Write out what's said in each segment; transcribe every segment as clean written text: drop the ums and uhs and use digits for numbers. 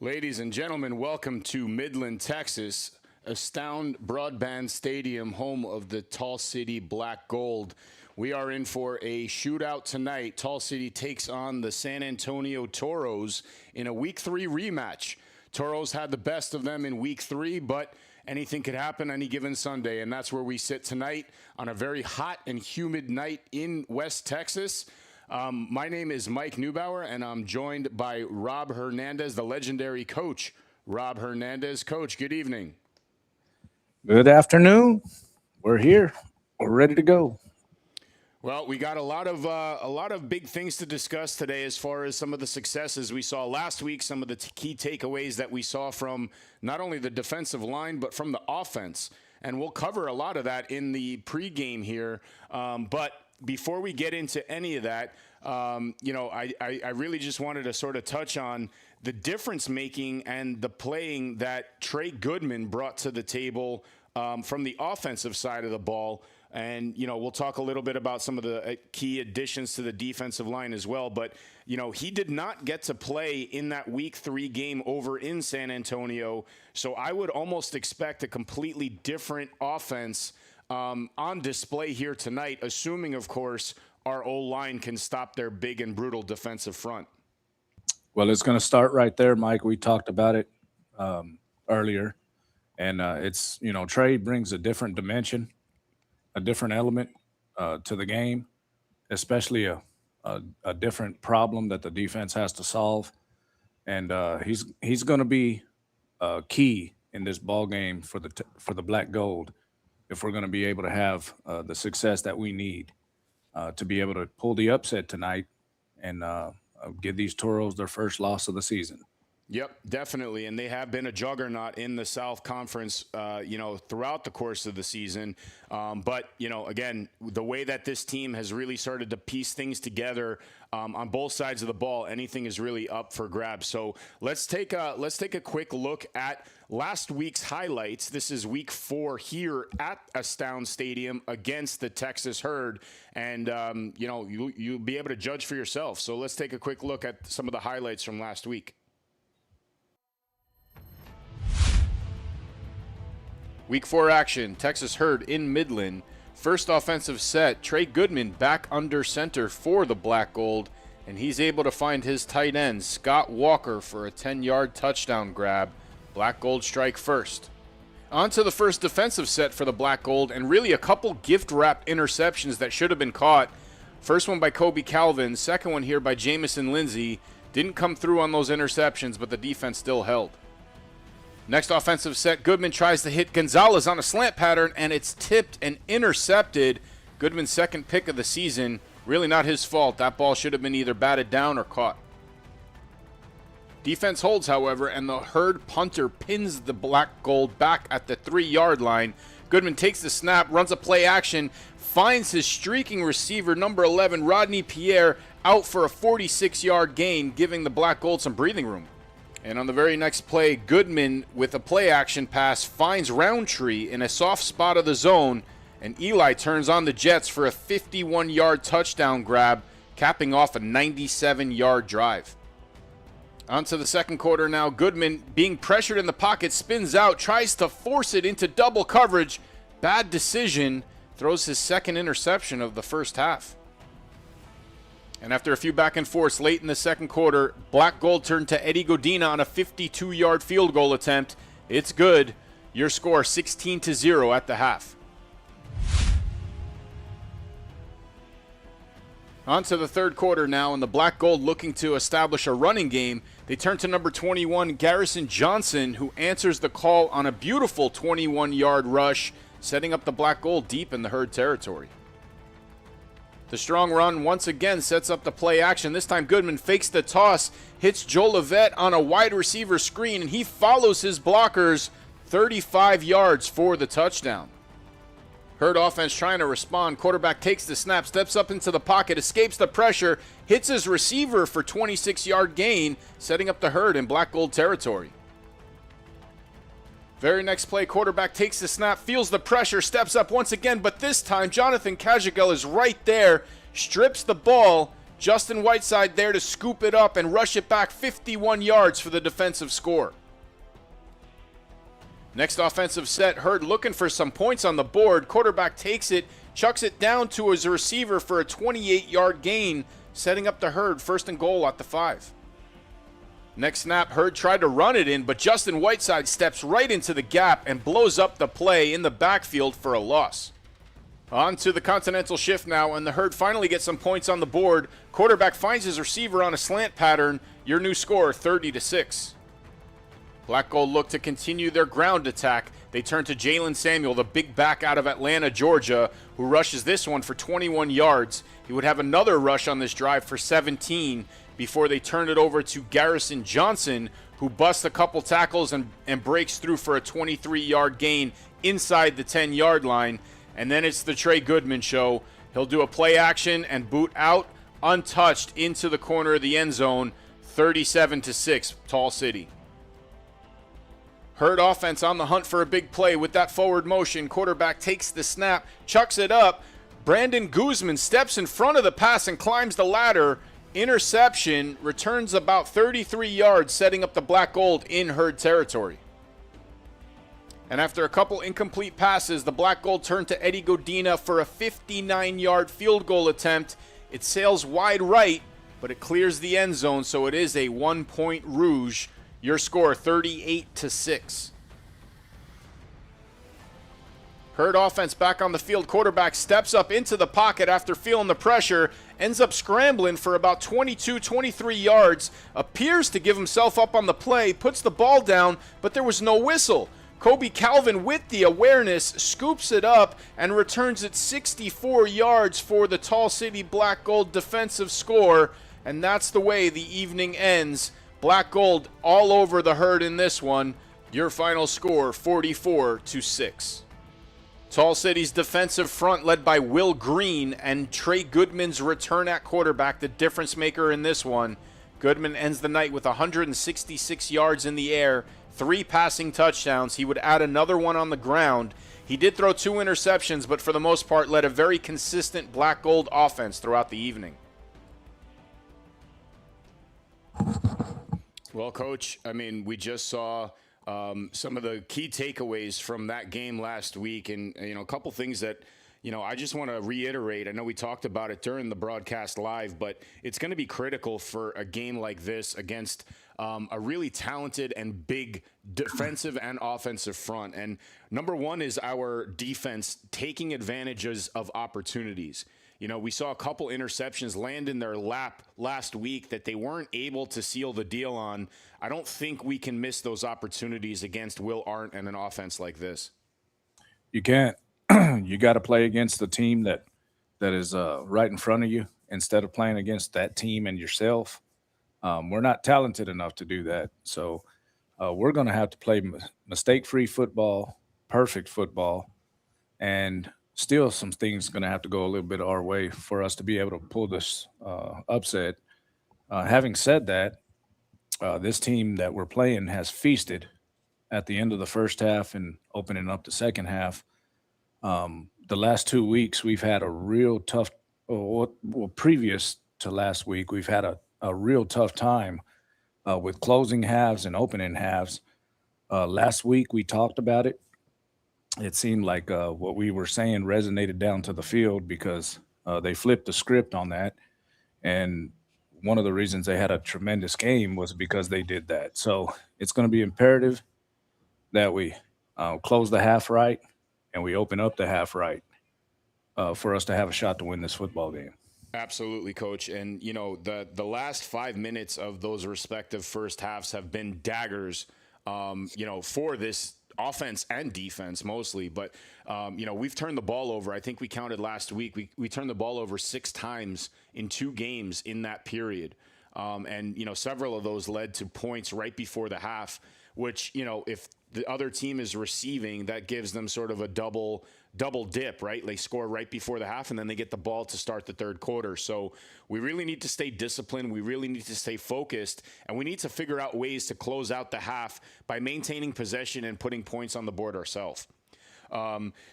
Ladies and gentlemen, welcome to Midland, Texas, Astound Broadband Stadium, home of the Tall City Black Gold. We are in for a shootout tonight. Tall City takes on the San Antonio Toros in a Week 3 rematch. Toros had the best of them in Week 3, but anything could happen any given Sunday, and that's where we sit tonight on a very hot and humid night in West Texas. My name is Mike Neubauer, and I'm joined by Rob Hernandez, the legendary coach. Rob Hernandez. Coach, good evening. Good afternoon. We're here. We're ready to go. Well, we got a lot of big things to discuss today as far as some of the successes we saw last week, some of the key takeaways that we saw from not only the defensive line, but from the offense. And we'll cover a lot of that in the pregame here. But before we get into any of that, I really just wanted to sort of touch on the difference making and the playing that Trey Goodman brought to the table from the offensive side of the ball. And, we'll talk a little bit about some of the key additions to the defensive line as well. But, he did not get to play in that Week 3 game over in San Antonio. So I would almost expect a completely different offense on display here tonight, assuming, of course, our O-line can stop their big and brutal defensive front. Well, it's going to start right there, Mike. We talked about it earlier. And it's, Trey brings a different dimension, a different element to the game, especially a different problem that the defense has to solve. And he's going to be key in this ball game for the Black Gold if we're going to be able to have the success that we need to be able to pull the upset tonight and give these Toros their first loss of the season. Yep, definitely. And they have been a juggernaut in the South Conference, throughout the course of the season. But, again, the way that this team has really started to piece things together on both sides of the ball, anything is really up for grabs. So let's take a quick look at last week's highlights. This is Week 4 here at Astound Stadium against the Texas Herd. And, you'll be able to judge for yourself. So let's take a quick look at some of the highlights from last week. Week 4 action, Texas Herd in Midland. First offensive set, Trey Goodman back under center for the Black Gold, and he's able to find his tight end, Scott Walker, for a 10-yard touchdown grab. Black Gold strike first. On to the first defensive set for the Black Gold, and really a couple gift-wrapped interceptions that should have been caught. First one by Kobe Calvin, second one here by Jamison Lindsey. Didn't come through on those interceptions, but the defense still held. Next offensive set, Goodman tries to hit Gonzalez on a slant pattern, and it's tipped and intercepted. Goodman's second pick of the season. Really not his fault. That ball should have been either batted down or caught. Defense holds, however, and the Herd punter pins the Black Gold back at the 3-yard line. Goodman takes the snap, runs a play action, finds his streaking receiver, number 11, Rodney Pierre, out for a 46-yard gain, giving the Black Gold some breathing room. And on the very next play, Goodman, with a play action pass, finds Roundtree in a soft spot of the zone, and Eli turns on the Jets for a 51-yard touchdown grab, capping off a 97-yard drive. On to the second quarter now. Goodman, being pressured in the pocket, spins out, tries to force it into double coverage. Bad decision, throws his second interception of the first half. And after a few back and forths late in the second quarter, Black Gold turned to Eddie Godina on a 52-yard field goal attempt. It's good. Your score 16-0 at the half. On to the third quarter now, and the Black Gold looking to establish a running game. They turn to number 21, Garrison Johnson, who answers the call on a beautiful 21-yard rush, setting up the Black Gold deep in the Herd territory. The strong run once again sets up the play action. This time Goodman fakes the toss, hits Joe Levette on a wide receiver screen, and he follows his blockers 35 yards for the touchdown. Herd offense trying to respond. Quarterback takes the snap, steps up into the pocket, escapes the pressure, hits his receiver for 26-yard gain, setting up the Herd in Black Gold territory. Very next play, quarterback takes the snap, feels the pressure, steps up once again, but this time Jonathan Kajagel is right there, strips the ball, Justin Whiteside there to scoop it up and rush it back 51 yards for the defensive score. Next offensive set, Hurd looking for some points on the board. Quarterback takes it, chucks it down to his receiver for a 28-yard gain, setting up the Hurd 1st and goal at the 5. Next snap, Hurd tried to run it in, but Justin Whiteside steps right into the gap and blows up the play in the backfield for a loss. On to the Continental shift now, and the Hurd finally gets some points on the board. Quarterback finds his receiver on a slant pattern. Your new score, 30-6. Black Gold look to continue their ground attack. They turn to Jalen Samuel, the big back out of Atlanta, Georgia, who rushes this one for 21 yards. He would have another rush on this drive for 17 before they turn it over to Garrison Johnson, who busts a couple tackles and breaks through for a 23-yard gain inside the 10-yard line. And then it's the Trey Goodman show. He'll do a play action and boot out untouched into the corner of the end zone, 37-6, Tall City. Hurd offense on the hunt for a big play with that forward motion. Quarterback takes the snap, chucks it up. Brandon Guzman steps in front of the pass and climbs the ladder. Interception, returns about 33 yards, setting up the Black Gold in Hurd territory. And after a couple incomplete passes, the Black Gold turn to Eddie Godina for a 59-yard field goal attempt. It sails wide right, but it clears the end zone, so it is a 1-point rouge. Your score, 38-6. Hurd offense back on the field. Quarterback steps up into the pocket after feeling the pressure, ends up scrambling for about 22, 23 yards, appears to give himself up on the play, puts the ball down, but there was no whistle. Kobe Calvin, with the awareness, scoops it up and returns it 64 yards for the Tall City Black Gold defensive score, and that's the way the evening ends. Black Gold all over the Hurd in this one. Your final score, 44-6. Tall City's defensive front led by Will Green and Trey Goodman's return at quarterback, the difference maker in this one. Goodman ends the night with 166 yards in the air, 3 passing touchdowns. He would add another one on the ground. He did throw 2 interceptions, but for the most part led a very consistent Black Gold offense throughout the evening. Well, Coach, I mean, we just saw some of the key takeaways from that game last week, and a couple things that I just want to reiterate. I know we talked about it during the broadcast live, but it's going to be critical for a game like this against a really talented and big defensive and offensive front. And number one is our defense taking advantages of opportunities. We saw a couple interceptions land in their lap last week that they weren't able to seal the deal on. I don't think we can miss those opportunities against Will Arndt and an offense like this. You can't. You got to play against the team that is right in front of you instead of playing against that team and yourself. We're not talented enough to do that. So we're going to have to play mistake-free football, perfect football, and still some things going to have to go a little bit our way for us to be able to pull this upset. Having said that, this team that we're playing has feasted at the end of the first half and opening up the second half. The last 2 weeks, we've had a real tough previous to last week, we've had a real tough time with closing halves and opening halves. Last week, we talked about it. It seemed like what we were saying resonated down to the field because they flipped the script on that. And one of the reasons they had a tremendous game was because they did that. So it's going to be imperative that we close the half right and we open up the half right for us to have a shot to win this football game. Absolutely, Coach. And, the last 5 minutes of those respective first halves have been daggers, for this offense and defense mostly. But, we've turned the ball over. I think we counted last week. We turned the ball over 6 times in 2 games in that period. And several of those led to points right before the half, which, if the other team is receiving, that gives them sort of a double dip, right? They score right before the half, and then they get the ball to start the third quarter. So we really need to stay disciplined. We really need to stay focused, and we need to figure out ways to close out the half by maintaining possession and putting points on the board ourselves.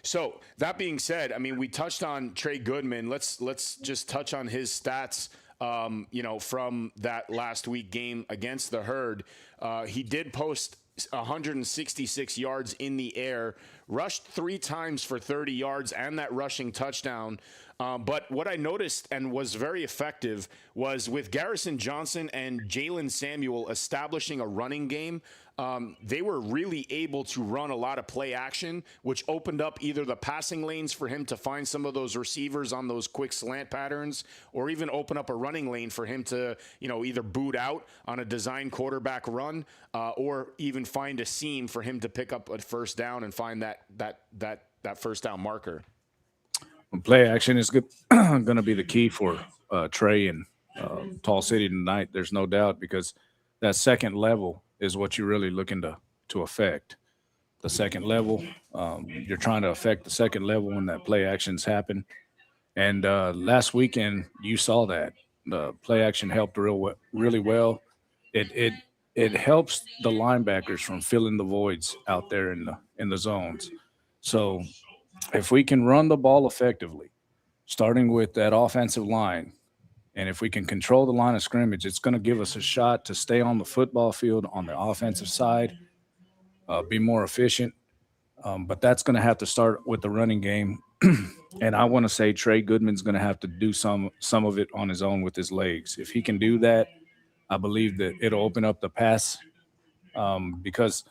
So that being said, I mean, we touched on Trey Goodman. Let's just touch on his stats from that last week game against the Herd. He did post 166 yards in the air, rushed 3 times for 30 yards and that rushing touchdown. But what I noticed and was very effective was with Garrison Johnson and Jalen Samuel establishing a running game. They were really able to run a lot of play action, which opened up either the passing lanes for him to find some of those receivers on those quick slant patterns, or even open up a running lane for him to, either boot out on a design quarterback run, or even find a seam for him to pick up a first down and find that first down marker. Play action is going to be the key for Trey and Tall City tonight. There's no doubt, because that second level is what you're really looking to affect. The second level, you're trying to affect the second level when that play actions happen. And last weekend, you saw that the play action helped really well. It helps the linebackers from filling the voids out there in the zones. So if we can run the ball effectively, starting with that offensive line, and if we can control the line of scrimmage, it's going to give us a shot to stay on the football field on the offensive side, be more efficient. But that's going to have to start with the running game. And I want to say Trey Goodman's going to have to do some of it on his own with his legs. If he can do that, I believe that it'll open up the pass, because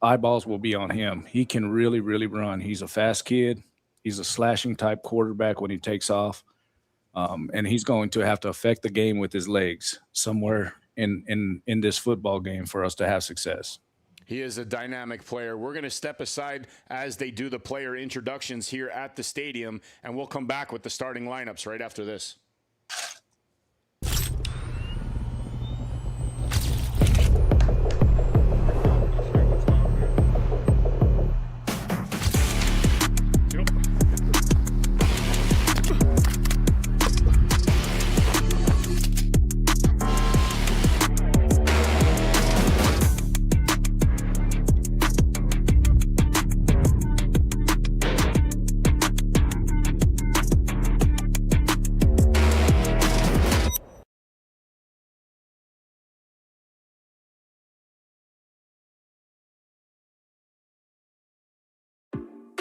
eyeballs will be on him. He can really, really run. He's a fast kid. He's a slashing type quarterback when he takes off. And he's going to have to affect the game with his legs somewhere in this football game for us to have success. He is a dynamic player. We're going to step aside as they do the player introductions here at the stadium, and we'll come back with the starting lineups right after this.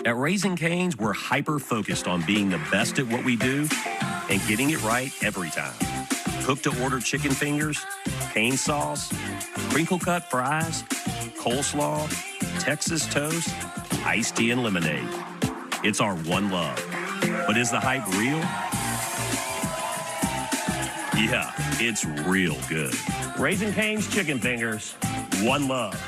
At Raising Cane's, we're hyper-focused on being the best at what we do and getting it right every time. Cook-to-order chicken fingers, cane sauce, crinkle-cut fries, coleslaw, Texas toast, iced tea, and lemonade. It's our one love. But is the hype real? Yeah, it's real good. Raising Cane's chicken fingers, one love.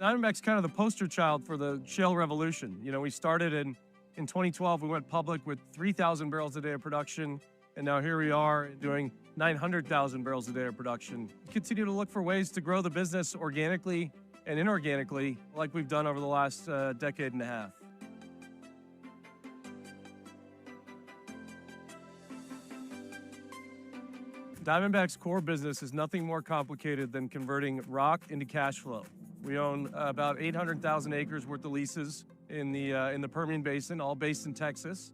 Diamondback's kind of the poster child for the shale revolution. You know, we started in 2012. We went public with 3,000 barrels a day of production, and now here we are doing 900,000 barrels a day of production. We continue to look for ways to grow the business organically and inorganically, like we've done over the last decade and a half. Diamondback's core business is nothing more complicated than converting rock into cash flow. We own about 800,000 acres worth of leases in the Permian Basin, all based in Texas.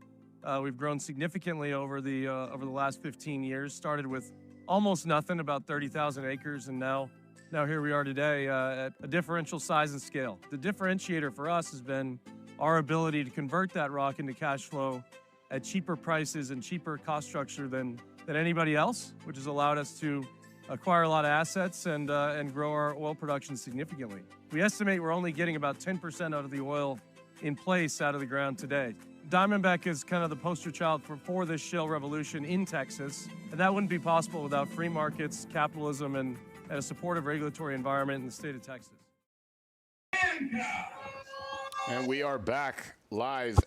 We've grown significantly over the last 15 years. Started with almost nothing, about 30,000 acres, and now here we are today at a differential size and scale. The differentiator for us has been our ability to convert that rock into cash flow at cheaper prices and cheaper cost structure than anybody else, which has allowed us to acquire a lot of assets and grow our oil production significantly. We estimate we're only getting about 10% out of the oil in place out of the ground today. Diamondback is kind of the poster child for this shale revolution in Texas, and that wouldn't be possible without free markets, capitalism, and a supportive regulatory environment in the state of Texas. And we are back live.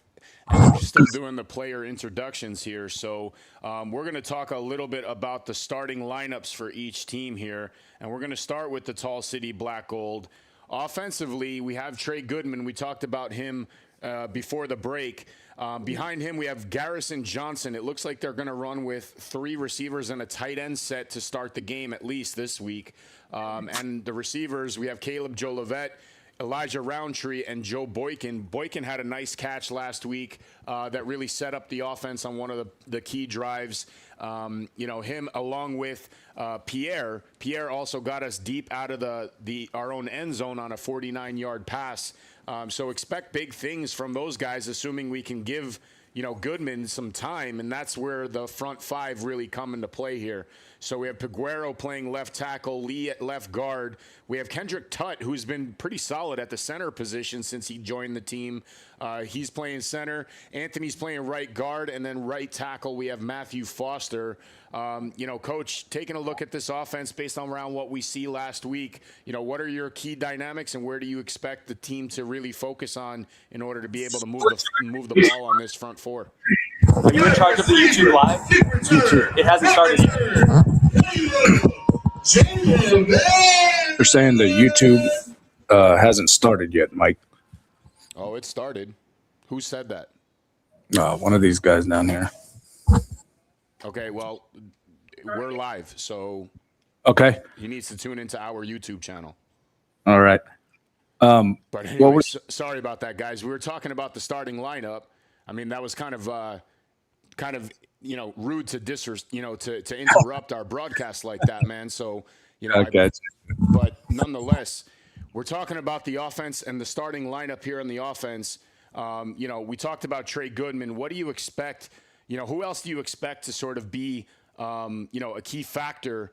And we're still doing the player introductions here, so we're going to talk a little bit about the starting lineups for each team here, and we're going to start with the Tall City Black Gold. Offensively, we have Trey Goodman. We talked about him before the break. Behind him, we have Garrison Johnson. It looks like they're going to run with 3 receivers and a tight end set to start the game, at least this week. And the receivers, we have Caleb Jolivet, Elijah Roundtree, and Joe Boykin. Boykin had a nice catch last week that really set up the offense on one of the key drives. Him along with Pierre. Pierre also got us deep out of our own end zone on a 49-yard pass. So expect big things from those guys, assuming we can give Goodman some time, and that's where the front 5 really come into play here. So we have Peguero playing left tackle, Lee at left guard. We have Kendrick Tutt, who's been pretty solid at the center position since he joined the team. He's playing center. Anthony's playing right guard, and then right tackle we have Matthew Foster. Coach, taking a look at this offense based on around what we see last week, what are your key dynamics, and where do you expect the team to really focus on in order to be able to move the ball on this front 4? Are you in charge of the YouTube live? YouTube. It hasn't started yet. They're saying the YouTube hasn't started yet, Mike. Oh, it started. Who said that? One of these guys down here. Okay, well, we're live, so okay. He needs to tune into our YouTube channel. All right. But anyway, sorry about that, guys. We were talking about the starting lineup. I mean, that was kind of rude to interrupt our broadcast like that, man. So, okay. But nonetheless, we're talking about the offense and the starting lineup here on the offense. We talked about Trey Goodman. What do you expect? Who else do you expect to sort of be, a key factor,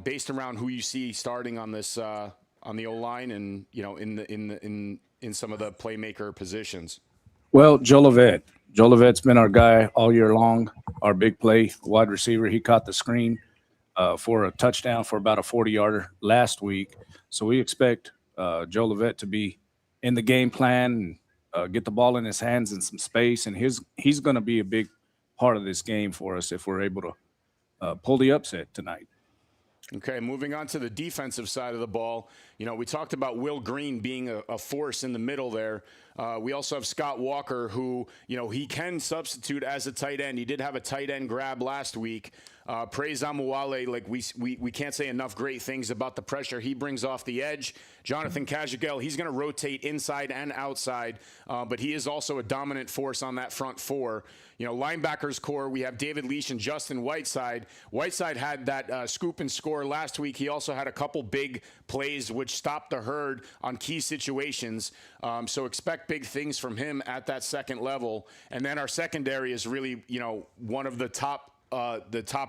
based around who you see starting on this, on the O-line and, in some of the playmaker positions? Well, Jolivet. Jolivet's been our guy all year long, our big play wide receiver. He caught the screen for a touchdown for about a 40-yarder last week. So we expect Jolivet to be in the game plan and get the ball in his hands in some space. And he's going to be a big part of this game for us if we're able to pull the upset tonight. Okay, moving on to the defensive side of the ball. We talked about Will Green being a force in the middle there. We also have Scott Walker, who, he can substitute as a tight end. He did have a tight end grab last week. Praise Amuale, like we can't say enough great things about the pressure he brings off the edge. Jonathan Kajagel, he's going to rotate inside and outside, but he is also a dominant force on that front 4. Linebackers core, we have David Leash and Justin Whiteside. Whiteside had that scoop and score last week. He also had a couple big plays which stopped the herd on key situations. So expect big things from him at that second level. And then our secondary is really, one of the top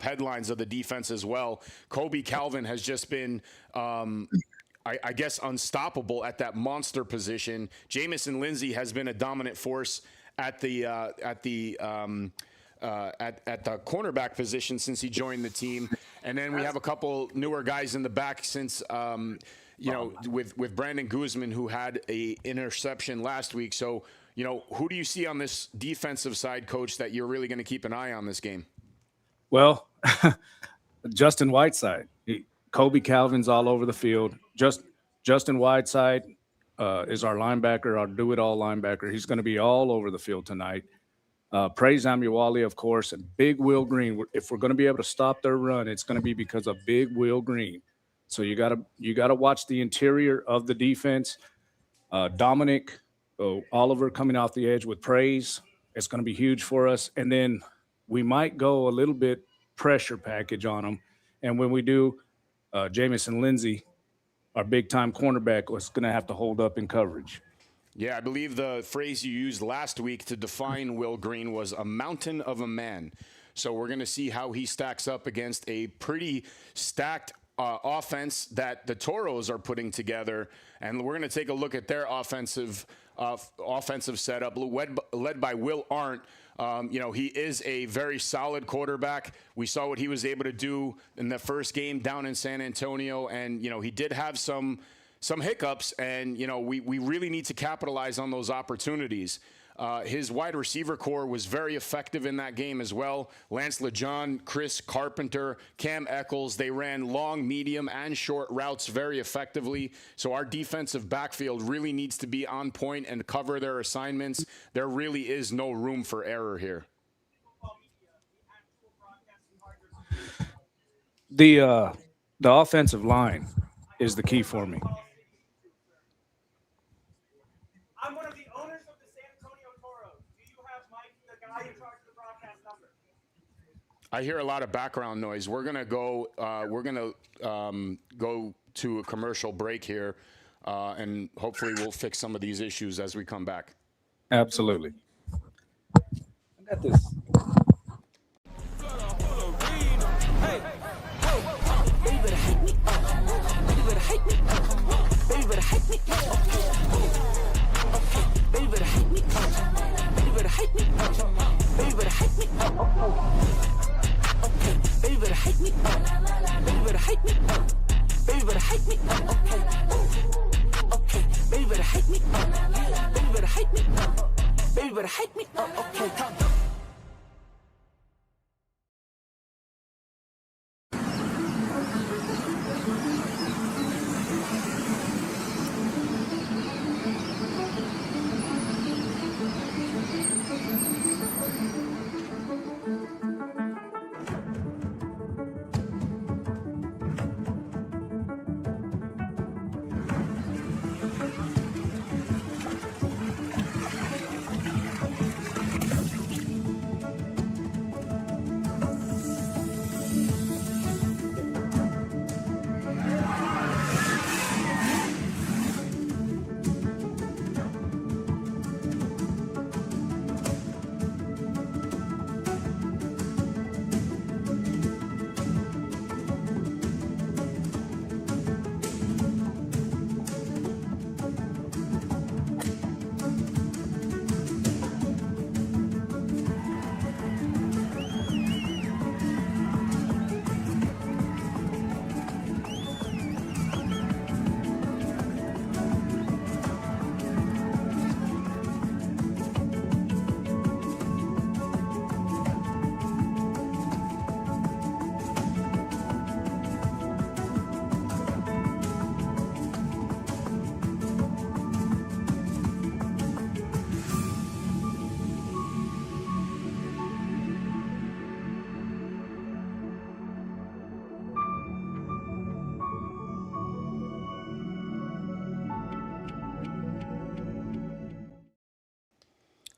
headlines of the defense as well. Kobe Calvin has just been, I guess, unstoppable at that monster position. Jamison Lindsey has been a dominant force at the cornerback position since he joined the team. And then we have a couple newer guys in the back since, with Brandon Guzman, who had a interception last week. So, who do you see on this defensive side, Coach, that you're really going to keep an eye on this game? Well, Justin Whiteside. Kobe Calvin's all over the field. Justin Whiteside is our linebacker, our do-it-all linebacker. He's going to be all over the field tonight. Praise Amuwali, of course, and Big Will Green. If we're going to be able to stop their run, it's going to be because of Big Will Green. So you gotta watch the interior of the defense. Dominic Oliver coming off the edge with Praise. It's going to be huge for us. And then we might go a little bit pressure package on them. And when we do, Jamison Lindsay, our big-time cornerback, was going to have to hold up in coverage. Yeah, I believe the phrase you used last week to define Will Green was a mountain of a man. So we're going to see how he stacks up against a pretty stacked offense that the Toros are putting together. And we're going to take a look at their offensive setup led by Will Arndt. He is a very solid quarterback. We saw what he was able to do in the first game down in San Antonio. And, he did have some hiccups, and, we really need to capitalize on those opportunities. His wide receiver core was very effective in that game as well. Lance LeJean, Chris Carpenter, Cam Eccles, they ran long, medium, and short routes very effectively. So our defensive backfield really needs to be on point and cover their assignments. There really is no room for error here. The offensive line is the key for me. I'm one of the owners of the San Antonio Toros. Do you have Mike, the guy in charge of the broadcast, number? I hear a lot of background noise. We're gonna go. Go to a commercial break here, and hopefully we'll fix some of these issues as we come back. Absolutely. I got this.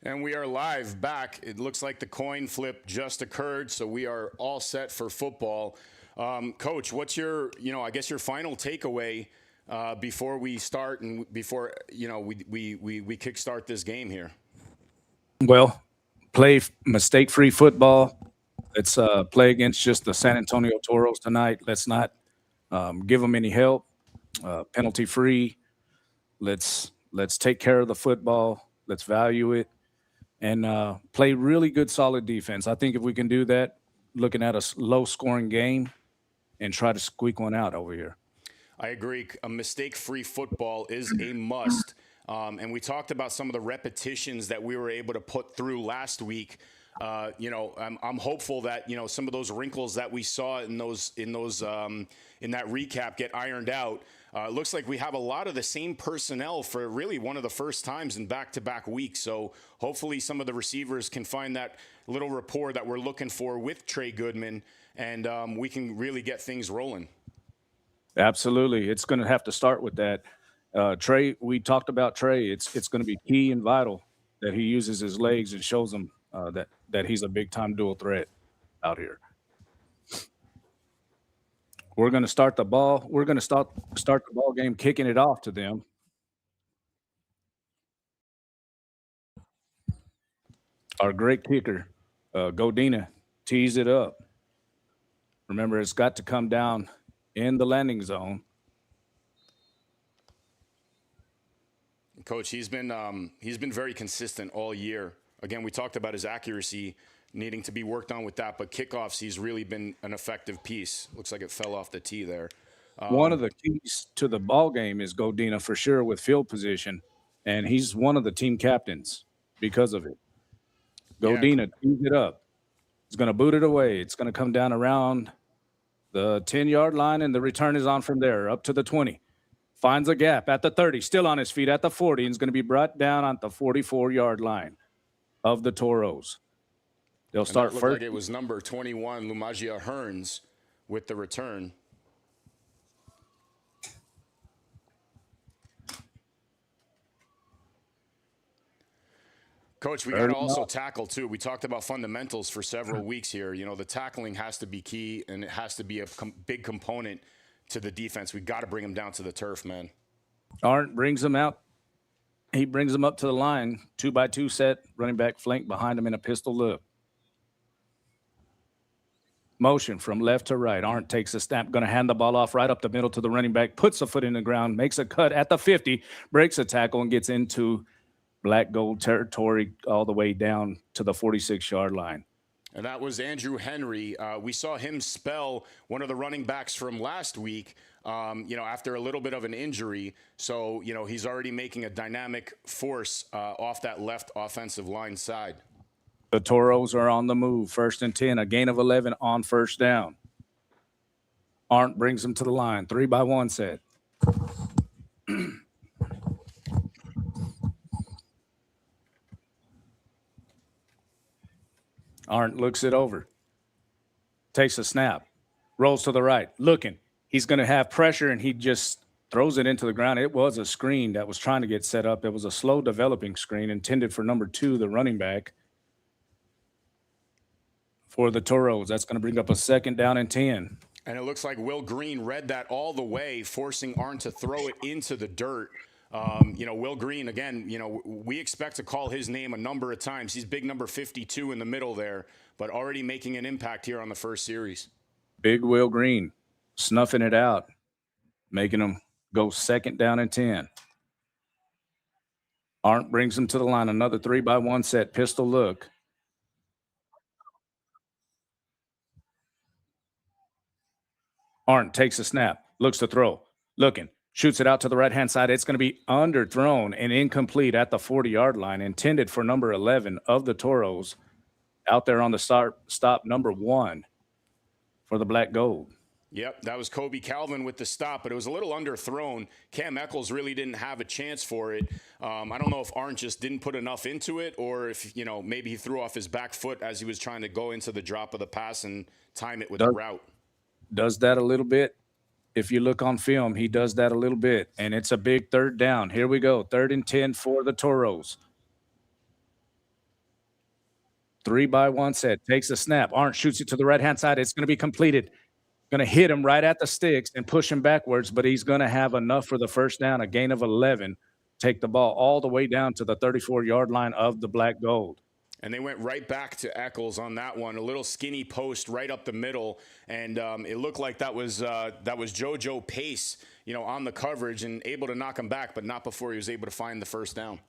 And we are live back. It looks like the coin flip just occurred, so we are all set for football. Coach, what's your, I guess your final takeaway before we start and before, we kickstart this game here? Well, play mistake-free football. Let's play against just the San Antonio Toros tonight. Let's not give them any help. Penalty-free. Let's take care of the football. Let's value it. And play really good, solid defense. I think if we can do that, looking at a low-scoring game and try to squeak one out over here. I agree. A mistake-free football is a must. And we talked about some of the repetitions that we were able to put through last week I'm hopeful that, some of those wrinkles that we saw in that recap get ironed out. It looks like we have a lot of the same personnel for really one of the first times in back-to-back weeks. So hopefully some of the receivers can find that little rapport that we're looking for with Trey Goodman, and we can really get things rolling. Absolutely. It's going to have to start with that. Trey, we talked about Trey. It's going to be key and vital that he uses his legs and shows them that he's a big-time dual threat out here. We're going to start the ball. We're going to start the ball game kicking it off to them. Our great kicker, Godina, tees it up. Remember, it's got to come down in the landing zone. Coach, he's been very consistent all year. Again, we talked about his accuracy needing to be worked on with that, but kickoffs, he's really been an effective piece. Looks like it fell off the tee there. One of the keys to the ball game is Godina for sure with field position, and he's one of the team captains because of it. Godina tees it up. He's going to boot it away. It's going to come down around the 10-yard line, and the return is on from there up to the 20. Finds a gap at the 30, still on his feet at the 40, and is going to be brought down on the 44-yard line of the Toros. They'll start first. Like it was number 21, Lumagia Hearns, with the return. Coach, we got to also tackle, too. We talked about fundamentals for several weeks here. The tackling has to be key, and it has to be a big component to the defense. We got to bring them down to the turf, man. Arndt brings them out. He brings them up to the line, 2-by-2 set, running back flank behind him in a pistol look. Motion from left to right. Arndt takes a snap, going to hand the ball off right up the middle to the running back, puts a foot in the ground, makes a cut at the 50, breaks a tackle, and gets into black gold territory all the way down to the 46-yard line. And that was Andrew Henry. We saw him spell one of the running backs from last week, after a little bit of an injury. So, he's already making a dynamic force off that left offensive line side. The Toros are on the move. 1st and 10, a gain of 11 on first down. Arndt brings them to the line. 3-by-1 set. Arndt looks it over. Takes a snap. Rolls to the right. Looking. He's going to have pressure, and he just throws it into the ground. It was a screen that was trying to get set up. It was a slow developing screen intended for number 2, the running back, for the Toros. That's going to bring up a 2nd down and 10. And it looks like Will Green read that all the way, forcing Arndt to throw it into the dirt. Will Green, again, we expect to call his name a number of times. He's big number 52 in the middle there, but already making an impact here on the first series. Big Will Green snuffing it out, making them go 2nd down and 10. Arndt brings them to the line. Another 3-by-1 set, pistol look. Arndt takes a snap, looks to throw, looking, shoots it out to the right-hand side. It's going to be underthrown and incomplete at the 40-yard line, intended for number 11 of the Toros, out there on the stop number 1 for the Black Gold. Yep, that was Kobe Calvin with the stop, but it was a little underthrown. Cam Eccles really didn't have a chance for it. I don't know if Arndt just didn't put enough into it, or if, maybe he threw off his back foot as he was trying to go into the drop of the pass and time it with the route. Does that a little bit. If you look on film, he does that a little bit, and it's a big 3rd down. Here we go, 3rd and 10 for the Toros. 3-by-1 set, takes a snap. Arndt shoots it to the right-hand side. It's going to be completed. Going to hit him right at the sticks and push him backwards, but he's going to have enough for the 1st down, a gain of 11, take the ball all the way down to the 34-yard line of the Black Gold. And they went right back to Eccles on that one, a little skinny post right up the middle, and it looked like that was JoJo Pace, on the coverage and able to knock him back, but not before he was able to find the 1st down.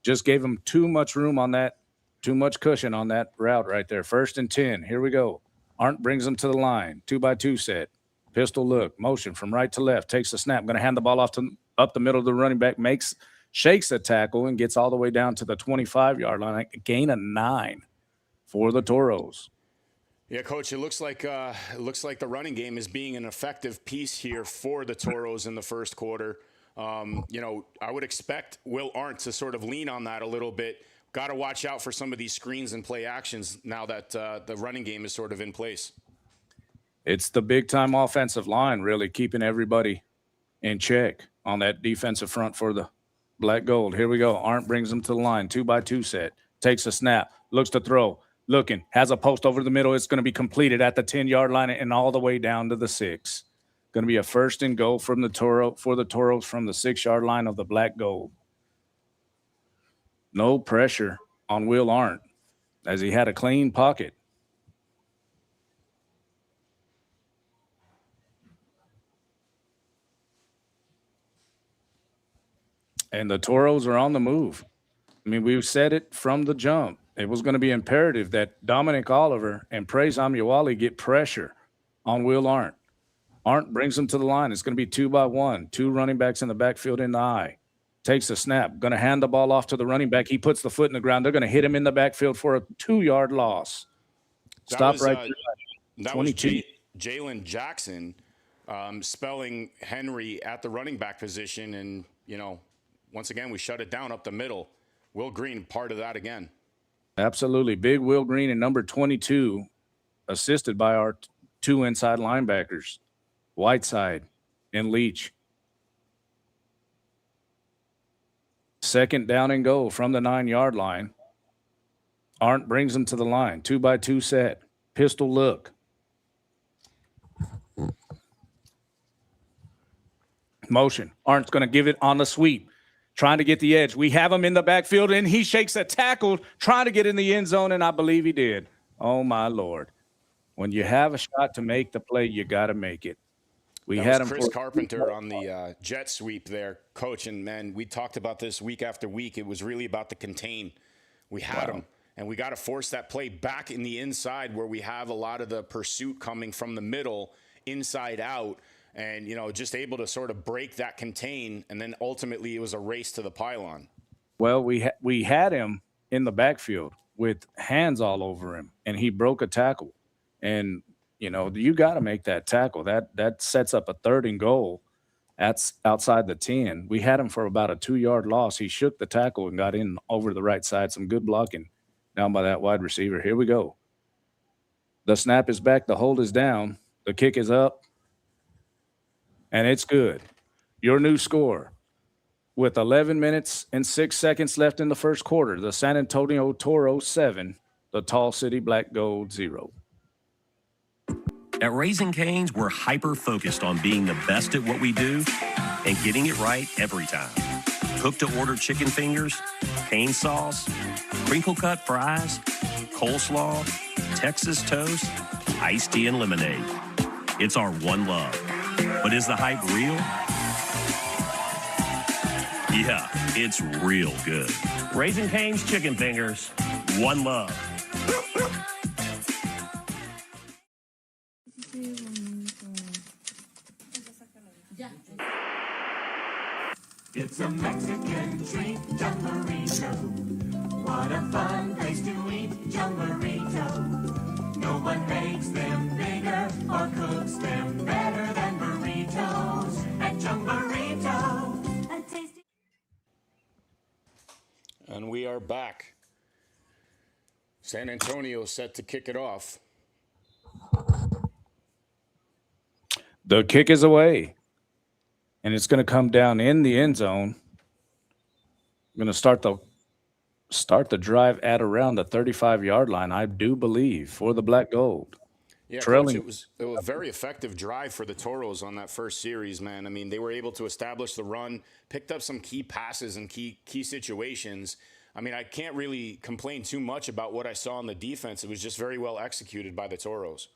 Just gave him too much room on that, too much cushion on that route right there. 1st and 10. Here we go. Arndt brings him to the line. 2-by-2 set. Pistol look. Motion from right to left. Takes the snap. Going to hand the ball off up the middle of the running back. Shakes a tackle and gets all the way down to the 25-yard line. A gain of 9. for the Toros. Yeah, Coach, it looks like the running game is being an effective piece here for the Toros in the first quarter. I would expect Will Arndt to sort of lean on that a little bit. Got to watch out for some of these screens and play actions now that the running game is sort of in place. It's the big-time offensive line really keeping everybody in check on that defensive front for the Black Gold. Here we go. Arndt brings them to the line, 2-by-2 set. Takes a snap, looks to throw, looking, has a post over the middle. It's going to be completed at the 10-yard line and all the way down to the 6. Going to be a first and goal from the Toros from the 6-yard line of the Black Gold. No pressure on Will Arndt as he had a clean pocket. And the Toros are on the move. I mean, we've said it from the jump. It was going to be imperative that Dominic Oliver and Praise Amuwali get pressure on Will Arndt. Arndt brings him to the line. It's going to be 2-by-1, 2 running backs in the backfield in the eye. Takes the snap, going to hand the ball off to the running back. He puts the foot in the ground. They're going to hit him in the backfield for a 2-yard loss. Stop right there. That 22. was Jalen Jackson spelling Henry at the running back position. And, once again, we shut it down up the middle. Will Green, part of that again. Absolutely. Big Will Green and number 22, assisted by our 2 inside linebackers, Whiteside and Leach. Second down and goal from the 9-yard line. Arndt brings them to the line, 2-by-2 set, pistol look. Motion. Arndt's going to give it on the sweep, trying to get the edge. We have him in the backfield, and he shakes a tackle, trying to get in the end zone, and I believe he did. Oh, my Lord. When you have a shot to make the play, you got to make it. We had him Chris Carpenter on the jet sweep there, Coach. And, man, we talked about this week after week. It was really about the contain. We had him, and we got to force that play back in the inside where we have a lot of the pursuit coming from the middle, inside out. And, just able to sort of break that contain, and then ultimately it was a race to the pylon. Well, we had him in the backfield with hands all over him, and he broke a tackle. And, you got to make that tackle. That sets up a 3rd and goal. That's outside the 10. We had him for about a 2-yard loss. He shook the tackle and got in over the right side. Some good blocking down by that wide receiver. Here we go. The snap is back. The hold is down. The kick is up. And it's good. Your new score. With 11 minutes and 6 seconds left in the first quarter, the San Antonio Toros 7, the Tall City Black Gold 0. At Raising Cane's, we're hyper-focused on being the best at what we do and getting it right every time. Cook-to-order chicken fingers, cane sauce, crinkle-cut fries, coleslaw, Texas toast, iced tea, and lemonade. It's our one love. But is the hype real? Yeah, it's real good. Raising Cane's chicken fingers, one love. It's a Mexican treat, Jumborito. What a fun place to eat, Jumborito. No one makes them bigger or cooks them better than burritos at Jumborito. A tasty. And we are back. San Antonio set to kick it off. The kick is away. And it's going to come down in the end zone. I'm going to start the drive at around the 35-yard line, I do believe, for the Black Gold. Yeah, trailing. Coach, it was a very effective drive for the Toros on that first series, man. I mean, they were able to establish the run, picked up some key passes and key situations. I mean, I can't really complain too much about what I saw on the defense. It was just very well executed by the Toros.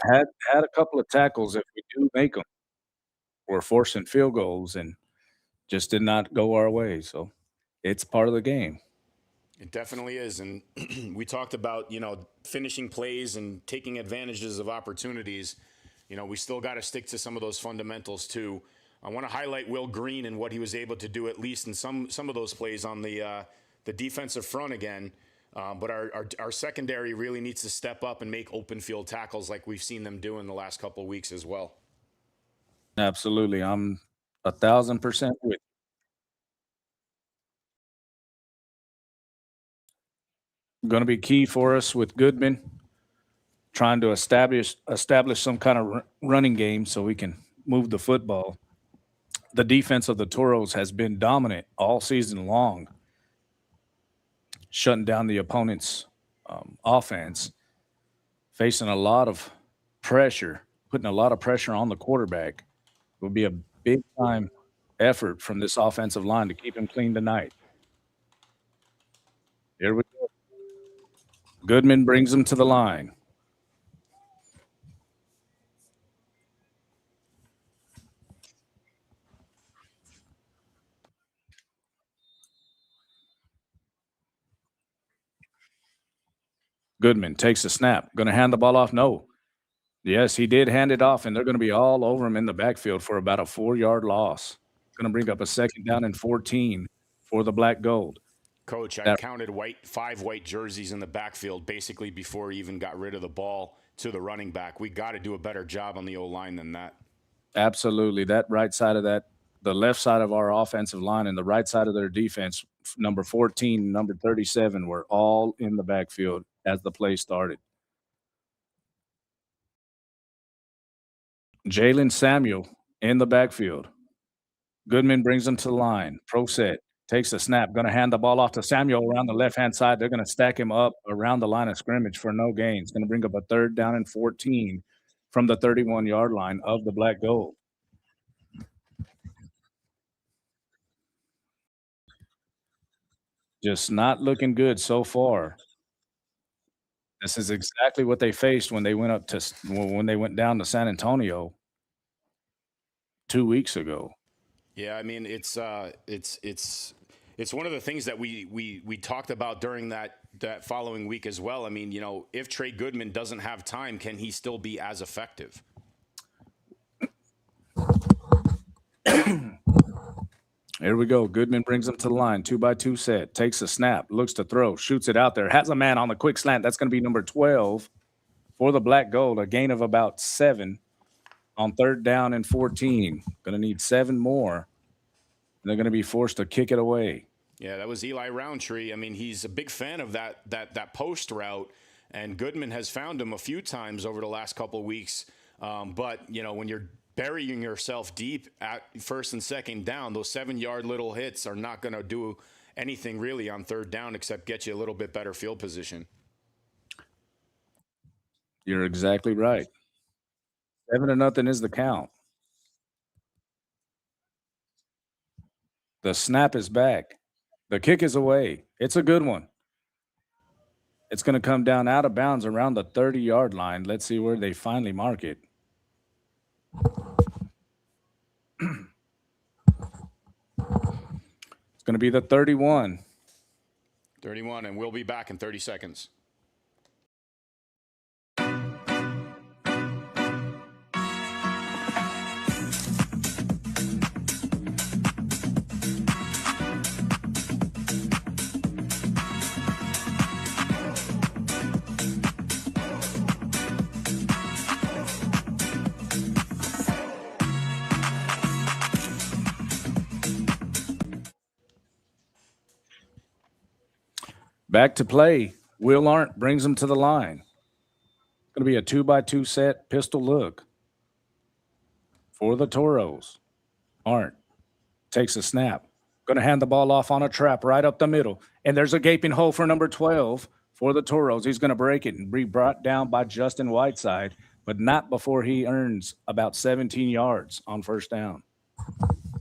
Had a couple of tackles if we do make them. We're forcing field goals and just did not go our way. So it's part of the game. It definitely is. And we talked about, finishing plays and taking advantages of opportunities. We still got to stick to some of those fundamentals too. I want to highlight Will Green and what he was able to do, at least in some of those plays on the the defensive front again. But our secondary really needs to step up and make open field tackles like we've seen them do in the last couple of weeks as well. Absolutely. I'm 1,000% with you. Going to be key for us with Goodman, trying to establish some kind of running game so we can move the football. The defense of the Toros has been dominant all season long, shutting down the opponent's offense, facing a lot of pressure, putting a lot of pressure on the quarterback. It will be a big-time effort from this offensive line to keep him clean tonight. Here we go. Goodman brings him to the line. Goodman takes a snap. Going to hand the ball off? No. Yes, he did hand it off, and they're going to be all over him in the backfield for about a 4-yard loss. Going to bring up a 2nd down and 14 for the Black Gold. Coach, I counted 5 white jerseys in the backfield basically before he even got rid of the ball to the running back. We got to do a better job on the O-line than that. Absolutely. That right side of that, the left side of our offensive line and the right side of their defense, number 14, number 37, were all in the backfield as the play started. Jalen Samuel in the backfield. Goodman brings him to the line. Pro set. Takes a snap. Going to hand the ball off to Samuel around the left-hand side. They're going to stack him up around the line of scrimmage for no gains. Going to bring up a 3rd down and 14 from the 31-yard line of the Black Gold. Just not looking good so far. This is exactly what they faced when they went down to San Antonio 2 weeks ago. Yeah, I mean it's one of the things that we talked about during that following week as well. I mean, you know, if Trey Goodman doesn't have time, can he still be as effective? Here we go. Goodman brings him to the line. 2-by-2 set. Takes a snap. Looks to throw. Shoots it out there. Has a man on the quick slant. That's going to be number 12 for the Black Gold. A gain of about 7 on 3rd down and 14. Going to need 7 more. And they're going to be forced to kick it away. Yeah, that was Eli Roundtree. I mean, he's a big fan of that post route, and Goodman has found him a few times over the last couple of weeks. But, you know, when you're burying yourself deep at 1st and 2nd down, those 7-yard little hits are not going to do anything really on 3rd down except get you a little bit better field position. You're exactly right. 7-0 is the count. The snap is back. The kick is away. It's a good one. It's going to come down out of bounds around the 30-yard line. Let's see where they finally mark it. It's going to be the 31. 31, and we'll be back in 30 seconds. Back to play. Will Arndt brings him to the line. Going to be a 2-by-2 set pistol look for the Toros. Arndt takes a snap. Going to hand the ball off on a trap right up the middle. And there's a gaping hole for number 12 for the Toros. He's going to break it and be brought down by Justin Whiteside, but not before he earns about 17 yards on 1st down.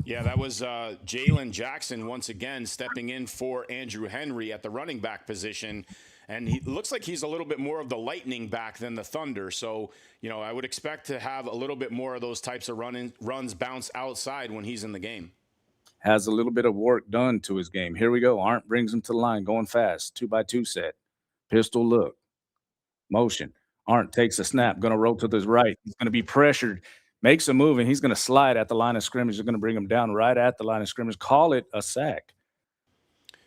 Yeah, that was Jalen Jackson once again stepping in for Andrew Henry at the running back position. And he looks like he's a little bit more of the lightning back than the thunder. So, you know, I would expect to have a little bit more of those types of runs bounce outside when he's in the game. Has a little bit of work done to his game. Here we go. Arndt brings him to the line, going fast. 2-by-2 set. Pistol look. Motion. Arndt takes a snap, going to roll to the right. He's going to be pressured. Makes a move, and he's going to slide at the line of scrimmage. They're going to bring him down right at the line of scrimmage. Call it a sack.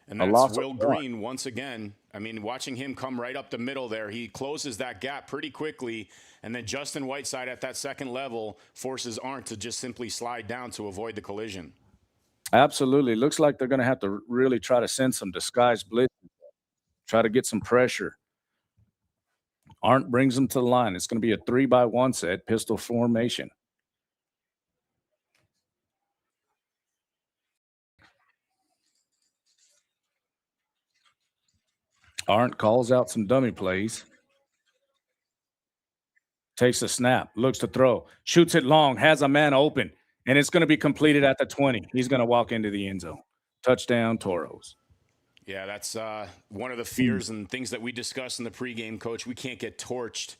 And A that's loss of Will one. Green once again. I mean, watching him come right up the middle there, he closes that gap pretty quickly. And then Justin Whiteside at that second level forces Arndt to just simply slide down to avoid the collision. Absolutely. Looks like they're going to have to really try to send some disguised blitz, try to get some pressure. Arndt brings them to the line. It's going to be a 3-by-1 set, pistol formation. Arndt calls out some dummy plays. Takes a snap, looks to throw, shoots it long, has a man open, and it's going to be completed at the 20. He's going to walk into the end zone. Touchdown, Toros. Yeah, that's one of the fears and things that we discussed in the pregame, Coach. We can't get torched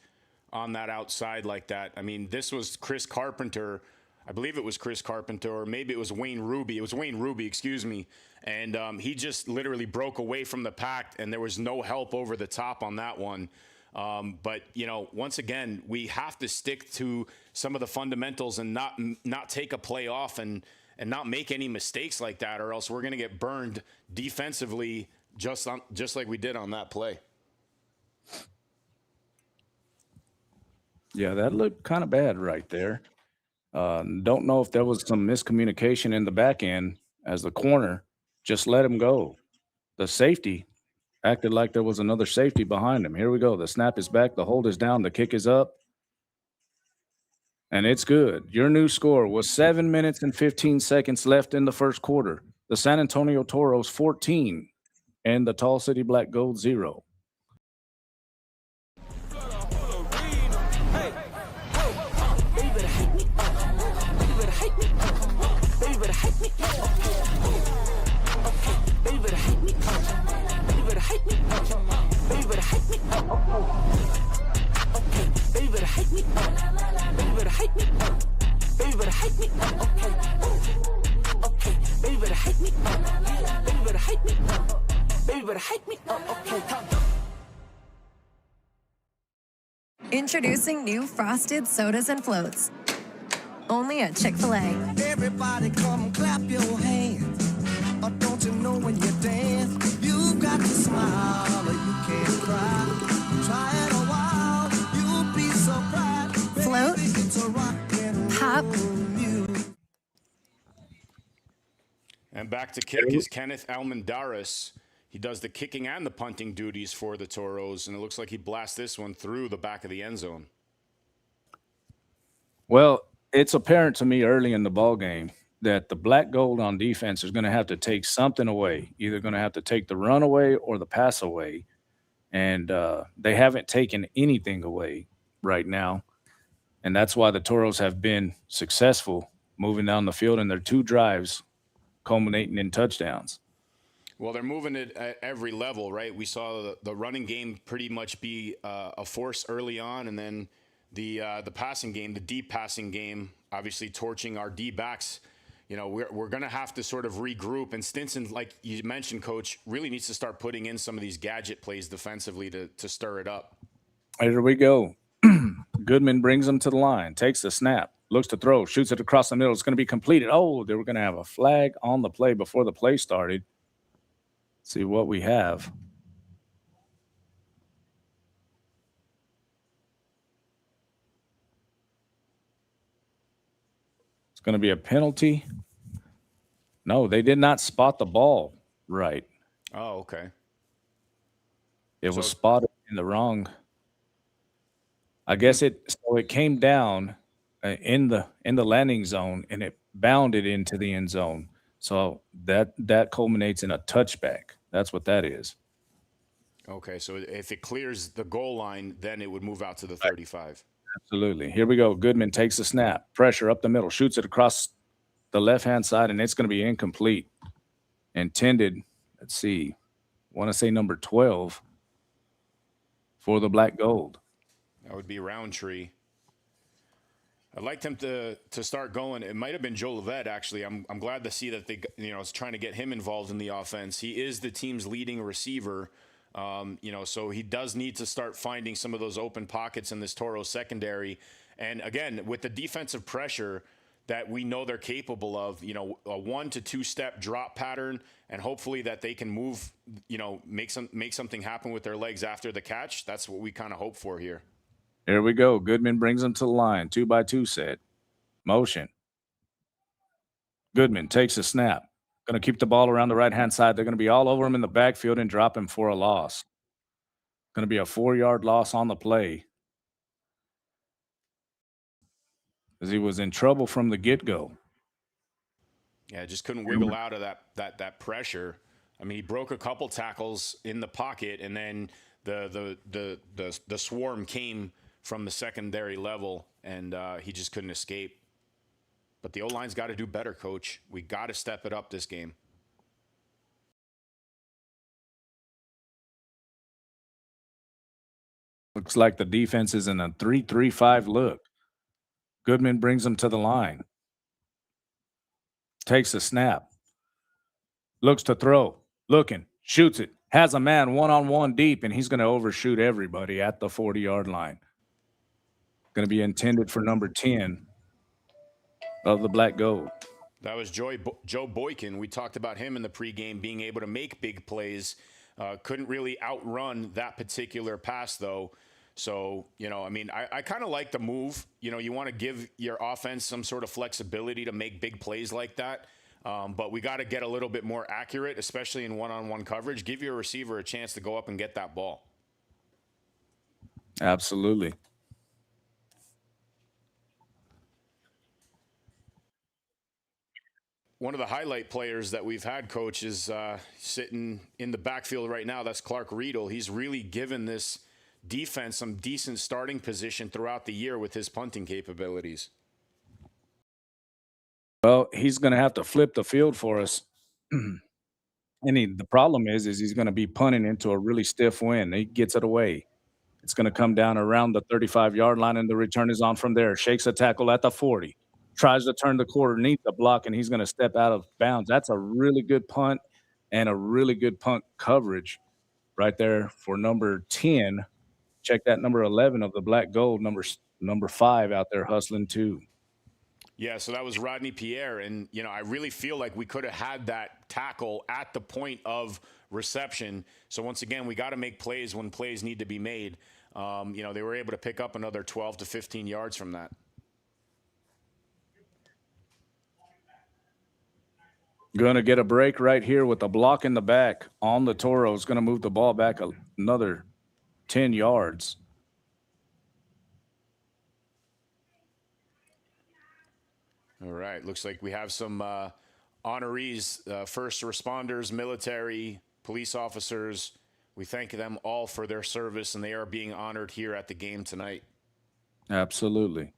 on that outside like that. I mean, this was Chris Carpenter. I believe it was Chris Carpenter, or maybe it was Wayne Ruby. It was Wayne Ruby, excuse me. And he just literally broke away from the pack, and there was no help over the top on that one. But, you know, once again, we have to stick to some of the fundamentals and not take a play off and not make any mistakes like that, or else we're going to get burned defensively just like we did on that play. Yeah, that looked kind of bad right there. Don't know if there was some miscommunication in the back end as the corner just let him go. The safety acted like there was another safety behind him. Here we go. The snap is back. The hold is down. The kick is up. And it's good. Your new score was 7 minutes and 15 seconds left in the first quarter. The San Antonio Toros 14 and the Tall City Black Gold 0. Introducing new frosted sodas and floats. Only at Chick-fil-A. Everybody come clap your hands. Or don't you know when you dance, you've got to smile or you can't cry. Try it a while, you'll be surprised. Float. Baby, it's a rock and Pop. And back to kick is Kenneth Almendares. He does the kicking and the punting duties for the Toros, and it looks like he blasts this one through the back of the end zone. Well, it's apparent to me early in the ball game that the Black Gold on defense is going to have to take something away. Either going to have to take the run away or the pass away, and they haven't taken anything away right now, and that's why the Toros have been successful moving down the field in their 2 drives, culminating in touchdowns. Well, they're moving it at every level, right? We saw the running game pretty much be a force early on, and then the passing game, the deep passing game, obviously torching our D-backs. You know, we're going to have to sort of regroup. And Stinson, like you mentioned, Coach, really needs to start putting in some of these gadget plays defensively to stir it up. Here we go. Goodman brings him to the line, takes the snap, looks to throw, shoots it across the middle. It's going to be completed. Oh, they were going to have a flag on the play before the play started. See what we have. It's going to be a penalty. No, they did not spot the ball right. Oh, okay. It was spotted in the wrong. I guess it came down in the landing zone and it bounded into the end zone. So that culminates in a touchback. That's what that is. Okay, so if it clears the goal line, then it would move out to the 35. Absolutely. Here we go. Goodman takes the snap, pressure up the middle, shoots it across the left-hand side, and it's going to be incomplete. Intended, let's see, want to say number 12 for the Black Gold. That would be Roundtree. I'd like them to start going. It might have been Joe Levette, actually. I'm glad to see that they, is trying to get him involved in the offense. He is the team's leading receiver, so he does need to start finding some of those open pockets in this Toro secondary. And again, with the defensive pressure, that we know they're capable of, you know, a 1 to 2 step drop pattern, and hopefully that they can move, you know, make something happen with their legs after the catch. That's what we kind of hope for here. Here we go. Goodman brings them to the line. 2x2 set. Motion. Goodman takes a snap. Going to keep the ball around the right-hand side. They're going to be all over him in the backfield and drop him for a loss. Going to be a 4-yard loss on the play, because he was in trouble from the get-go. Yeah, just couldn't wiggle out of that pressure. I mean, he broke a couple tackles in the pocket, and then the swarm came from the secondary level, and he just couldn't escape. But the O-line's got to do better, Coach. We got to step it up this game. Looks like the defense is in a 3-3-5 look. Goodman brings them to the line. Takes a snap. Looks to throw. Looking. Shoots it. Has a man one-on-one deep, and he's going to overshoot everybody at the 40-yard line. Going to be intended for number 10 of the Black Gold. That was Joe Boykin. We talked about him in the pregame being able to make big plays. Couldn't really outrun that particular pass, though. So, you know, I mean, I kind of like the move. You know, you want to give your offense some sort of flexibility to make big plays like that. But we got to get a little bit more accurate, especially in one-on-one coverage. Give your receiver a chance to go up and get that ball. Absolutely. One of the highlight players that we've had, Coach, is sitting in the backfield right now. That's Clark Riedel. He's really given this defense some decent starting position throughout the year with his punting capabilities. Well, he's going to have to flip the field for us. And the problem is he's going to be punting into a really stiff wind. He gets it away. It's going to come down around the 35-yard line, and the return is on from there. Shakes a tackle at the 40. Tries to turn the quarter, needs the block, and he's going to step out of bounds. That's a really good punt and a really good punt coverage right there for number 10. Check that, number 11 of the Black Gold, number 5 out there hustling too. Yeah, so that was Rodney Pierre. And, you know, I really feel like we could have had that tackle at the point of reception. So once again, we got to make plays when plays need to be made. You know, they were able to pick up another 12 to 15 yards from that. Going to get a break right here with a block in the back on the Toros. Going to move the ball back another 10 yards. All right. Looks like we have some honorees, first responders, military, police officers. We thank them all for their service, and they are being honored here at the game tonight. Absolutely.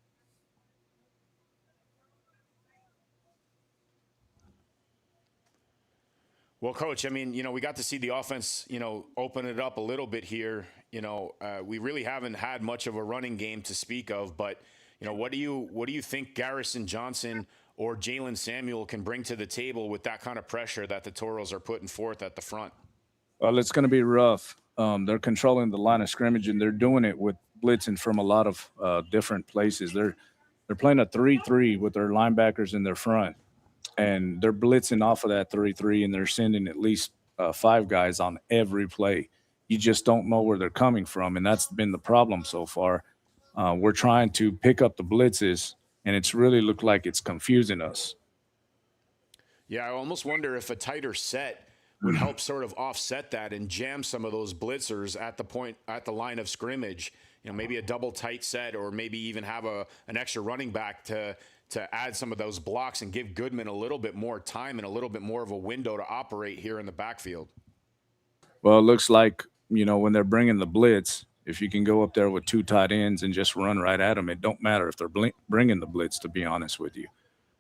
Well, Coach, I mean, you know, we got to see the offense, you know, open it up a little bit here. You know, we really haven't had much of a running game to speak of, but, you know, what do you think Garrison Johnson or Jalen Samuel can bring to the table with that kind of pressure that the Toros are putting forth at the front? Well, it's going to be rough. They're controlling the line of scrimmage, and they're doing it with blitzing from a lot of different places. They're playing a 3-3 with their linebackers in their front. And they're blitzing off of that 3-3, and they're sending at least 5 guys on every play. You just don't know where they're coming from, and that's been the problem so far. We're trying to pick up the blitzes, and it's really looked like it's confusing us. Yeah, I almost wonder if a tighter set would help sort of offset that and jam some of those blitzers at the line of scrimmage. You know, maybe a double tight set, or maybe even have an extra running back to add some of those blocks and give Goodman a little bit more time and a little bit more of a window to operate here in the backfield. Well, it looks like, you know, when they're bringing the blitz, if you can go up there with 2 tight ends and just run right at them, it don't matter if they're bringing the blitz, to be honest with you.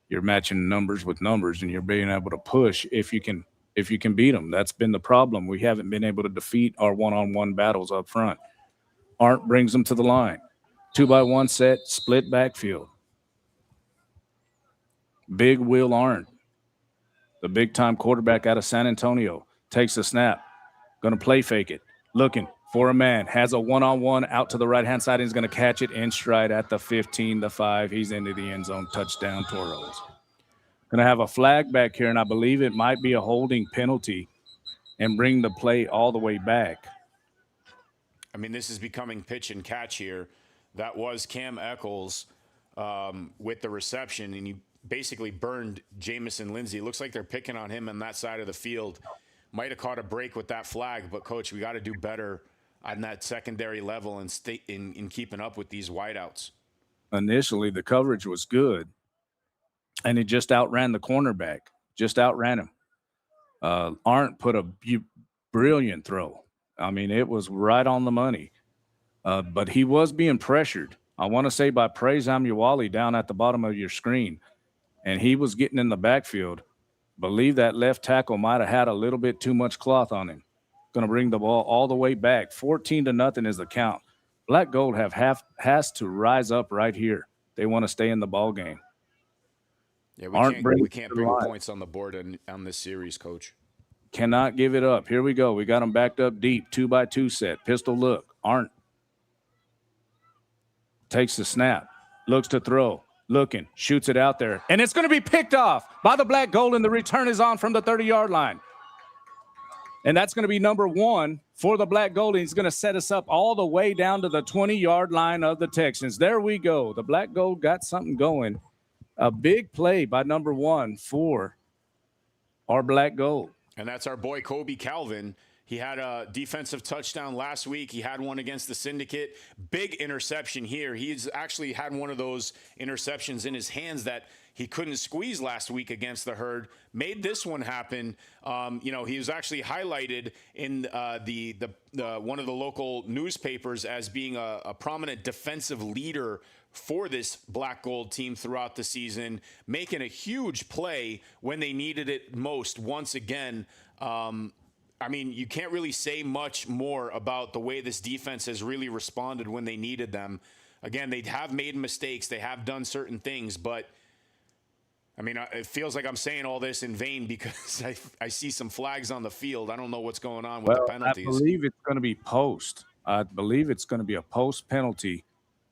You're matching numbers with numbers, and you're being able to push if you can beat them. That's been the problem. We haven't been able to defeat our one-on-one battles up front. Arndt brings them to the line. 2x1 set, split backfield. Big Will Arndt, the big-time quarterback out of San Antonio, takes a snap. Going to play fake it. Looking, for a man. Has a one-on-one out to the right-hand side. He's going to catch it in stride at the 15, the 5. He's into the end zone. Touchdown, Toros. Going to have a flag back here, and I believe it might be a holding penalty and bring the play all the way back. I mean, this is becoming pitch and catch here. That was Cam Eccles with the reception, and he basically burned Jamison Lindsay. It looks like they're picking on him on that side of the field. Might have caught a break with that flag, but, Coach, we got to do better on that secondary level and stay in keeping up with these wideouts. Initially, the coverage was good, and he just outran the cornerback, just outran him. Arndt put a brilliant throw. I mean, it was right on the money, but he was being pressured. I want to say by Praise Amuwali down at the bottom of your screen, and he was getting in the backfield. Believe that left tackle might have had a little bit too much cloth on him. Going to bring the ball all the way back. 14-0 is the count. Black Gold has to rise up right here. They want to stay in the ball game. Yeah, we can't bring points on the board on this series, Coach. Cannot give it up. Here we go. We got them backed up deep. 2-by-2 set. Pistol look. Arndt takes the snap. Looks to throw. Looking. Shoots it out there. And it's going to be picked off by the Black Gold, and the return is on from the 30-yard line. And that's going to be number 1 for the Black Gold. And he's going to set us up all the way down to the 20-yard line of the Texans. There we go. The Black Gold got something going. A big play by number 1 for our Black Gold. And that's our boy Kobe Calvin. He had a defensive touchdown last week. He had one against the Syndicate. Big interception here. He's actually had one of those interceptions in his hands that he couldn't squeeze last week against the Herd. Made this one happen. He was actually highlighted in the one of the local newspapers as being a prominent defensive leader for this Black Gold team throughout the season, making a huge play when they needed it most once again. You can't really say much more about the way this defense has really responded when they needed them. Again, they have made mistakes. They have done certain things, but it feels like I'm saying all this in vain because I see some flags on the field. I don't know what's going on with the penalties. I believe it's going to be post. I believe it's going to be a post penalty.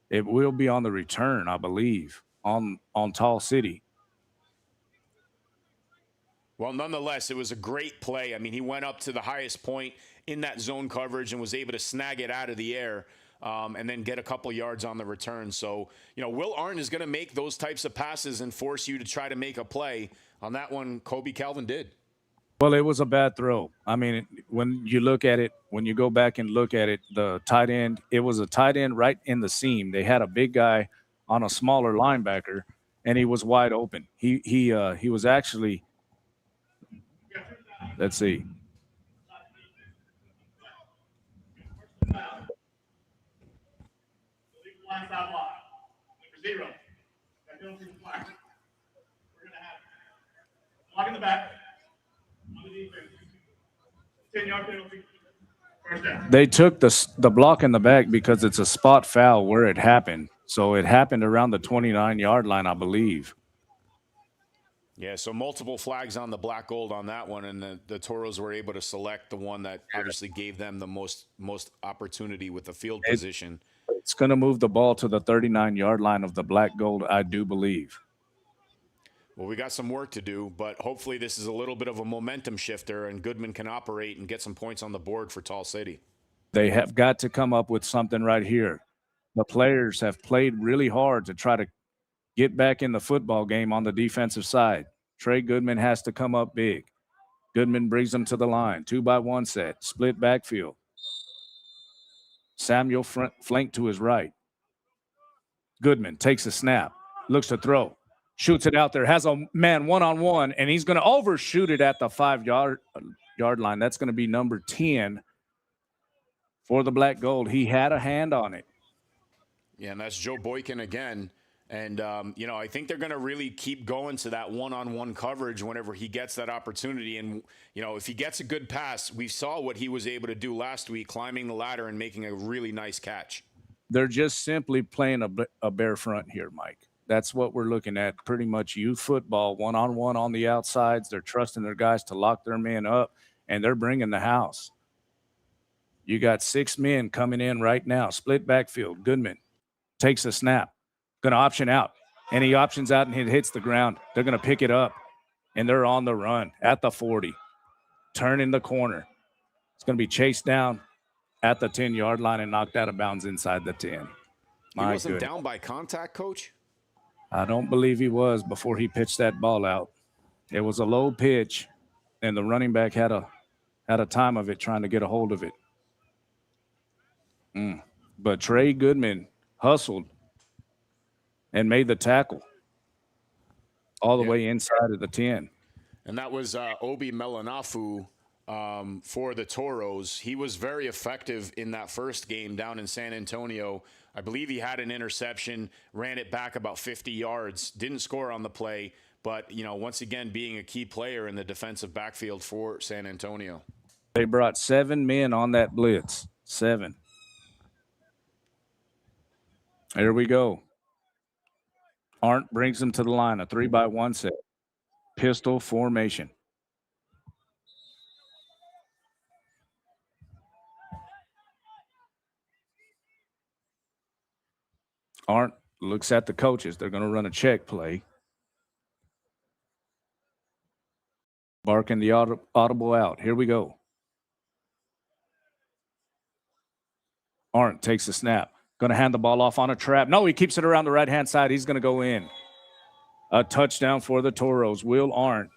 It will be on the return, I believe, on Tall City. Well, nonetheless, it was a great play. He went up to the highest point in that zone coverage and was able to snag it out of the air and then get a couple yards on the return. So, Will Arndt is going to make those types of passes and force you to try to make a play. On that one, Kobe Calvin did. Well, it was a bad throw. When you look at it, when you go back and look at it, the tight end, it was a tight end right in the seam. They had a big guy on a smaller linebacker, and he was wide open. He was actually, let's see. Block in the back. They took the block in the back because it's a spot foul where it happened. So it happened around the 29-yard line, I believe. Yeah, so multiple flags on the Black Gold on that one, and the Toros were able to select the one that obviously gave them the most opportunity with the field position. It's going to move the ball to the 39-yard line of the Black Gold, I do believe. Well, we got some work to do, but hopefully this is a little bit of a momentum shifter and Goodman can operate and get some points on the board for Tall City. They have got to come up with something right here. The players have played really hard to try to get back in the football game on the defensive side. Trey Goodman has to come up big. Goodman brings them to the line. 2-by-1 set. Split backfield. Samuel flank to his right. Goodman takes a snap. Looks to throw. Shoots it out there. Has a man one-on-one, and he's going to overshoot it at the 5-yard line. That's going to be number 10 for the Black Gold. He had a hand on it. Yeah, and that's Joe Boykin again. And, I think they're going to really keep going to that one-on-one coverage whenever he gets that opportunity. And, if he gets a good pass, we saw what he was able to do last week, climbing the ladder and making a really nice catch. They're just simply playing a bare front here, Mike. That's what we're looking at. Pretty much youth football, one-on-one on the outsides. They're trusting their guys to lock their men up, and they're bringing the house. You got 6 men coming in right now. Split backfield. Goodman takes a snap. Going to option out. And he options out and it hits the ground. They're going to pick it up. And they're on the run at the 40. Turning the corner. It's going to be chased down at the 10-yard line and knocked out of bounds inside the 10. He wasn't down by contact, Coach? I don't believe he was before he pitched that ball out. It was a low pitch, and the running back had a time of it trying to get a hold of it. But Trey Goodman hustled and made the tackle all the way inside of the 10. And that was Obi Melanafu for the Toros. He was very effective in that first game down in San Antonio. I believe he had an interception, ran it back about 50 yards, didn't score on the play, but, you know, once again, being a key player in the defensive backfield for San Antonio. They brought 7 men on that blitz. 7. Here we go. Arndt brings them to the line, a 3-by-1 set. Pistol formation. Arndt looks at the coaches. They're going to run a check play. Barking the audible out. Here we go. Arndt takes the snap. Going to hand the ball off on a trap. No, he keeps it around the right-hand side. He's going to go in. A touchdown for the Toros. Will Arndt.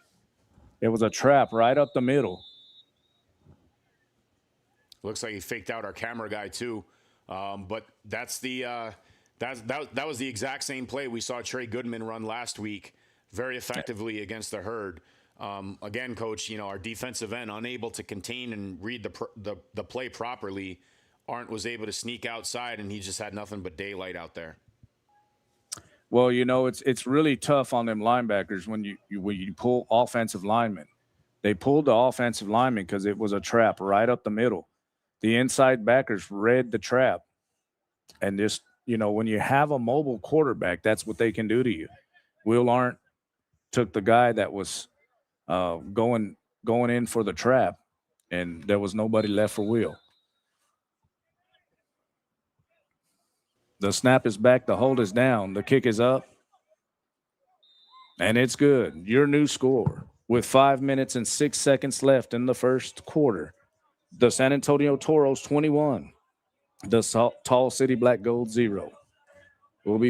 It was a trap right up the middle. Looks like he faked out our camera guy too. But that's the that was the exact same play we saw Trey Goodman run last week very effectively against the Herd. Again, Coach, you know, our defensive end unable to contain and read the play properly. Arndt was able to sneak outside, and he just had nothing but daylight out there. Well, you know, it's really tough on them linebackers when you pull offensive linemen. They pulled the offensive lineman because it was a trap right up the middle. The inside backers read the trap. And just, you know, when you have a mobile quarterback, that's what they can do to you. Will Arndt took the guy that was going in for the trap, and there was nobody left for Will. The snap is back. The hold is down. The kick is up. And it's good. Your new score with 5 minutes and 6 seconds left in the first quarter. The San Antonio Toros 21. The Tall City Black Gold 0. We'll be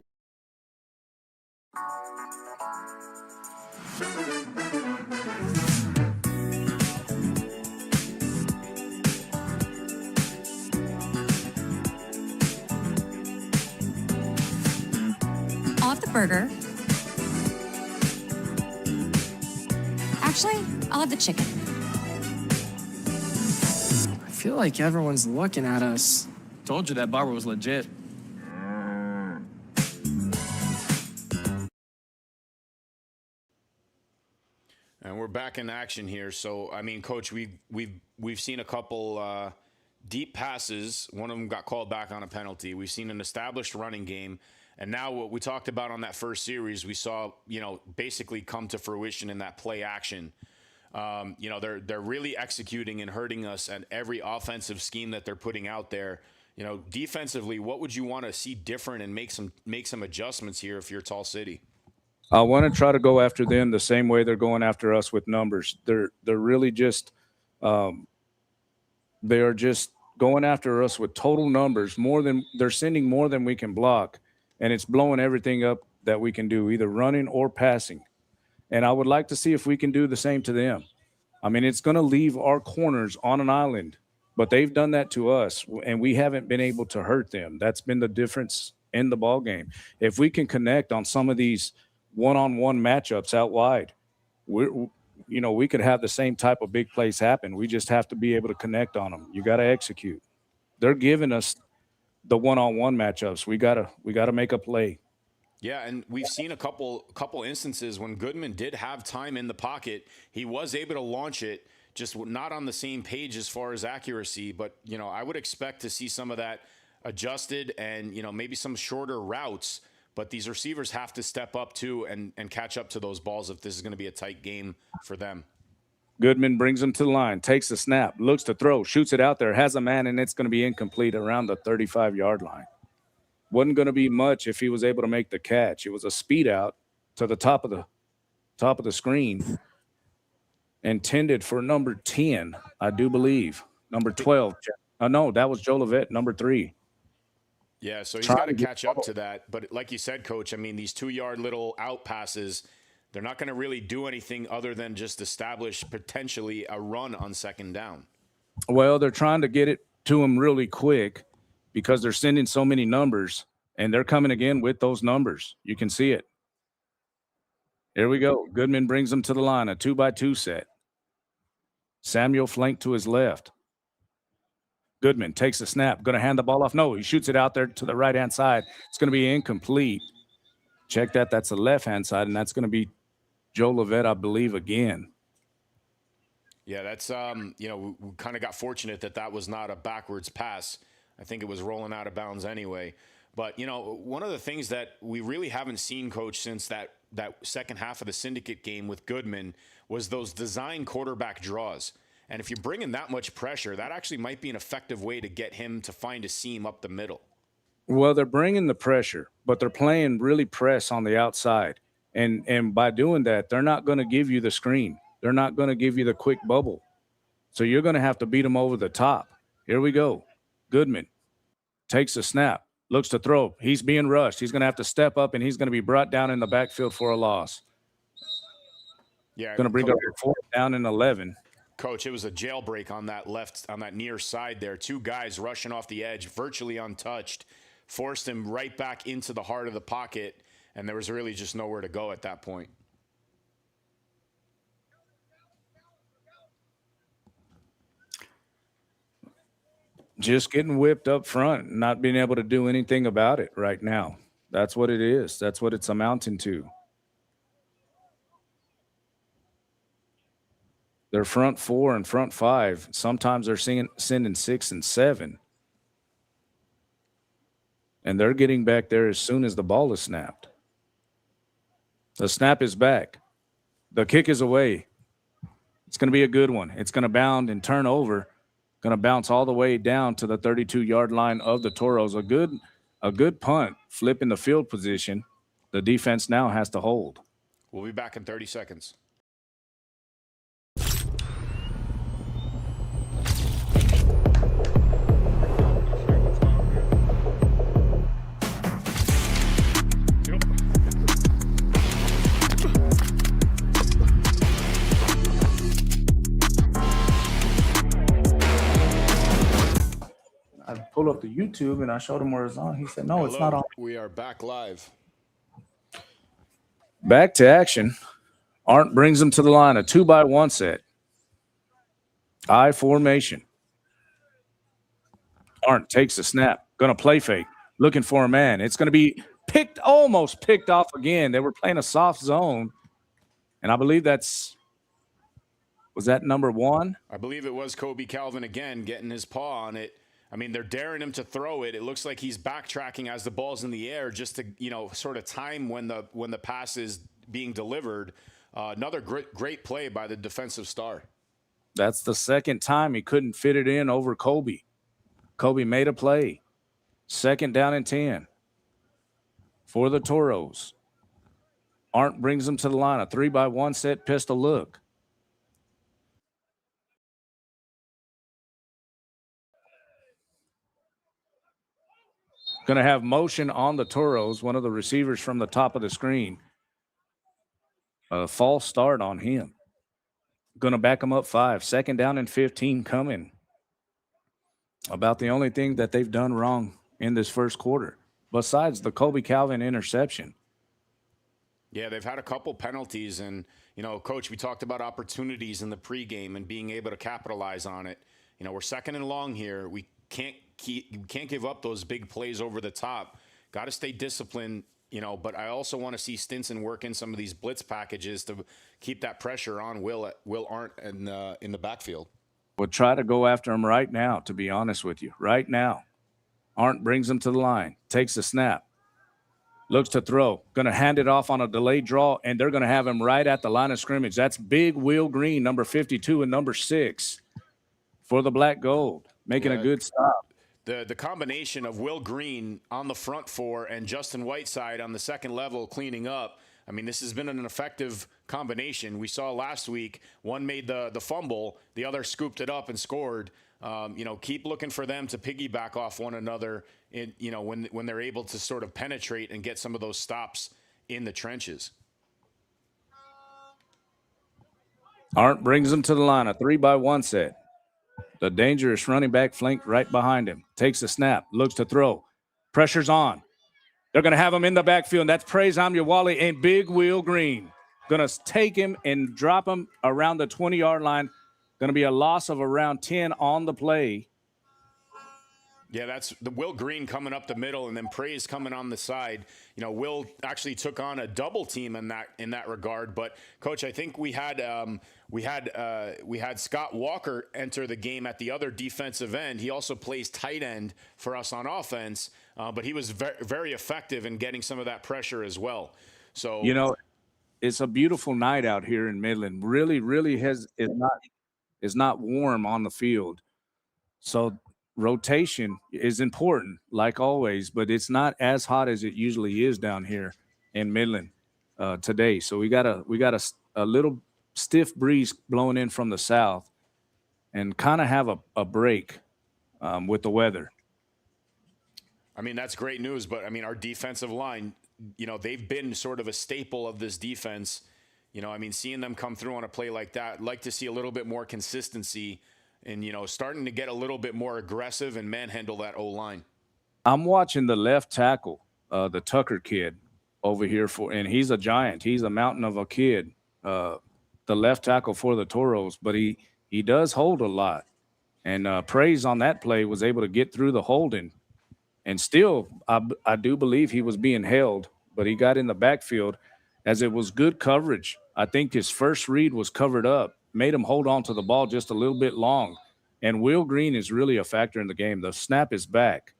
burger. Actually, I'll have the chicken. I feel like everyone's looking at us. Told you that barber was legit. And we're back in action here. So, I mean, Coach, we've seen a couple deep passes. One of them got called back on a penalty. We've seen an established running game. And now what we talked about on that first series, we saw, you know, basically come to fruition in that play action. You know, they're really executing and hurting us at every offensive scheme that they're putting out there. You know, defensively, what would you want to see different and make some adjustments here if you're Tall City? I want to try to go after them the same way they're going after us with numbers. They're really just they are just going after us with total numbers. They're sending more than we can block. And it's blowing everything up that we can do, either running or passing. And I would like to see if we can do the same to them. I mean, it's going to leave our corners on an island, but they've done that to us, and we haven't been able to hurt them. That's been the difference in the ball game. If we can connect on some of these one-on-one matchups out wide, we could have the same type of big plays happen. We just have to be able to connect on them. You got to execute. They're giving us the one-on-one matchups. We gotta make a play. Yeah, and we've seen a couple instances when Goodman did have time in the pocket. He was able to launch it, just not on the same page as far as accuracy. But, you know, I would expect to see some of that adjusted and, you know, maybe some shorter routes. But these receivers have to step up too and catch up to those balls if this is going to be a tight game for them. Goodman brings him to the line, takes the snap, looks to throw, shoots it out there, has a man, and it's going to be incomplete around the 35-yard line. Wasn't going to be much if he was able to make the catch. It was a speed out to the top of the screen, intended for number 10, I do believe. Number 12. No, that was Joe Levette, number 3. Yeah, so he's got to catch up to that. But like you said, Coach, I mean, these 2-yard little out passes, they're not going to really do anything other than just establish potentially a run on second down. Well, they're trying to get it to him really quick because they're sending so many numbers, and they're coming again with those numbers. You can see it. Here we go. Goodman brings them to the line, a 2-by-2 set. Samuel flanked to his left. Goodman takes the snap, going to hand the ball off. No, he shoots it out there to the right-hand side. It's going to be incomplete. Check that. That's the left-hand side, and that's going to be Joe Levette, I believe, again. Yeah, that's, we kind of got fortunate that was not a backwards pass. I think it was rolling out of bounds anyway. But, one of the things that we really haven't seen, Coach, since that second half of the syndicate game with Goodman was those design quarterback draws. And if you're bringing that much pressure, that actually might be an effective way to get him to find a seam up the middle. Well, they're bringing the pressure, but they're playing really press on the outside. And by doing that, they're not going to give you the screen. They're not going to give you the quick bubble. So you're going to have to beat them over the top. Here we go. Goodman takes a snap, looks to throw. He's being rushed. He's going to have to step up, and he's going to be brought down in the backfield for a loss. Yeah, going to bring up a 4th down and 11. Coach, it was a jailbreak on that near side there. 2 guys rushing off the edge, virtually untouched, forced him right back into the heart of the pocket, and there was really just nowhere to go at that point. Just getting whipped up front, not being able to do anything about it right now. That's what it is. That's what it's amounting to. They're front 4 and front 5. Sometimes they're sending 6 and 7. And they're getting back there as soon as the ball is snapped. The snap is back. The kick is away. It's going to be a good one. It's going to bound and turn over. Going to bounce all the way down to the 32-yard line of the Toros. A good punt, flipping the field position. The defense now has to hold. We'll be back in 30 seconds. I pulled up the YouTube and I showed him where it's on. He said, no, it's not on. We are back live. Back to action. Arndt brings them to the line, a 2-by-1 set. I formation. Arndt takes the snap, going to play fake, looking for a man. It's going to be almost picked off again. They were playing a soft zone, and I believe was that number 1? I believe it was Kobe Calvin again getting his paw on it. I mean, they're daring him to throw it. It looks like he's backtracking as the ball's in the air just to, sort of time when the pass is being delivered. Another great play by the defensive star. That's the second time he couldn't fit it in over Kobe. Kobe made a play. 2nd down and 10 for the Toros. Arndt brings them to the line, a 3-by-1 set pistol look. Going to have motion on the Toros, one of the receivers from the top of the screen. A false start on him. Going to back him up 5. 2nd down and 15 coming. About the only thing that they've done wrong in this first quarter, besides the Kobe Calvin interception. Yeah, they've had a couple penalties. And, Coach, we talked about opportunities in the pregame and being able to capitalize on it. We're 2nd and long here. We can't give up those big plays over the top. Got to stay disciplined, but I also want to see Stinson work in some of these blitz packages to keep that pressure on Will Arndt in the backfield. We'll try to go after him right now, to be honest with you. Right now. Arndt brings him to the line, takes the snap, Looks to throw. Going to hand it off on a delayed draw, and they're going to have him right at the line of scrimmage. That's big Will Green, number 52 and number 6 for the Black Gold, making a good stop. The combination of Will Green on the front four and Justin Whiteside on the second level cleaning up, I mean, this has been an effective combination. We saw last week, one made the fumble, the other scooped it up and scored. Keep looking for them to piggyback off one another when they're able to sort of penetrate and get some of those stops in the trenches. Arndt brings him to the line, a 3-by-1 set. The dangerous running back flanked right behind him. Takes the snap, looks to throw. Pressure's on. They're going to have him in the backfield, and that's Praise Amyawali and Big Will Green. Going to take him and drop him around the 20-yard line. Going to be a loss of around 10 on the play. Yeah, that's the Will Green coming up the middle, and then Praise coming on the side. Will actually took on a double team in that regard. But Coach, I think we had Scott Walker enter the game at the other defensive end. He also plays tight end for us on offense, but he was very, very effective in getting some of that pressure as well. So it's a beautiful night out here in Midland. Really, really is not warm on the field, so rotation is important, like always, but it's not as hot as it usually is down here in Midland today. So we got a little stiff breeze blowing in from the south, and kind of have a break with the weather. I mean, that's great news, but I mean, our defensive line, they've been sort of a staple of this defense. Seeing them come through on a play like that, I'd like to see a little bit more consistency and, starting to get a little bit more aggressive and manhandle that O-line. I'm watching the left tackle, the Tucker kid over here and he's a giant. He's a mountain of a kid, the left tackle for the Toros, but he does hold a lot. And Praise on that play was able to get through the holding. And still, I do believe he was being held, but he got in the backfield as it was good coverage. I think his first read was covered up, made him hold on to the ball just a little bit long. And Will Green is really a factor in the game. The snap is back.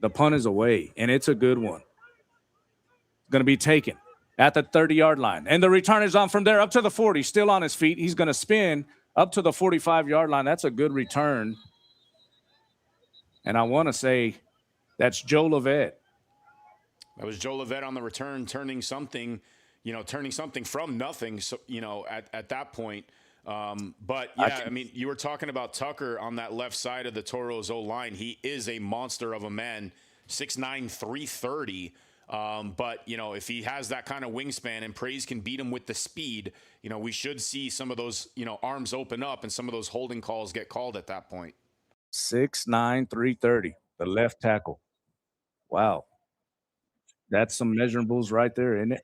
The punt is away, and it's a good one. Going to be taken at the 30-yard line. And the return is on from there up to the 40, still on his feet. He's going to spin up to the 45-yard line. That's a good return. And I want to say that's Joe Levette. That was Joe Levette on the return, turning something from nothing, so, at that point. But, yeah, you were talking about Tucker on that left side of the Toros O-line. He is a monster of a man, 6'9", 330. But, if he has that kind of wingspan and Praise can beat him with the speed, we should see some of those, arms open up and some of those holding calls get called at that point. 6'9", 330, the left tackle. Wow. That's some measurables right there, isn't it?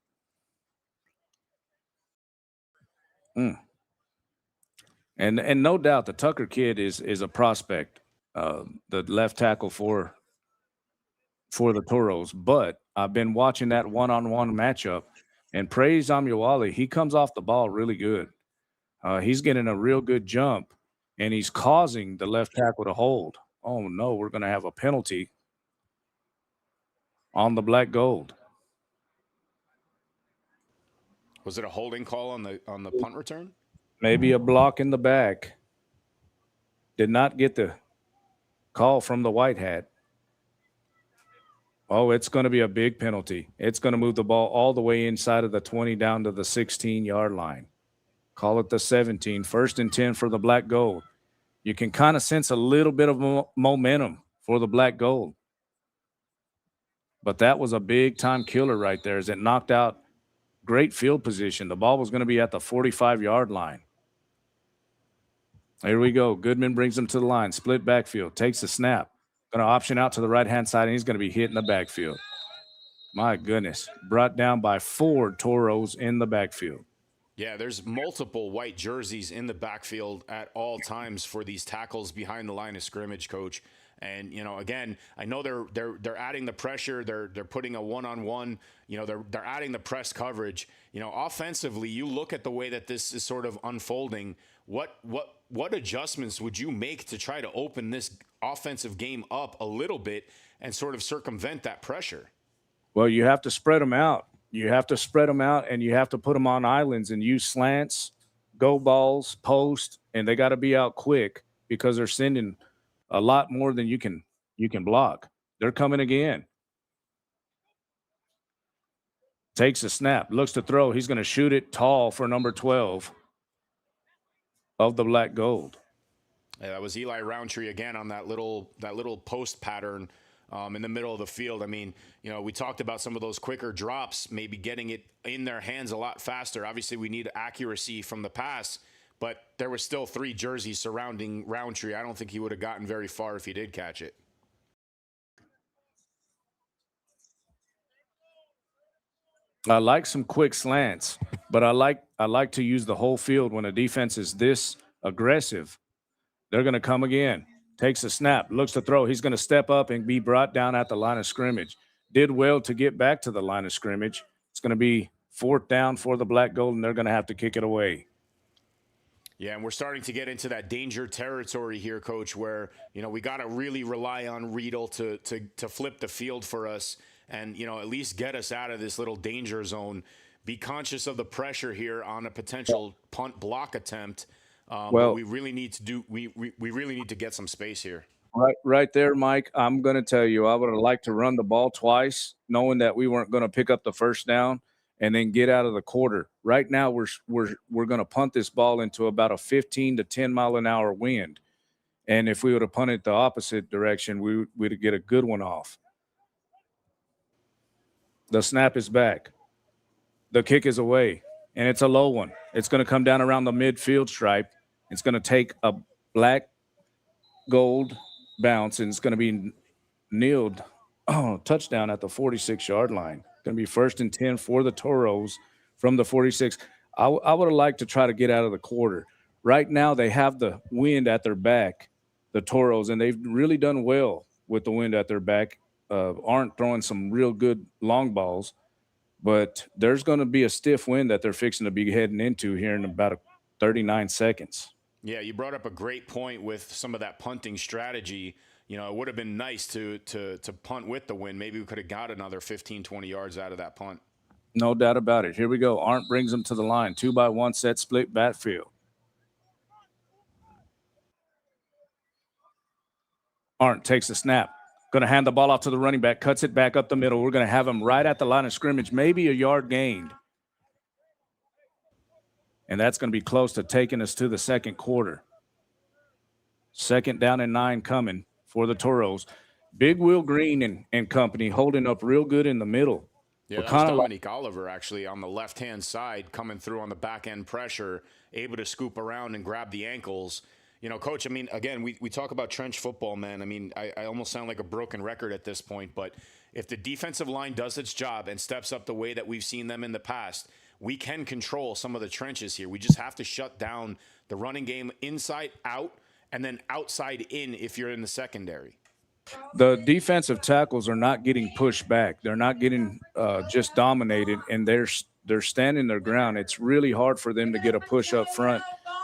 And no doubt the Tucker kid is a prospect, the left tackle for the Toros. But I've been watching that one-on-one matchup, and Praise Amyawali, he comes off the ball really good. He's getting a real good jump, and he's causing the left tackle to hold. Oh, no, we're going to have a penalty on the Black Gold. Was it a holding call on the punt return? Maybe a block in the back. Did not get the call from the white hat. Oh, it's going to be a big penalty. It's going to move the ball all the way inside of the 20 down to the 16-yard line. Call it the 17. 1st and 10 for the Black Gold. You can kind of sense a little bit of momentum for the Black Gold. But that was a big-time killer right there as it knocked out great field position. The ball was going to be at the 45-yard line. Here we go. Goodman brings him to the line. Split backfield. Takes the snap. Going to option out to the right-hand side, and he's going to be hit in the backfield. My goodness. Brought down by 4 Toros in the backfield. Yeah, there's multiple white jerseys in the backfield at all times for these tackles behind the line of scrimmage, Coach. And, again, I know they're adding the pressure. They're putting a one-on-one. They're adding the press coverage. Offensively, you look at the way that this is sort of unfolding. What adjustments would you make to try to open this offensive game up a little bit and sort of circumvent that pressure? Well, you have to spread them out. You have to spread them out, and you have to put them on islands and use slants, go balls, post, and they got to be out quick because they're sending a lot more than you can block. They're coming again. Takes a snap, looks to throw. He's going to shoot it tall for number 12 of the black gold. Yeah, that was Eli Roundtree again on that little post pattern in the middle of the field. I mean, you know, we talked about some of those quicker drops, maybe getting it in their hands a lot faster. Obviously, we need accuracy from the pass, but there was still 3 jerseys surrounding Roundtree. I don't think he would have gotten very far if he did catch it. I like some quick slants, but I like to use the whole field when a defense is this aggressive. They're going to come again. Takes a snap, looks to throw. He's going to step up and be brought down at the line of scrimmage. Did well to get back to the line of scrimmage. It's going to be 4th down for the black gold, and they're going to have to kick it away. Yeah, and we're starting to get into that danger territory here, Coach, where, you know, we got to really rely on Riedel to flip the field for us and, you know, at least get us out of this little danger zone. Be conscious of the pressure here on a potential punt block attempt. But we really need to we really need to get some space here. Right there, Mike. I'm going to tell you, I would have liked to run the ball twice, knowing that we weren't going to pick up the first down and then get out of the quarter. Right now, we're going to punt this ball into about a 15 to 10 mile an hour wind, and if we would have punted the opposite direction, we'd get a good one off. The snap is back. The kick is away, and it's a low one. It's going to come down around the midfield stripe. It's going to take a black gold bounce, and it's going to be kneeled. Touchdown at the 46-yard line. Going to be 1st and 10 for the Toros from the 46. I would have liked to try to get out of the quarter. Right now, they have the wind at their back, the Toros, and they've really done well with the wind at their back. Aren't throwing some real good long balls, but there's going to be a stiff wind that they're fixing to be heading into here in about 39 seconds. Yeah, you brought up a great point with some of that punting strategy. You know, it would have been nice to punt with the wind. Maybe we could have got another 15, 20 yards out of that punt. No doubt about it. Here we go. Arndt brings them to the line. 2-by-1 set split backfield. Arndt takes the snap. Going to hand the ball off to the running back. Cuts it back up the middle. We're going to have him right at the line of scrimmage. Maybe a yard gained. And that's going to be close to taking us to the second quarter. 2nd down and 9 coming for the Toros. Big Will Green and company holding up real good in the middle. Yeah, that was Dominique Oliver actually on the left-hand side coming through on the back-end pressure, able to scoop around and grab the ankles. You know, Coach, I mean, again, we talk about trench football, man. I mean, I almost sound like a broken record at this point, but if the defensive line does its job and steps up the way that we've seen them in the past, we can control some of the trenches here. We just have to shut down the running game inside out and then outside in if you're in the secondary. The defensive tackles are not getting pushed back. They're not getting just dominated, and they're standing their ground. It's really hard for them to get a push up front,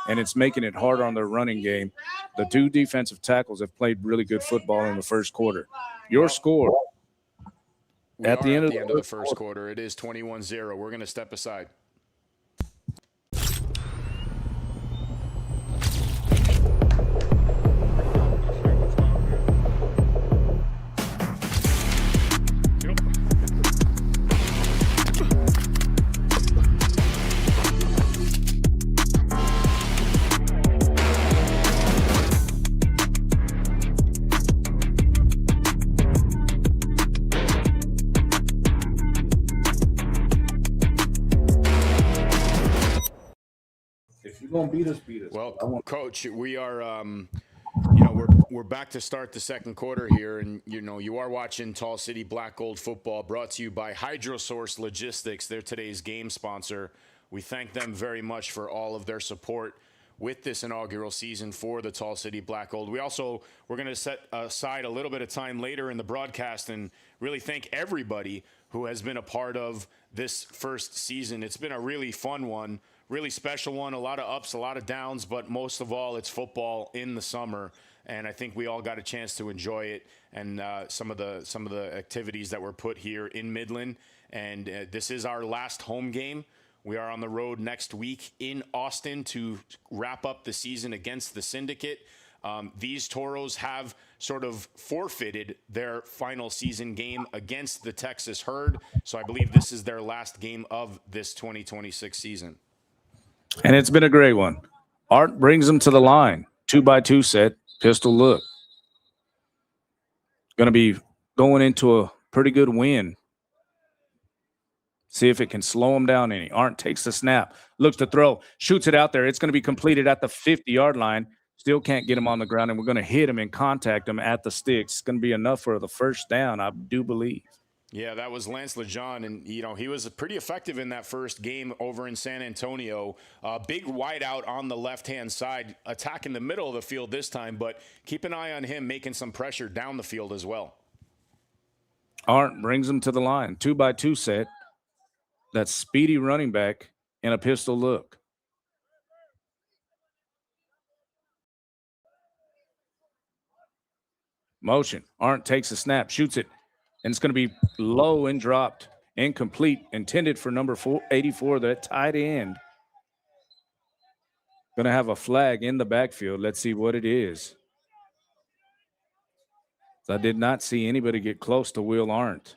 and it's making it harder on their running game. The 2 defensive tackles have played really good football in the first quarter. Your score at the end of the first quarter, it is 21-0. We're going to step aside. Gonna beat us. Well, Coach, we are, we're back to start the second quarter here, and you are watching Tall City Black Gold Football, brought to you by Hydrosource Logistics. They're today's game sponsor. We thank them very much for all of their support with this inaugural season for the Tall City Black Gold. We're going to set aside a little bit of time later in the broadcast and really thank everybody who has been a part of this first season. It's been a really fun one really special one. A lot of ups, a lot of downs, but most of all, it's football in the summer. And I think we all got a chance to enjoy it, and some of the activities that were put here in Midland. And this is our last home game. We are on the road next week in Austin to wrap up the season against the Syndicate. These Toros have sort of forfeited their final season game against the Texas Herd, so I believe this is their last game of this 2026 season. And it's been a great one. Art brings them to the line. 2x2 set, pistol look. Going to be going into a pretty good win. See if it can slow him down any. Art takes the snap, looks to throw, shoots it out there. It's going to be completed at the 50-yard line. Still can't get him on the ground, and we're going to hit him and contact him at the sticks. It's going to be enough for the first down, I do believe. Yeah, that was Lance LeJean, and he was pretty effective in that first game over in San Antonio. Big wide out on the left-hand side, attacking the middle of the field this time, but keep an eye on him making some pressure down the field as well. Art brings him to the line. 2x2 set. That speedy running back in a pistol look. Motion. Arndt takes a snap, shoots it, and it's going to be low and dropped. Incomplete. Intended for number 84, that tight end. Going to have a flag in the backfield. Let's see what it is. I did not see anybody get close to Will Arndt.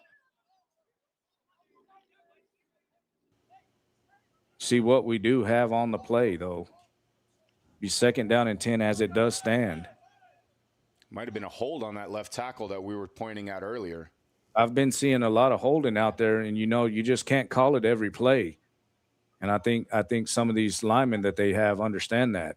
See what we do have on the play, though. Be second down and 10 as it does stand. Might have been a hold on that left tackle that we were pointing at earlier. I've been seeing a lot of holding out there, and you just can't call it every play. And I think some of these linemen that they have understand that.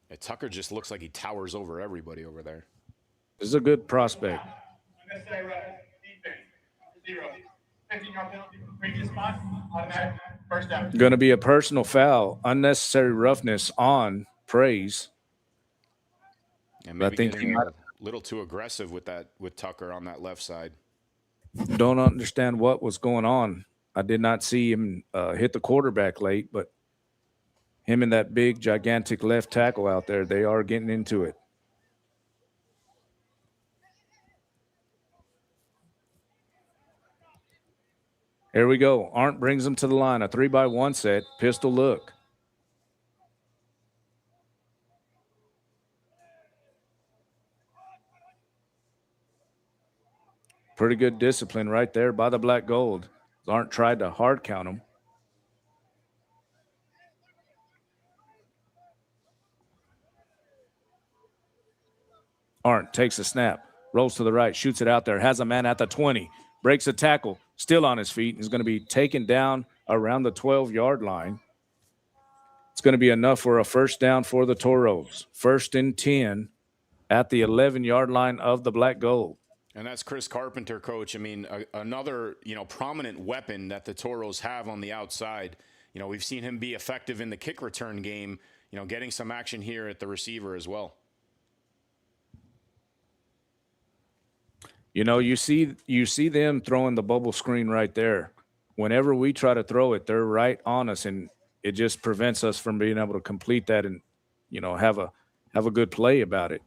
Yeah, Tucker just looks like he towers over everybody over there. This is a good prospect. Going to be a personal foul, unnecessary roughness on Praise. And maybe getting a little too aggressive with Tucker on that left side. Don't understand what was going on. I did not see him hit the quarterback late, but him and that big, gigantic left tackle out there, they are getting into it. Here we go. Arndt brings them to the line. A 3x1 set. Pistol look. Pretty good discipline right there by the Black Gold. Arndt tried to hard count him. Arndt takes a snap. Rolls to the right. Shoots it out there. Has a man at the 20. Breaks a tackle. Still on his feet. Is going to be taken down around the 12-yard line. It's going to be enough for a first down for the Toros. 1st and 10 at the 11-yard line of the Black Gold. And that's Chris Carpenter, Coach. I mean, another, prominent weapon that the Toros have on the outside. We've seen him be effective in the kick return game, getting some action here at the receiver as well. You see them throwing the bubble screen right there. Whenever we try to throw it, they're right on us, and it just prevents us from being able to complete that and, have a good play about it.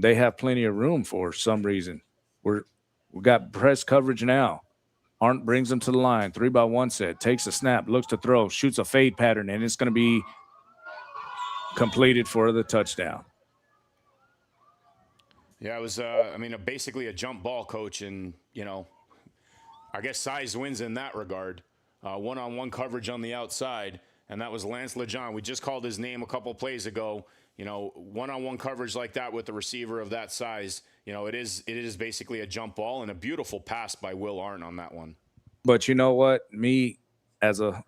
They have plenty of room for some reason. We've got press coverage now. Arndt brings them to the line. 3x1 set. Takes a snap. Looks to throw. Shoots a fade pattern, and it's going to be completed for the touchdown. Yeah, it was, basically a jump ball, Coach, and, I guess size wins in that regard. One-on-one coverage on the outside, and that was Lance LeJean. We just called his name a couple plays ago. One-on-one coverage like that with the receiver of that size, it is basically a jump ball, and a beautiful pass by Will Arndt on that one. But you know what? Me as a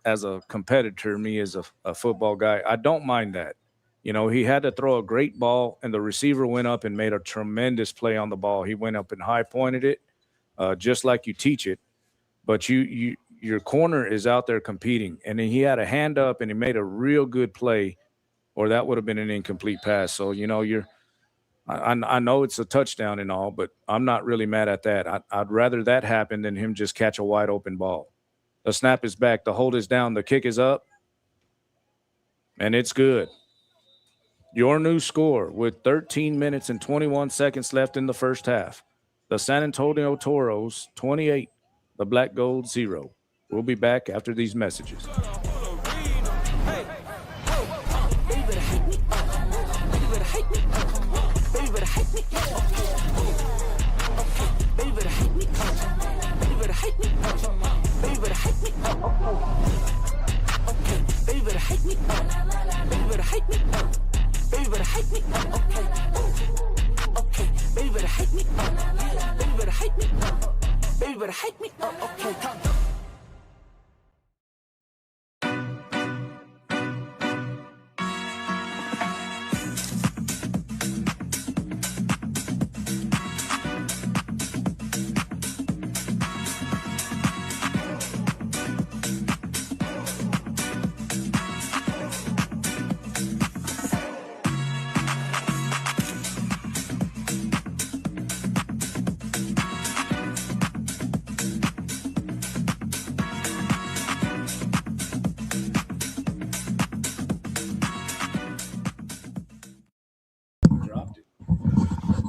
competitor, me as a football guy, I don't mind that. He had to throw a great ball, and the receiver went up and made a tremendous play on the ball. He went up and high-pointed it, just like you teach it. But your corner is out there competing, and then he had a hand up, and he made a real good play, or that would have been an incomplete pass. So, I know it's a touchdown and all, but I'm not really mad at that. I'd rather that happen than him just catch a wide open ball. The snap is back. The hold is down. The kick is up. And it's good. Your new score with 13 minutes and 21 seconds left in the first half. The San Antonio Toros 28, the Black Gold 0. We'll be back after these messages.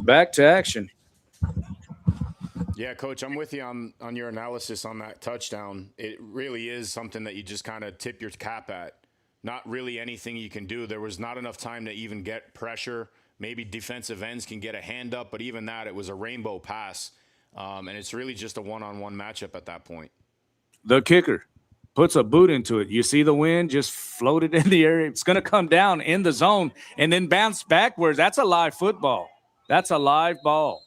Back to action. Yeah, Coach, I'm with you on your analysis on that touchdown. It really is something that you just kind of tip your cap at. Not really anything you can do. There was not enough time to even get pressure. Maybe defensive ends can get a hand up, but even that, it was a rainbow pass. And it's really just a one-on-one matchup at that point. The kicker puts a boot into it. You see the wind just floated in the air. It's going to come down in the zone and then bounce backwards. That's a live football. That's a live ball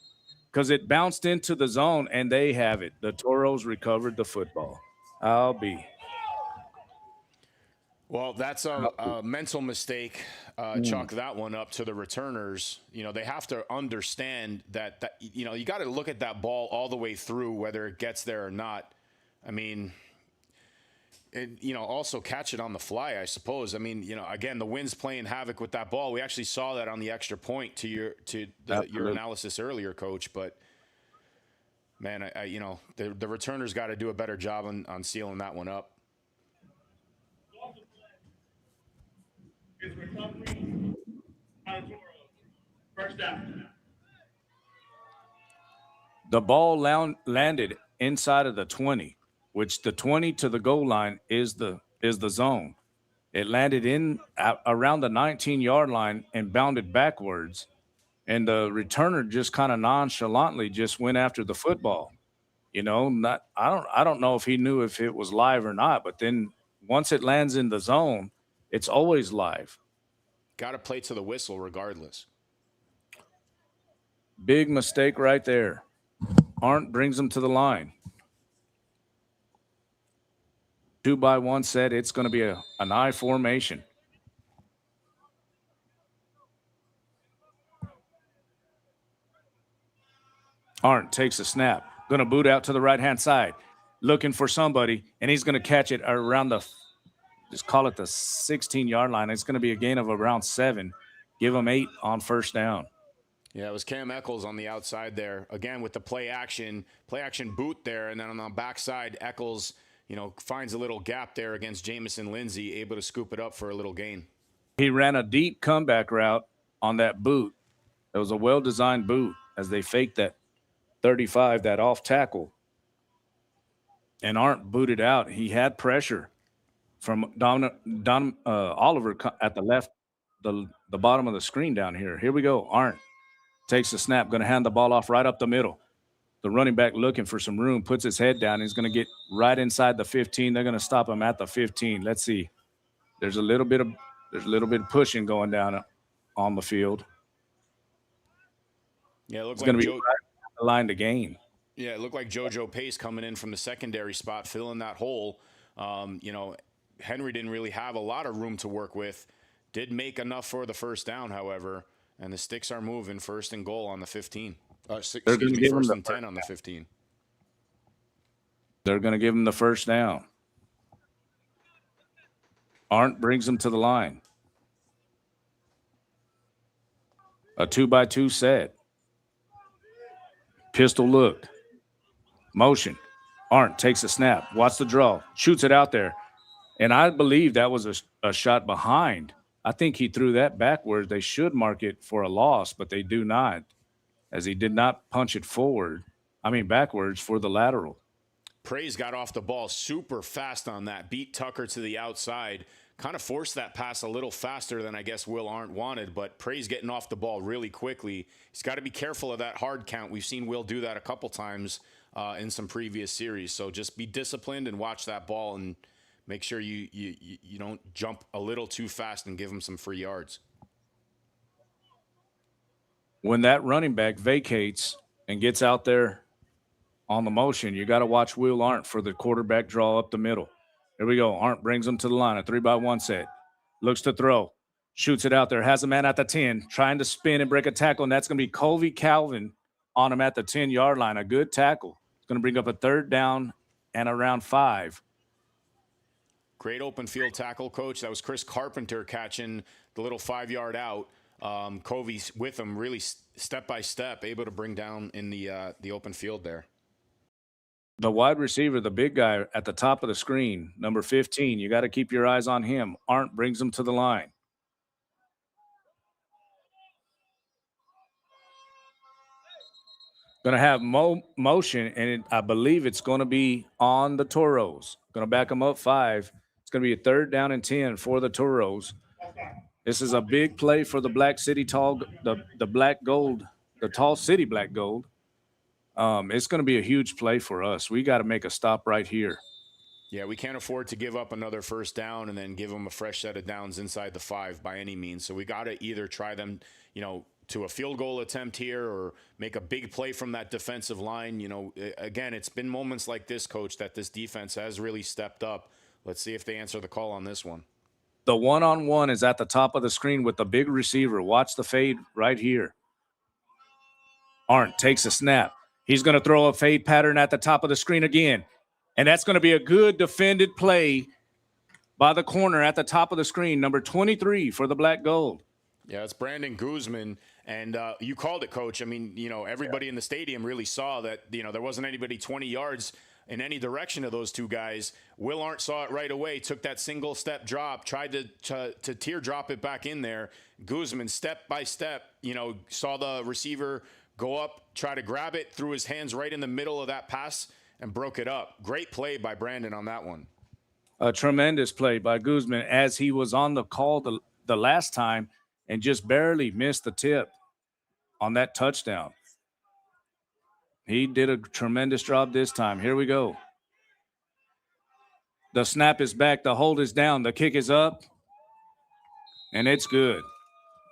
because it bounced into the zone, and they have it. The Toros recovered the football. I'll be. Well, that's a mental mistake. Chalk that one up to the returners. You know, they have to understand that you know, you got to look at that ball all the way through, whether it gets there or not. I mean, you know, also catch it on the fly, I suppose. I mean, you know, again, the wind's playing havoc with that ball. We actually saw that on the extra point to your analysis earlier, Coach. But man, I you know, the returners got to do a better job on sealing that one up. First down. The ball landed inside of the 20, which the 20 to the goal line is the zone. It landed in around the 19-yard line and bounded backwards, and the returner just kind of nonchalantly just went after the football. You know, I don't know if he knew if it was live or not, but then once it lands in the zone, it's always live. Got to play to the whistle regardless. Big mistake right there. Arndt brings them to the line. 2-by-1 set. It's going to be an I formation. Arndt takes a snap. Going to boot out to the right-hand side. Looking for somebody, and he's going to catch it around just call it the 16-yard line. It's going to be a gain of around 7. Give him 8 on first down. Yeah, it was Cam Eccles on the outside there. Again, with the play action boot there, and then on the backside, Eccles, you know, finds a little gap there against Jamison Lindsey, able to scoop it up for a little gain. He ran a deep comeback route on that boot. It was a well-designed boot as they faked that 35, that off tackle. And Arndt booted out. He had pressure from Don Oliver at the left, the bottom of the screen down here. Here we go. Arndt takes the snap, going to hand the ball off right up the middle. The running back looking for some room, puts his head down. He's going to get right inside the 15. They're going to stop him at the 15. Let's see. There's a little bit of pushing going down on the field. Yeah, it looks like going to be right on the line to gain. Yeah, it looked like JoJo Pace coming in from the secondary spot, filling that hole. You know, Henry didn't really have a lot of room to work with. Did make enough for the first down, however, and the sticks are moving. First and goal on the 15. First and 10 on the 15. They're going to give him the first down. Arndt brings him to the line. A 2-by-2 set. Pistol look. Motion. Arndt takes a snap. Watch the draw. Shoots it out there. And I believe that was a shot behind. I think he threw that backwards. They should mark it for a loss, but they do not, as he did not punch it backwards for the lateral. Praise got off the ball super fast on that, beat Tucker to the outside, kind of forced that pass a little faster than I guess Will Arndt wanted, but Praise getting off the ball really quickly. He's got to be careful of that hard count. We've seen Will do that a couple times in some previous series. So just be disciplined and watch that ball and make sure you don't jump a little too fast and give him some free yards. When that running back vacates and gets out there on the motion, you got to watch Will Arndt for the quarterback draw up the middle. Here we go. Arndt brings him to the line, a 3-by-1 set. Looks to throw. Shoots it out there. Has a man at the 10, trying to spin and break a tackle, and that's going to be Colby Calvin on him at the 10-yard line. A good tackle. It's going to bring up a 3rd down and around 5. Great open field tackle, Coach. That was Chris Carpenter catching the little 5-yard out. Covey's with him, really step by step, able to bring down in the open field there. The wide receiver, the big guy at the top of the screen, number 15, you got to keep your eyes on him. Arndt brings him to the line. Going to have motion, and I believe it's going to be on the Toros. Going to back them up 5. It's going to be a 3rd down and 10 for the Toros. This is a big play for the Black City the Black Gold, the Tall City Black Gold. It's going to be a huge play for us. We got to make a stop right here. Yeah, we can't afford to give up another 1st down and then give them a fresh set of downs inside the 5 by any means. So we got to either try them, to a field goal attempt here or make a big play from that defensive line. Again, it's been moments like this, Coach, that this defense has really stepped up. Let's see if they answer the call on this one. The one-on-one is at the top of the screen with the big receiver. Watch the fade right here. Arndt takes a snap. He's going to throw a fade pattern at the top of the screen again. And that's going to be a good defended play by the corner at the top of the screen, number 23 for the Black Gold. Yeah, it's Brandon Guzman. And you called it, Coach. I mean, everybody in the stadium really saw that, there wasn't anybody 20 yards in any direction of those two guys. Will Arndt saw it right away, took that single step drop, tried to teardrop it back in there. Guzman, step by step, saw the receiver go up, try to grab it, threw his hands right in the middle of that pass and broke it up. Great play by Brandon on that one. A tremendous play by Guzman as he was on the call the last time and just barely missed the tip on that touchdown. He did a tremendous job this time. Here we go. The snap is back. The hold is down. The kick is up. And it's good.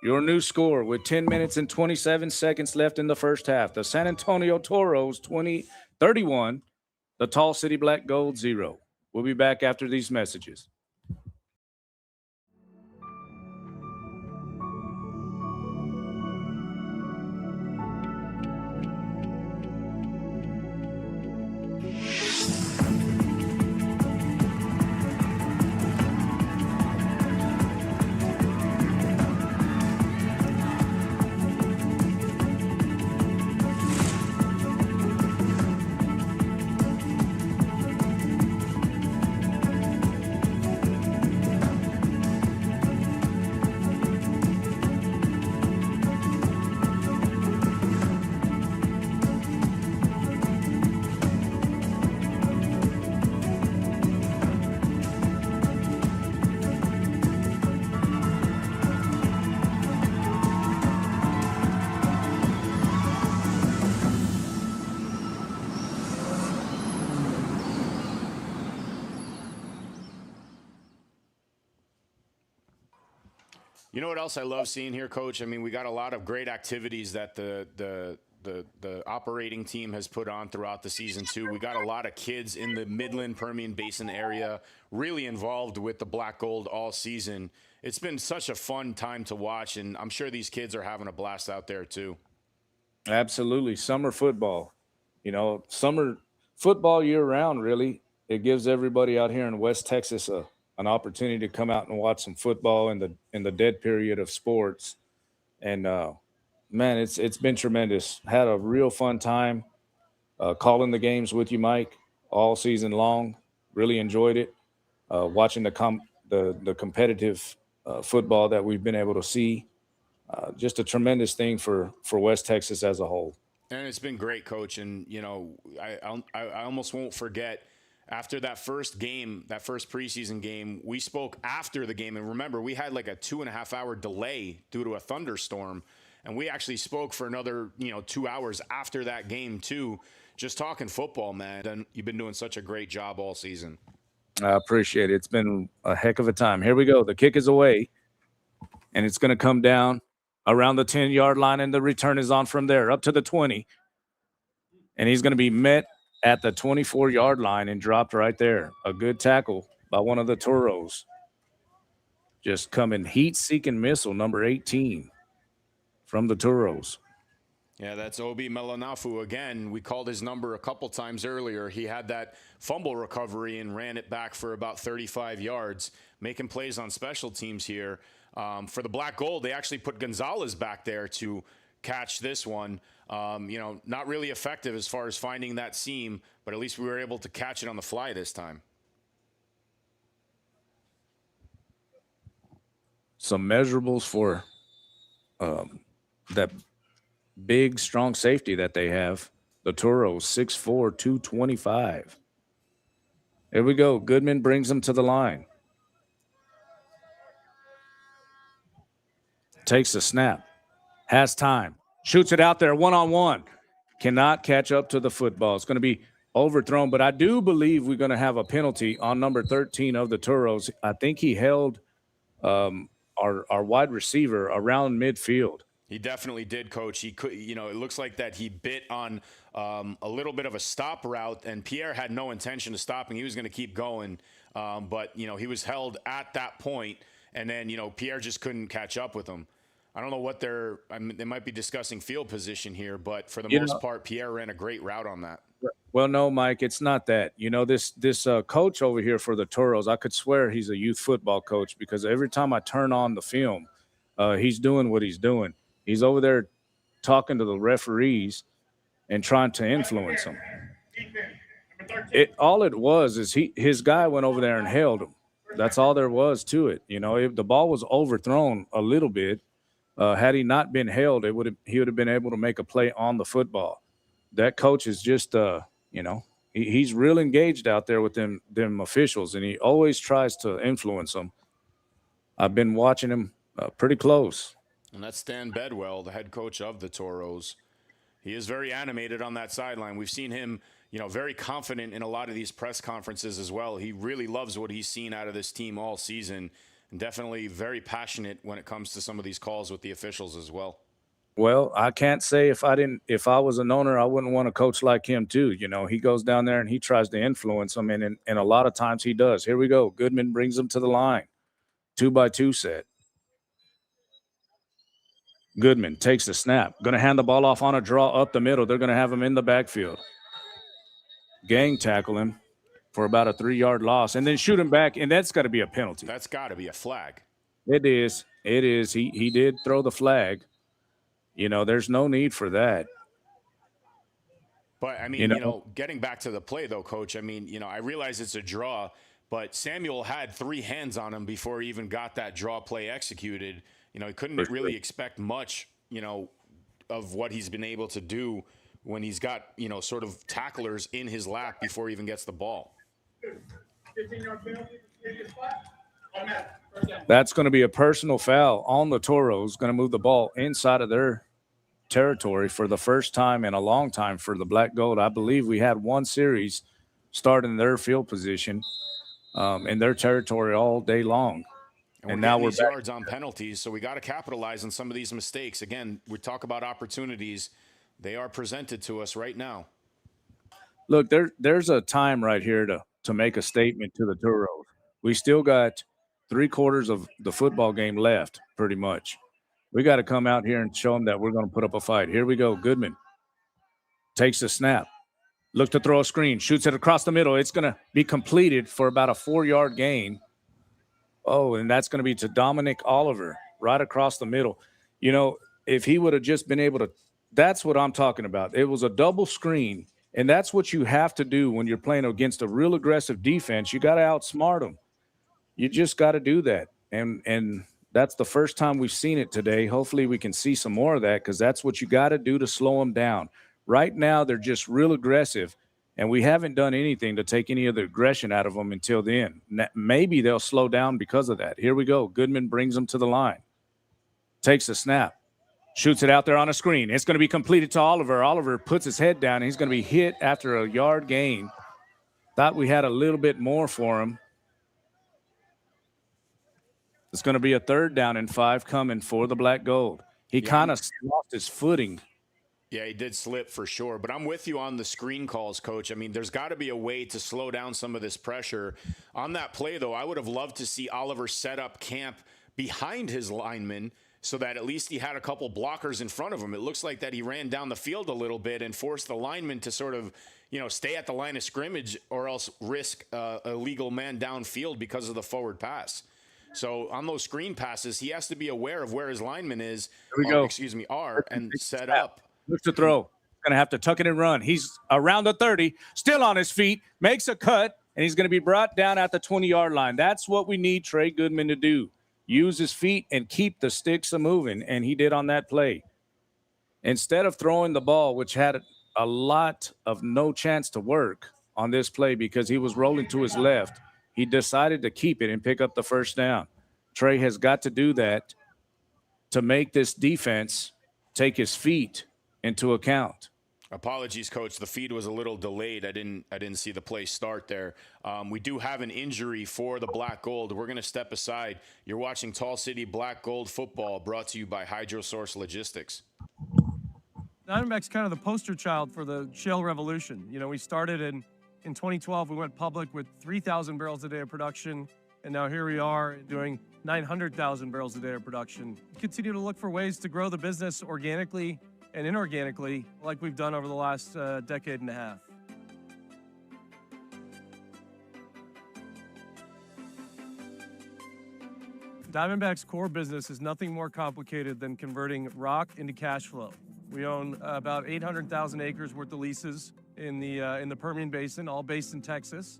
Your new score with 10 minutes and 27 seconds left in the first half. The San Antonio Toros 31, the Tall City Black Gold 0. We'll be back after these messages. You know what else I love seeing here, Coach? I mean, we got a lot of great activities that the operating team has put on throughout the season too. We got a lot of kids in the Midland, Permian Basin area really involved with the Black Gold all season. It's been such a fun time to watch, and I'm sure these kids are having a blast out there too. Absolutely. Summer football. Summer football year-round, really. It gives everybody out here in West Texas an opportunity to come out and watch some football in the dead period of sports. And Man, it's been tremendous. Had a real fun time calling the games with you, Mike, all season long. Really enjoyed it. Watching the competitive football that we've been able to see. Just a tremendous thing for West Texas as a whole. And it's been great, Coach. And, you know, I almost won't forget after that first game, that first preseason game, we spoke after the game. And remember, we had like a 2.5 hour delay due to a thunderstorm. And we actually spoke for another, 2 hours after that game, too. Just talking football, man. And you've been doing such a great job all season. I appreciate it. It's been a heck of a time. Here we go. The kick is away, and it's going to come down around the 10-yard line, and the return is on from there up to the 20. And he's going to be met at the 24-yard line and dropped right there. A good tackle by one of the Toros. Just coming heat-seeking missile, number 18 from the Toros. Yeah, that's Obi Melanafu again. We called his number a couple times earlier. He had that fumble recovery and ran it back for about 35 yards, making plays on special teams here. For the Black Gold, they actually put Gonzalez back there to catch this one. Not really effective as far as finding that seam, but at least we were able to catch it on the fly this time. Some measurables for that big, strong safety that they have. The Toros, 6'4", 225. Here we go. Goodman brings them to the line. Takes the snap. Has time. Shoots it out there one-on-one. Cannot catch up to the football. It's going to be overthrown, but I do believe we're going to have a penalty on number 13 of the Toros. I think he held our wide receiver around midfield. He definitely did, Coach. He could, it looks like that he bit on a little bit of a stop route, and Pierre had no intention of stopping. He was going to keep going, but he was held at that point, and then Pierre just couldn't catch up with him. I don't know what they might be discussing field position here, but for the most part, Pierre ran a great route on that. Well, no, Mike, it's not that. This coach over here for the Toros, I could swear he's a youth football coach, because every time I turn on the film, he's doing what he's doing. He's over there talking to the referees and trying to influence them. All it was is his guy went over there and held him. That's all there was to it. If the ball was overthrown a little bit, had he not been held, he would have been able to make a play on the football. That coach is just, he's real engaged out there with them officials, and he always tries to influence them. I've been watching him pretty close. And that's Stan Bedwell, the head coach of the Toros. He is very animated on that sideline. We've seen him, very confident in a lot of these press conferences as well. He really loves what he's seen out of this team all season, and definitely very passionate when it comes to some of these calls with the officials as well. Well, I can't say if I was an owner, I wouldn't want a coach like him too. He goes down there and he tries to influence them, and a lot of times he does. Here we go. Goodman brings them to the line. 2-by-2 set. Goodman takes the snap. Going to hand the ball off on a draw up the middle. They're going to have him in the backfield. Gang tackle him for about a 3-yard loss, and then shoot him back, and that's got to be a penalty. That's got to be a flag. It is. It is. He did throw the flag. There's no need for that. But, getting back to the play, though, Coach, I realize it's a draw, but Samuel had 3 hands on him before he even got that draw play executed. He couldn't really expect much, of what he's been able to do when he's got, sort of tacklers in his lap before he even gets the ball. That's going to be a personal foul on the Toros. Going to move the ball inside of their territory for the first time in a long time for the Black Gold. I believe we had one series start in their field position in their territory all day long. And now we're yards on penalties, so we got to capitalize on some of these mistakes. Again, we talk about opportunities. They are presented to us right now. Look, there's a time right here to make a statement to the Toros. We still got 3/4 of the football game left, pretty much. We got to come out here and show them that we're going to put up a fight. Here we go. Goodman takes the snap. Look to throw a screen. Shoots it across the middle. It's going to be completed for about a 4-yard gain. Oh, and that's going to be to Dominic Oliver right across the middle. if he would have just been able to, that's what I'm talking about. It was a double screen, and that's what you have to do when you're playing against a real aggressive defense. You got to outsmart them. You just got to do that. And that's the first time we've seen it today. Hopefully we can see some more of that, because that's what you got to do to slow them down. Right now, they're just real aggressive, and we haven't done anything to take any of the aggression out of them until then. Maybe they'll slow down because of that. Here we go. Goodman brings them to the line. Takes the snap. Shoots it out there on a screen. It's going to be completed to Oliver. Oliver puts his head down, and he's going to be hit after a yard gain. Thought we had a little bit more for him. It's going to be a 3rd down and 5 coming for the Black Gold. He kind of lost his footing. Yeah, he did slip for sure. But I'm with you on the screen calls, Coach. I mean, there's got to be a way to slow down some of this pressure. On that play, though, I would have loved to see Oliver set up camp behind his lineman, so that at least he had a couple blockers in front of him. It looks like that he ran down the field a little bit and forced the lineman to sort of, stay at the line of scrimmage, or else risk a legal man downfield because of the forward pass. So on those screen passes, he has to be aware of where his lineman is, and set up. Looks to throw. Going to have to tuck it and run. He's around the 30, still on his feet, makes a cut, and he's going to be brought down at the 20-yard line. That's what we need Trey Goodman to do. Use his feet and keep the sticks moving, and he did on that play. Instead of throwing the ball, which had a lot of no chance to work on this play because he was rolling to his left, he decided to keep it and pick up the 1st down. Trey has got to do that to make this defense take his feet into account. Apologies, Coach. The feed was a little delayed. I didn't see the play start there. We do have an injury for the Black Gold. We're going to step aside. You're watching Tall City Black Gold Football, brought to you by Hydrosource Logistics. Diamondback's kind of the poster child for the shale revolution. We started in 2012. We went public with 3,000 barrels a day of production, and now here we are doing 900,000 barrels a day of production. We continue to look for ways to grow the business organically and inorganically, like we've done over the last decade and a half. Diamondback's core business is nothing more complicated than converting rock into cash flow. We own about 800,000 acres worth of leases in the Permian Basin, all based in Texas.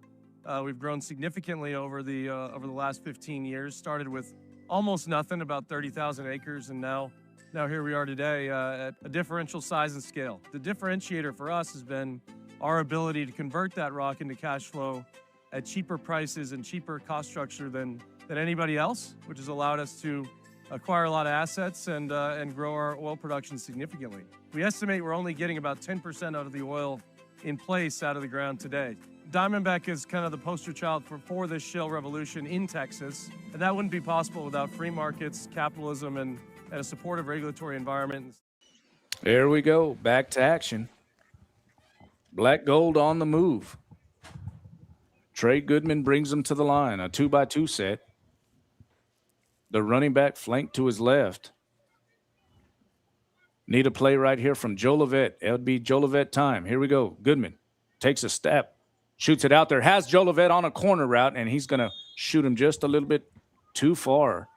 We've grown significantly over the last 15 years. Started with almost nothing, about 30,000 acres, and now here we are today at a differential size and scale. The differentiator for us has been our ability to convert that rock into cash flow at cheaper prices and cheaper cost structure than anybody else, which has allowed us to acquire a lot of assets and grow our oil production significantly. We estimate we're only getting about 10% out of the oil in place out of the ground today. Diamondback is kind of the poster child for this shale revolution in Texas, and that wouldn't be possible without free markets, capitalism, and a supportive regulatory environment. There we go. Back to action. Black Gold on the move. Trey Goodman brings them to the line, a 2-by-2 set. The running back flanked to his left. Need a play right here from Joe Levette. It would be Joe Levette time. Here we go. Goodman takes a step, shoots it out there, has Joe Levette on a corner route, and he's going to shoot him just a little bit too far.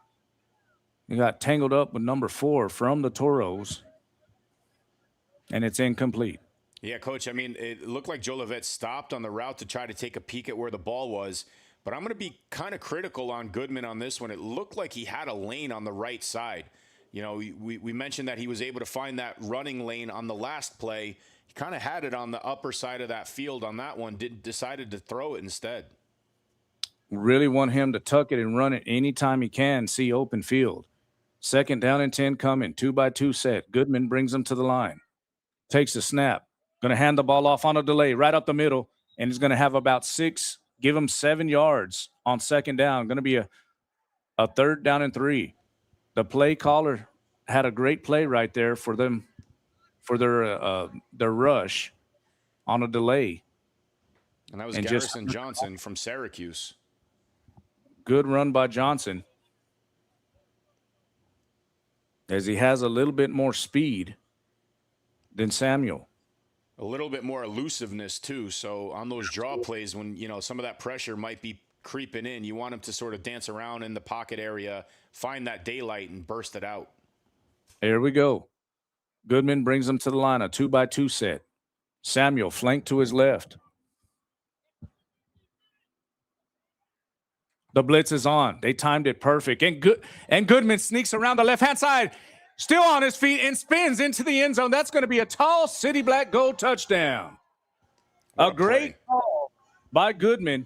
He got tangled up with number 4 from the Toros, and it's incomplete. Yeah, Coach, I mean, it looked like Joe Levette stopped on the route to try to take a peek at where the ball was, but I'm going to be kind of critical on Goodman on this one. It looked like he had a lane on the right side. We mentioned that he was able to find that running lane on the last play. He kind of had it on the upper side of that field on that one, decided to throw it instead. Really want him to tuck it and run it anytime he can, see open field. 2nd down and 10 coming, 2-by-2 set. Goodman brings him to the line. Takes the snap. Going to hand the ball off on a delay right up the middle, and he's going to have about 6, give him 7 yards on 2nd down. Going to be a 3rd down and 3. The play caller had a great play right there for them, for their rush on a delay. And that was Garrison Johnson from Syracuse. Good run by Johnson, as he has a little bit more speed than Samuel. A little bit more elusiveness too. So on those draw plays, when some of that pressure might be creeping in, you want him to sort of dance around in the pocket area, find that daylight, and burst it out. Here we go. Goodman brings them to the line, a 2-by-2 set. Samuel flanked to his left. The blitz is on. They timed it perfect. And Goodman sneaks around the left-hand side, still on his feet, and spins into the end zone. That's going to be a tall City Black Gold touchdown. A great call by Goodman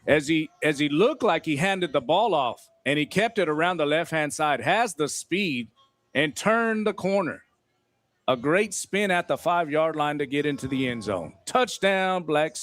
as he looked like he handed the ball off, and he kept it around the left-hand side, has the speed, and turned the corner. A great spin at the 5-yard line to get into the end zone. Touchdown, Black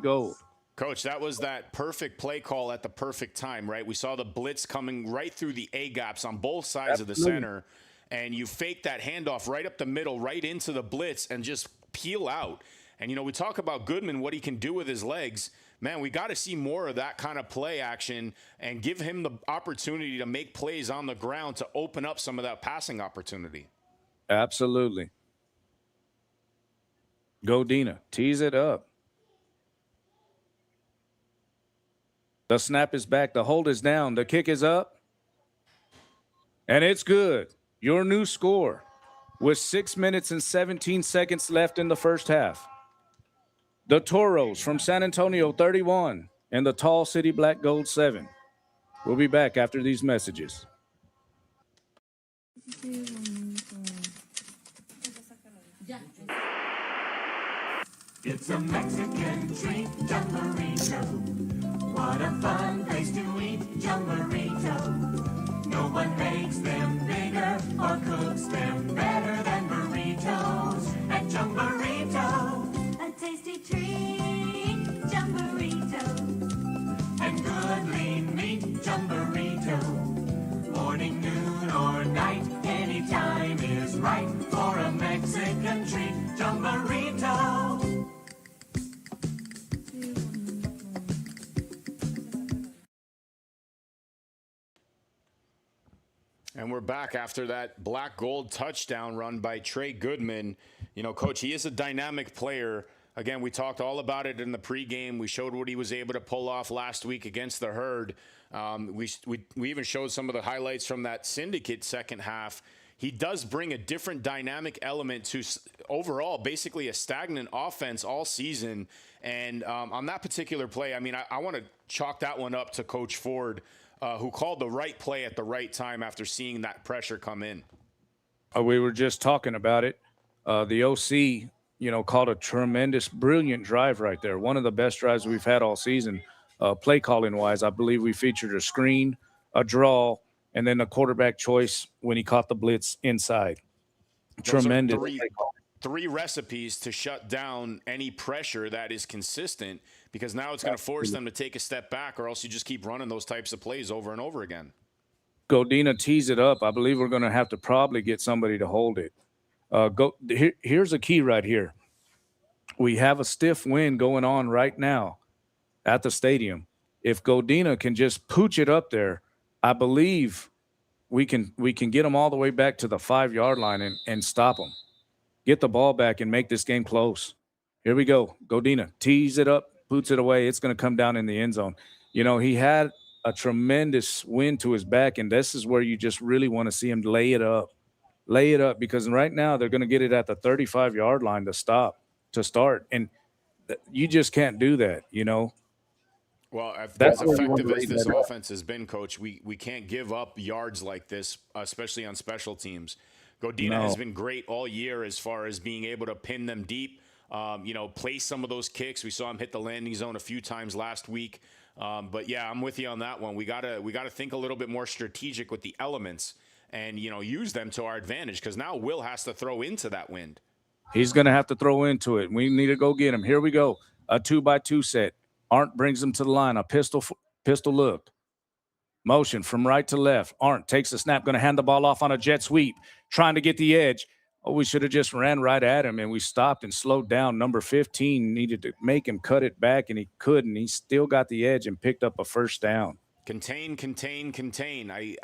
Gold. Coach, that was that perfect play call at the perfect time, right? We saw the blitz coming right through the A-gaps on both sides of the center, and you fake that handoff right up the middle, right into the blitz, and just peel out. And, we talk about Goodman, what he can do with his legs. Man, we got to see more of that kind of play action and give him the opportunity to make plays on the ground to open up some of that passing opportunity. Absolutely. Godina, tease it up. The snap is back. The hold is down. The kick is up. And it's good. Your new score with 6 minutes and 17 seconds left in the first half. The Toros from San Antonio 31 and the Tall City Black Gold 7. We'll be back after these messages. It's a Mexican treat, Jumborito. What a fun place to eat, Jumborito. No one makes them bigger or cooks them better than burritos at Jumborito. A tasty treat, Jumborito. And good lean meat, Jumborito. Morning, noon, or night, anytime is right for a Mexican treat, Jumborito. And we're back after that black gold touchdown run by Trey Goodman. Coach, he is a dynamic player. Again, we talked all about it in the pregame. We showed what he was able to pull off last week against the Herd. We even showed some of the highlights from that syndicate second half. He does bring a different dynamic element to overall basically a stagnant offense all season. And on that particular play, I want to chalk that one up to Coach Ford, who called the right play at the right time after seeing that pressure come in. We were just talking about it. The OC, called a tremendous, brilliant drive right there. One of the best drives we've had all season, play calling wise. I believe we featured a screen, a draw, and then a quarterback choice when he caught the blitz inside. Those Tremendous. Three recipes to shut down any pressure that is consistent, because now it's going to force them to take a step back, or else you just keep running those types of plays over and over again. Godina tees it up. I believe we're going to have to probably get somebody to hold it. Here's a key right here. We have a stiff wind going on right now at the stadium. If Godina can just pooch it up there, I believe we can get them all the way back to the 5-yard line and stop them. Get the ball back and make this game close. Here we go. Godina tees it up, boots it away. It's going to come down in the end zone. He had a tremendous wind to his back, and this is where you just really want to see him lay it up, because right now they're going to get it at the 35-yard line to start. And you just can't do that, Well, as effective as this offense has been, Coach, we can't give up yards like this, especially on special teams. Godina has been great all year as far as being able to pin them deep, place some of those kicks. We saw him hit the landing zone a few times last week. But yeah, I'm with you on that one. We gotta think a little bit more strategic with the elements and, use them to our advantage, because now Will has to throw into that wind. He's going to have to throw into it. We need to go get him. Here we go. A 2-by-2 set. Arndt brings him to the line. A pistol look. Motion from right to left. Arndt takes the snap, going to hand the ball off on a jet sweep, trying to get the edge. Oh, we should have just ran right at him, and we stopped and slowed down. Number 15 needed to make him cut it back, and he couldn't. He still got the edge and picked up a first down. Contain. I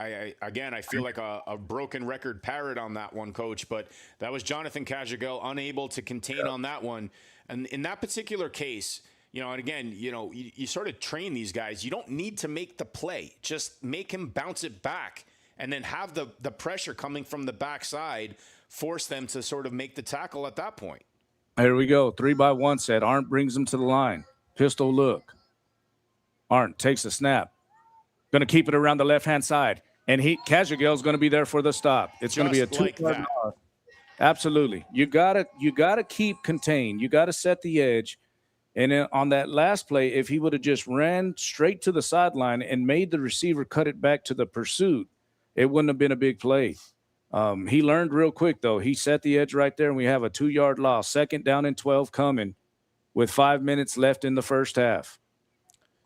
feel like a broken record parrot on that one, Coach, but that was Jonathan Cajagal unable to contain on that one. And in that particular case, and again, you sort of train these guys. You don't need to make the play. Just make him bounce it back and then have the pressure coming from the backside force them to sort of make the tackle at that point. Here we go. 3-by-1 set. Arndt brings him to the line. Pistol look. Arndt takes a snap. Going to keep it around the left-hand side. And Cajagel's going to be there for the stop. It's going to be a 2-yard loss. Absolutely. You gotta keep contained. You got to set the edge. And then on that last play, if he would have just ran straight to the sideline and made the receiver cut it back to the pursuit, it wouldn't have been a big play. He learned real quick, though. He set the edge right there, and we have a 2-yard loss. 2nd down and 12 coming with 5 minutes left in the first half.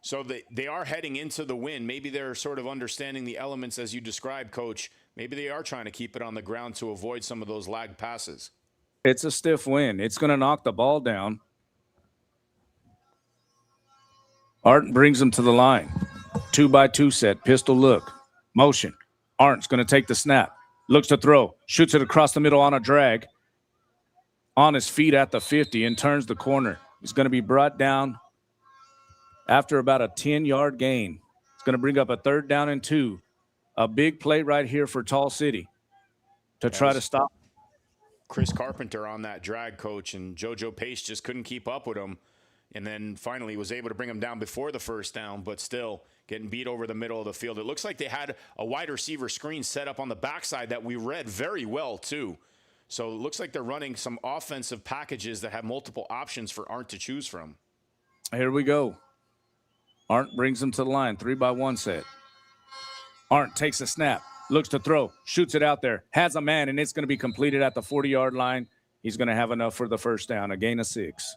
So they are heading into the win. Maybe they're sort of understanding the elements as you described, Coach. Maybe they are trying to keep it on the ground to avoid some of those lagged passes. It's a stiff win. It's going to knock the ball down. Arndt brings him to the line. 2-by-2 set. Pistol look. Motion. Arndt's going to take the snap. Looks to throw. Shoots it across the middle on a drag. On his feet at the 50 and turns the corner. He's going to be brought down after about a 10-yard gain. It's going to bring up a 3rd down and 2. A big play right here for Tall City to try to stop. Chris Carpenter on that drag, Coach, and JoJo Pace just couldn't keep up with him. And then finally was able to bring him down before the first down, but still getting beat over the middle of the field. It looks like they had a wide receiver screen set up on the backside that we read very well, too. So it looks like they're running some offensive packages that have multiple options for Arndt to choose from. Here we go. Arndt brings him to the line. 3-by-1 set. Arndt takes a snap. Looks to throw. Shoots it out there. Has a man, and it's going to be completed at the 40-yard line. He's going to have enough for the first down. A gain of 6.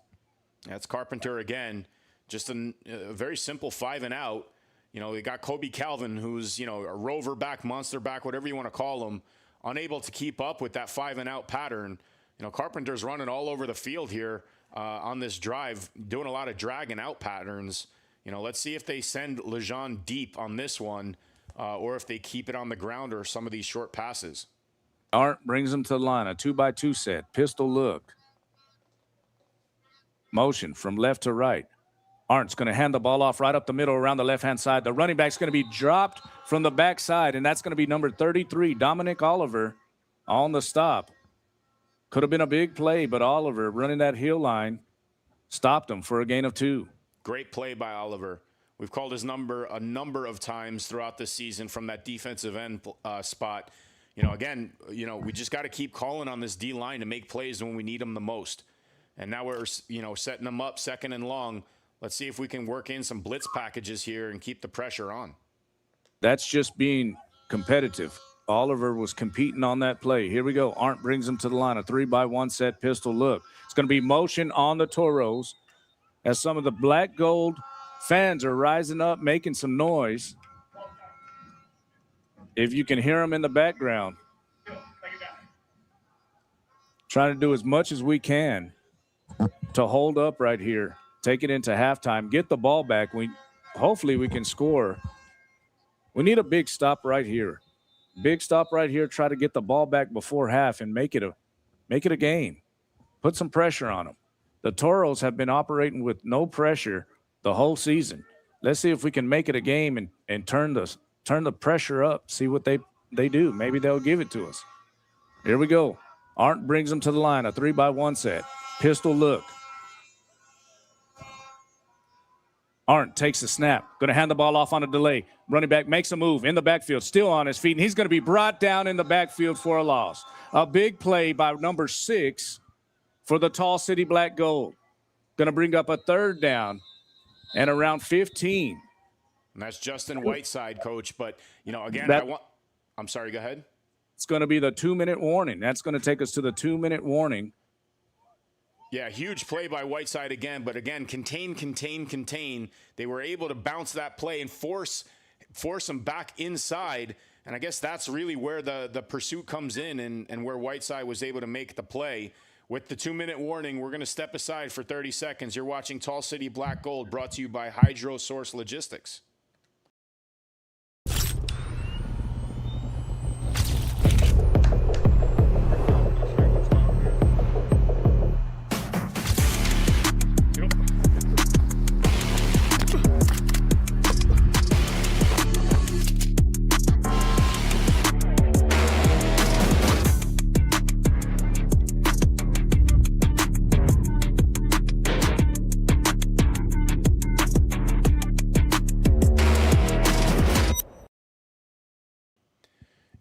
That's Carpenter again. Just a very simple 5 and out. You know, they got Kobe Calvin, who's, you know, a rover back, monster back, whatever you want to call him, unable to keep up with that 5 and out pattern. You know, Carpenter's running all over the field here on this drive, doing a lot of drag and out patterns. You know, let's see if they send Lejean deep on this one or if they keep it on the ground or some of these short passes. Arndt brings him to the line. A 2-by-2 set. Pistol look. Motion from left to right. Arndt's going to hand the ball off right up the middle around the left-hand side. The running back's going to be dropped from the backside, and that's going to be number 33, Dominic Oliver, on the stop. Could have been a big play, but Oliver running that heel line stopped him for a gain of 2. Great play by Oliver. We've called his number a number of times throughout the season from that defensive end spot. You know, again, you know, we just got to keep calling on this D-line to make plays when we need them the most. And now we're, you know, setting them up 2nd and long. Let's see if we can work in some blitz packages here and keep the pressure on. That's just being competitive. Oliver was competing on that play. Here we go. Arndt brings him to the line. A 3-by-1 set pistol look. It's going to be motion on the Toros as some of the black gold fans are rising up, making some noise. If you can hear them in the background. Trying to do as much as we can to hold up right here, take it into halftime, get the ball back. Hopefully we can score. We need a big stop right here. Big stop right here. Try to get the ball back before half and make it a game. Put some pressure on them. The Toros have been operating with no pressure the whole season. Let's see if we can make it a game and turn the pressure up. See what they do. Maybe they'll give it to us. Here we go. Arndt brings them to the line. A 3-by-1 set. Pistol look. Arndt takes the snap. Going to hand the ball off on a delay. Running back makes a move in the backfield, still on his feet, and he's going to be brought down in the backfield for a loss. A big play by number 6 for the Tall City Black Gold. Going to bring up a 3rd down and around 15. And that's Justin Whiteside, Coach. But, you know, again, I'm sorry, go ahead. It's going to be the 2-minute warning. That's going to take us to the 2-minute warning. Yeah, huge play by Whiteside again, but again, contain. They were able to bounce that play and force them back inside, and I guess that's really where the pursuit comes in and where Whiteside was able to make the play. With the 2-minute warning, we're going to step aside for 30 seconds. You're watching Tall City Black Gold, brought to you by Hydro Source Logistics.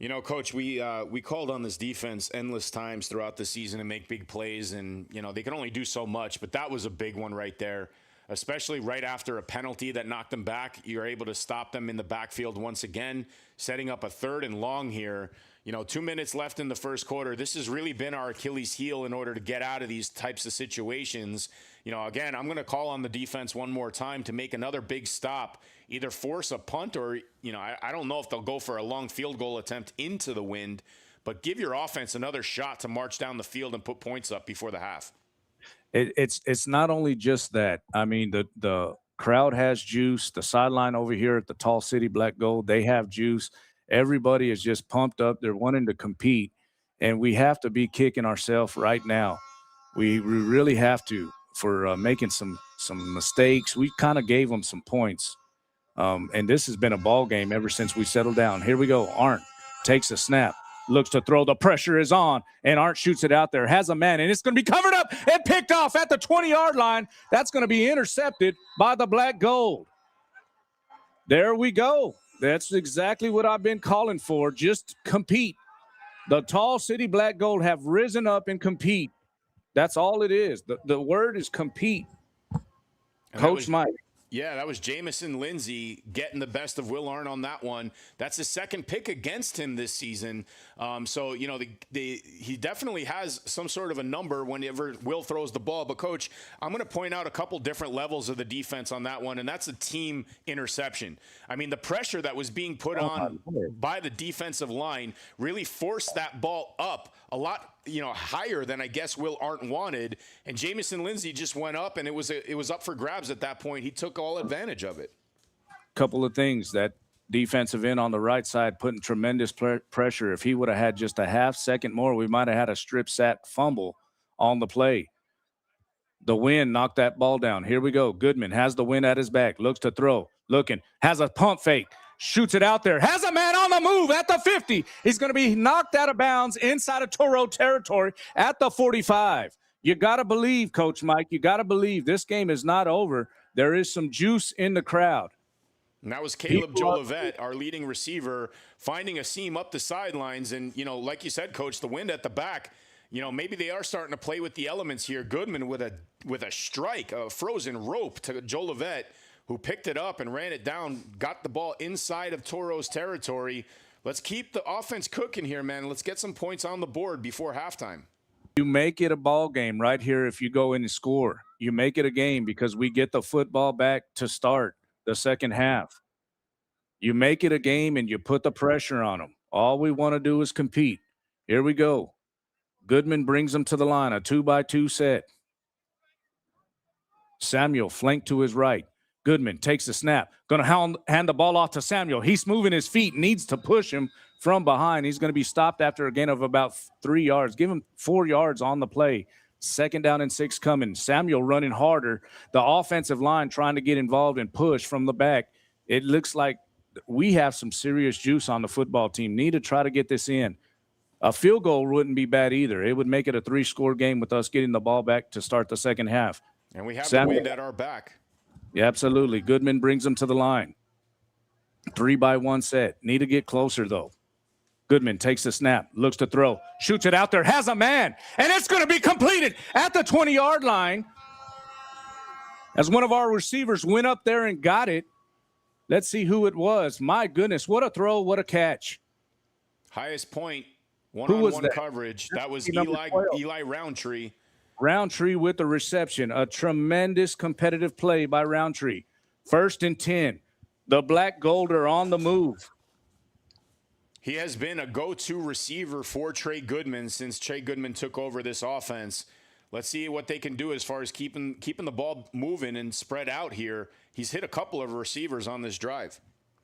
You know, Coach, we called on this defense endless times throughout the season to make big plays, and, you know, they can only do so much, but that was a big one right there, especially right after a penalty that knocked them back. You're able to stop them in the backfield once again, setting up a 3rd and long here. You know, 2 minutes left in the first quarter. This has really been our Achilles heel in order to get out of these types of situations. You know, again, I'm going to call on the defense one more time to make another big stop, either force a punt or, you know, I don't know if they'll go for a long field goal attempt into the wind, but give your offense another shot to march down the field and put points up before the half. It's not only just that. I mean, the crowd has juice. The sideline over here at the Tall City Black Gold, they have juice. Everybody is just pumped up. They're wanting to compete, and we have to be kicking ourselves right now. We really have to for making some mistakes. We kind of gave them some points, and this has been a ball game ever since we settled down. Here we go. Arndt takes a snap, looks to throw. The pressure is on, and Arndt shoots it out there. Has a man, and it's going to be covered up and picked off at the 20-yard line. That's going to be intercepted by the Black Gold. There we go. That's exactly what I've been calling for. Just compete. The Tall City Black Gold have risen up and compete. That's all it is. The word is compete. And Coach Mike. Yeah, that was Jamison Lindsay getting the best of Will Arndt on that one. That's his 2nd pick against him this season. So, you know, he definitely has some sort of a number whenever Will throws the ball. But, Coach, I'm going to point out a couple different levels of the defense on that one, and that's a team interception. I mean, the pressure that was being put on by the defensive line really forced that ball up a lot, you know, higher than I guess Will Arndt wanted. And Jamison Lindsay just went up, and it was up for grabs at that point. He took all advantage of it. Couple of things. That defensive end on the right side putting tremendous pressure. If he would have had just a half second more, we might have had a strip sack fumble on the play. The wind knocked that ball down. Here we go. Goodman has the wind at his back, looks to throw, looking, has a pump fake, shoots it out there, has a man on the move at the 50. He's going to be knocked out of bounds inside of Toro territory at the 45. You got to believe, Coach Mike, you got to believe this game is not over. There is some juice in the crowd. And that was Caleb Jolivet, our leading receiver, finding a seam up the sidelines. And, you know, like you said, Coach, the wind at the back, you know, maybe they are starting to play with the elements here. Goodman with a strike, a frozen rope to Jolivet, who picked it up and ran it down, got the ball inside of Toro's territory. Let's keep the offense cooking here, man. Let's get some points on the board before halftime. You make it a ball game right here if you go in and score. You make it a game because we get the football back to start the second half. You make it a game and you put the pressure on them. All we want to do is compete. Here we go. Goodman brings them to the line, a 2-by-2 set. Samuel flanked to his right. Goodman takes the snap. Going to hand the ball off to Samuel. He's moving his feet, needs to push him from behind. He's going to be stopped after a gain of about 3 yards. Give him 4 yards on the play. 2nd down and 6 coming. Samuel running harder. The offensive line trying to get involved and push from the back. It looks like we have some serious juice on the football team. Need to try to get this in. A field goal wouldn't be bad either. It would make it a 3-score game with us getting the ball back to start the second half. And we have the wind at our back. Yeah, absolutely. Goodman brings them to the line. 3-by-1 set. Need to get closer, though. Goodman takes the snap, looks to throw, shoots it out there, has a man, and it's going to be completed at the 20-yard line. As one of our receivers went up there and got it. Let's see who it was. My goodness, what a throw, what a catch. Highest point, one-on-one coverage. That was Eli Roundtree. Roundtree with the reception. A tremendous competitive play by Roundtree. 1st and 10. The Black Gold are on the move. He has been a go-to receiver for Trey Goodman since Trey Goodman took over this offense. Let's see what they can do as far as keeping the ball moving and spread out here. He's hit a couple of receivers on this drive.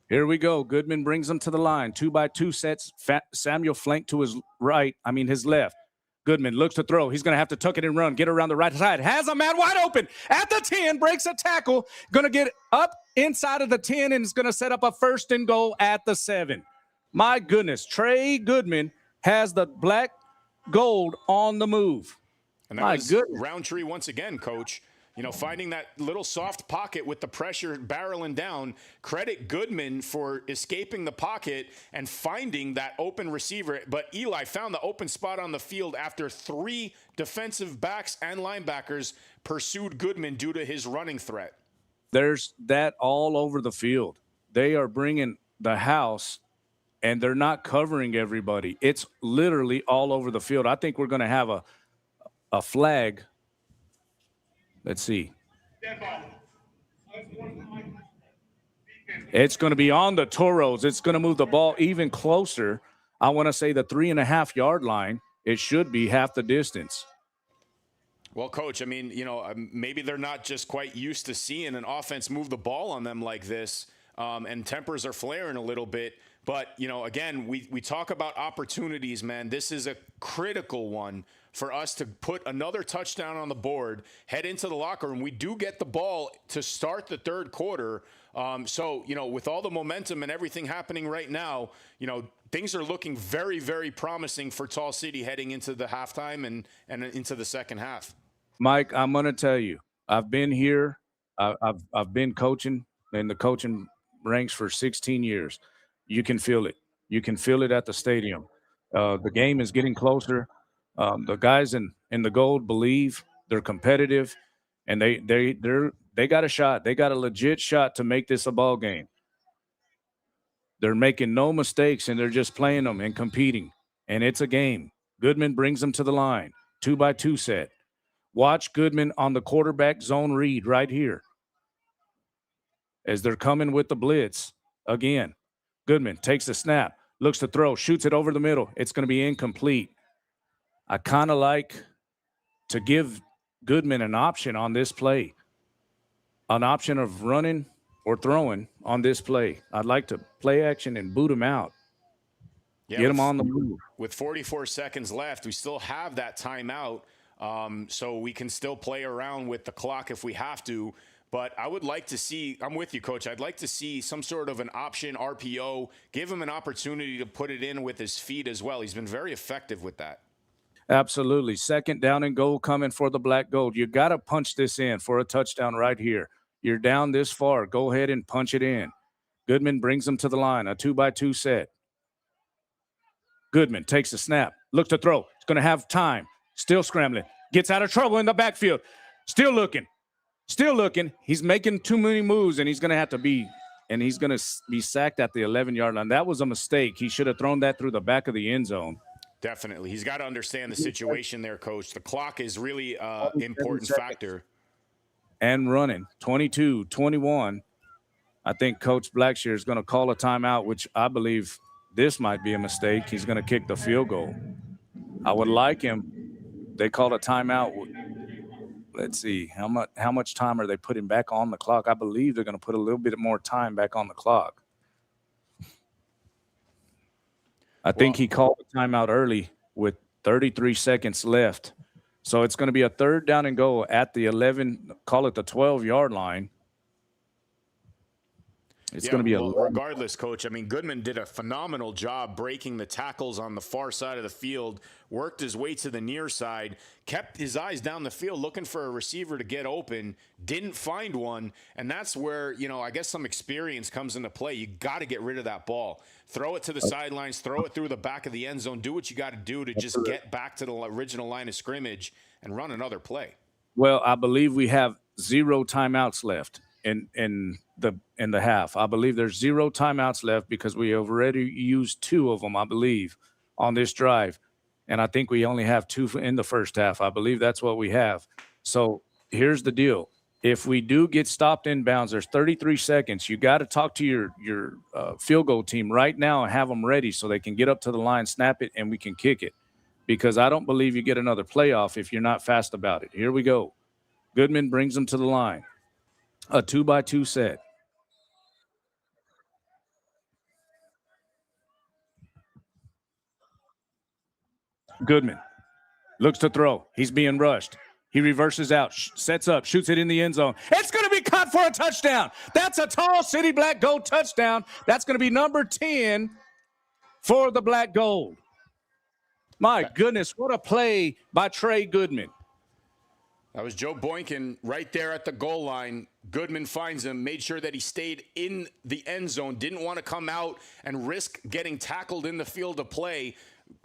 Here we go. Goodman brings them to the line. 2-by-2 sets. Samuel flanked to his left. Goodman looks to throw. He's going to have to tuck it and run. Get around the right side. Has a man wide open at the 10. Breaks a tackle. Going to get up inside of the 10 and is going to set up a 1st and goal at the 7. My goodness. Trey Goodman has the Black Gold on the move. And that was Roundtree once again, Coach. finding that little soft pocket with the pressure barreling down. Credit Goodman for escaping the pocket and finding that open receiver. But Eli found the open spot on the field after 3 defensive backs and linebackers pursued Goodman due to his running threat. There's that all over the field. They are bringing the house, and they're not covering everybody. It's literally all over the field. I think we're going to have a flag. Let's see. It's going to be on the Toros. It's going to move the ball even closer. I want to say the 3.5-yard line. It should be half the distance. Well, Coach, I mean, maybe they're not just quite used to seeing an offense move the ball on them like this, and tempers are flaring a little bit. But, again, we talk about opportunities, man. This is a critical one for us to put another touchdown on the board, head into the locker room. We do get the ball to start the third quarter. So, with all the momentum and everything happening right now, things are looking very, very promising for Tall City heading into the halftime and into the second half. Mike, I'm going to tell you, I've been here. I've been coaching in the coaching ranks for 16 years. You can feel it. You can feel it at the stadium. The game is getting closer. The guys in the gold believe, they're competitive, and they got a shot. They got a legit shot to make this a ball game. They're making no mistakes, and they're just playing them and competing, and it's a game. Goodman brings them to the line, 2-by-2 set. Watch Goodman on the quarterback zone read right here as they're coming with the blitz again. Goodman takes the snap, looks to throw, shoots it over the middle. It's going to be incomplete. I kind of like to give Goodman an option on this play, an option of running or throwing on this play. I'd like to play action and boot him out. Yeah, get him on the move. With 44 seconds left, we still have that timeout, so we can still play around with the clock if we have to. But I would like to see – I'm with you, Coach. I'd like to see some sort of an option RPO, give him an opportunity to put it in with his feet as well. He's been very effective with that. Absolutely. 2nd down and goal coming for the Black Gold. You got to punch this in for a touchdown right here. You're down this far. Go ahead and punch it in. Goodman brings them to the line, a 2-by-2 set. Goodman takes the snap, looks to throw. He's going to have time. Still scrambling. Gets out of trouble in the backfield. Still looking. He's making too many moves, and he's going to be sacked at the 11-yard line. That was a mistake. He should have thrown that through the back of the end zone. Definitely. He's got to understand the situation there, Coach. The clock is really an important factor. And running, 22-21. I think Coach Blackshear is going to call a timeout, which I believe this might be a mistake. He's going to kick the field goal. I would like him. They called a timeout. Let's see, how much time are they putting back on the clock? I believe they're going to put a little bit more time back on the clock. I think he called the timeout early with 33 seconds left. So it's going to be a 3rd down and goal at the 11, call it the 12-yard line. It's going to be regardless, Coach. I mean, Goodman did a phenomenal job breaking the tackles on the far side of the field, worked his way to the near side, kept his eyes down the field looking for a receiver to get open, didn't find one, and that's where, I guess some experience comes into play. You got to get rid of that ball. Throw it to the sidelines, throw it through the back of the end zone, do what you got to do to just get back to the original line of scrimmage and run another play. Well, I believe we have 0 timeouts left in the half. I believe there's 0 timeouts left because we have already used 2 of them, I believe, on this drive. And I think we only have 2 in the first half. I believe that's what we have. So here's the deal. If we do get stopped in bounds, there's 33 seconds. You got to talk to your field goal team right now and have them ready so they can get up to the line, snap it, and we can kick it. Because I don't believe you get another playoff if you're not fast about it. Here we go. Goodman brings them to the line. A 2-by-2 set. Goodman looks to throw. He's being rushed. He reverses out, sets up, shoots it in the end zone. It's going to be caught for a touchdown. That's a Tall City Black Gold touchdown. That's going to be number 10 for the Black Gold. My goodness, what a play by Trey Goodman. That was Joe Boykin right there at the goal line. Goodman finds him, made sure that he stayed in the end zone, didn't want to come out and risk getting tackled in the field of play.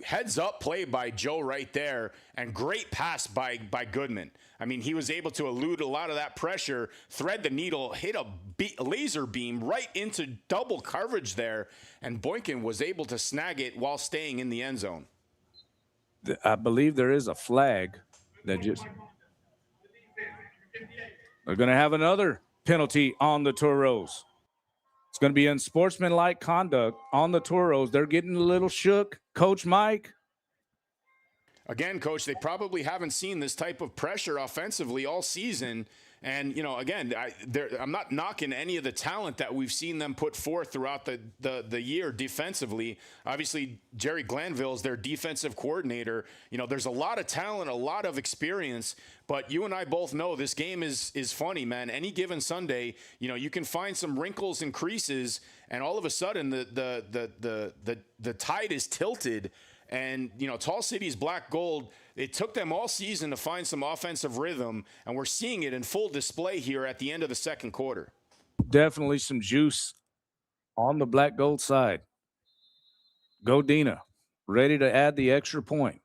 Heads up play by Joe right there, and great pass by Goodman. I mean, he was able to elude a lot of that pressure, thread the needle, hit a laser beam right into double coverage there, and Boykin was able to snag it while staying in the end zone. I believe there is a flag that just... They're going to have another penalty on the Toros. It's going to be unsportsmanlike conduct on the Toros. They're getting a little shook. Coach Mike. Again, Coach, they probably haven't seen this type of pressure offensively all season. And, you know, again, I'm not knocking any of the talent that we've seen them put forth throughout the year defensively. Obviously, Jerry Glanville is their defensive coordinator. You know, there's a lot of talent, a lot of experience. But you and I both know this game is funny, man. Any given Sunday, you know, you can find some wrinkles and creases, and all of a sudden the tide is tilted. And, you know, Tall City's black gold, it took them all season to find some offensive rhythm, and we're seeing it in full display here at the end of the second quarter. Definitely some juice on the black gold side. Godina, ready to add the extra point.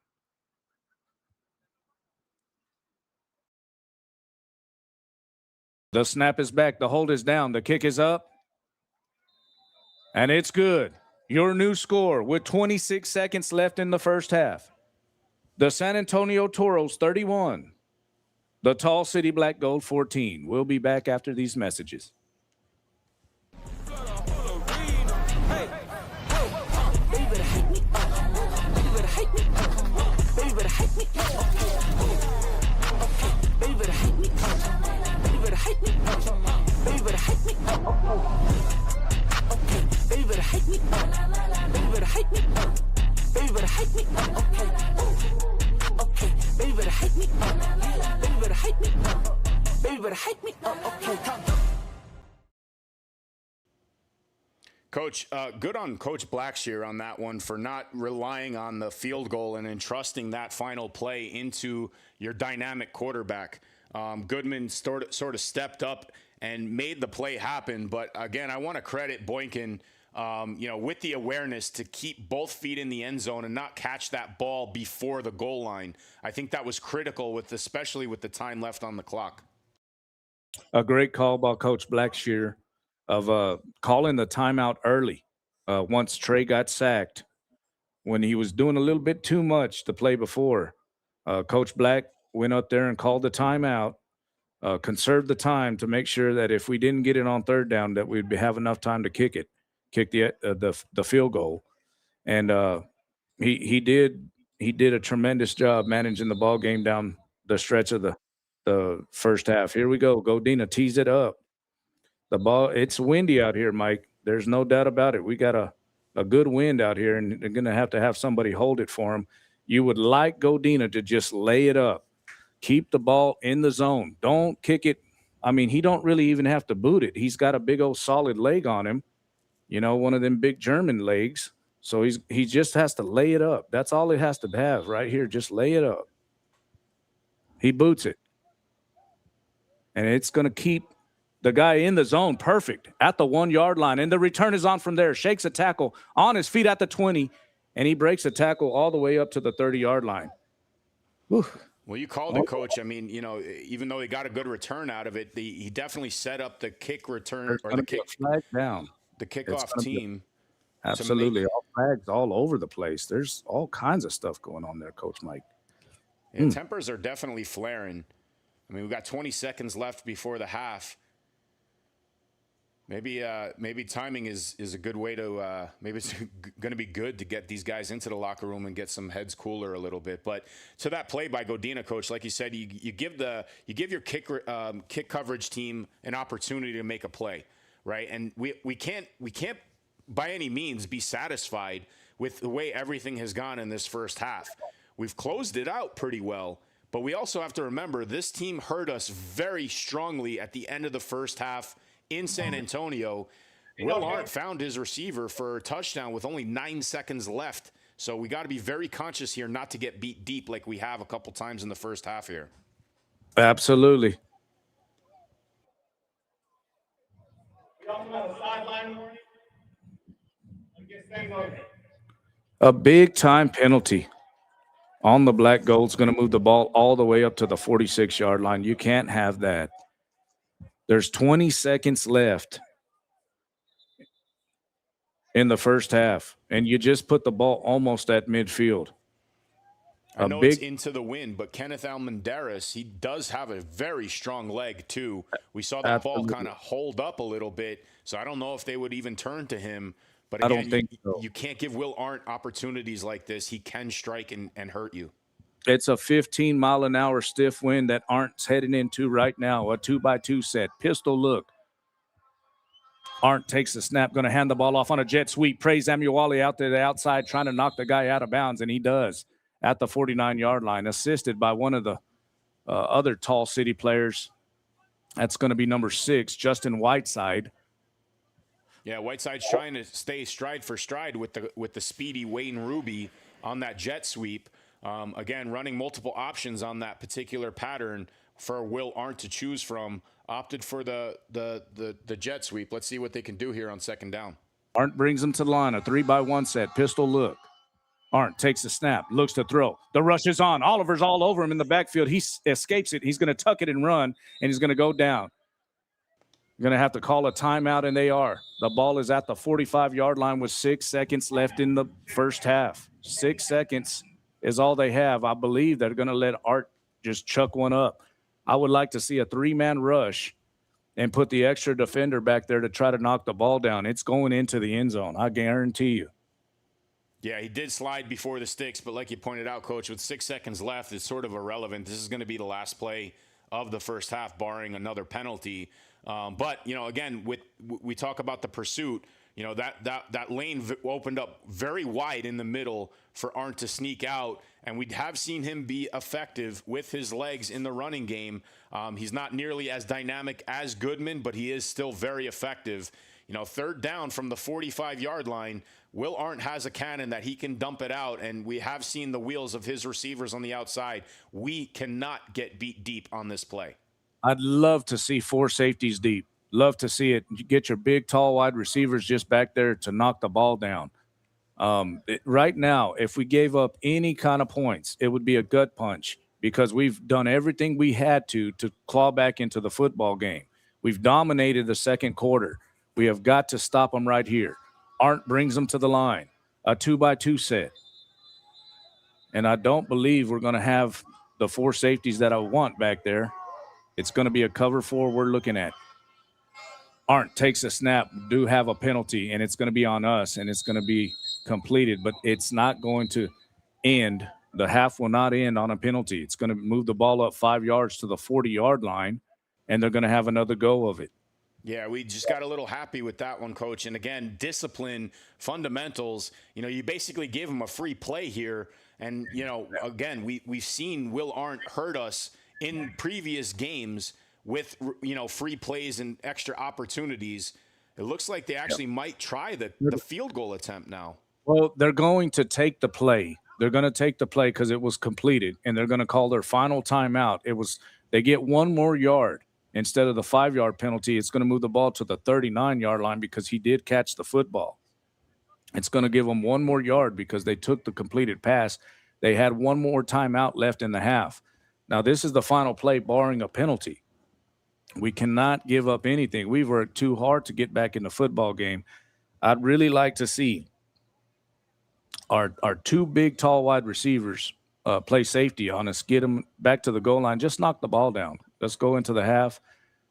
The snap is back. The hold is down. The kick is up. And it's good. Your new score with 26 seconds left in the first half. The San Antonio Toros 31. The Tall City Black Gold 14. We'll be back after these messages. Coach, good on Coach Blackshear on that one for not relying on the field goal and entrusting that final play into your dynamic quarterback. Goodman sort of stepped up and made the play happen. But again, I want to credit Boykin, you know, with the awareness to keep both feet in the end zone and not catch that ball before the goal line. I think that was critical, especially with the time left on the clock. A great call by Coach Blackshear of calling the timeout early once Trey got sacked when he was doing a little bit too much the play before. Coach Black went up there and called the timeout, conserved the time to make sure that if we didn't get it on third down, that we'd have enough time to kick the field goal. And he did a tremendous job managing the ball game down the stretch of the first half. Here we go. Godina tees it up. The ball, it's windy out here, Mike. There's no doubt about it. We got a good wind out here, and they're going to have somebody hold it for him. You would like Godina to just lay it up. Keep the ball in the zone. Don't kick it. I mean, he don't really even have to boot it. He's got a big old solid leg on him, you know, one of them big German legs. So he just has to lay it up. That's all he has to have right here. Just lay it up. He boots it. And it's going to keep the guy in the zone perfect at the 1 yard line. And the return is on from there. Shakes a tackle on his feet at the 20. And he breaks a tackle all the way up to the 30-yard line. Whew. Well, you called it, Coach. I mean, you know, even though he got a good return out of it, he definitely set up the kick return or the kick flag down. The kickoff team. Absolutely. All flags all over the place. There's all kinds of stuff going on there, Coach Mike. Yeah, tempers are definitely flaring. I mean, we've got 20 seconds left before the half. Maybe timing is a good way to maybe it's going to be good to get these guys into the locker room and get some heads cooler a little bit. But to that play by Godina, Coach, like you said, you give your kick coverage team an opportunity to make a play, right? And we can't by any means be satisfied with the way everything has gone in this first half. We've closed it out pretty well, but we also have to remember this team hurt us very strongly at the end of the first half. In San Antonio, Will Hart found his receiver for a touchdown with only 9 seconds left. So we got to be very conscious here not to get beat deep like we have a couple times in the first half here. Absolutely. We also have a sideline warning against Bengals. A big time penalty on the black gold is going to move the ball all the way up to the 46-yard line. You can't have that. There's 20 seconds left in the first half, and you just put the ball almost at midfield. I know it's into the wind, but Kenneth Almendares, he does have a very strong leg, too. We saw that ball kind of hold up a little bit, so I don't know if they would even turn to him. But again, I don't think so. You can't give Will Arndt opportunities like this. He can strike and hurt you. It's a 15-mile-an-hour stiff wind that Arndt's heading into right now, a 2x2 set. Pistol look. Arndt takes the snap, going to hand the ball off on a jet sweep. Praise Amuali out to the outside, trying to knock the guy out of bounds, and he does at the 49-yard line, assisted by one of the other tall city players. That's going to be number 6, Justin Whiteside. Yeah, Whiteside's trying to stay stride for stride with the speedy Wayne Ruby on that jet sweep. Again, running multiple options on that particular pattern for Will Arndt to choose from. Opted for the jet sweep. Let's see what they can do here on second down. Arndt brings him to the line, a 3x1 set. Pistol look. Arndt takes the snap, looks to throw. The rush is on. Oliver's all over him in the backfield. He escapes it. He's going to tuck it and run, and he's going to go down. You're going to have to call a timeout, and they are. The ball is at the 45-yard line with 6 seconds left in the first half. 6 seconds is all they have. I believe they're going to let Art just chuck one up. I would like to see a 3-man rush and put the extra defender back there to try to knock the ball down. It's going into the end zone, I guarantee you. Yeah, he did slide before the sticks, but like you pointed out, Coach, with 6 seconds left, it's sort of irrelevant. This is going to be the last play of the first half, barring another penalty. But, again, we talk about the pursuit. That lane opened up very wide in the middle for Arndt to sneak out, and we have seen him be effective with his legs in the running game. He's not nearly as dynamic as Goodman, but he is still very effective. Third down from the 45-yard line, Will Arndt has a cannon that he can dump it out, and we have seen the wheels of his receivers on the outside. We cannot get beat deep on this play. I'd love to see 4 safeties deep. Love to see it. You get your big, tall, wide receivers just back there to knock the ball down. Right now, if we gave up any kind of points, it would be a gut punch because we've done everything we had to claw back into the football game. We've dominated the second quarter. We have got to stop them right here. Arndt brings them to the line, a 2x2 set. And I don't believe we're going to have the 4 safeties that I want back there. It's going to be a cover 4 we're looking at. Arndt takes a snap, do have a penalty, and it's going to be on us, and it's going to be completed, but it's not going to end. The half will not end on a penalty. It's going to move the ball up 5 yards to the 40-yard line, and they're going to have another go of it. Yeah, we just got a little happy with that one, Coach. And again, discipline, fundamentals, you basically gave him a free play here. And, again, we've seen Will Arndt hurt us in previous games with, free plays and extra opportunities. It looks like they actually might try the field goal attempt now. Well, they're going to take the play. They're going to take the play because it was completed, and they're going to call their final timeout. They get 1 more yard. Instead of the 5-yard penalty, it's going to move the ball to the 39-yard line because he did catch the football. It's going to give them 1 more yard because they took the completed pass. They had 1 more timeout left in the half. Now, this is the final play barring a penalty. We cannot give up anything. We've worked too hard to get back in the football game. I'd really like to see our 2 big, tall wide receivers play safety on us, get them back to the goal line, just knock the ball down. Let's go into the half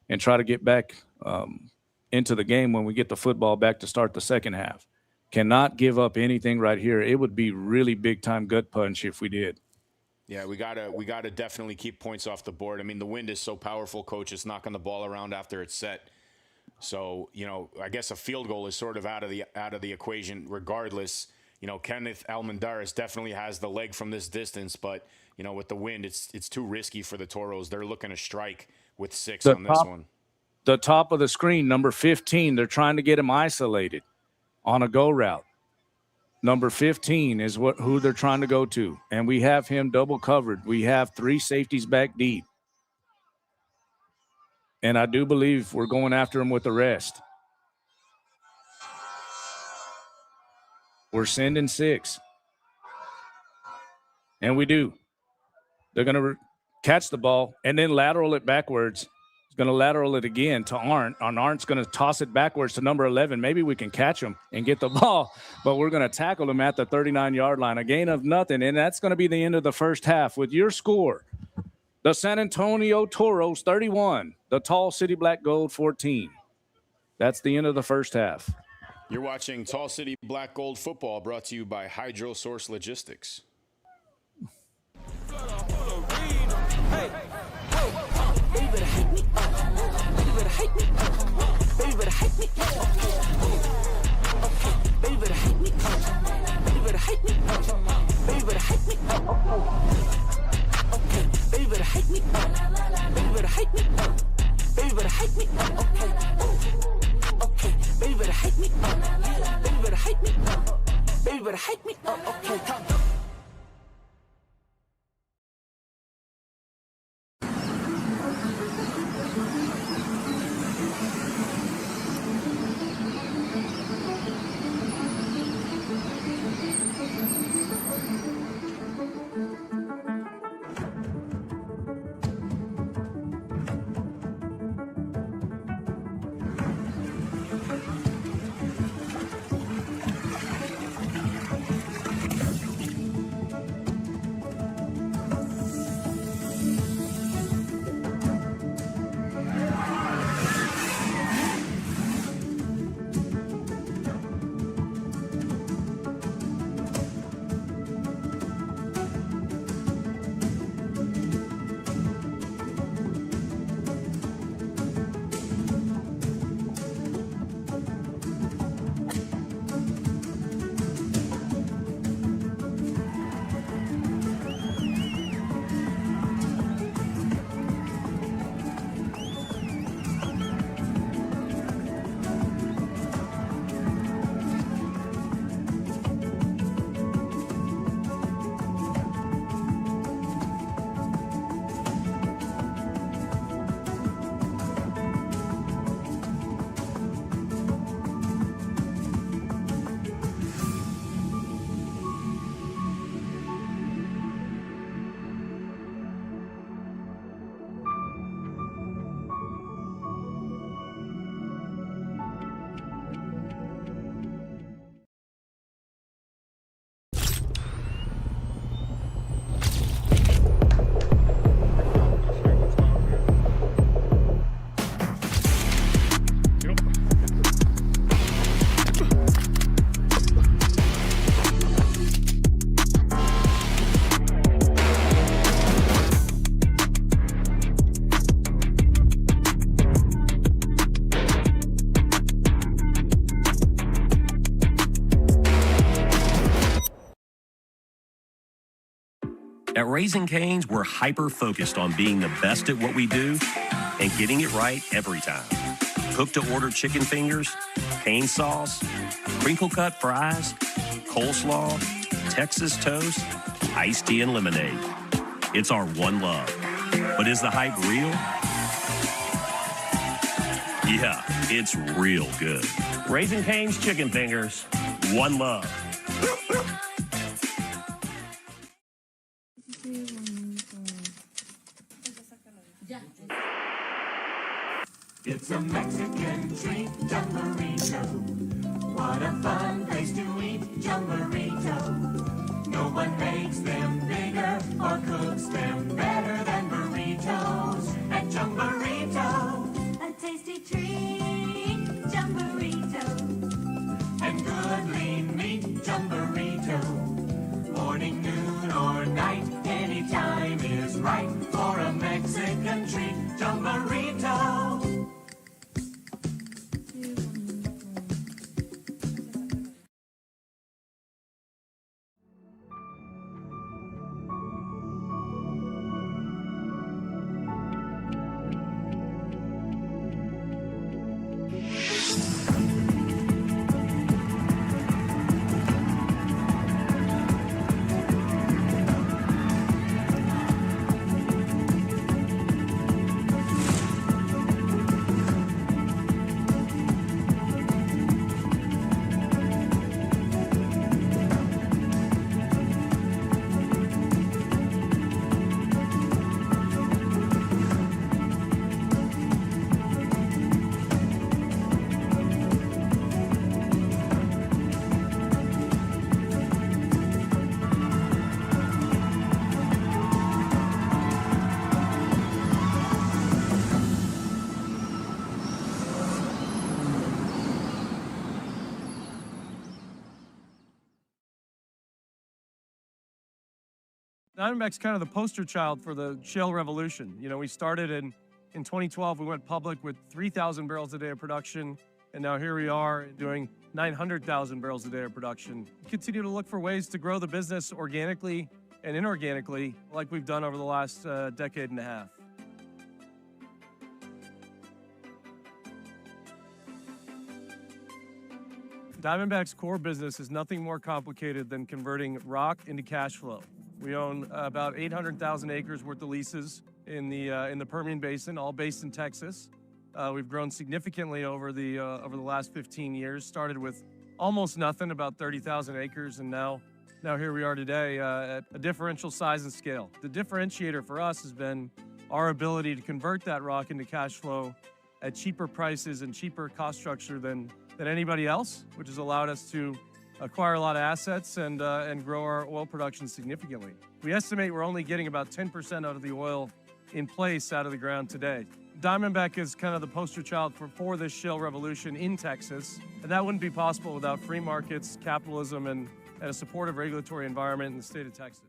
and try to get back into the game when we get the football back to start the second half. Cannot give up anything right here. It would be really big-time gut punch if we did. Yeah, we gotta definitely keep points off the board. I mean, the wind is so powerful, Coach. It's knocking the ball around after it's set. So, I guess a field goal is sort of out of the equation regardless. Kenneth Almendares definitely has the leg from this distance, but with the wind, it's too risky for the Toros. They're looking to strike with 6 on this one. The top of the screen, number 15, they're trying to get him isolated on a go route. Number 15 is who they're trying to go to, and we have him double covered. We have 3 safeties back deep. And I do believe we're going after him with the rest. We're sending 6. And we do. They're going to catch the ball and then lateral it backwards. He's going to lateral it again to Arndt. And Arndt's going to toss it backwards to number 11. Maybe we can catch him and get the ball, but we're going to tackle him at the 39-yard line. A gain of nothing, and that's going to be the end of the first half with your score. The San Antonio Toros 31, the Tall City Black Gold 14. That's the end of the first half. You're watching Tall City Black Gold Football, brought to you by Hydro Source Logistics. At Raising Cane's, we're hyper-focused on being the best at what we do and getting it right every time. Cook-to-order chicken fingers, cane sauce, crinkle-cut fries, coleslaw, Texas toast, iced tea, and lemonade. It's our one love. But is the hype real? Yeah, it's real good. Raising Cane's chicken fingers, one love. It's a Mexican treat, Jumborito. What a fun place to eat, Jumborito. No one makes them bigger or cooks them better than burritos at Jumborito. A tasty treat, Jumborito. And good lean meat, Jumborito. Morning, noon, or night, any time is right for a Mexican treat, Jumborito. Diamondback's kind of the poster child for the shale revolution. You know, we started in 2012, we went public with 3,000 barrels a day of production, and now here we are doing 900,000 barrels a day of production. We continue to look for ways to grow the business organically and inorganically, like we've done over the last decade and a half. Diamondback's core business is nothing more complicated than converting rock into cash flow. We own about 800,000 acres worth of leases in the Permian Basin, all based in Texas. We've grown significantly over the last 15 years. Started with almost nothing, about 30,000 acres, and now here we are today at a differential size and scale. The differentiator for us has been our ability to convert that rock into cash flow at cheaper prices and cheaper cost structure than anybody else, which has allowed us to acquire a lot of assets and grow our oil production significantly. We estimate we're only getting about 10% out of the oil in place out of the ground today. Diamondback is kind of the poster child for this shale revolution in Texas, and that wouldn't be possible without free markets, capitalism, and a supportive regulatory environment in the state of Texas.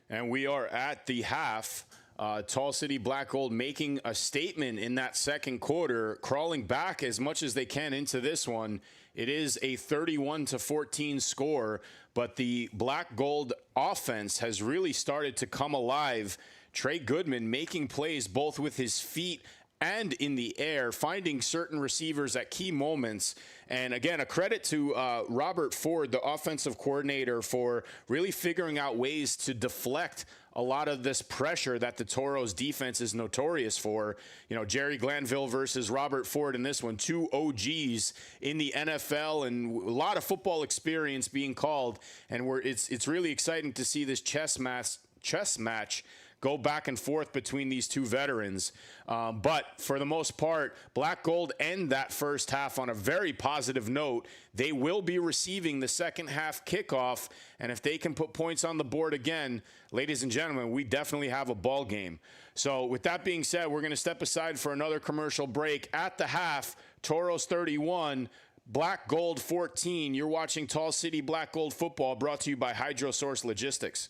And we are at the half. Tall City Black Gold making a statement in that second quarter, crawling back as much as they can into this one. It is a 31-14 score, but the Black Gold offense has really started to come alive. Trey Goodman making plays both with his feet and in the air, finding certain receivers at key moments. And again, a credit to Robert Ford, the offensive coordinator, for really figuring out ways to deflect a lot of this pressure that the Toros defense is notorious for. You know, Jerry Glanville versus Robert Ford in this one, two OGs in the NFL and a lot of football experience being called. And it's really exciting to see this chess match go back and forth between these two veterans. But for the most part, Black Gold end that first half on a very positive note. They will be receiving the second half kickoff, and if they can put points on the board again, ladies and gentlemen, we definitely have a ball game. So with that being said, we're going to step aside for another commercial break. At the half, Toros 31, Black Gold 14. You're watching Tall City Black Gold Football, brought to you by Hydrosource Logistics.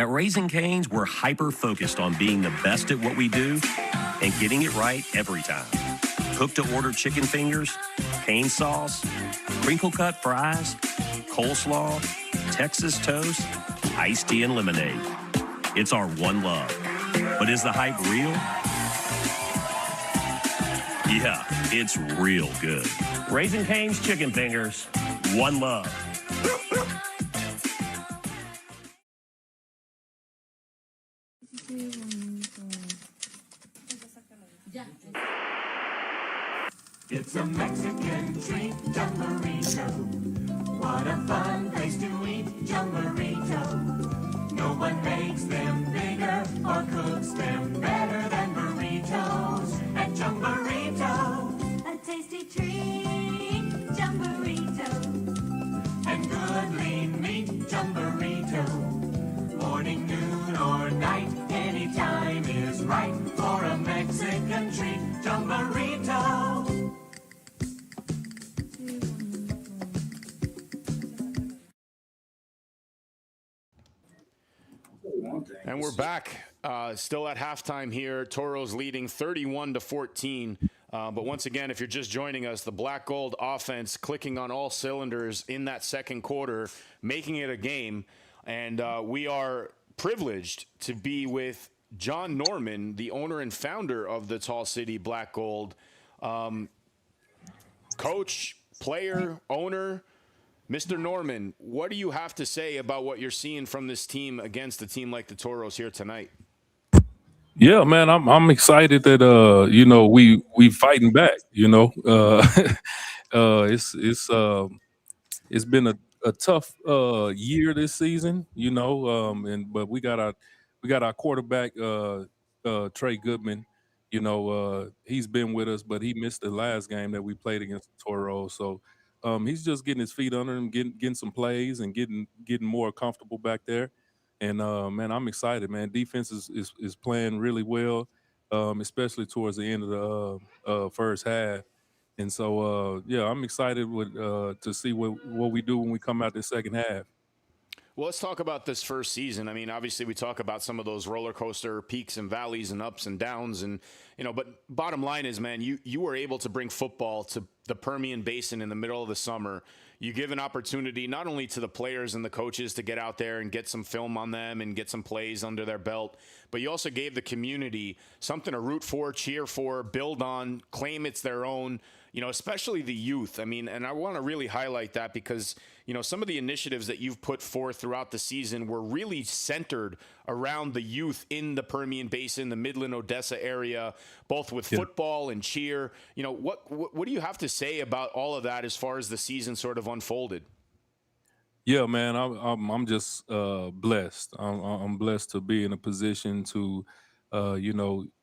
At Raising Cane's, we're hyper-focused on being the best at what we do and getting it right every time. Cook-to-order chicken fingers, cane sauce, crinkle-cut fries, coleslaw, Texas toast, iced tea, and lemonade. It's our one love. But is the hype real? Yeah, it's real good. Raising Cane's chicken fingers, one love. It's a Mexican treat, Jumborito. What a fun place to eat, Jumborito. No one makes them bigger or cooks them better than burritos at Jumborito. A tasty treat, Jumborito. And good lean meat, Jumborito. Morning, noon, or night, anytime is right for a Mexican treat, Jumborito. And we're back, still at halftime here. Toros leading 31-14. But once again, if you're just joining us, the Black Gold offense clicking on all cylinders in that second quarter, making it a game. And we are privileged to be with John Norman, the owner and founder of the Tall City Black Gold. Coach, player, owner. Mr. Norman, what do you have to say about what you're seeing from this team against a team like the Toros here tonight? Yeah, man, I'm excited that we fighting back. It's been a tough year this season. But we got our quarterback Trey Goodman. He's been with us, but he missed the last game that we played against the Toros. So. He's just getting his feet under him, getting some plays, and getting more comfortable back there. And man, I'm excited, man. Defense is playing really well, especially towards the end of the first half. And so, I'm excited to see what we do when we come out the second half. Well, let's talk about this first season. I mean, obviously, we talk about some of those roller coaster peaks and valleys and ups and downs, and but bottom line is, man, you were able to bring football to the Permian Basin in the middle of the summer. You give an opportunity not only to the players and the coaches to get out there and get some film on them and get some plays under their belt, but you also gave the community something to root for, cheer for, build on, claim it's their own. Especially the youth. I mean, and I want to really highlight that because, some of the initiatives that you've put forth throughout the season were really centered around the youth in the Permian Basin, the Midland, Odessa area, both with football and cheer. What do you have to say about all of that as far as the season sort of unfolded? Yeah, man, I'm just blessed. I'm blessed to be in a position to,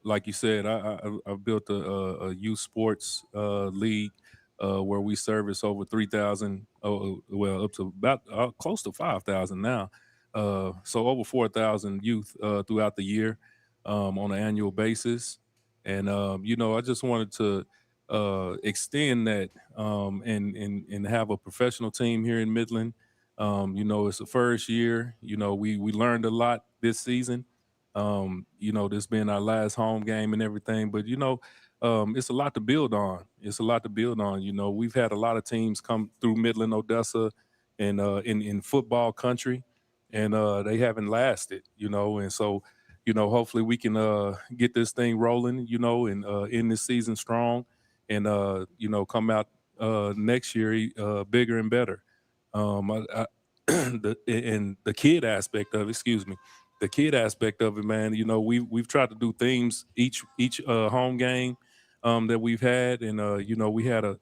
like you said, I've built a youth sports league where we service over 3,000, up to about close to 5,000 now. So over 4,000 youth throughout the year on an annual basis. And, I just wanted to extend that and have a professional team here in Midland. It's the first year. We learned a lot this season. This being our last home game and everything, but it's a lot to build on. We've had a lot of teams come through Midland, Odessa, and in football country, and they haven't lasted. And so hopefully we can get this thing rolling. And end this season strong, and come out next year bigger and better. The kid aspect of it, man. We've tried to do themes each home game that we've had, and we had a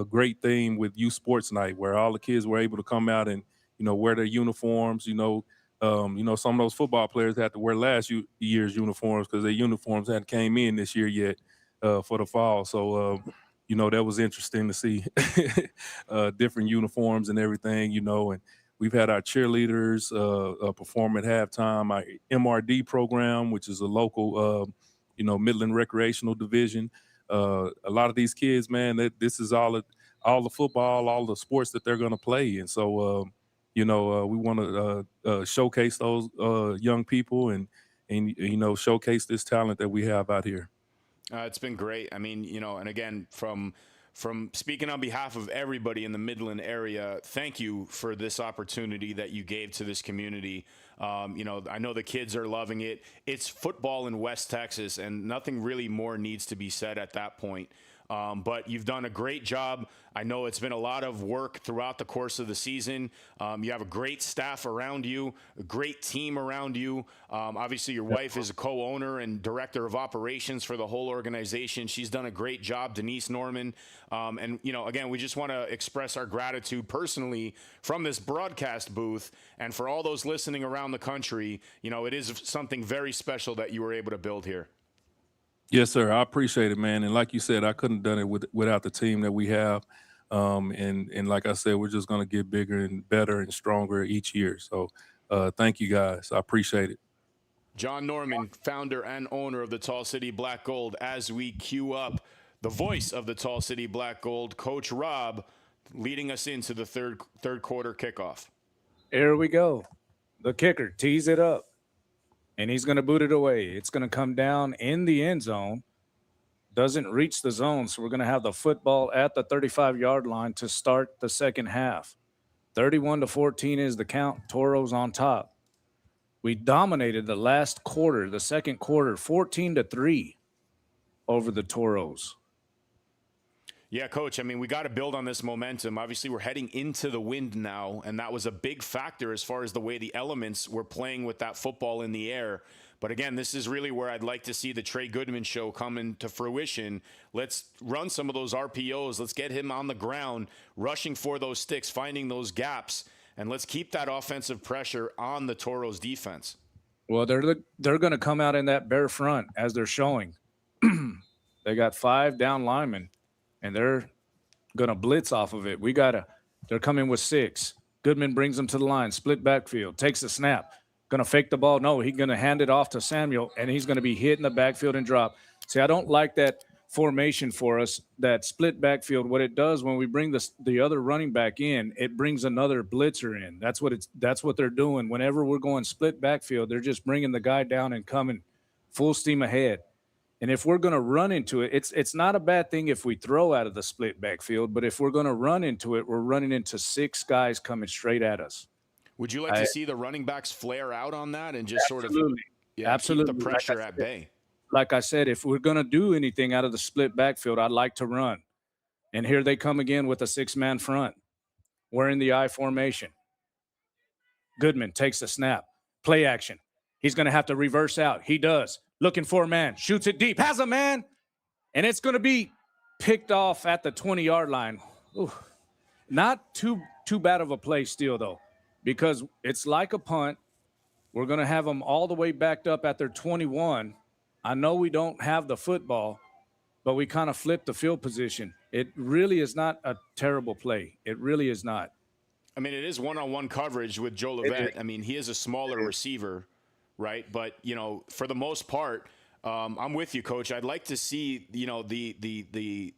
great theme with youth sports night where all the kids were able to come out and wear their uniforms. Some of those football players had to wear last year's uniforms because their uniforms hadn't came in this year yet for the fall. So that was interesting to see different uniforms and everything, and we've had our cheerleaders perform at halftime, our MRD program, which is a local, Midland recreational division. A lot of these kids, man, this is all the football, all the sports that they're going to play. And so, we want to showcase those young people and showcase this talent that we have out here. It's been great. I mean, and again, from speaking on behalf of everybody in the Midland area, thank you for this opportunity that you gave to this community. I know the kids are loving it. It's football in West Texas, and nothing really more needs to be said at that point. But you've done a great job. I know it's been a lot of work throughout the course of the season. You have a great staff around you, a great team around you. Obviously, your wife is a co-owner and director of operations for the whole organization. She's done a great job, Denise Norman. Again, we just want to express our gratitude personally from this broadcast booth, and for all those listening around the country. It is something very special that you were able to build here. Yes, sir. I appreciate it, man. And like you said, I couldn't have done it without the team that we have. And like I said, we're just going to get bigger and better and stronger each year. So thank you, guys. I appreciate it. John Norman, founder and owner of the Tall City Black Gold. As we queue up the voice of the Tall City Black Gold, Coach Rob, leading us into the third quarter kickoff. Here we go. The kicker tees it up, and he's going to boot it away. It's going to come down in the end zone. Doesn't reach the zone, so we're going to have the football at the 35-yard line to start the second half. 31-14 is the count. Toros on top. We dominated the last quarter, the second quarter, 14-3 over the Toros. Yeah, Coach, I mean, we got to build on this momentum. Obviously, we're heading into the wind now, and that was a big factor as far as the way the elements were playing with that football in the air. But again, this is really where I'd like to see the Trey Goodman show come into fruition. Let's run some of those RPOs. Let's get him on the ground, rushing for those sticks, finding those gaps, and let's keep that offensive pressure on the Toros defense. Well, they're going to come out in that bare front as they're showing. They got 5 down linemen, and they're going to blitz off of it. They're coming with 6. Goodman brings them to the line, split backfield, takes the snap, going to fake the ball. No, he's going to hand it off to Samuel, and he's going to be hit in the backfield and drop. See, I don't like that formation for us, that split backfield. What it does when we bring the other running back in, it brings another blitzer in. That's what they're doing. Whenever we're going split backfield, they're just bringing the guy down and coming full steam ahead. And if we're going to run into it, it's not a bad thing if we throw out of the split backfield, but if we're going to run into it, we're running into 6 guys coming straight at us. Would you like to see the running backs flare out on that and just sort of keep absolutely the pressure at bay? Like I said, if we're going to do anything out of the split backfield, I'd like to run. And here they come again with a 6-man front. We're in the I formation. Goodman takes the snap. Play action. He's going to have to reverse out. He does. Looking for a man. Shoots it deep. Has a man. And it's going to be picked off at the 20-yard line. Ooh. Not too bad of a play still, though, because it's like a punt. We're going to have them all the way backed up at their 21. I know we don't have the football, but we kind of flipped the field position. It really is not a terrible play. It really is not. I mean, it is one-on-one coverage with Joe Levette. I mean, he is a smaller receiver, right? But, for the most part, I'm with you, Coach. I'd like to see, the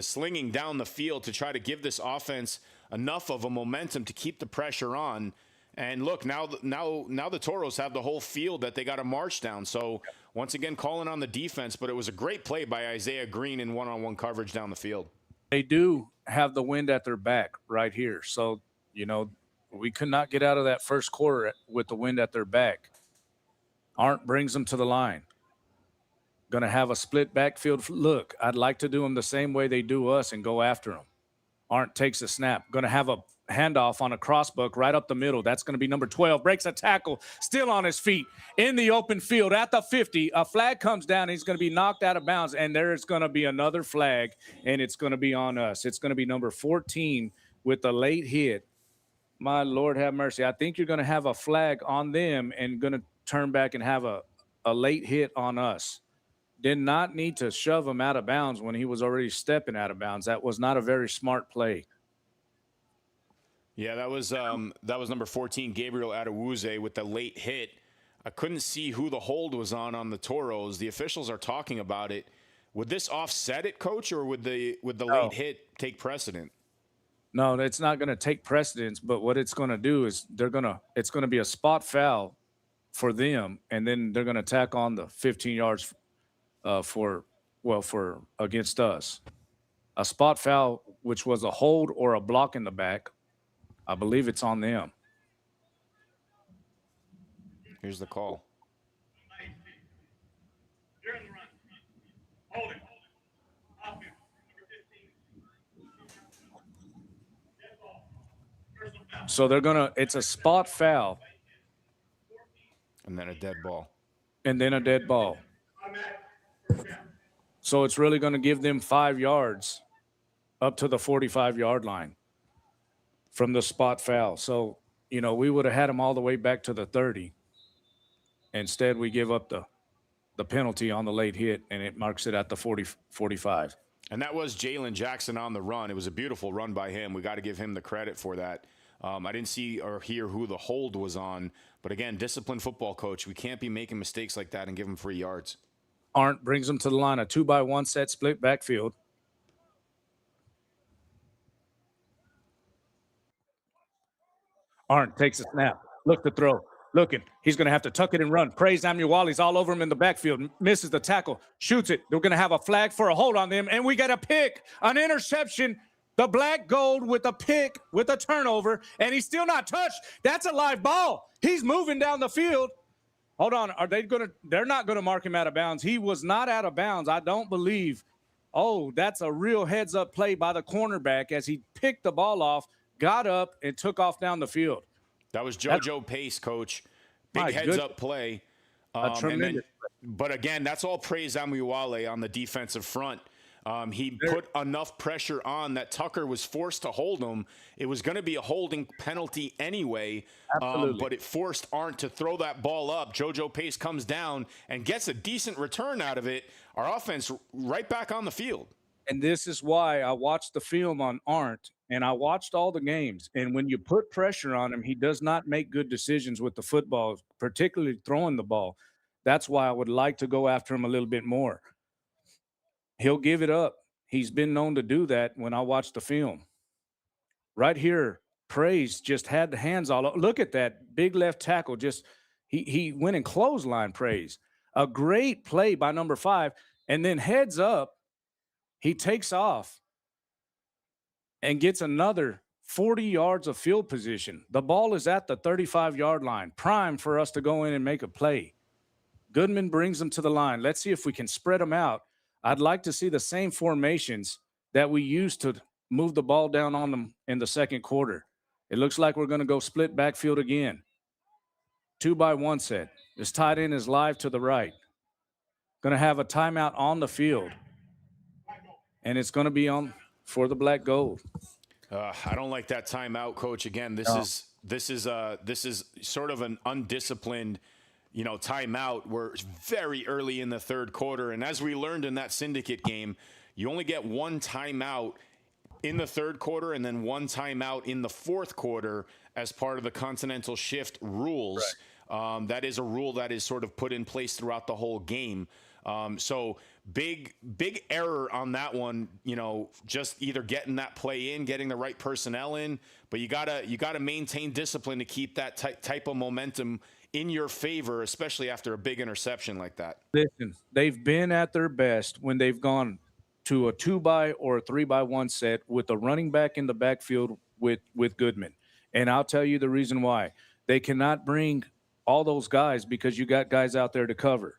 slinging down the field to try to give this offense enough of a momentum to keep the pressure on. And look, now the Toros have the whole field that they got to march down. So once again, calling on the defense, but it was a great play by Isaiah Green in one-on-one coverage down the field. They do have the wind at their back right here. So, we could not get out of that first quarter with the wind at their back. Arndt brings them to the line. Going to have a split backfield look. I'd like to do them the same way they do us and go after them. Arndt takes a snap. Going to have a handoff on a crossbuck right up the middle. That's going to be number 12. Breaks a tackle, still on his feet in the open field at the 50. A flag comes down. He's going to be knocked out of bounds, and there's going to be another flag, and it's going to be on us. It's going to be number 14 with the late hit. My Lord have mercy. I think you're going to have a flag on them and going to turn back and have a late hit on us. Did not need to shove him out of bounds when he was already stepping out of bounds. That was not a very smart play. Yeah, that was number 14, Gabriel Adewuze, with the late hit. I couldn't see who the hold was on the Toros. The officials are talking about it. Would this offset it, Coach, or would the late hit take precedent? No, it's not going to take precedence, but what it's going to do is it's going to be a spot foul for them, and then they're going to tack on the 15 yards for against us. A spot foul, which was a hold or a block in the back, I believe it's on them. Here's the call. So it's a spot foul. And then a dead ball. And then a dead ball. So it's really going to give them 5 yards up to the 45-yard line from the spot foul. So, we would have had them all the way back to the 30. Instead, we give up the penalty on the late hit, and it marks it at the 45. And that was Jalen Jackson on the run. It was a beautiful run by him. We got to give him the credit for that. I didn't see or hear who the hold was on. But again, disciplined football coach. We can't be making mistakes like that and give him free yards. Arndt brings them to the line, a 2-by-1 set split backfield. Arndt takes a snap. Look to throw. Looking. He's going to have to tuck it and run. Praise Amuwali's all over him in the backfield. Misses the tackle. Shoots it. They're going to have a flag for a hold on them. And we got a pick. An interception. The black gold with a pick, with a turnover. And he's still not touched. That's a live ball. He's moving down the field. Hold on. They're not going to mark him out of bounds. He was not out of bounds. I don't believe. Oh, that's a real heads-up play by the cornerback as he picked the ball off, got up, and took off down the field. That was JoJo Pace, coach. Big heads-up play. But again, that's all praise Amuwale on the defensive front. He put enough pressure on that Tucker was forced to hold him. It was going to be a holding penalty anyway, but it forced Arndt to throw that ball up. JoJo Pace comes down and gets a decent return out of it. Our offense right back on the field. And this is why I watched the film on Arndt, and I watched all the games. And when you put pressure on him, he does not make good decisions with the football, particularly throwing the ball. That's why I would like to go after him a little bit more. He'll give it up. He's been known to do that when I watch the film. Right here, Praise just had the hands all over. Look at that big left tackle. He went in clothesline, Praise. A great play by number 5. And then heads up, he takes off and gets another 40 yards of field position. The ball is at the 35-yard line, prime for us to go in and make a play. Goodman brings them to the line. Let's see if we can spread them out. I'd like to see the same formations that we used to move the ball down on them in the second quarter. It looks like we're going to go split backfield again. 2-by-1 set. This tight end is live to the right. Going to have a timeout on the field. And it's going to be on for the black gold. I don't like that timeout, Coach. Again, this is sort of an undisciplined timeout. We're very early in the third quarter. And as we learned in that syndicate game, you only get one timeout in the third quarter and then one timeout in the fourth quarter as part of the Continental Shift rules. Right. That is a rule that is sort of put in place throughout the whole game. So big error on that one, just either getting that play in, getting the right personnel in, but you gotta maintain discipline to keep that type of momentum in your favor, especially after a big interception like that. Listen, they've been at their best when they've gone to a 2-by or a 3-by-1 set with a running back in the backfield with Goodman. And I'll tell you the reason why. They cannot bring all those guys because you got guys out there to cover.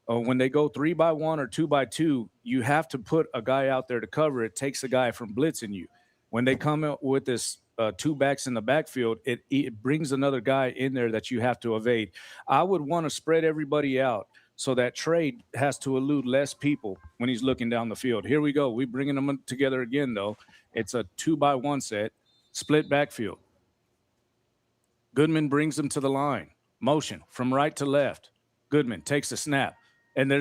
When they go 3-by-1 or 2-by-2, you have to put a guy out there to cover. It takes a guy from blitzing you. When they come out with this 2 backs in the backfield, it brings another guy in there that you have to evade. I would want to spread everybody out so that Trey has to elude less people when he's looking down the field. Here we go. We're bringing them together again, though. It's a 2-by-1 set, split backfield. Goodman brings them to the line. Motion from right to left. Goodman takes a snap. And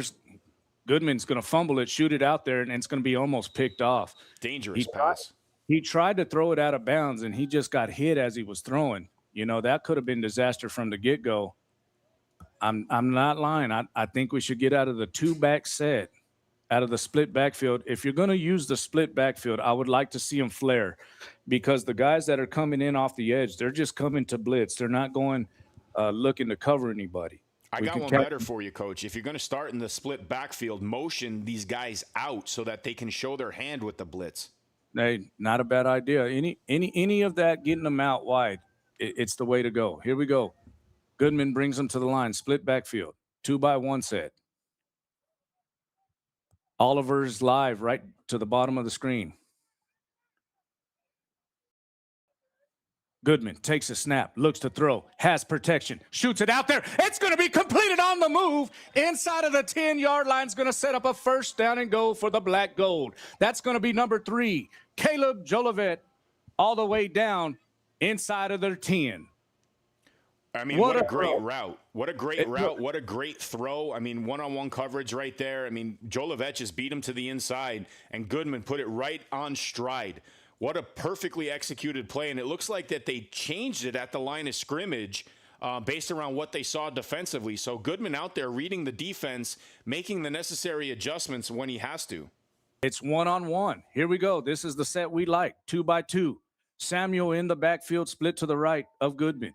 Goodman's going to fumble it, shoot it out there, and it's going to be almost picked off. Dangerous pass. He tried to throw it out of bounds, and he just got hit as he was throwing. That could have been disaster from the get-go. I'm not lying. I think we should get out of the 2-back set out of the split backfield. If you're going to use the split backfield, I would like to see them flare, because the guys that are coming in off the edge, they're just coming to blitz. They're not going looking to cover anybody. I got one better for you, Coach. If you're going to start in the split backfield, motion these guys out so that they can show their hand with the blitz. Hey, not a bad idea. Any of that, getting them out wide, it's the way to go. Here we go. Goodman brings them to the line, split backfield, 2-by-1 set. Oliver's live right to the bottom of the screen. Goodman takes a snap, looks to throw, has protection, shoots it out there. It's going to be completed on the move. Inside of the 10-yard line is going to set up a first down and go for the Black Gold. That's going to be number 3, Caleb Jolivet, all the way down inside of their 10. I mean, what a great route. What a great route. What a great throw. I mean, one-on-one coverage right there. I mean, Jolivet just beat him to the inside, and Goodman put it right on stride. What a perfectly executed play, and it looks like that they changed it at the line of scrimmage based around what they saw defensively. So Goodman out there reading the defense, making the necessary adjustments when he has to. It's one-on-one. Here we go. This is the set we like, 2-by-2. Samuel in the backfield, split to the right of Goodman.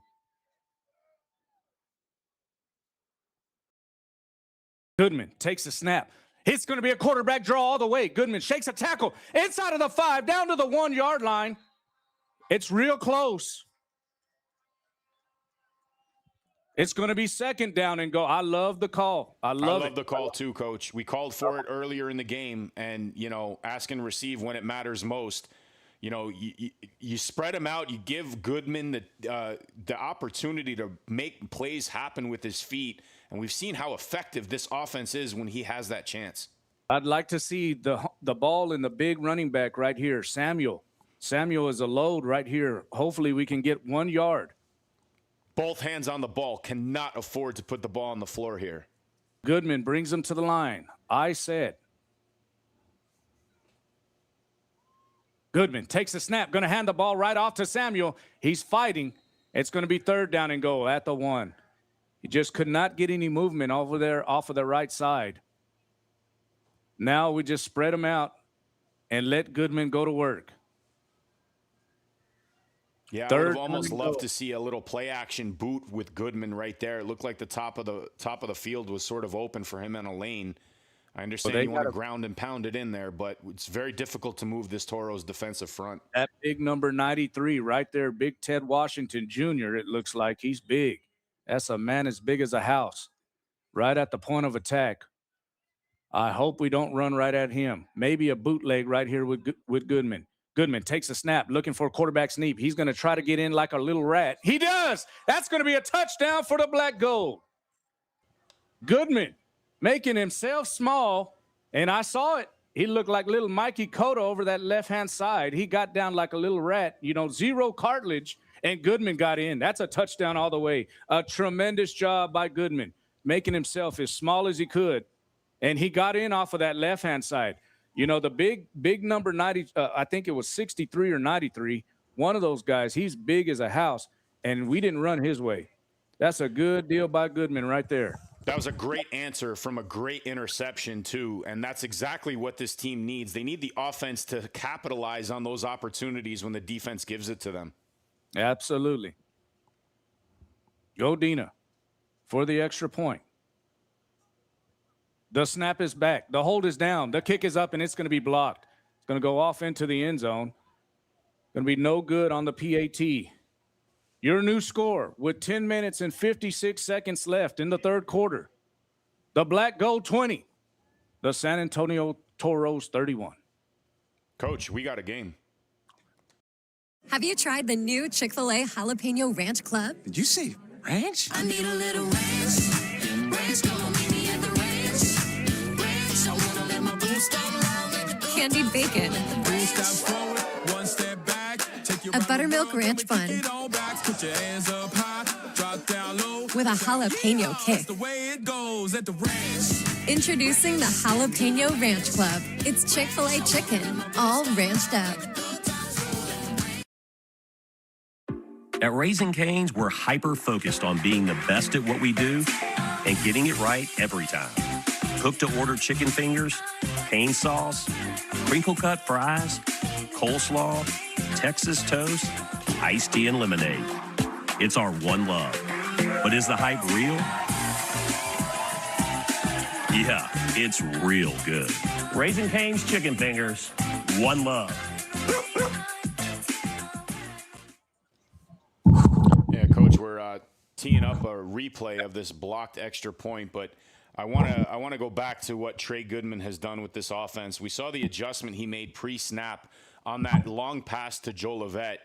Goodman takes a snap. It's going to be a quarterback draw all the way. Goodman shakes a tackle inside of the 5, down to the 1-yard line. It's real close. It's going to be second down and go. I love the call. I love the call too, Coach. We called for it earlier in the game, and, you know, ask and receive when it matters most. You know, you spread him out. You give Goodman the opportunity to make plays happen with his feet. And we've seen how effective this offense is when he has that chance. I'd like to see the ball in the big running back right here, Samuel. Samuel is a load right here. Hopefully we can get 1 yard. Both hands on the ball. Cannot afford to put the ball on the floor here. Goodman brings him to the line. I said. Goodman takes a snap. Going to hand the ball right off to Samuel. He's fighting. It's going to be third down and go at the 1. He just could not get any movement over there off of the right side. Now we just spread him out and let Goodman go to work. Yeah, I would have almost loved to see a little play action boot with Goodman right there. It looked like the top of the field was sort of open for him in a lane. I understand you want to ground and pound it in there, but it's very difficult to move this Toros defensive front. That big number 93 right there, Big Ted Washington Jr., it looks like he's big. That's a man as big as a house, right at the point of attack. I hope we don't run right at him. Maybe a bootleg right here with Goodman. Goodman takes a snap, looking for a quarterback sneak. He's going to try to get in like a little rat. He does. That's going to be a touchdown for the Black Gold. Goodman making himself small, and I saw it. He looked like little Mikey Cotto over that left-hand side. He got down like a little rat, you know, zero cartilage. And Goodman got in. That's a touchdown all the way. A tremendous job by Goodman, making himself as small as he could. And he got in off of that left-hand side. You know, the big number 90, I think it was 63 or 93, one of those guys, he's big as a house, and we didn't run his way. That's a good deal by Goodman right there. That was a great answer from a great interception, too, and that's exactly what this team needs. They need the offense to capitalize on those opportunities when the defense gives it to them. Absolutely. Go Dina for the extra point. The snap is back. The hold is down. The kick is up, and it's going to be blocked. It's going to go off into the end zone. Going to be no good on the PAT. Your new score with 10 minutes and 56 seconds left in the third quarter. The Black Gold 20. The San Antonio Toros 31. Coach, we got a game. Have you tried the new Chick-fil-A Jalapeno Ranch Club? Did you say ranch? I need a little ranch. Ranch, come meet me at the ranch. Ranch, I wanna let my boo stop loud. Candied bacon. Step forward, one step back. Take your A buttermilk ranch bun. Put your hands up high, drop down low. With a jalapeno kick. The way it goes at the ranch. Introducing the Jalapeno Ranch Club. It's Chick-fil-A chicken, all ranched up. At Raising Cane's, we're hyper-focused on being the best at what we do and getting it right every time. Cook-to-order chicken fingers, pain sauce, crinkle-cut fries, coleslaw, Texas toast, iced tea, and lemonade. It's our one love. But is the hype real? Yeah, it's real good. Raising Cane's chicken fingers, one love. Yeah, Coach, we're teeing up a replay of this blocked extra point, but I want to go back to what Trey Goodman has done with this offense. We saw the adjustment he made pre-snap on that long pass to Joe Levette.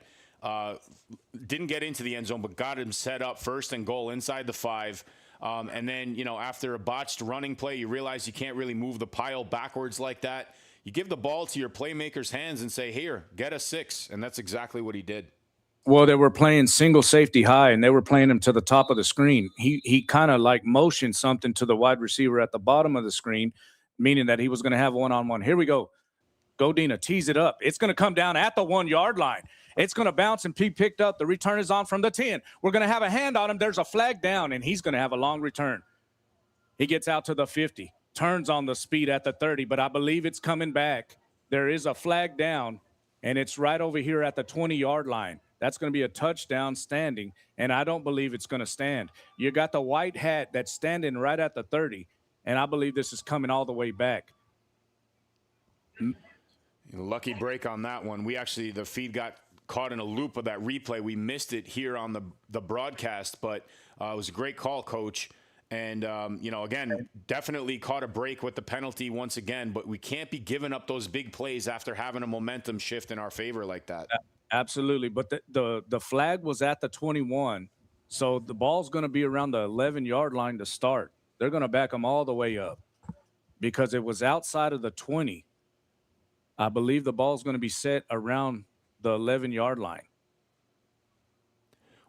Didn't get into the end zone, but got him set up first and goal inside the 5. And then, after a botched running play, you realize you can't really move the pile backwards like that. You give the ball to your playmaker's hands and say, here, get a 6. And that's exactly what he did. Well, they were playing single safety high, and they were playing him to the top of the screen. He kind of like motioned something to the wide receiver at the bottom of the screen, meaning that he was going to have one-on-one. Here we go. Go, Dina. Tease it up. It's going to come down at the 1-yard line. It's going to bounce and be picked up. The return is on from the 10. We're going to have a hand on him. There's a flag down, and he's going to have a long return. He gets out to the 50, turns on the speed at the 30, but I believe it's coming back. There is a flag down, and it's right over here at the 20-yard line. That's going to be a touchdown standing, and I don't believe it's going to stand. You got the white hat that's standing right at the 30, and I believe this is coming all the way back. Lucky break on that one. The feed got caught in a loop of that replay. We missed it here on the broadcast, but it was a great call, Coach. And, again, definitely caught a break with the penalty once again, but we can't be giving up those big plays after having a momentum shift in our favor like that. Absolutely. But the flag was at the 21, so the ball's going to be around the 11-yard line to start. They're going to back them all the way up because it was outside of the 20. I believe the ball's going to be set around the 11-yard line.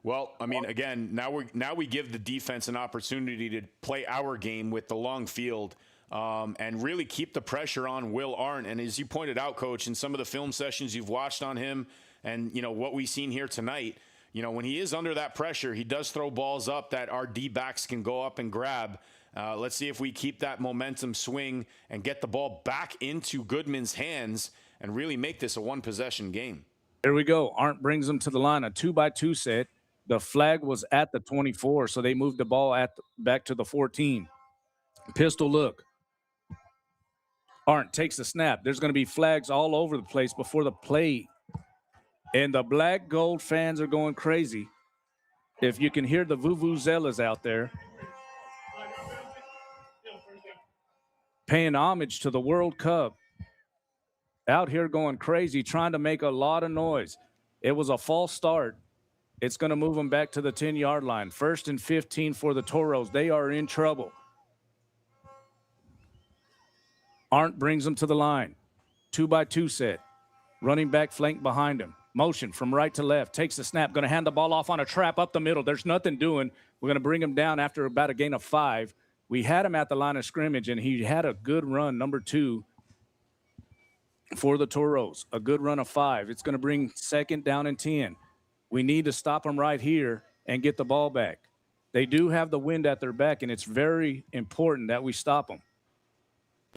Well, I mean, again, now we give the defense an opportunity to play our game with the long field and really keep the pressure on Will Arndt. And as you pointed out, Coach, in some of the film sessions you've watched on him and, what we've seen here tonight, when he is under that pressure, he does throw balls up that our D-backs can go up and grab. Let's see if we keep that momentum swing and get the ball back into Goodman's hands and really make this a one-possession game. There we go. Arndt brings them to the line, a 2-by-2 set. The flag was at the 24, so they moved the ball back to the 14. Pistol look. Arndt takes the snap. There's going to be flags all over the place before the play. And the black gold fans are going crazy. If you can hear the vuvuzelas out there, paying homage to the World Cup. Out here going crazy, trying to make a lot of noise. It was a false start. It's going to move them back to the 10-yard line. 1st and 15 for the Toros. They are in trouble. Arndt brings them to the line. 2-by-2 set. Running back flank behind him. Motion from right to left. Takes the snap. Going to hand the ball off on a trap up the middle. There's nothing doing. We're going to bring him down after about a gain of 5. We had him at the line of scrimmage, and he had a good run, number 2, for the Toros. A good run of 5. It's going to bring 2nd down and 10. We need to stop them right here and get the ball back. They do have the wind at their back, and it's very important that we stop them.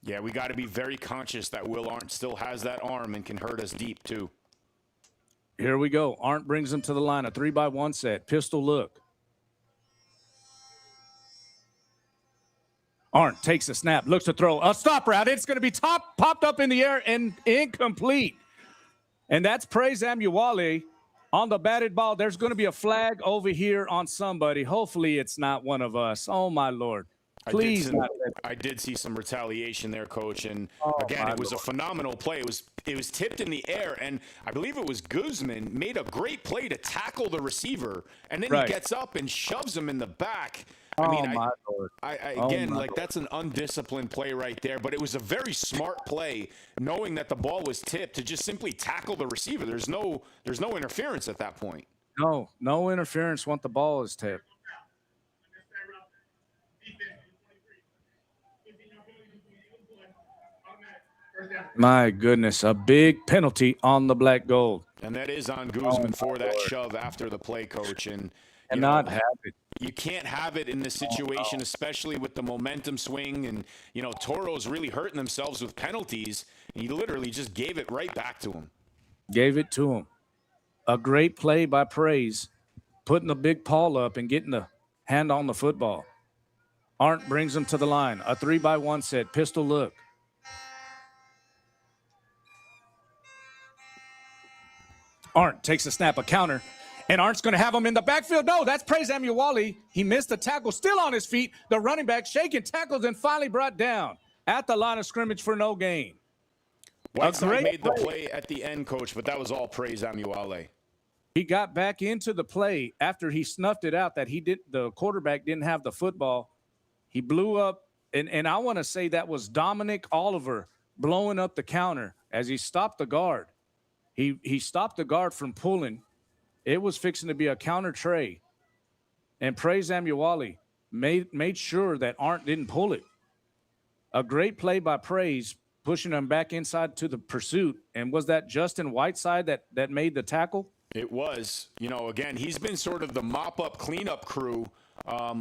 Yeah, we got to be very conscious that Will Arndt still has that arm and can hurt us deep, too. Here we go. Arndt brings them to the line, a 3-by-1 set. Pistol look. Arndt takes the snap, looks to throw. A stop route. It's going to be popped up in the air and incomplete. And that's Praise Amuwale on the batted ball. There's going to be a flag over here on somebody. Hopefully it's not one of us. Oh, my Lord. Please. I did see some retaliation there, Coach. And again, it was a phenomenal play. It was tipped in the air, and I believe it was Guzman made a great play to tackle the receiver, and then he gets up and shoves him in the back. I mean, my Lord. That's an undisciplined play right there, but it was a very smart play, knowing that the ball was tipped to just simply tackle the receiver. There's no interference at that point. No interference once the ball is tipped. My goodness, a big penalty on the black gold. And that is on Guzman for that shove after the play, Coach. And not have it. You can't have it in this situation, especially with the momentum swing. And, you know, Toros really hurting themselves with penalties. And you literally just gave it right back to him. Gave it to him. A great play by Praise, putting the big paw up and getting the hand on the football. Arndt brings him to the line. A 3-by-1 set. Pistol look. Arndt takes a snap, a counter, and Arndt's going to have him in the backfield. No, that's Praise Amuwali. He missed the tackle, still on his feet. The running back shaking tackles and finally brought down at the line of scrimmage for no gain. Whiteside made the play at the end, Coach, but that was all Praise Amuwali. He got back into the play after he snuffed it out that the quarterback didn't have the football. He blew up, and I want to say that was Dominic Oliver blowing up the counter as he stopped the guard. He stopped the guard from pulling. It was fixing to be a counter tray. And Praise Amuwali made sure that Arndt didn't pull it. A great play by Praise, pushing him back inside to the pursuit. And was that Justin Whiteside that made the tackle? It was. You know, again, he's been sort of the mop-up, cleanup crew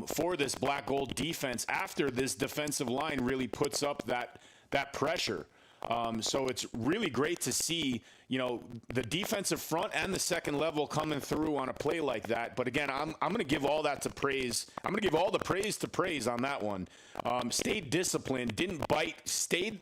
for this Black Gold defense after this defensive line really puts up that pressure. So it's really great to see, you know, the defensive front and the second level coming through on a play like that. But again, I'm going to give all that to Praise. I'm going to give all the praise to Praise on that one. Stayed disciplined, didn't bite, stayed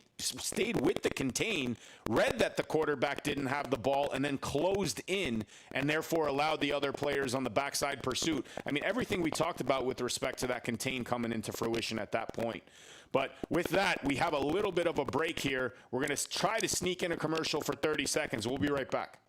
with the contain, read that the quarterback didn't have the ball, and then closed in and therefore allowed the other players on the backside pursuit. I mean, everything we talked about with respect to that contain coming into fruition at that point. But with that, we have a little bit of a break here. We're going to try to sneak in a commercial for 30 seconds. We'll be right back.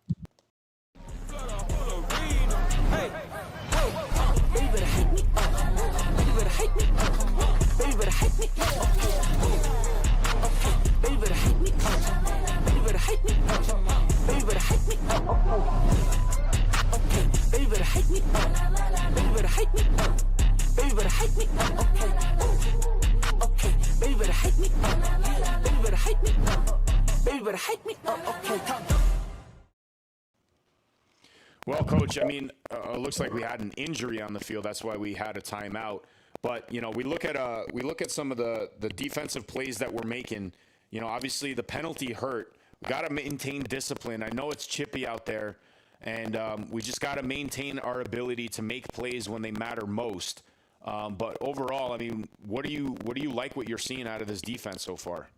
Well, Coach, I mean, it looks like we had an injury on the field. That's why we had a timeout. But, you know, we look at some of the defensive plays that we're making. You know, obviously the penalty hurt. We got to maintain discipline. I know it's chippy out there, and we just got to maintain our ability to make plays when they matter most. But overall, I mean, what do you like what you're seeing out of this defense so far?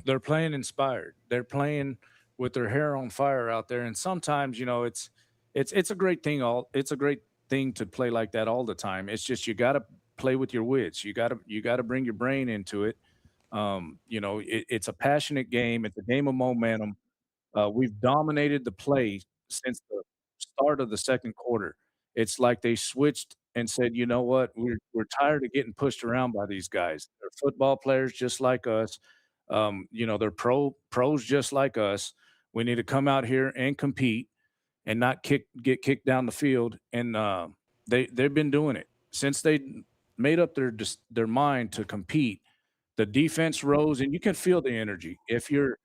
They're playing inspired. They're playing with their hair on fire out there. And sometimes, you know, it's a great thing. It's a great thing to play like that all the time. It's just, you got to play with your wits. You got to bring your brain into it. You know, it's a passionate game. It's a game of momentum. We've dominated the play since the start of the second quarter. It's like they switched and said, you know what, we're tired of getting pushed around by these guys. They're football players just like us. You know, they're pros just like us. We need to come out here and compete and not get kicked down the field. And they've been doing it since they made up their mind to compete. The defense rose, and you can feel the energy. If you're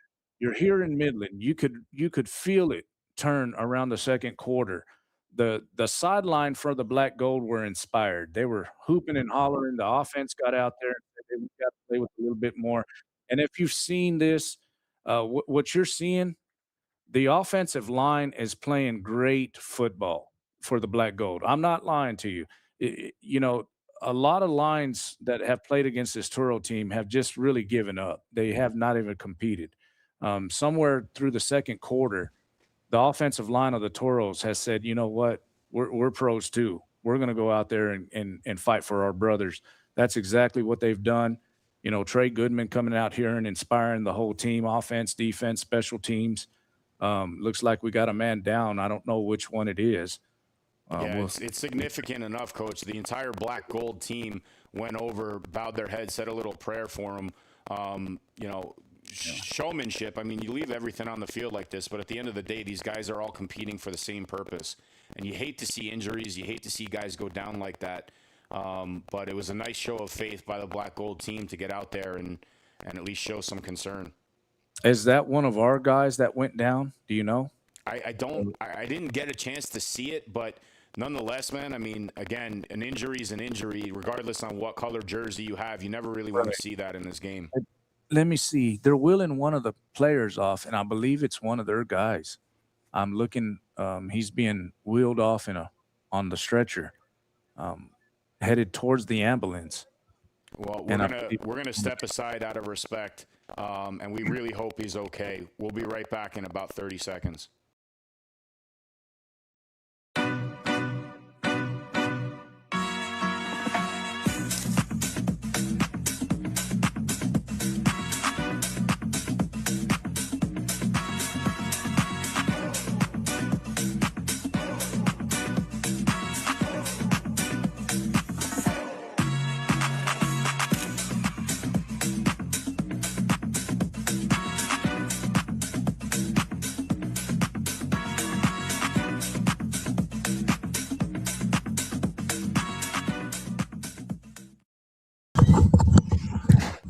here in Midland, you could feel it turn around the second quarter. The sideline for the Black Gold were inspired. They were hooping and hollering. The offense got out there and said, "Hey, we got to play with a little bit more." And if you've seen this, what you're seeing, the offensive line is playing great football for the Black Gold. I'm not lying to you. You know, a lot of lines that have played against this Toro team have just really given up. They have not even competed. Somewhere through the second quarter, the offensive line of the Toros has said, you know what, we're pros too. We're going to go out there and fight for our brothers. That's exactly what they've done. You know, Trey Goodman coming out here and inspiring the whole team, offense, defense, special teams. Looks like we got a man down. I don't know which one it is. Yeah, it's significant enough, Coach. The entire Black Gold team went over, bowed their head, said a little prayer for him. You know, showmanship. I mean, you leave everything on the field like this, but at the end of the day, these guys are all competing for the same purpose. And you hate to see injuries. You hate to see guys go down like that. But it was a nice show of faith by the Black Gold team to get out there and at least show some concern. Is that one of our guys that went down? Do you know? I didn't get a chance to see it, but nonetheless, man, I mean, again, an injury is an injury, regardless on what color jersey you have. You never really want to see that in this game. Let me see. They're wheeling one of the players off, and I believe it's one of their guys. I'm looking. He's being wheeled off on the stretcher, headed towards the ambulance. Well, we're gonna step aside out of respect, and we really hope he's okay. We'll be right back in about 30 seconds.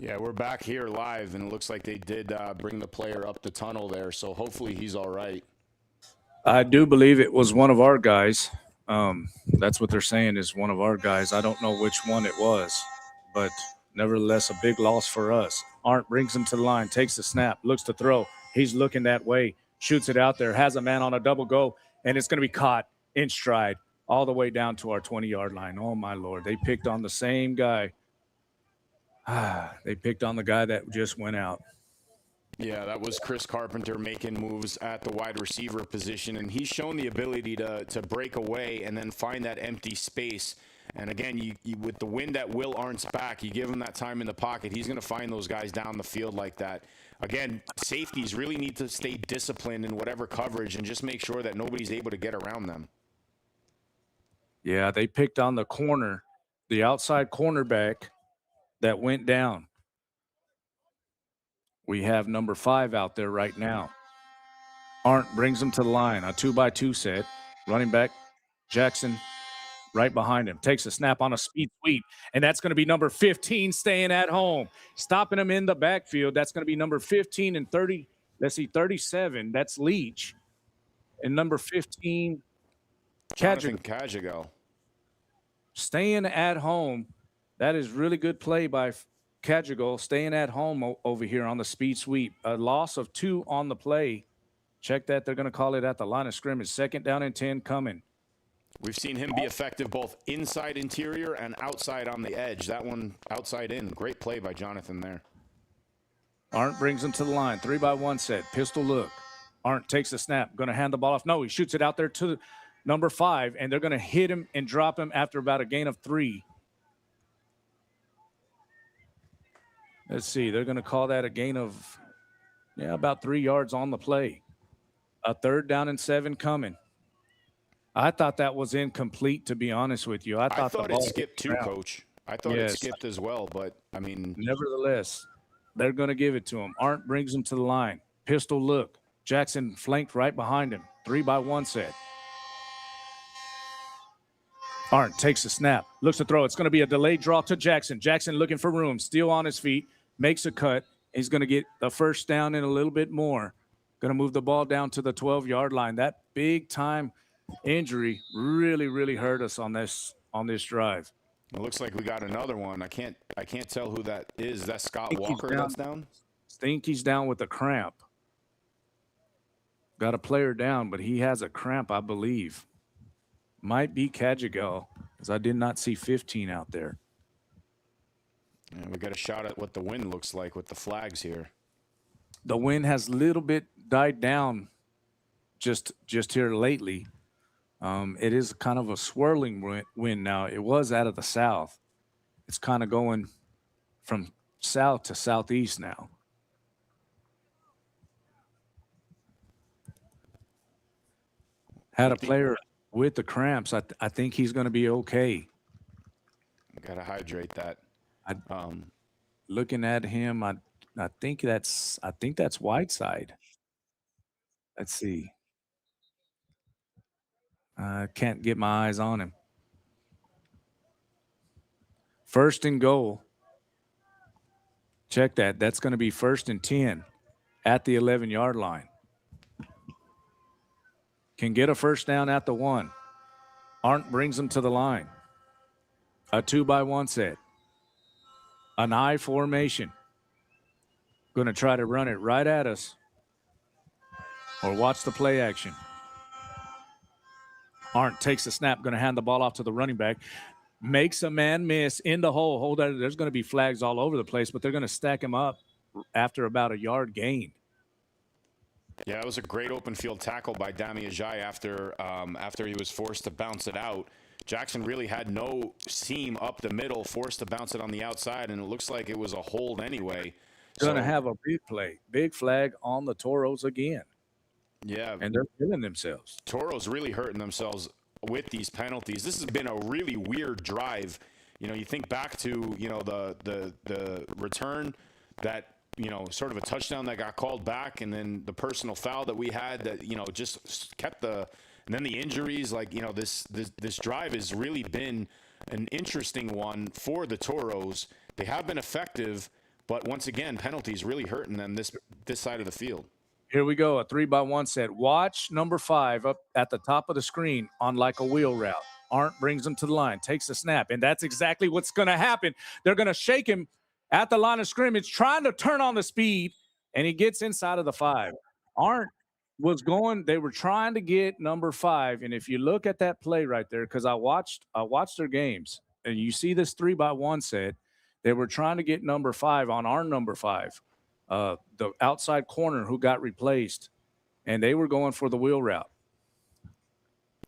Yeah, we're back here live, and it looks like they did bring the player up the tunnel there, so hopefully he's all right. I do believe it was one of our guys. That's what they're saying is one of our guys. I don't know which one it was, but nevertheless, a big loss for us. Arndt brings him to the line, takes the snap, looks to throw. He's looking that way, shoots it out there, has a man on a double go, and it's going to be caught in stride all the way down to our 20-yard line. Oh, my Lord. They picked on the same guy. They picked on the guy that just went out. Yeah, that was Chris Carpenter making moves at the wide receiver position, and he's shown the ability to break away and then find that empty space. And again, you with the wind at Will Arndt's back, you give him that time in the pocket, he's going to find those guys down the field like that. Again, safeties really need to stay disciplined in whatever coverage and just make sure that nobody's able to get around them. Yeah, they picked on the corner, the outside cornerback that went down. We have number 5 out there right now. Arndt brings him to the line, a 2-by-2 set. Running back Jackson right behind him. Takes a snap on a speed sweep, and that's going to be number 15 staying at home. Stopping him in the backfield, that's going to be number 15 and 30. Let's see, 37. That's Leach. And number 15, Kajigo. Staying at home. That is really good play by Kajigo, staying at home over here on the speed sweep. A loss of 2 on the play. Check that. They're going to call it at the line of scrimmage. 2nd down and 10 coming. We've seen him be effective both inside interior and outside on the edge. That one outside in. Great play by Jonathan there. Arndt brings him to the line. 3-by-1 set. Pistol look. Arndt takes the snap. Going to hand the ball off. No, he shoots it out there to number 5, and they're going to hit him and drop him after about a gain of 3. Let's see. They're going to call that a gain of, about 3 yards on the play. A 3rd down and 7 coming. I thought that was incomplete, to be honest with you. I thought the ball it skipped too, Coach. I thought it skipped as well, but, I mean. Nevertheless, they're going to give it to him. Arndt brings him to the line. Pistol look. Jackson flanked right behind him. 3-by-1 set. Arndt takes the snap. Looks to throw. It's going to be a delayed draw to Jackson. Jackson looking for room. Still on his feet. Makes a cut. He's going to get the 1st down and a little bit more. Going to move the ball down to the 12-yard line. That big-time injury really, really hurt us on this drive. It looks like we got another one. I can't tell who that is. That's Scott Walker that's down? Think he's down with a cramp. Got a player down, but he has a cramp, I believe. Might be Kajigo, because I did not see 15 out there. Yeah, we got a shot at what the wind looks like with the flags here. The wind has a little bit died down just here lately. It is kind of a swirling wind now. It was out of the south. It's kind of going from south to southeast now. Had a player with the cramps. I think he's going to be okay. Got to hydrate that. Looking at him, I think that's Whiteside. Let's see. I can't get my eyes on him. 1st and goal. Check that. That's going to be 1st and 10 at the 11-yard line. Can get a 1st down at the 1. Arndt brings them to the line. A 2-by-1 set. An I formation. Going to try to run it right at us. Or watch the play action. Arndt takes the snap, going to hand the ball off to the running back. Makes a man miss in the hole. Hold on, there's going to be flags all over the place, but they're going to stack him up after about a yard gain. Yeah, it was a great open field tackle by Dami Ajay after he was forced to bounce it out. Jackson really had no seam up the middle, forced to bounce it on the outside, and it looks like it was a hold anyway. Going to have a big play. Big flag on the Toros again. Yeah. And they're killing themselves. Toros really hurting themselves with these penalties. This has been a really weird drive. You know, you think back to, you know, the return that, you know, sort of a touchdown that got called back, and then the personal foul that we had that, you know, just kept and then the injuries. Like, you know, this drive has really been an interesting one for the Toros. They have been effective, but once again, penalties really hurting them this side of the field. Here we go, a 3-by-1 set. Watch number 5 up at the top of the screen on like a wheel route. Arndt brings him to the line, takes a snap, and that's exactly what's going to happen. They're going to shake him at the line of scrimmage, trying to turn on the speed, and he gets inside of the 5. Arndt was going, they were trying to get number 5, and if you look at that play right there, because I watched their games, and you see this 3-by-1 set, they were trying to get number 5 on our number 5. The outside corner who got replaced, and they were going for the wheel route.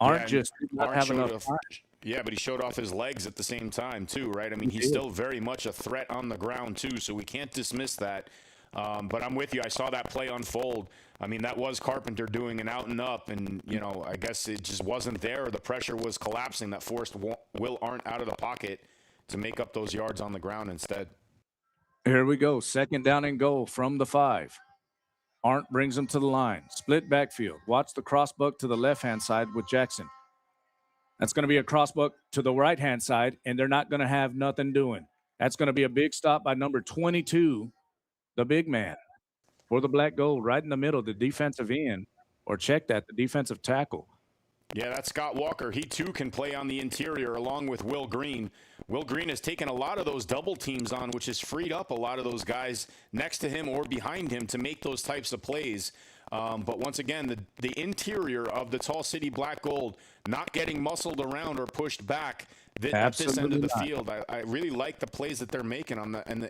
Arndt just did not have enough time. Yeah, but he showed off his legs at the same time too, right? I mean, he's still very much a threat on the ground too, so we can't dismiss that. But I'm with you. I saw that play unfold. I mean, that was Carpenter doing an out and up, and, you know, I guess it just wasn't there. The pressure was collapsing that forced Will Arndt out of the pocket to make up those yards on the ground instead. Here we go. 2nd down and goal from the 5. Arndt brings him to the line. Split backfield. Watch the crossbuck to the left-hand side with Jackson. That's going to be a crossbuck to the right-hand side, and they're not going to have nothing doing. That's going to be a big stop by number 22, the big man, for the black gold, right in the middle, the defensive end, or check that, the defensive tackle. Yeah, that's Scott Walker. He, too, can play on the interior along with Will Green. Will Green has taken a lot of those double teams on, which has freed up a lot of those guys next to him or behind him to make those types of plays. But once again, the interior of the Tall City Black Gold not getting muscled around or pushed back at this end of the field. I really like the plays that they're making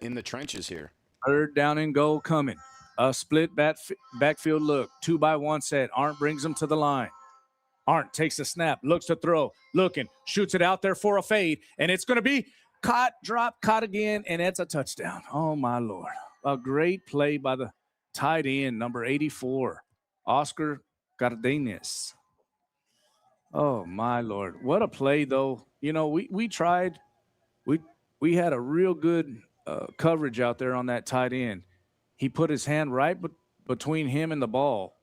in the trenches here. 3rd down and goal coming. A split backfield look. 2-by-1 set. Arndt brings them to the line. Arndt takes a snap, looks to throw, looking, shoots it out there for a fade, and it's going to be caught, drop, caught again, and it's a touchdown. Oh, my Lord. A great play by the tight end, number 84, Oscar Cardenas. Oh, my Lord. What a play, though. You know, we tried. We had a real good coverage out there on that tight end. He put his hand right between him and the ball.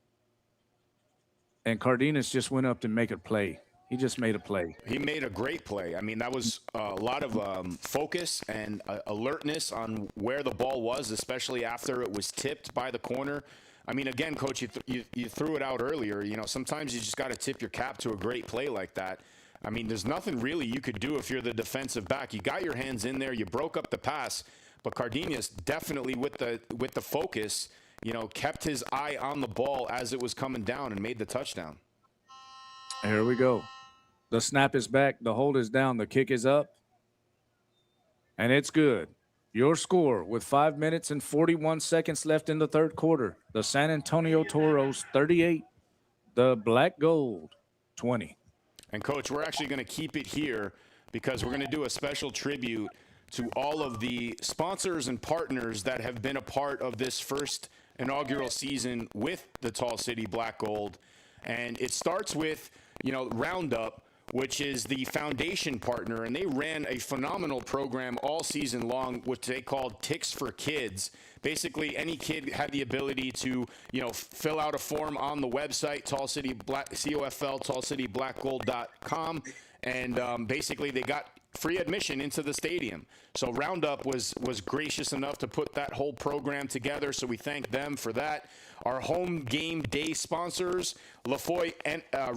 And Cardenas just went up to make a play. He just made a play. He made a great play. I mean, that was a lot of focus and alertness on where the ball was, especially after it was tipped by the corner. I mean, again, Coach, you threw it out earlier. You know, sometimes you just got to tip your cap to a great play like that. I mean, there's nothing really you could do if you're the defensive back. You got your hands in there. You broke up the pass. But Cardenas definitely with the focus, you know, kept his eye on the ball as it was coming down and made the touchdown. Here we go. The snap is back. The hold is down. The kick is up. And it's good. Your score with 5 minutes and 41 seconds left in the 3rd quarter. The San Antonio Toros 38, the Black Gold 20. And, Coach, we're actually going to keep it here because we're going to do a special tribute to all of the sponsors and partners that have been a part of this first inaugural season with the Tall City Black Gold. And it starts with, you know, Roundup, which is the foundation partner, and they ran a phenomenal program all season long, which they called Ticks for Kids. Basically, any kid had the ability to, you know, fill out a form on the website, Tall City Black, COFL, tallcityblackgold.com, and basically they got free admission into the stadium. So Roundup was gracious enough to put that whole program together, so we thank them for that. Our home game day sponsors, LaFoy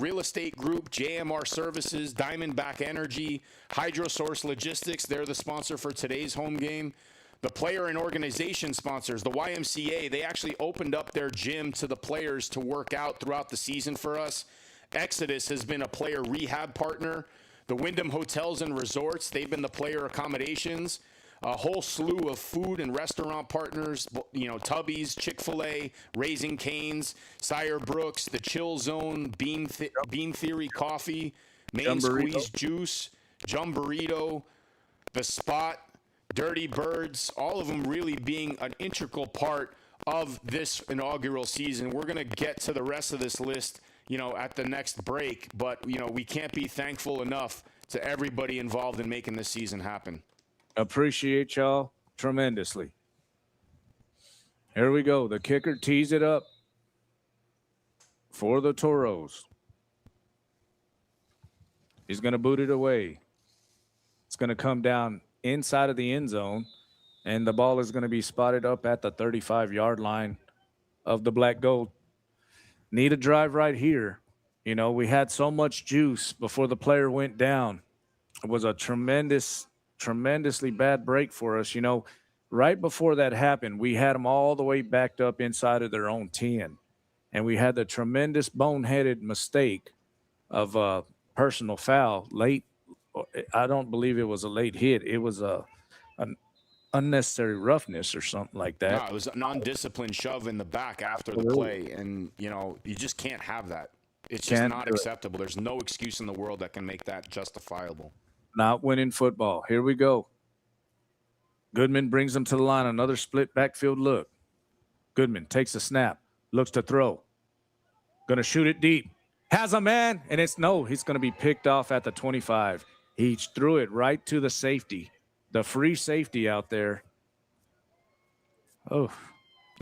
Real Estate Group, JMR Services, Diamondback Energy, HydroSource Logistics, they're the sponsor for today's home game. The player and organization sponsors, the YMCA, they actually opened up their gym to the players to work out throughout the season for us. Exodus has been a player rehab partner. The Wyndham Hotels and Resorts, they've been the player accommodations. A whole slew of food and restaurant partners, Tubby's, Chick-fil-A, Raising Cane's, Sire Brooks, the Chill Zone, Bean Theory Coffee, Main Squeeze Juice, Jum Burrito, The Spot, Dirty Birds, all of them really being an integral part of this inaugural season. We're going to get to the rest of this list at the next break, but we can't be thankful enough to everybody involved in making this season happen. Appreciate y'all tremendously. Here we go. The kicker tees it up for the Toros. He's going to boot it away. It's going to come down inside of the end zone, and the ball is going to be spotted up at the 35-yard line of the Black Gold. Need a drive right here. We had so much juice before the player went down. It was a tremendously bad break for us. Right before that happened, we had them all the way backed up inside of their own 10. And we had the tremendous boneheaded mistake of a personal foul late. I don't believe it was a late hit. It was an unnecessary roughness or something like that. No, it was an undisciplined shove in the back after the play. And, you just can't have that. It's just not acceptable. There's no excuse in the world that can make that justifiable. Not winning football. Here we go. Goodman brings them to the line. Another split backfield look. Goodman takes a snap. Looks to throw. Going to shoot it deep. Has a man. And he's going to be picked off at the 25. He threw it right to the safety. The free safety out there. Oh,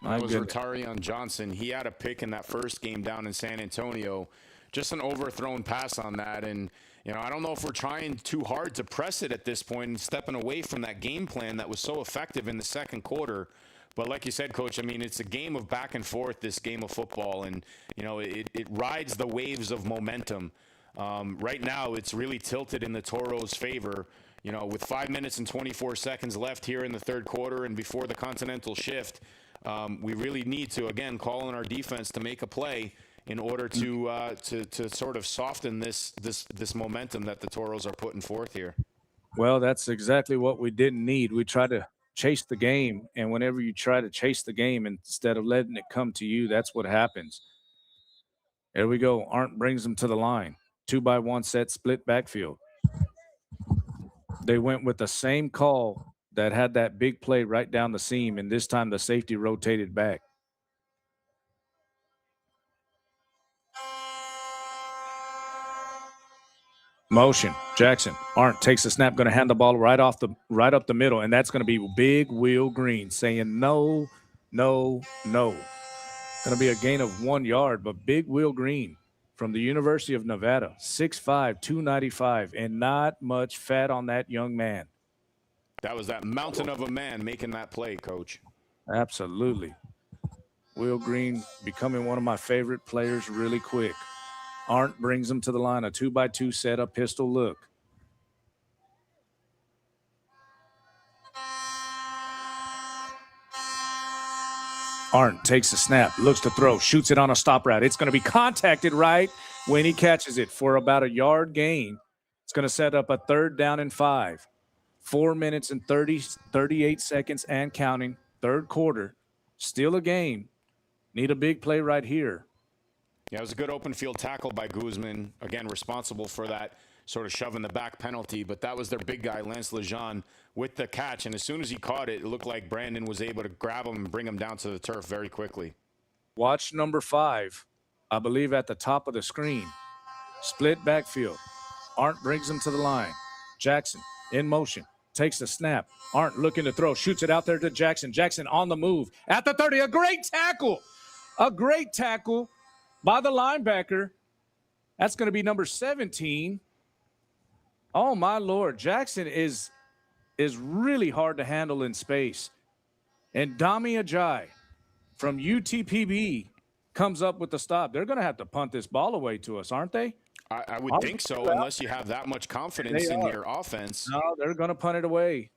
that was Rotarion Johnson. He had a pick in that first game down in San Antonio. Just an overthrown pass on that. And, I don't know if we're trying too hard to press it at this point and stepping away from that game plan that was so effective in the second quarter. But like you said, Coach, it's a game of back and forth, this game of football. And, it rides the waves of momentum. Right now, it's really tilted in the Toros' favor. With 5 minutes and 24 seconds left here in the third quarter and before the continental shift, we really need to, again, call on our defense to make a play in order to sort of soften this momentum that the Toros are putting forth here. Well, that's exactly what we didn't need. We tried to chase the game, and whenever you try to chase the game instead of letting it come to you, that's what happens. There we go. Arndt brings them to the line. 2-by-1 set, split backfield. They went with the same call that had that big play right down the seam, and this time the safety rotated back. Motion. Jackson. Arndt takes the snap, going to hand the ball right up the middle, and that's going to be Big Will Green saying no, no, no. Going to be a gain of 1 yard, but Big Will Green from the University of Nevada, 6'5", 295, and not much fat on that young man. That was that mountain of a man making that play, Coach. Absolutely. Will Green becoming one of my favorite players really quick. Arndt brings him to the line, a 2-by-2 set, a pistol look. Arndt takes the snap, looks to throw, shoots it on a stop route. It's going to be contacted right when he catches it for about a yard gain. It's going to set up a 3rd down and 5. 4 minutes and 38 seconds and counting. Third quarter. Still a game. Need a big play right here. Yeah, it was a good open field tackle by Guzman. Again, responsible for that sort of shove in the back penalty. But that was their big guy, Lance Lejeune, with the catch. And as soon as he caught it, it looked like Brandon was able to grab him and bring him down to the turf very quickly. Watch number 5, I believe at the top of the screen. Split backfield. Arndt brings him to the line. Jackson in motion. Takes the snap. Arndt looking to throw. Shoots it out there to Jackson. Jackson on the move. At the 30. A great tackle. A great tackle by the linebacker. That's going to be number 17. Oh, my Lord. Jackson is really hard to handle in space. And Dami Ajay from UTPB comes up with the stop. They're going to have to punt this ball away to us, aren't they? I would think so, unless you have that much confidence in your offense. No, they're going to punt it away.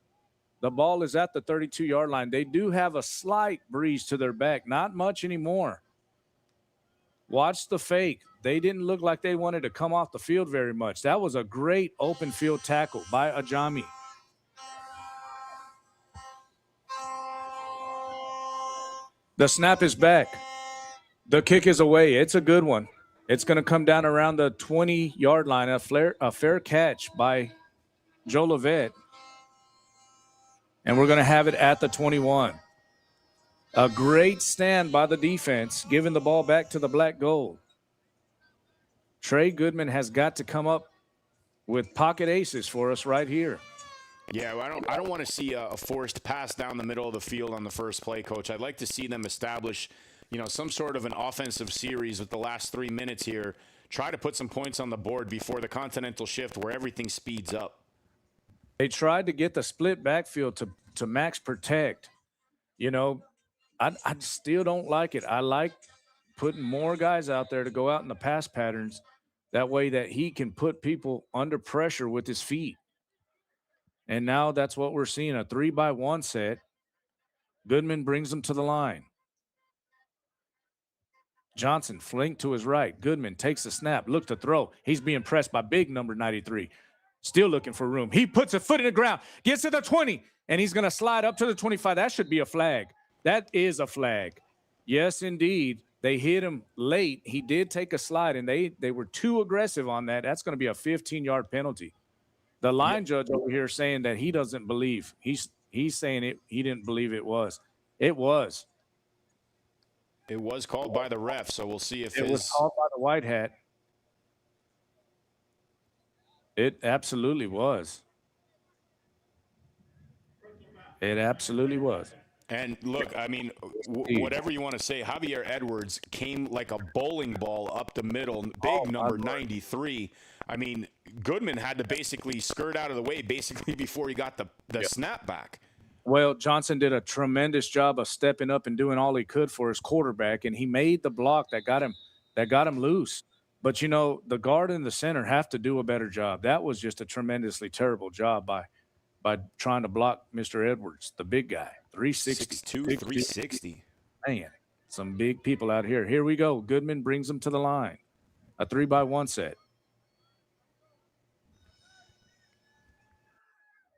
The ball is at the 32-yard line. They do have a slight breeze to their back. Not much anymore. Watch the fake. They didn't look like they wanted to come off the field very much. That was a great open field tackle by Ajami. The snap is back. The kick is away. It's a good one. It's going to come down around the 20-yard line. A fair catch by Joe Levet. And we're going to have it at the 21. A great stand by the defense, giving the ball back to the black gold. Trey Goodman has got to come up with pocket aces for us right here. Yeah, I don't want to see a forced pass down the middle of the field on the first play, Coach. I'd like to see them establish, some sort of an offensive series with the last 3 minutes here. Try to put some points on the board before the continental shift where everything speeds up. They tried to get the split backfield to max protect. I still don't like it. I like putting more guys out there to go out in the pass patterns. That way that he can put people under pressure with his feet. And now that's what we're seeing, a 3-by-1 set. Goodman brings them to the line. Johnson flinked to his right. Goodman takes the snap, look to throw. He's being pressed by big number 93. Still looking for room. He puts a foot in the ground, gets to the 20, and he's going to slide up to the 25. That should be a flag. That is a flag. Yes, indeed. They hit him late. He did take a slide, and they were too aggressive on that. That's going to be a 15-yard penalty. The line judge over here saying that he doesn't believe. He's saying it. He didn't believe it was. It was. It was called by the ref, so we'll see if it was called by the white hat. It absolutely was. It absolutely was. And look, I mean, whatever you want to say, Javier Edwards came like a bowling ball up the middle, big number 93. I mean, Goodman had to basically skirt out of the way before he got the snap back. Well, Johnson did a tremendous job of stepping up and doing all he could for his quarterback, and he made the block that got him loose. But, the guard and the center have to do a better job. That was just a tremendously terrible job by trying to block Mr. Edwards, the big guy, 360. 6'2", 360. Man, some big people out here. Here we go. Goodman brings them to the line. A 3-by-1 set.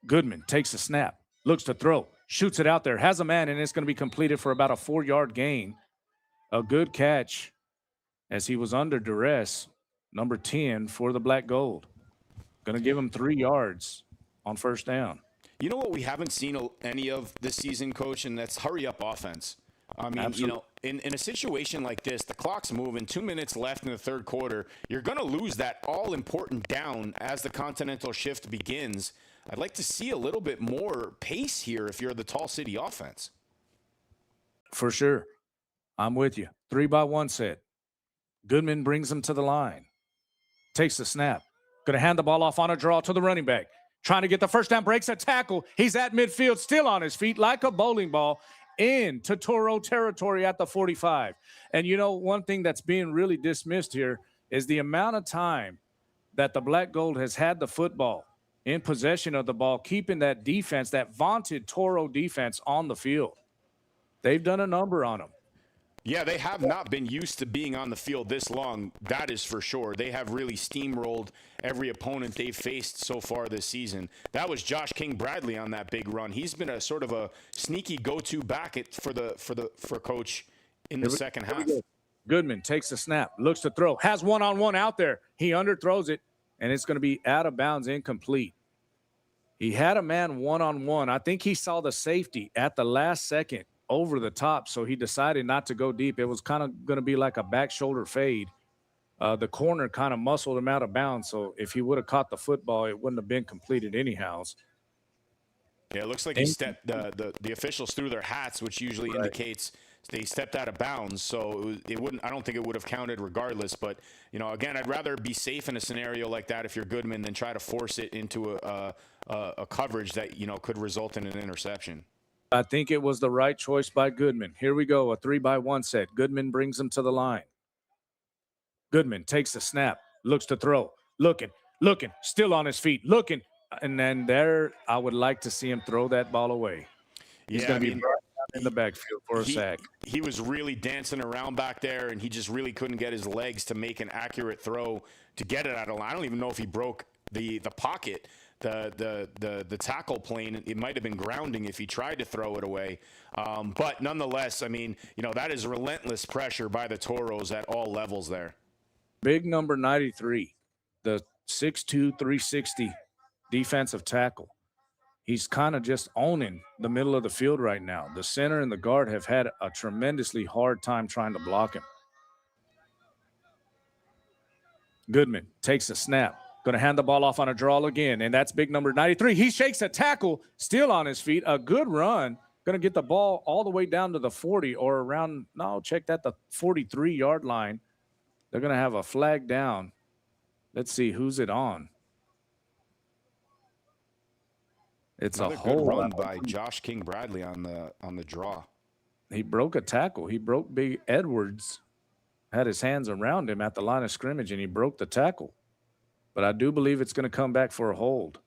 Goodman takes a snap, looks to throw, shoots it out there, has a man, and it's going to be completed for about a 4-yard gain. A good catch as he was under duress, number 10 for the black gold. Going to give him 3 yards on first down. You know what we haven't seen any of this season, Coach, and that's hurry-up offense. I mean, Absolutely. in a situation like this, the clock's moving, 2 minutes left in the third quarter. You're going to lose that all-important down as the continental shift begins. I'd like to see a little bit more pace here if you're the Tall City offense. For sure. I'm with you. 3-by-1 set. Goodman brings him to the line. Takes the snap. Going to hand the ball off on a draw to the running back. Trying to get the first down, breaks a tackle. He's at midfield, still on his feet like a bowling ball into Toro territory at the 45. And, one thing that's being really dismissed here is the amount of time that the black gold has had the football in possession of the ball, keeping that defense, that vaunted Toro defense on the field. They've done a number on them. Yeah, they have not been used to being on the field this long. That is for sure. They have really steamrolled every opponent they've faced so far this season. That was Josh King Bradley on that big run. He's been a sort of a sneaky go-to back for Coach in the second half. Goodman takes the snap, looks to throw, has one-on-one out there. He underthrows it, and it's going to be out of bounds, incomplete. He had a man one-on-one. I think he saw the safety at the last second over the top, so he decided not to go deep. It was kind of going to be like a back shoulder fade. The corner kind of muscled him out of bounds, so if he would have caught the football, it wouldn't have been completed anyhow. Yeah, it looks like he stepped the officials threw their hats, which usually indicates they stepped out of bounds, so it wouldn't. I don't think it would have counted regardless. But again, I'd rather be safe in a scenario like that if you're Goodman than try to force it into a coverage that could result in an interception. I think it was the right choice by Goodman. Here we go, a 3-by-1 set. Goodman brings him to the line. Goodman takes the snap, looks to throw, looking, still on his feet, looking, and then there, I would like to see him throw that ball away. He's going to be in the backfield for a sack. He was really dancing around back there, and he just really couldn't get his legs to make an accurate throw to get it out of line. I don't even know if he broke the pocket, the tackle plane. It might have been grounding if he tried to throw it away. But nonetheless, I mean, that is relentless pressure by the Toros at all levels there. Big number 93, the 6'2", 360 defensive tackle. He's kind of just owning the middle of the field right now. The center and the guard have had a tremendously hard time trying to block him. Goodman takes a snap. Going to hand the ball off on a draw again, and that's big number 93. He shakes a tackle, still on his feet. A good run. Going to get the ball all the way down to the 40 or around, no, check that, the 43-yard line. They're going to have a flag down. Let's see, who's it on? It's another a whole good run by Josh King Bradley on the draw. He broke a tackle. He broke Big Edwards, had his hands around him at the line of scrimmage, and he broke the tackle. But I do believe it's going to come back for a hold.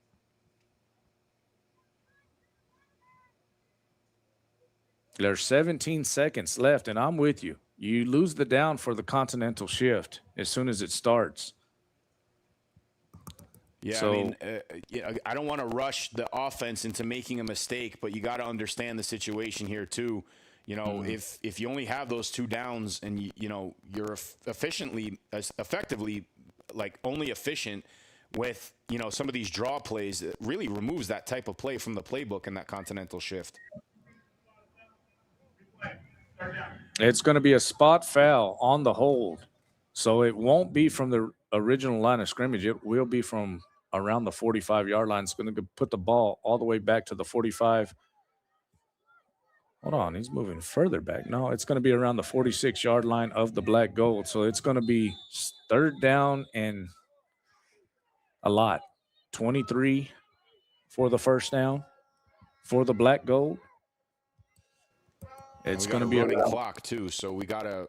There's 17 seconds left, and I'm with you. You lose the down for the Continental shift as soon as it starts. Yeah, so, I mean, I don't want to rush the offense into making a mistake, but you got to understand the situation here too. If you only have those two downs and you're effectively like only efficient with some of these draw plays, it really removes that type of play from the playbook in that Continental shift. It's going to be a spot foul on the hold. So it won't be from the original line of scrimmage. It will be from around the 45-yard line. It's going to put the ball all the way back to the 45. Hold on, he's moving further back. No, it's going to be around the 46-yard line of the black gold. So it's going to be third down and a lot. 23 for the first down for the black gold. It's going to be a running clock too, so we gotta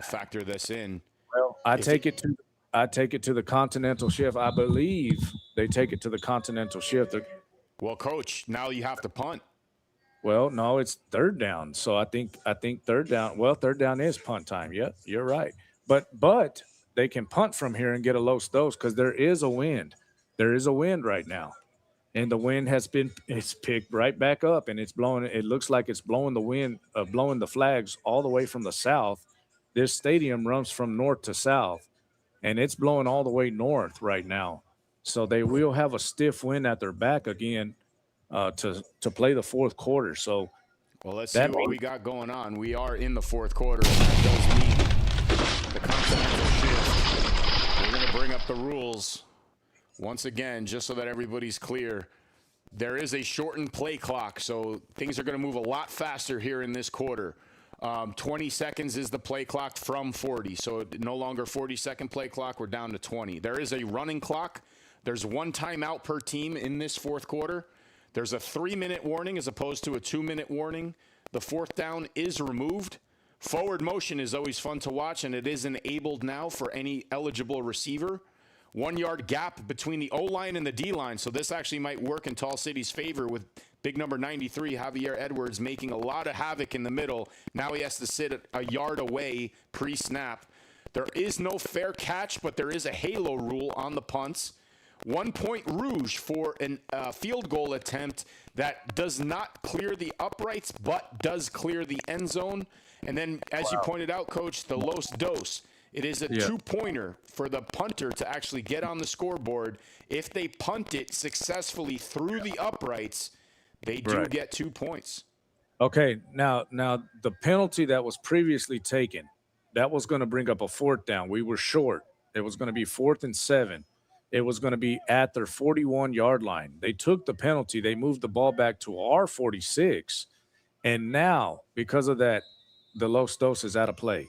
factor this in. Well, I take it to the Continental shift. I believe they take it to the Continental shift. Well, Coach, now you have to punt. Well, no, it's third down. So I think third down. Well, third down is punt time. Yeah, you're right. But they can punt from here and get a Los Dos because there is a wind. There is a wind right now. And the wind it's picked right back up, and it's blowing. It looks like it's blowing the wind, blowing the flags all the way from the south. This stadium runs from north to south, and it's blowing all the way north right now. So they will have a stiff wind at their back again to play the fourth quarter. So, well, let's see what we got going on. We are in the fourth quarter. And that does mean the Continental shift. We're going to bring up the rules. Once again, just so that everybody's clear, there is a shortened play clock, so things are going to move a lot faster here in this quarter. 20 seconds is the play clock from 40, so no longer 40-second play clock. We're down to 20. There is a running clock. There's one timeout per team in this fourth quarter. There's a 3-minute warning as opposed to a 2-minute warning. The fourth down is removed. Forward motion is always fun to watch, and it is enabled now for any eligible receiver. 1 yard gap between the O-line and the D-line. So this actually might work in Tall City's favor with big number 93, Javier Edwards, making a lot of havoc in the middle. Now he has to sit a yard away pre-snap. There is no fair catch, but there is a halo rule on the punts. 1 point rouge for a field goal attempt that does not clear the uprights, but does clear the end zone. And then, as you pointed out, Coach, the Los Dos. It is a two-pointer for the punter to actually get on the scoreboard. If they punt it successfully through the uprights, they do get 2 points. Okay, now the penalty that was previously taken, that was going to bring up a fourth down. We were short. It was going to be 4th and 7. It was going to be at their 41-yard line. They took the penalty. They moved the ball back to our 46. And now, because of that the Los Dos is out of play.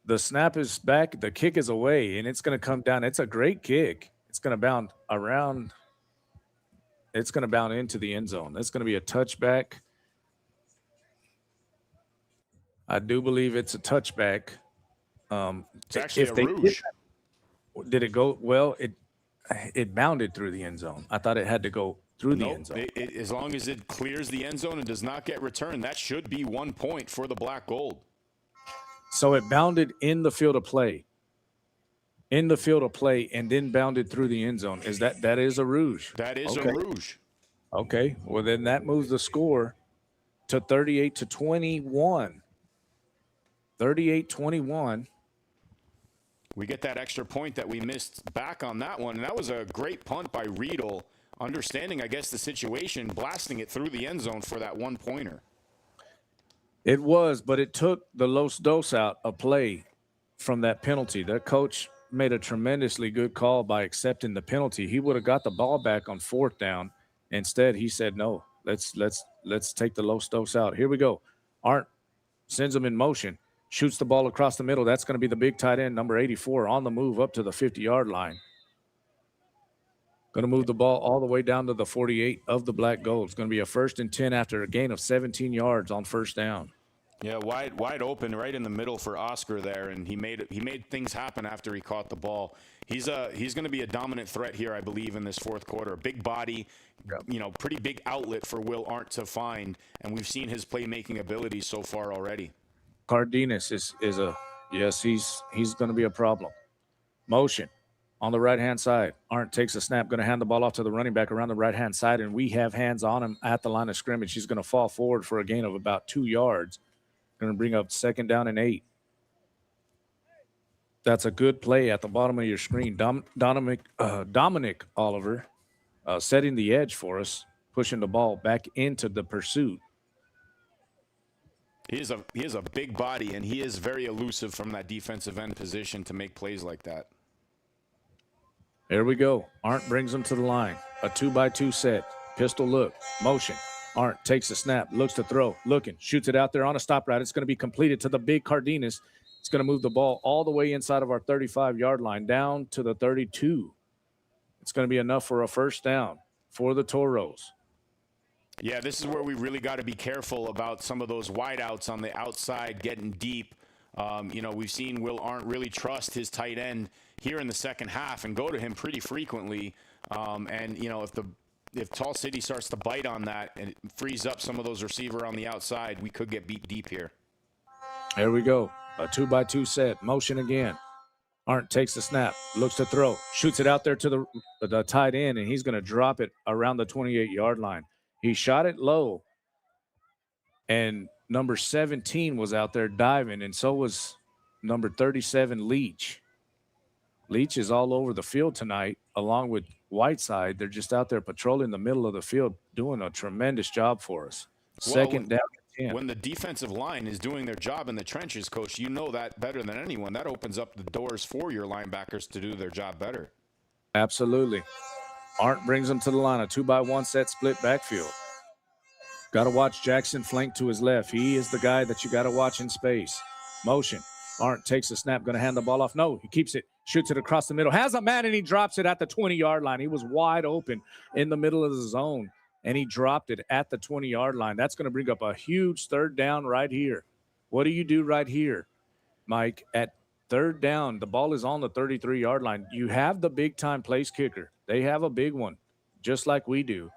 The snap is back. The kick is away, and it's going to come down. It's a great kick. It's going to bound around. It's going to bound into the end zone. That's going to be a touchback. I do believe it's a touchback. It's actually a rouge. Did it go? Well, it bounded through the end zone. I thought it had to go through the end zone. As long as it clears the end zone and does not get returned, that should be 1 point for the Black Gold. So it bounded in the field of play. In the field of play, and then bounded through the end zone. That is a rouge? That is a rouge. Okay. Well, then that moves the score to 38-21. 38-21. We get that extra point that we missed back on that one. And that was a great punt by Riedel, understanding, I guess, the situation, blasting it through the end zone for that 1-pointer. It was, but it took the Los Dos out a play from that penalty. That coach made a tremendously good call by accepting the penalty. He would have got the ball back on 4th down. Instead, he said, no, let's take the Los Dos out. Here we go. Arndt sends them in motion, shoots the ball across the middle. That's going to be the big tight end, number 84, on the move up to the 50-yard line. Going to move the ball all the way down to the 48 of the Black Gold. It's going to be a 1st and 10 after a gain of 17 yards on 1st down. Yeah, wide open right in the middle for Oscar there, and he made things happen after he caught the ball. He's going to be a dominant threat here, I believe, in this 4th quarter. Big body, pretty big outlet for Will Arndt to find, and we've seen his playmaking abilities so far already. Cardenas is he's going to be a problem. Motion on the right-hand side. Arndt takes a snap, going to hand the ball off to the running back around the right-hand side, and we have hands on him at the line of scrimmage. He's going to fall forward for a gain of about 2 yards. Going to bring up 2nd down and 8. That's a good play at the bottom of your screen. Dominic Oliver setting the edge for us, pushing the ball back into the pursuit. He is a big body, and he is very elusive from that defensive end position to make plays like that. There we go. Arndt brings him to the line. A 2-by-2 set. Pistol look. Motion. Arndt takes a snap. Looks to throw. Looking. Shoots it out there on a stop route. It's going to be completed to the big Cardenas. It's going to move the ball all the way inside of our 35-yard line down to the 32. It's going to be enough for a 1st down for the Toros. Yeah, this is where we really got to be careful about some of those wideouts on the outside getting deep. We've seen Will Arndt really trust his tight end here in the second half and go to him pretty frequently. If Tall City starts to bite on that and it frees up some of those receiver on the outside, we could get beat deep here. There we go. A 2-by-2 set. Motion again. Arndt takes the snap, looks to throw, shoots it out there to the tight end, and he's going to drop it around the 28-yard line. He shot it low, and number 17 was out there diving, and so was number 37, Leach. Leach is all over the field tonight, along with Whiteside. They're just out there patrolling the middle of the field, doing a tremendous job for us. Second down and 10. When the defensive line is doing their job in the trenches, Coach, you know that better than anyone. That opens up the doors for your linebackers to do their job better. Absolutely. Arndt brings them to the line, a 2-by-1 set split backfield. Got to watch Jackson flank to his left. He is the guy that you got to watch in space. Motion. Arndt takes the snap, going to hand the ball off. No, he keeps it, shoots it across the middle. Has a man, and he drops it at the 20-yard line. He was wide open in the middle of the zone, and he dropped it at the 20-yard line. That's going to bring up a huge 3rd down right here. What do you do right here, Mike? At 3rd down, the ball is on the 33-yard line. You have the big-time place kicker. They have a big one, just like we do.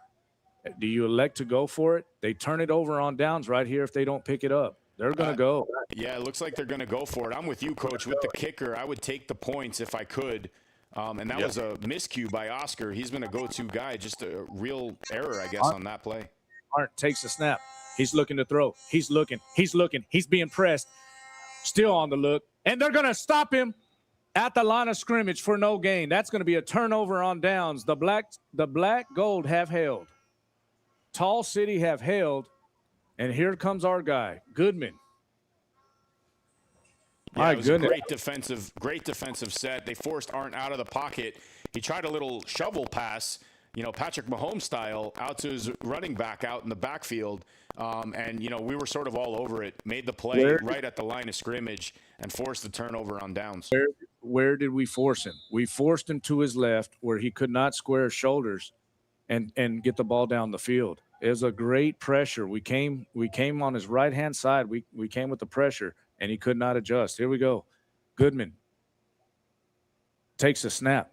Do you elect to go for it? They turn it over on downs right here if they don't pick it up. They're going to go. Yeah, it looks like they're going to go for it. I'm with you, Coach. With the kicker, I would take the points if I could. And that was a miscue by Oscar. He's been a go-to guy. Just a real error, I guess, on that play. Arndt takes a snap. He's looking to throw. He's looking. He's being pressed. Still on the look. And they're going to stop him at the line of scrimmage for no gain. That's going to be a turnover on downs. The Black Gold have held. Tall City have held. And here comes our guy, Goodman. Yeah, it was a great defensive set. They forced Arndt out of the pocket. He tried a little shovel pass, Patrick Mahomes style, out to his running back out in the backfield. And we were sort of all over it, made the play right at the line of scrimmage and forced the turnover on downs. Where did we force him? We forced him to his left where he could not square his shoulders and get the ball down the field. It was a great pressure. We came on his right-hand side. We came with the pressure, and he could not adjust. Here we go. Goodman takes a snap,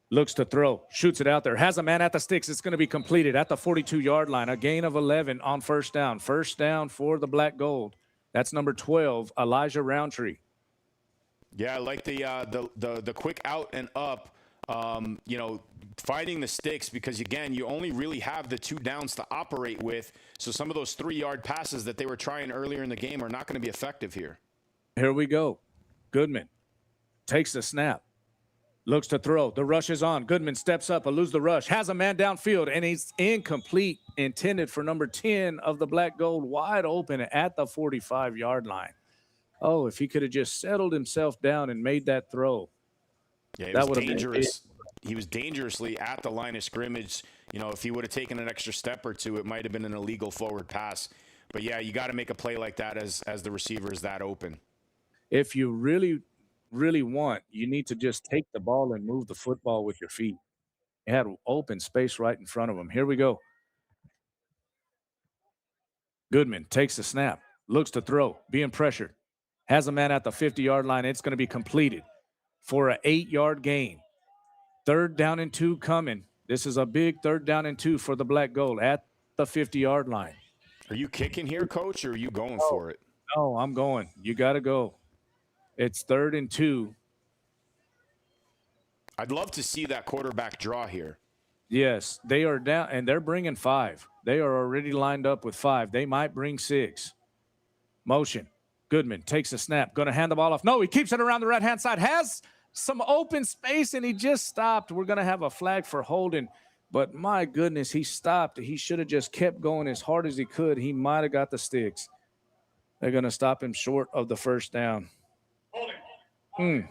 looks to throw, shoots it out there, has a man at the sticks. It's going to be completed at the 42-yard line. A gain of 11 on first down. First down for the Black Gold. That's number 12, Elijah Roundtree. Yeah, I like the quick out and up, fighting the sticks, because, again, you only really have the 2 downs to operate with. So some of those 3-yard passes that they were trying earlier in the game are not going to be effective here. Here we go. Goodman takes the snap, looks to throw. The rush is on. Goodman steps up, eludes the rush, has a man downfield, and he's incomplete, intended for number 10 of the Black Gold, wide open at the 45-yard line. Oh, if he could have just settled himself down and made that throw. Yeah, it was dangerous. He was dangerously at the line of scrimmage. If he would have taken an extra step or two, it might have been an illegal forward pass. But, yeah, you got to make a play like that as the receiver is that open. If you really, really want, you need to just take the ball and move the football with your feet. He had open space right in front of him. Here we go. Goodman takes the snap, looks to throw, being pressured. Has a man at the 50-yard line. It's going to be completed for an 8-yard gain. 3rd down and 2 coming. This is a big 3rd down and 2 for the Black Gold at the 50-yard line. Are you kicking here, Coach, or are you going for it? No, I'm going. You got to go. It's 3rd and 2. I'd love to see that quarterback draw here. Yes, they are down, and they're bringing 5. They are already lined up with 5. They might bring 6. Motion. Goodman takes a snap, going to hand the ball off. No, he keeps it around the right-hand side, has some open space, and he just stopped. We're going to have a flag for holding, but my goodness, he stopped. He should have just kept going as hard as he could. He might have got the sticks. They're going to stop him short of the first down. Yeah,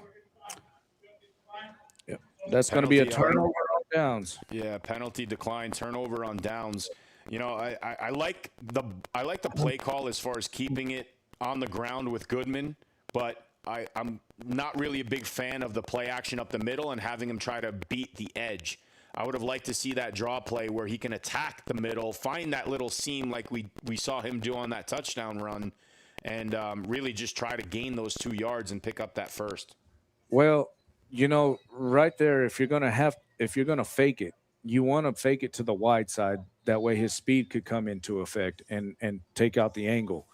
that's going to be a turnover on downs. Yeah, penalty decline, turnover on downs. I like the play call as far as keeping it on the ground with Goodman, but I'm not really a big fan of the play action up the middle and having him try to beat the edge. I would have liked to see that draw play where he can attack the middle, find that little seam like we saw him do on that touchdown run, and really just try to gain those 2 yards and pick up that first. Well, right there, if you're going to fake it, you want to fake it to the wide side. That way his speed could come into effect and take out the angle.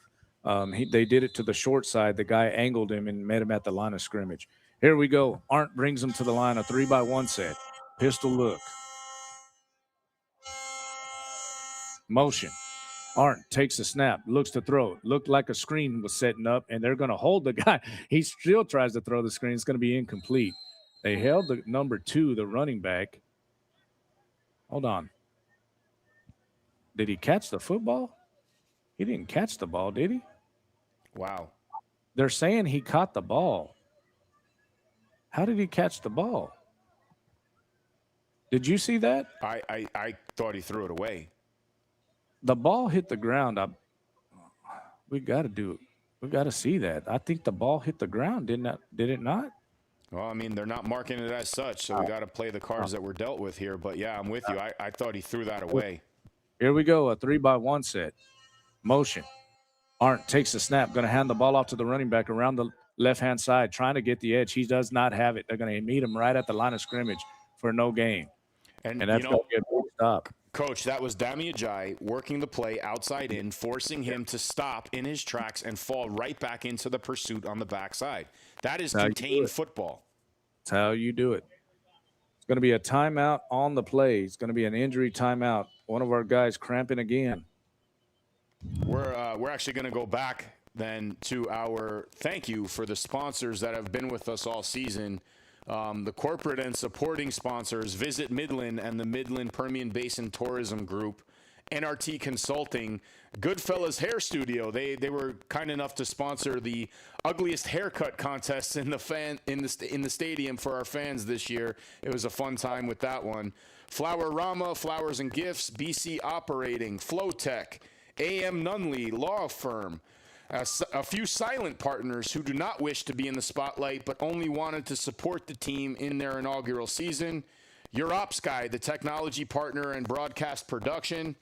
They did it to the short side. The guy angled him and met him at the line of scrimmage. Here we go. Arndt brings him to the line, a 3-by-1 set. Pistol look. Motion. Arndt takes a snap, looks to throw. Looked like a screen was setting up, and they're going to hold the guy. He still tries to throw the screen. It's going to be incomplete. They held the number 2, the running back. Hold on. Did he catch the football? He didn't catch the ball, did he? Wow. They're saying he caught the ball. How did he catch the ball? Did you see that? I thought he threw it away. The ball hit the ground. We got to do it. We got to see that. I think the ball hit the ground, did it not? Well, I mean, they're not marking it as such, so we got to play the cards that were dealt with here. But, yeah, I'm with you. I thought he threw that away. Here we go, a 3-by-1 set. Motion. Arndt takes the snap, going to hand the ball off to the running back around the left-hand side, trying to get the edge. He does not have it. They're going to meet him right at the line of scrimmage for no gain. And that's going to get a stop. Coach, that was Dami Ajayi working the play outside in, forcing him to stop in his tracks and fall right back into the pursuit on the backside. That is contained football. That's how you do it. It's going to be a timeout on the play. It's going to be an injury timeout. One of our guys cramping again. We're actually going to go back then to our thank you for the sponsors that have been with us all season. The corporate and supporting sponsors, Visit Midland and the Midland Permian Basin Tourism Group, NRT Consulting, Goodfellas Hair Studio. They were kind enough to sponsor the ugliest haircut contest in the stadium for our fans this year. It was a fun time with that one. Flower Rama, Flowers and Gifts, BC Operating, Flowtech, AM Nunley Law Firm. A few silent partners who do not wish to be in the spotlight but only wanted to support the team in their inaugural season. Your Ops Guy, the technology partner and broadcast production.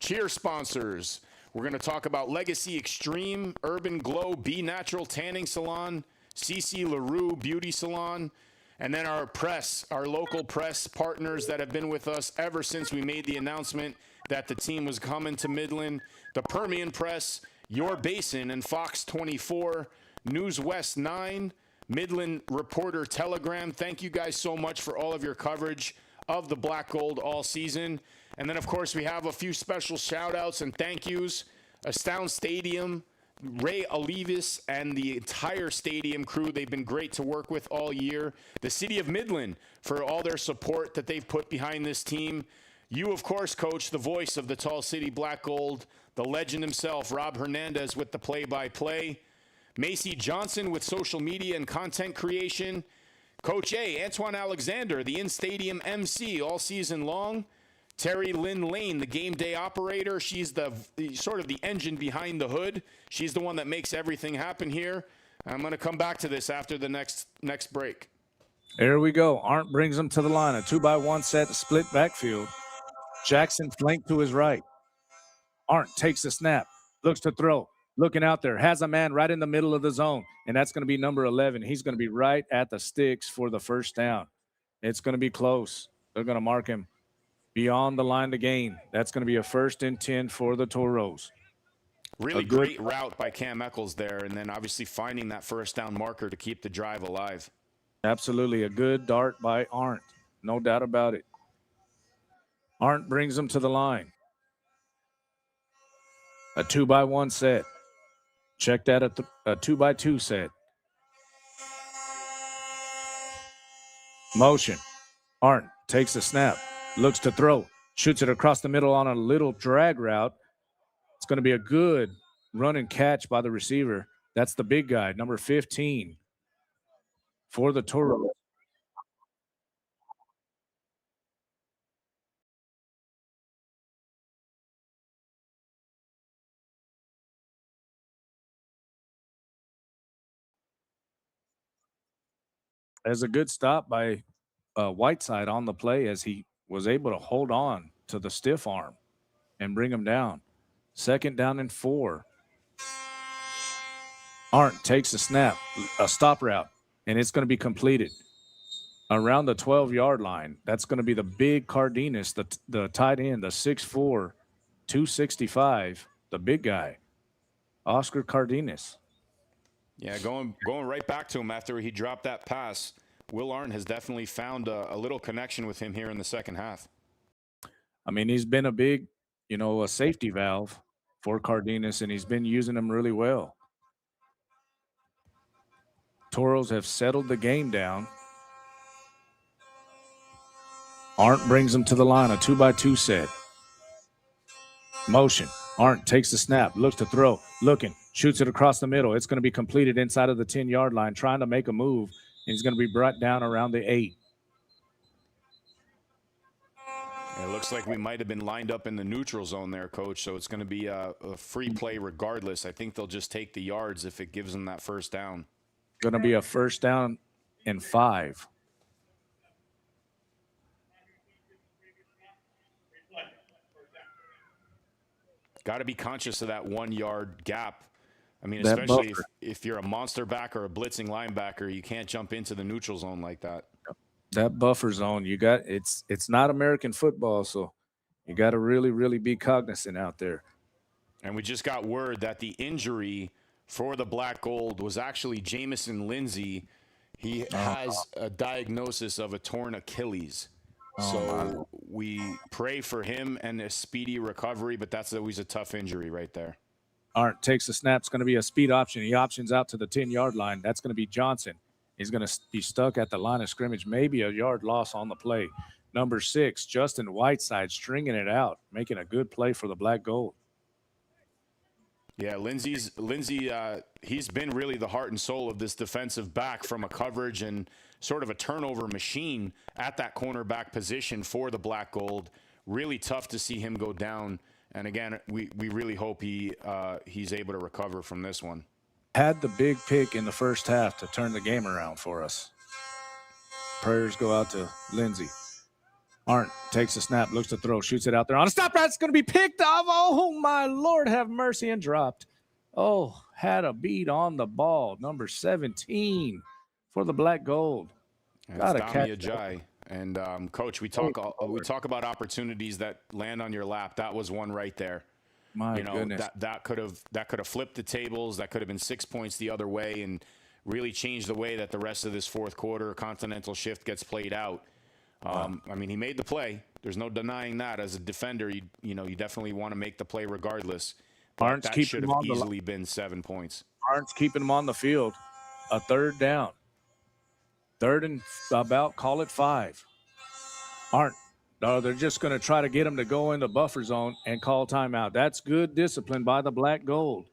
Cheer sponsors. We're going to talk about Legacy Extreme, Urban Glow, Be Natural Tanning Salon, CC LaRue Beauty Salon, and then our press, our local press partners that have been with us ever since we made the announcement that the team was coming to Midland. The Permian Press, Your Basin and Fox 24, News West 9, Midland Reporter Telegram. Thank you guys so much for all of your coverage of the Black Gold all season. And then, of course, we have a few special shout-outs and thank yous. Astound Stadium, Ray Olivis, and the entire stadium crew. They've been great to work with all year. The City of Midland for all their support that they've put behind this team. You, of course, Coach, the voice of the Tall City Black Gold, the legend himself, Rob Hernandez, with the play-by-play. Macy Johnson with social media and content creation. Coach A, Antoine Alexander, the in-stadium MC all season long. Terry Lynn Lane, the game day operator. She's the sort of the engine behind the hood. She's the one that makes everything happen here. I'm going to come back to this after the next break. There we go. Arndt brings them to the line. A 2-by-1 set, split backfield. Jackson flanked to his right. Arndt takes the snap, looks to throw, looking out there, has a man right in the middle of the zone, and that's going to be number 11. He's going to be right at the sticks for the first down. It's going to be close. They're going to mark him beyond the line to gain. That's going to be a 1st and 10 for the Toros. Really great route by Cam Eccles there, and then obviously finding that first down marker to keep the drive alive. Absolutely. A good dart by Arndt. No doubt about it. Arndt brings him to the line. A 2-by-1 set. Check that at a 2-by-2 set. Motion. Arndt takes the snap, looks to throw, shoots it across the middle on a little drag route. It's going to be a good run and catch by the receiver. That's the big guy, number 15 for the Toros. As a good stop by Whiteside on the play as he was able to hold on to the stiff arm and bring him down. 2nd down and 4. Arndt takes a snap, a stop route, and it's going to be completed around the 12-yard line. That's going to be the big Cardenas, the tight end, the 6'4", 265, the big guy, Oscar Cardenas. Yeah, going right back to him after he dropped that pass. Will Arndt has definitely found a little connection with him here in the second half. I mean, he's been a big, a safety valve for Cardenas, and he's been using him really well. Toros have settled the game down. Arndt brings him to the line, a 2-by-2 set. Motion. Arndt takes the snap, looks to throw, looking, shoots it across the middle. It's going to be completed inside of the 10-yard line, trying to make a move, and he's going to be brought down around the 8. It looks like we might have been lined up in the neutral zone there, Coach, so it's going to be a free play regardless. I think they'll just take the yards if it gives them that first down. Going to be a 1st down and 5. Got to be conscious of that 1-yard gap. I mean, especially if you're a monster back or a blitzing linebacker, you can't jump into the neutral zone like that. That buffer zone, it's not American football, so you got to really, really be cognizant out there. And we just got word that the injury for the Black Gold was actually Jamison Lindsay. He has a diagnosis of a torn Achilles. So we pray for him and a speedy recovery, but that's always a tough injury right there. Arndt takes the snap. It's going to be a speed option. He options out to the 10-yard line. That's going to be Johnson. He's going to be stuck at the line of scrimmage, maybe a yard loss on the play. number 6, Justin Whiteside, stringing it out, making a good play for the Black Gold. Yeah, Lindsey, he's been really the heart and soul of this defensive back from a coverage and sort of a turnover machine at that cornerback position for the Black Gold. Really tough to see him go down. And again, we really hope he's able to recover from this one. Had the big pick in the first half to turn the game around for us. Prayers go out to Lindsey. Arndt takes a snap, looks to throw, shoots it out there on a stop. That's going to be picked off. Oh, my Lord, have mercy, and dropped. Oh, had a beat on the ball. Number 17 for the Black Gold. Got to catch Ajayi. And Coach, we talk about opportunities that land on your lap. That was one right there. My goodness. That could have flipped the tables. That could have been 6 points the other way, and really changed the way that the rest of this fourth quarter Continental shift gets played out. I mean, he made the play. There's no denying that. As a defender, you definitely want to make the play regardless. But that should have easily been 7 points. Arndt's keeping him on the field. A third down. Third and about, call it 5. Arndt, they're just going to try to get him to go in the buffer zone and call timeout. That's good discipline by the Black Gold.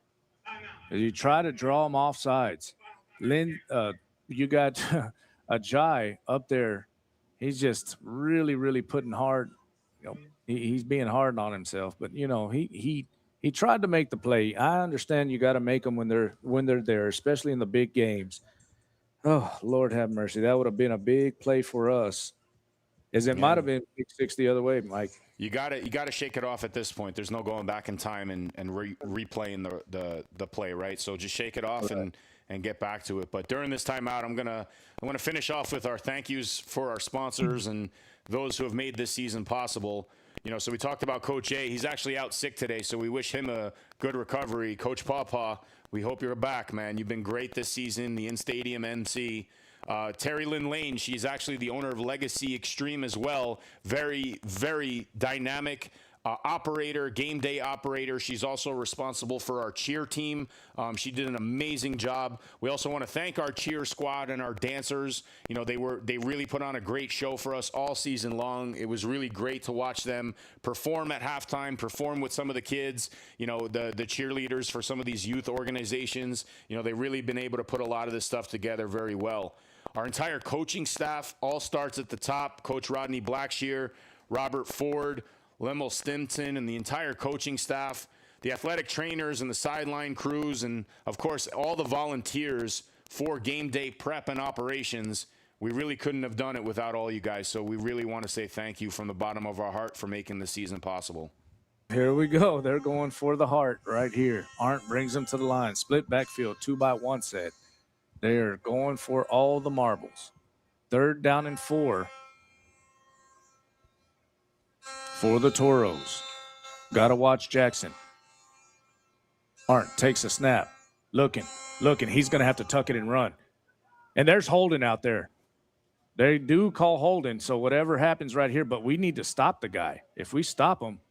You try to draw them off sides. You got Ajayi up there. He's just really, really putting hard. He's being hard on himself. But he tried to make the play. I understand you got to make them when they're there, especially in the big games. Oh, Lord have mercy. That would have been a big play for us. It might have been big 6 the other way, Mike. You got to shake it off at this point. There's no going back in time and replaying the play, right? So just shake it off and get back to it. But during this timeout, I'm gonna finish off with our thank yous for our sponsors and those who have made this season possible. So we talked about Coach A. He's actually out sick today, so we wish him a good recovery. Coach Pawpaw, we hope you're back, man. You've been great this season, the in-stadium MC. Terry Lynn Lane, she's actually the owner of Legacy Extreme as well. Very, very dynamic operator, game day operator. She's also responsible for our cheer team. She did an amazing job. We also want to thank our cheer squad and our dancers. They really put on a great show for us all season long. It was really great to watch them perform at halftime, perform with some of the kids, the cheerleaders for some of these youth organizations. They've really been able to put a lot of this stuff together very well. Our entire coaching staff all starts at the top. Coach Rodney Blackshear, Robert Ford, Lemel Stimson, and the entire coaching staff, the athletic trainers and the sideline crews, and, of course, all the volunteers for game day prep and operations. We really couldn't have done it without all you guys, so we really want to say thank you from the bottom of our heart for making this season possible. Here we go. They're going for the heart right here. Arndt brings them to the line. Split backfield, 2-by-1 set. They are going for all the marbles. 3rd down and 4. For the Toros. Got to watch Jackson. Arndt takes a snap. Looking. He's going to have to tuck it and run. And there's holding out there. They do call holding, so whatever happens right here, but we need to stop the guy. If we stop him,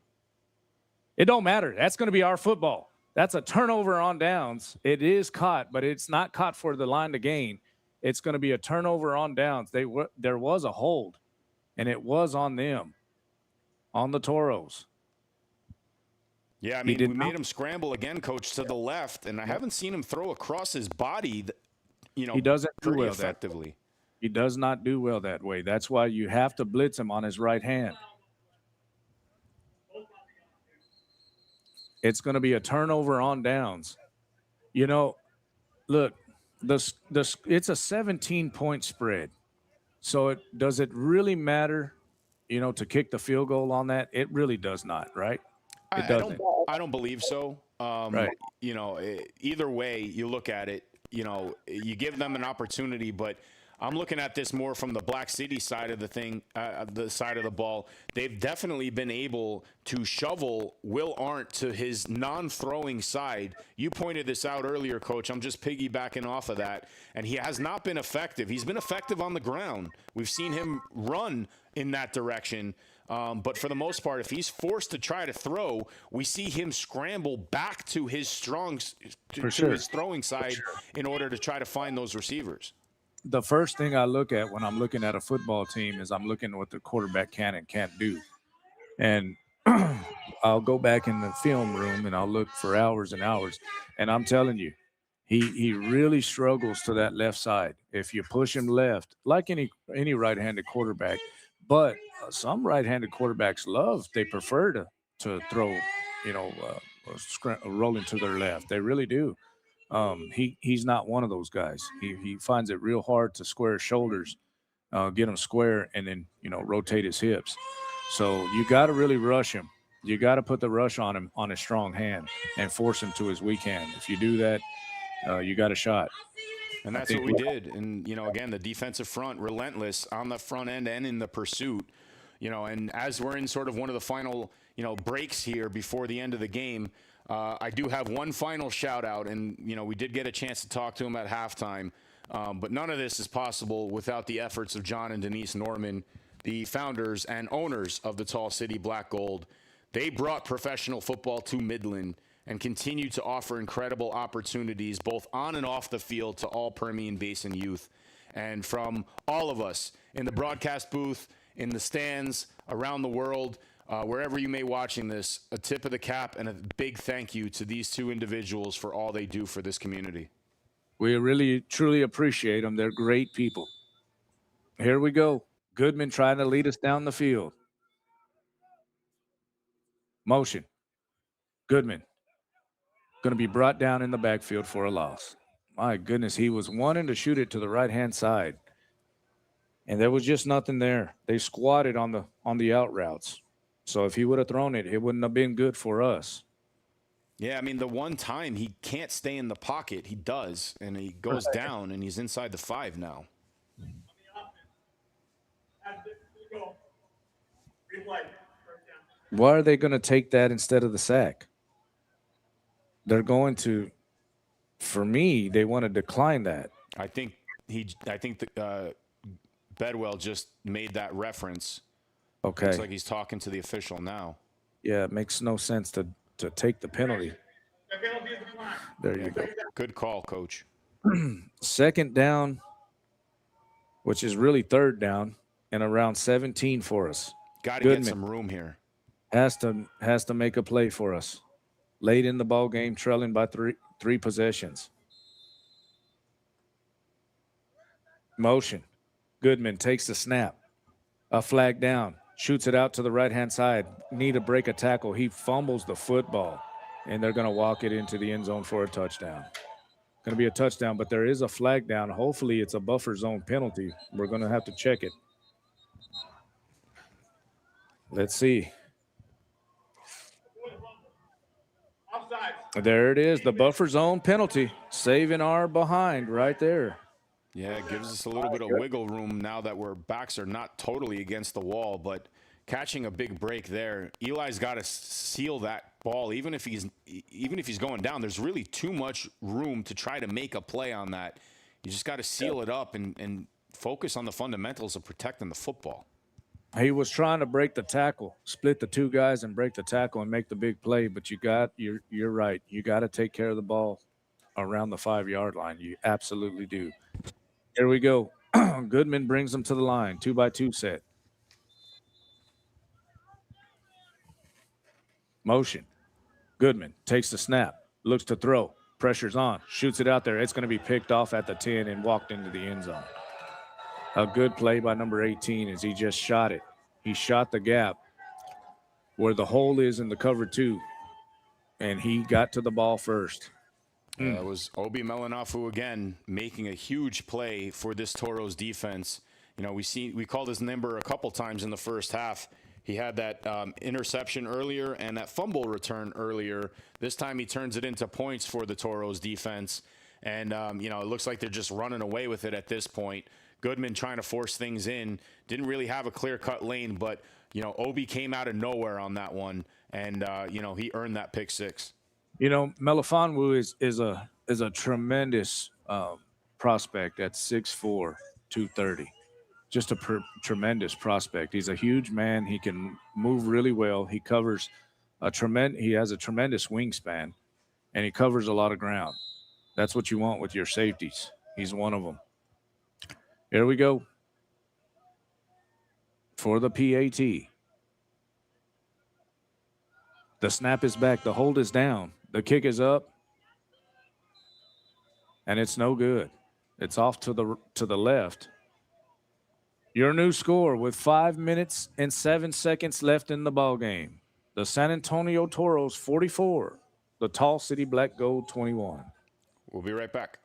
it don't matter. That's going to be our football. That's a turnover on downs. It is caught, but it's not caught for the line to gain. It's going to be a turnover on downs. There was a hold, and it was on them. On the Toros. Yeah, I mean, we made him scramble again, Coach, to the left, and I haven't seen him throw across his body, he doesn't do well effectively. He does not do well that way. That's why you have to blitz him on his right hand. It's going to be a turnover on downs. Look, it's a 17-point spread. So does it really matter? To kick the field goal on that, it really does not, right? It doesn't. I don't believe so. Right. Either way you look at it, you give them an opportunity, but I'm looking at this more from the Black City side of the thing, the side of the ball. They've definitely been able to shovel Will Arndt to his non-throwing side. You pointed this out earlier, Coach. I'm just piggybacking off of that. And he has not been effective. He's been effective on the ground. We've seen him run in that direction. But for the most part, if he's forced to try to throw, we see him scramble back to his his throwing side in order to try to find those receivers. the first thing I look at when I'm looking at a football team is I'm looking at what the quarterback can and can't do. And I'll go back in the film room and I'll look for hours and hours. And I'm telling you, he really struggles to that left side. If you push him left, like any right-handed quarterback, but some right-handed quarterbacks they prefer to throw, rolling to their left. They really do. He's not one of those guys. He finds it real hard to square his shoulders, get him square, and then rotate his hips. So you got to really rush him. You got to put the rush on him on his strong hand and force him to his weak hand. If you do that, you got a shot. And that's what we did. And, again, the defensive front, relentless on the front end and in the pursuit. And as we're in sort of one of the final, breaks here before the end of the game, I do have one final shout out. And, we did get a chance to talk to him at halftime. But none of this is possible without the efforts of John and Denise Norman, the founders and owners of the Tall City Black Gold. They brought professional football to Midland and continue to offer incredible opportunities both on and off the field to all Permian Basin youth. And from all of us in the broadcast booth, in the stands, around the world, wherever you may watching this, a tip of the cap and a big thank you to these two individuals for all they do for this community. We really, truly appreciate them. They're great people. Here we go. Goodman trying to lead us down the field. Motion. Goodman. Going to be brought down in the backfield for a loss. My goodness, he was wanting to shoot it to the right-hand side. And there was just nothing there. They squatted on the out routes. So if he would have thrown it, it wouldn't have been good for us. Yeah, I mean, the one time he can't stay in the pocket, he does. And he goes down, and he's inside the 5 now. Why are they going to take that instead of the sack? They're going to, for me, they want to decline that. I think Bedwell just made that reference. Okay. Looks like he's talking to the official now. Yeah, it makes no sense to take the penalty. There you go. Good call, Coach. Second down, which is really third down, and around 17 for us. Got to get some room here. Has to make a play for us. Late in the ball game, trailing by three possessions. Motion. Goodman takes the snap. A flag down. Shoots it out to the right-hand side. Need to break a tackle. He fumbles the football, and they're going to walk it into the end zone for a touchdown. Going to be a touchdown, but there is a flag down. Hopefully it's a buffer zone penalty. We're going to have to check it. Let's see. There it is, the buffer zone penalty, saving our behind right there. Yeah, it gives us a little bit of wiggle room now that our backs are not totally against the wall, but catching a big break there. Eli's got to seal that ball, even if he's going down. There's really too much room to try to make a play on that. You just got to seal it up and focus on the fundamentals of protecting the football. He was trying to break the tackle, split the two guys and break the tackle and make the big play, but you're right. You got to take care of the ball around the 5-yard line. You absolutely do. Here we go. Goodman brings them to the line, 2-by-2 set. Motion. Goodman takes the snap, looks to throw, pressure's on, shoots it out there. It's going to be picked off at the 10 and walked into the end zone. A good play by number 18 as he just shot it. He shot the gap where the hole is in the cover 2, and he got to the ball first. It was Obi Melanofu again making a huge play for this Toros defense. We called his number a couple times in the first half. He had that interception earlier and that fumble return earlier. This time he turns it into points for the Toros defense. And, it looks like they're just running away with it at this point. Goodman trying to force things in. Didn't really have a clear-cut lane, but, Obi came out of nowhere on that one. And, he earned that pick 6. Melifonwu is a tremendous prospect at 6'4", 230. Just a tremendous prospect. He's a huge man. He can move really well. He covers he has a tremendous wingspan, and he covers a lot of ground. That's what you want with your safeties. He's one of them. Here we go. For the PAT. The snap is back. The hold is down. The kick is up. And it's no good. It's off to the left. Your new score with 5 minutes and 7 seconds left in the ball game. The San Antonio Toros 44, the Tall City Black Gold 21. We'll be right back.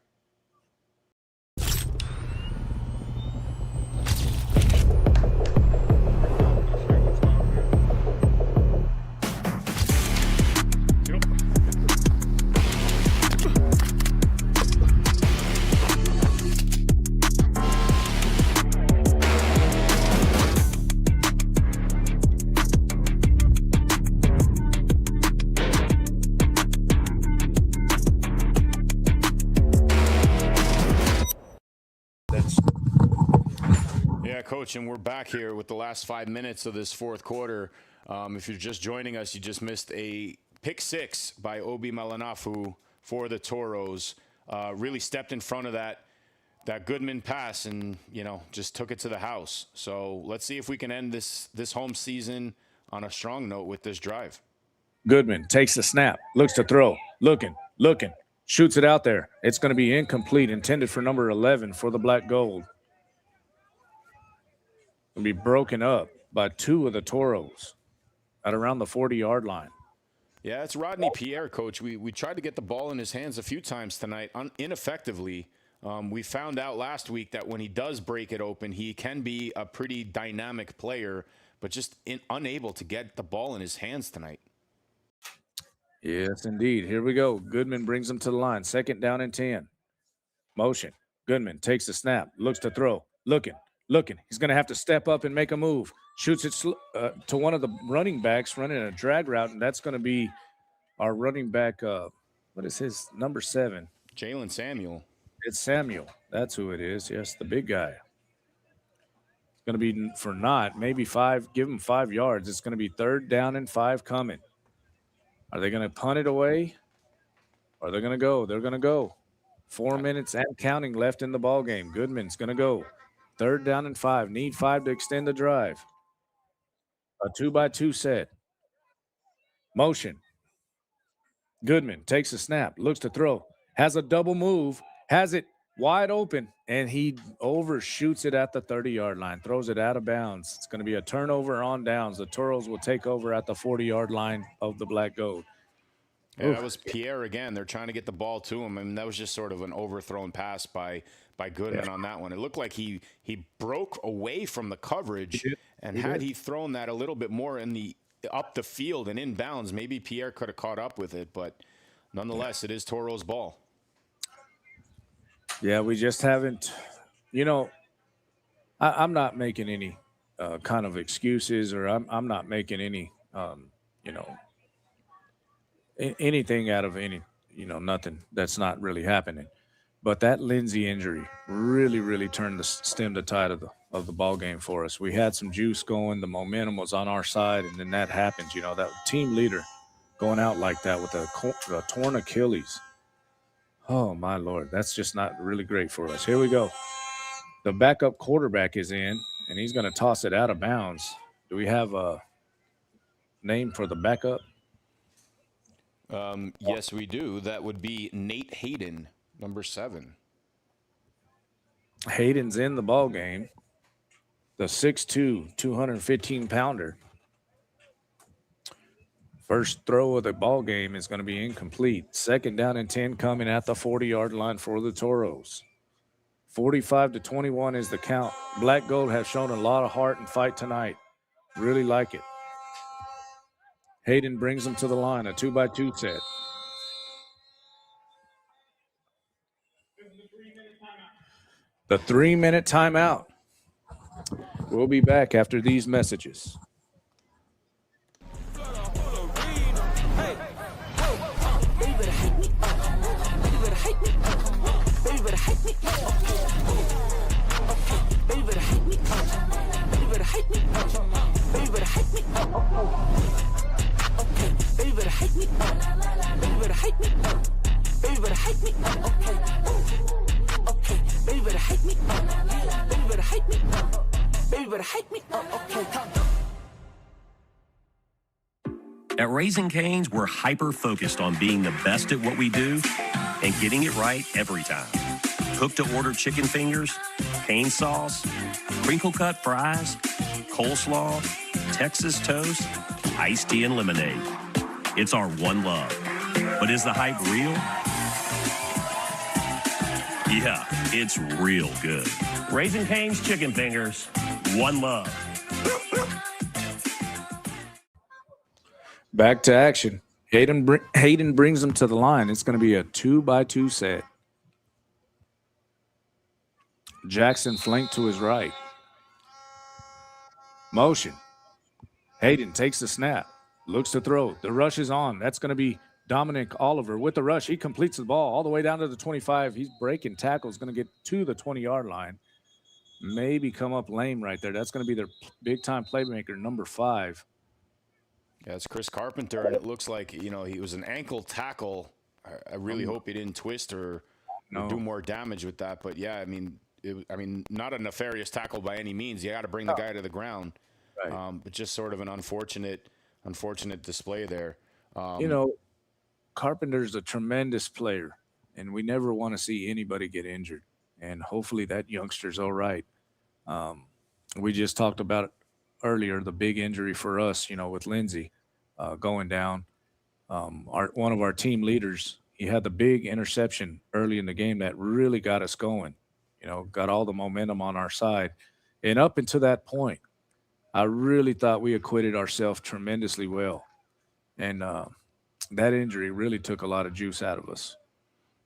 Coach, and we're back here with the last 5 minutes of this fourth quarter. If you're just joining us, you just missed a pick six by Obi Malanafu for the Toros. Really stepped in front of that Goodman pass and, just took it to the house. So let's see if we can end this home season on a strong note with this drive. Goodman takes the snap, looks to throw, looking, shoots it out there. It's going to be incomplete, intended for number 11 for the Black Gold. Will be broken up by two of the Toros at around the 40-yard line. Yeah, it's Rodney Pierre, Coach. We tried to get the ball in his hands a few times tonight, ineffectively. We found out last week that when he does break it open, he can be a pretty dynamic player, but just unable to get the ball in his hands tonight. Yes, indeed. Here we go. Goodman brings him to the line. 2nd down and 10. Motion. Goodman takes the snap, looks to throw, looking. He's going to have to step up and make a move. Shoots it to one of the running backs running a drag route, and that's going to be our running back. What is his number 7? Jalen Samuel. It's Samuel. That's who it is. Yes, the big guy. It's going to be for maybe 5. Give him 5 yards. It's going to be 3rd down and 5 coming. Are they going to punt it away? Or are they going to go? They're going to go. 4 minutes and counting left in the ball game. Goodman's going to go. 3rd down and 5. Need 5 to extend the drive. A 2-by-2 set. Motion. Goodman takes a snap. Looks to throw. Has a double move. Has it wide open. And he overshoots it at the 30-yard line. Throws it out of bounds. It's going to be a turnover on downs. The Toros will take over at the 40-yard line of the Black Gold. Yeah, that was Pierre again. They're trying to get the ball to him. I mean, that was just sort of an overthrown pass by Goodman on that one. It looked like he broke away from the coverage, and had he thrown that a little bit more up the field and inbounds, maybe Pierre could have caught up with it. But nonetheless, it is Toro's ball. Yeah, we just haven't. I'm not making any kind of excuses, or I'm not making any anything out of nothing that's not really happening. But that Lindsey injury really turned stemmed the tide of the ball game for us. We had some juice going. The momentum was on our side, and then that happens. That team leader going out like that with a torn Achilles. Oh, my Lord. That's just not really great for us. Here we go. The backup quarterback is in, and he's going to toss it out of bounds. Do we have a name for the backup? Yes, we do. That would be Nate Hayden, number 7. Hayden's in the ball game. The 6'2", 215-pounder. First throw of the ball game is going to be incomplete. 2nd down and 10 coming at the 40-yard line for the Toros. 45-21 is the count. Black Gold have shown a lot of heart and fight tonight. Really like it. Hayden brings them to the line, a 2-by-2 set. The 3-minute timeout. We'll be back after these messages. better hype me up. Okay, come. At Raising Cane's, we're hyper-focused on being the best at what we do and getting it right every time. Cook-to-order chicken fingers, cane sauce, crinkle-cut fries, coleslaw, Texas toast, iced tea, and lemonade. It's our one love. But is the hype real? Yeah, it's real good. Raising Cane's chicken fingers, one love. Back to action. Hayden brings them to the line. It's going to be a 2-by-2 set. Jackson flanked to his right. Motion. Hayden takes the snap. Looks to throw. The rush is on. That's going to be Dominic Oliver with the rush. He completes the ball all the way down to the 25. He's breaking tackles. Going to get to the 20-yard line. Maybe come up lame right there. That's going to be their big-time playmaker, number 5. Yeah, it's Chris Carpenter, and it looks like, he was an ankle tackle. I really hope he didn't twist or do more damage with that. But, yeah, not a nefarious tackle by any means. You got to bring the guy to the ground. Right. But just sort of an unfortunate display there. Carpenter's a tremendous player, and we never want to see anybody get injured. And hopefully that youngster's all right. We just talked about it earlier, the big injury for us, with Lindsey going down. One of our team leaders, he had the big interception early in the game that really got us going, got all the momentum on our side. And up until that point, I really thought we acquitted ourselves tremendously well. And that injury really took a lot of juice out of us.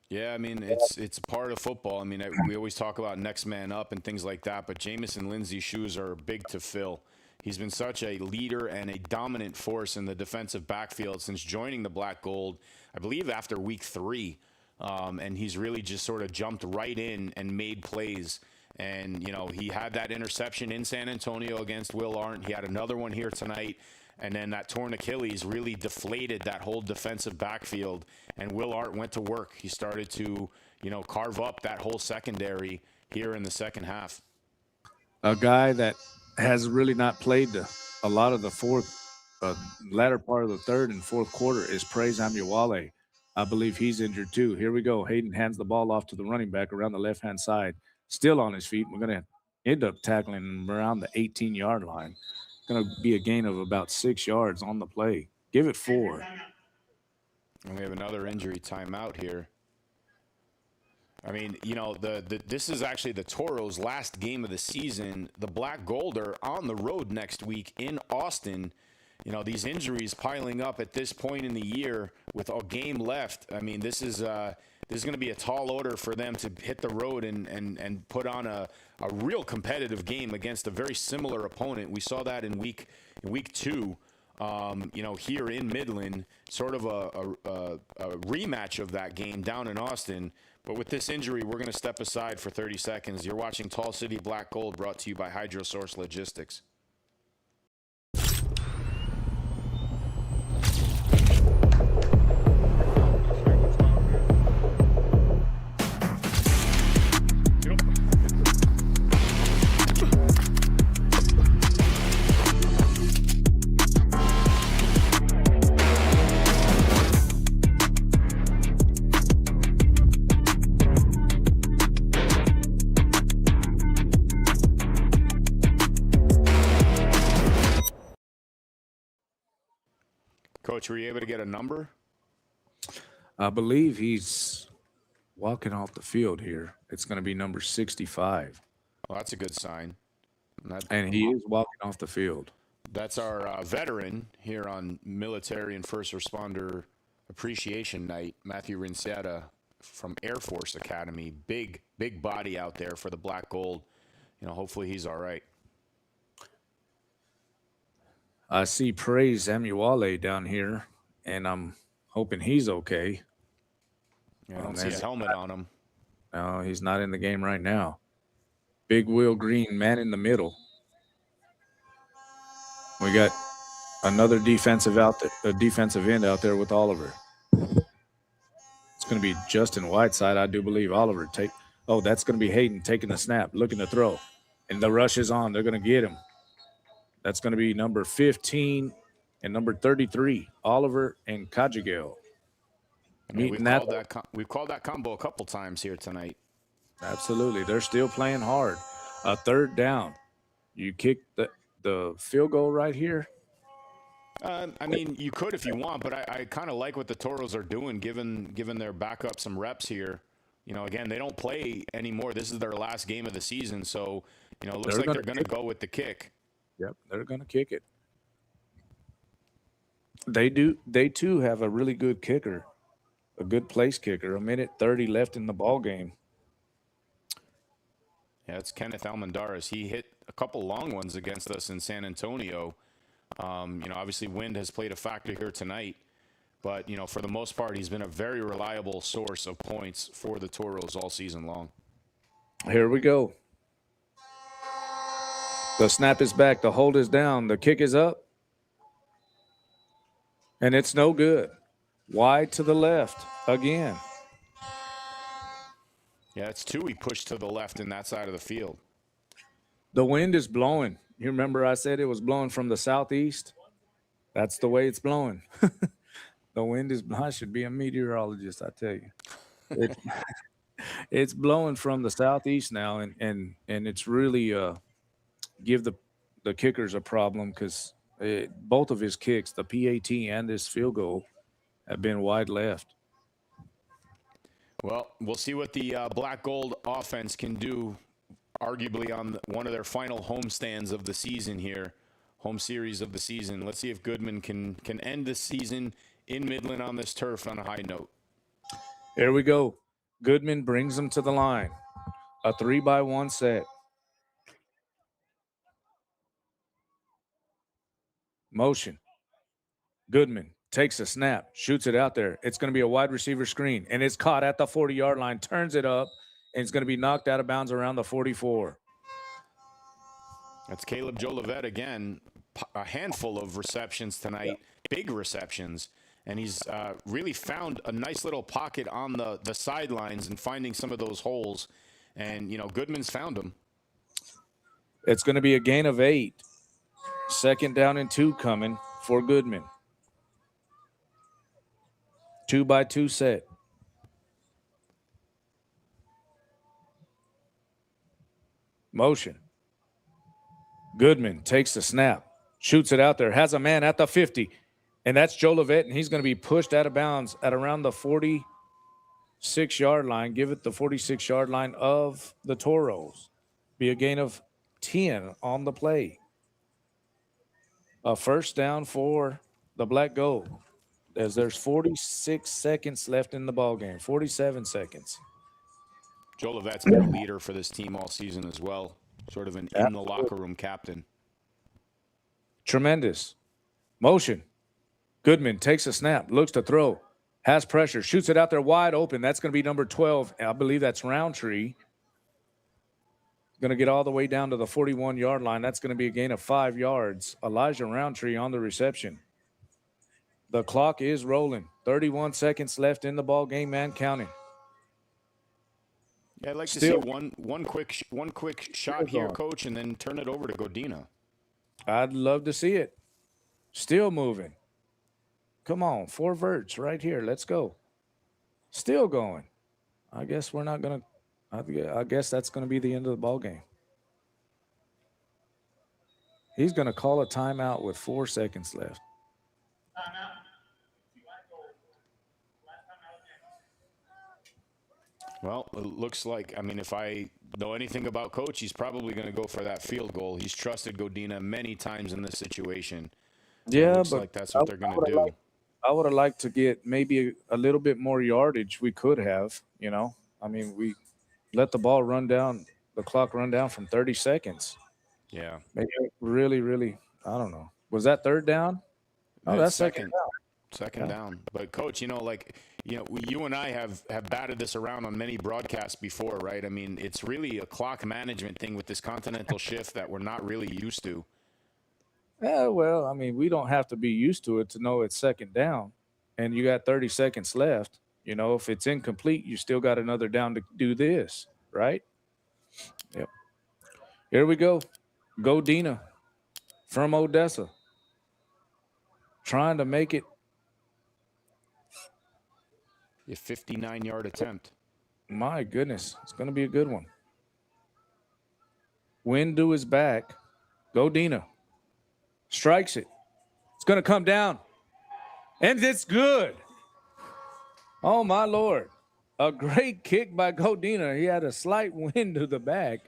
Yeah, it's part of football. We always talk about next man up and things like that, but Jamison Lindsey's shoes are big to fill. He's been such a leader and a dominant force in the defensive backfield since joining the Black Gold, I believe after week 3. And he's really just sort of jumped right in and made plays. And, he had that interception in San Antonio against Will Arndt. He had another one here tonight. And then that torn Achilles really deflated that whole defensive backfield. And Will Arndt went to work. He started to, carve up that whole secondary here in the second half. A guy that has really not played a lot of the latter part of the third and fourth quarter is Praise Amuwale. I believe he's injured too. Here we go. Hayden hands the ball off to the running back around the left-hand side. Still on his feet. We're going to end up tackling him around the 18-yard line. Going to be a gain of about 6 yards on the play. Give it 4. And we have another injury timeout here. This is actually the Toros' last game of the season. The Black Gold are on the road next week in Austin. These injuries piling up at this point in the year with a game left. This is going to be a tall order for them to hit the road and put on a real competitive game against a very similar opponent. We saw that in week 2, here in Midland, sort of a rematch of that game down in Austin. But with this injury, we're going to step aside for 30 seconds. You're watching Tall City Black Gold, brought to you by HydroSource Logistics. Coach, were you able to get a number? I believe he's walking off the field here. It's going to be number 65. Well, that's a good sign. And he is walking off the field. That's our veteran here on Military and First Responder Appreciation Night, Matthew Rincetta from Air Force Academy. Big body out there for the Black Gold. Hopefully he's all right. I see Praise Amuwale down here, and I'm hoping he's okay. I don't see a helmet on him. No, he's not in the game right now. Big Will Green, man in the middle. We got another defensive end out there with Oliver. It's going to be Justin Whiteside, I do believe. Oliver that's going to be Hayden taking the snap, looking to throw. And the rush is on. They're going to get him. That's going to be number 15 and number 33, Oliver and Kajigel. We've called that combo a couple times here tonight. Absolutely. They're still playing hard. A third down. You kick the field goal right here. I mean, you could if you want, but I kind of like what the Toros are doing, given their backup some reps here. You know, again, they don't play anymore. This is their last game of the season, so it looks like they're going to go with the kick. Yep, they're going to kick it. They do. They too have a really good kicker, a good place kicker. 1:30 left in the ball game. Yeah, it's Kenneth Almendarez. He hit a couple long ones against us in San Antonio. Obviously wind has played a factor here tonight, but for the most part, he's been a very reliable source of points for the Toros all season long. Here we go. The snap is back. The hold is down. The kick is up. And it's no good. Wide to the left again. Yeah, it's two he pushed to the left in that side of the field. The wind is blowing. You remember I said it was blowing from the southeast? That's the way it's blowing. The wind is blowing. I should be a meteorologist, I tell you. It's blowing from the southeast now, and it's really give the kickers a problem because both of his kicks, the PAT and this field goal, have been wide left. Well, we'll see what the Black Gold offense can do, arguably on one of their final home stands of the season here, home series of the season. Let's see if Goodman can end the season in Midland on this turf on a high note. Here we go. Goodman brings them to the line. A 3-by-1 set. Motion. Goodman takes a snap, shoots it out there. It's going to be a wide receiver screen, and it's caught at the 40-yard line, turns it up, and it's going to be knocked out of bounds around the 44. That's Caleb Jolivet again. A handful of receptions tonight, big receptions, and he's really found a nice little pocket on the sidelines and finding some of those holes. And, Goodman's found them. It's going to be a gain of 8. 2nd down and 2 coming for Goodman. 2-by-2 set. Motion. Goodman takes the snap, shoots it out there, has a man at the 50, and that's Jolivet, and he's going to be pushed out of bounds at around the 46-yard line. Give it the 46-yard line of the Toros. Be a gain of 10 on the play. A first down for the Black Gold, as there's 46 seconds left in the ball game, 47 seconds. Jolivet's been a leader for this team all season as well, sort of an in-the-locker-room captain. Tremendous. Motion. Goodman takes a snap, looks to throw, has pressure, shoots it out there wide open. That's going to be number 12. I believe that's Roundtree. Going to get all the way down to the 41-yard line. That's going to be a gain of 5 yards. Elijah Roundtree on the reception. The clock is rolling. 31 seconds left in the ball game and counting. Yeah, I'd like to see one quick shot here, Coach, and then turn it over to Godina. I'd love to see it. Still moving. Come on, 4 verts right here. Let's go. Still going. I guess we're not going to. I guess that's going to be the end of the ball game. He's going to call a timeout with 4 seconds left. Well, it looks like, if I know anything about Coach, he's probably going to go for that field goal. He's trusted Godina many times in this situation. Yeah, looks but like that's what they're going to do. I would have liked to get maybe a little bit more yardage. We could have, we let the ball run down, the clock run down from 30 seconds. Yeah. Maybe really, I don't know. Was that 3rd down? Oh, that's second down. Second down. But, Coach, you and I have batted this around on many broadcasts before, right? It's really a clock management thing with this continental shift that we're not really used to. Yeah, well, we don't have to be used to it to know it's 2nd down, and you got 30 seconds left. If it's incomplete, you still got another down to do this, right? Yep. Here we go. Go Dina from Odessa. Trying to make it. A 59-yard attempt. My goodness. It's going to be a good one. Windu is back. Go Dina. Strikes it. It's going to come down. And it's good. Oh, my Lord. A great kick by Godina. He had a slight wind to the back,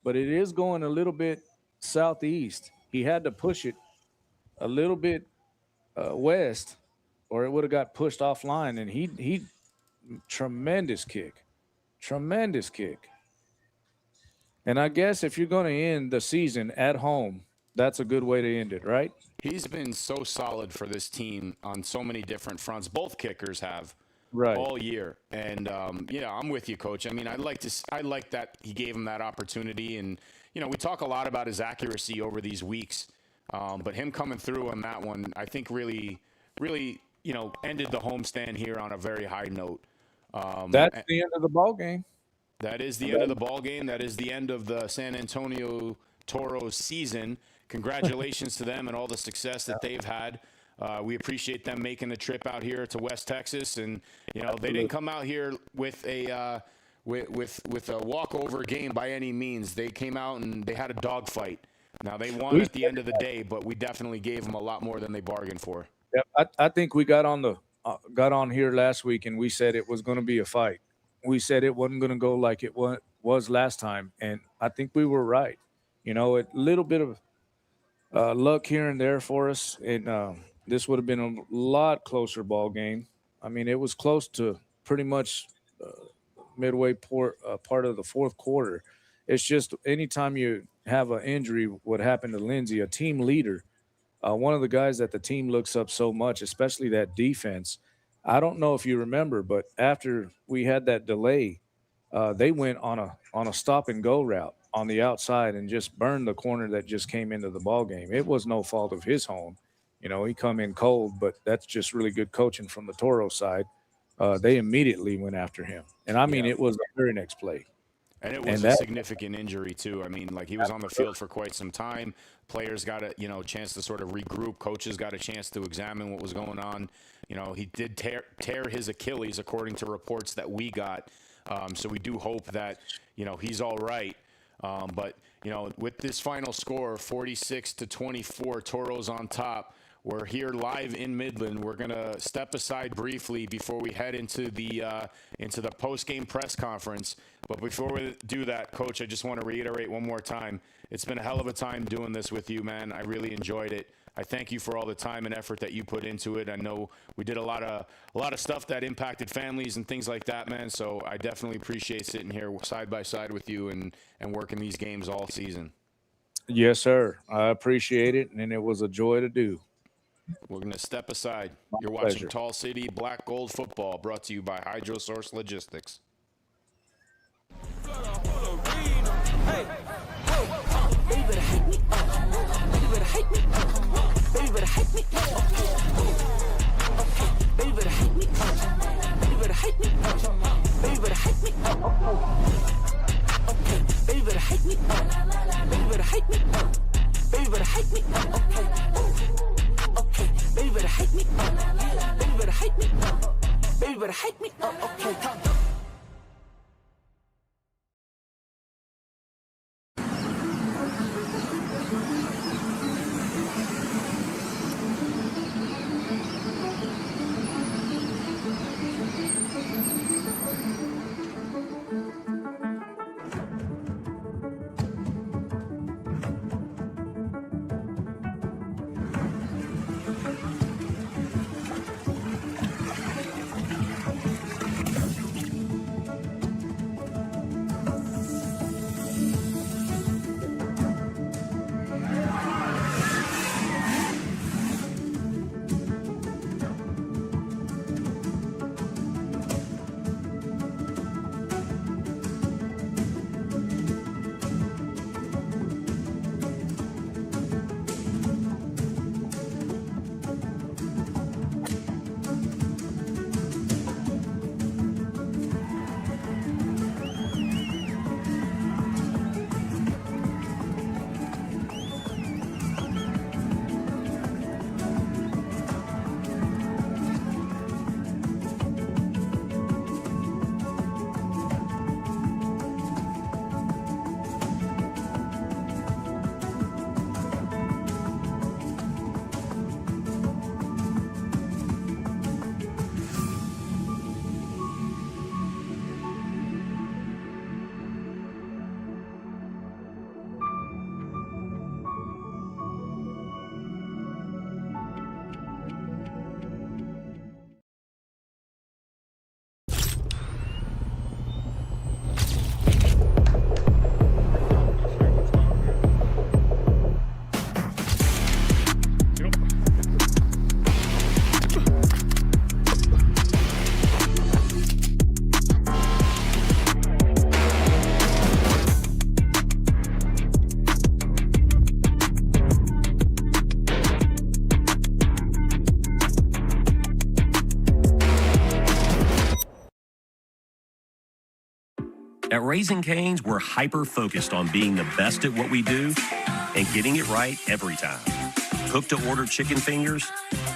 but it is going a little bit southeast. He had to push it a little bit west, or it would have got pushed offline. And he tremendous kick. Tremendous kick. And I guess if you're going to end the season at home, that's a good way to end it, right? He's been so solid for this team on so many different fronts. Both kickers have all year. And, I'm with you, Coach. I mean, I like that he gave him that opportunity. And, we talk a lot about his accuracy over these weeks. But him coming through on that one, I think really, ended the homestand here on a very high note. That's the end of the ball game. That is the end of the ball game. That is the end of the San Antonio Toros season. Congratulations to them and all the success that they've had. We appreciate them making the trip out here to West Texas, and they didn't come out here with a with a walkover game by any means. They came out and they had a dogfight. Now they won at the end of the day, but we definitely gave them a lot more than they bargained for. Yep, I think we got on here last week and we said it was going to be a fight. We said it wasn't going to go like it was last time, and I think we were right. A little bit of luck here and there for us, and this would have been a lot closer ball game. I mean, it was close to pretty much midway part of the fourth quarter. It's just anytime you have an injury, what happened to Lindsey, a team leader, one of the guys that the team looks up so much, especially that defense. I don't know if you remember, but after we had that delay, they went on a stop and go route on the outside and just burned the corner that just came into the ball game. It was no fault of his own. He come in cold, but that's just really good coaching from the Toro side. They immediately went after him. And I mean, it was the very next play. And it was a significant injury too. I mean, he was on the field for quite some time. Players got a chance to sort of regroup. Coaches got a chance to examine what was going on. He did tear his Achilles, according to reports that we got. So we do hope that he's all right. But with this final score, 46-24, Toros on top. We're here live in Midland. We're gonna step aside briefly before we head into the post-game press conference. But before we do that, Coach, I just want to reiterate one more time. It's been a hell of a time doing this with you, man. I really enjoyed it. I thank you for all the time and effort that you put into it. I know we did a lot of stuff that impacted families and things like that, man. So I definitely appreciate sitting here side by side with you and working these games all season. Yes, sir. I appreciate it, and it was a joy to do. We're going to step aside. You're pleasure. watching Tall City Black Gold Football, brought to you by HydroSource Logistics. At Raising Cane's, we're hyper-focused on being the best at what we do and getting it right every time. Cook-to-order chicken fingers,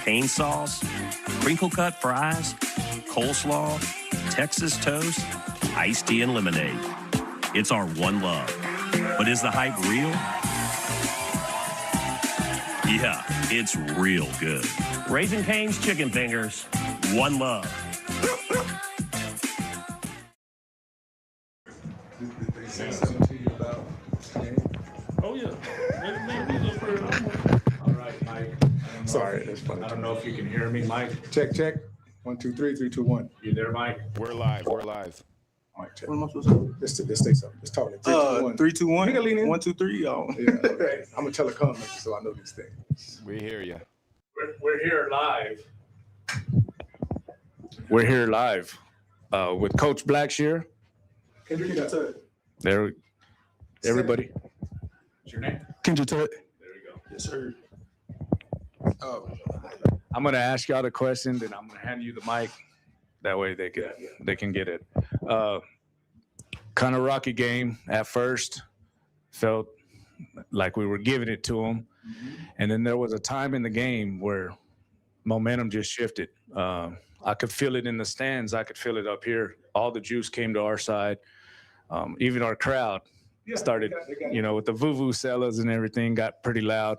cane sauce, crinkle-cut fries, coleslaw, Texas toast, iced tea, and lemonade. It's our one love. But is the hype real? Yeah, it's real good. Raising Cane's chicken fingers, one love. Oh, yeah. All right, Mike. Sorry, that's funny. I don't know if you can hear me, Mike. Check, check. 1, 2, 3, 3, 2, 1. You there, Mike? We're live. We're live. All right, check. What am I supposed to do? Let's say something. Let's talk. 3, 2, 1. 3, 2, 1. You can lean in. 1, 2, 3, y'all. Yeah, okay. I'm a telecom, so I know these things. We hear you. We're here live. We're here live with Coach Blackshear. Kendrick, get that. There, everybody. What's your name? Kendrick Tutt. There we go. Yes, sir. I'm going to ask y'all the question, then I'm going to hand you the mic. That way they can get it. Kind of rocky game at first. Felt like we were giving it to them. Mm-hmm. And then there was a time in the game where momentum just shifted. I could feel it in the stands. I could feel it up here. All the juice came to our side. Even our crowd started, with the vuvuzelas and everything, got pretty loud.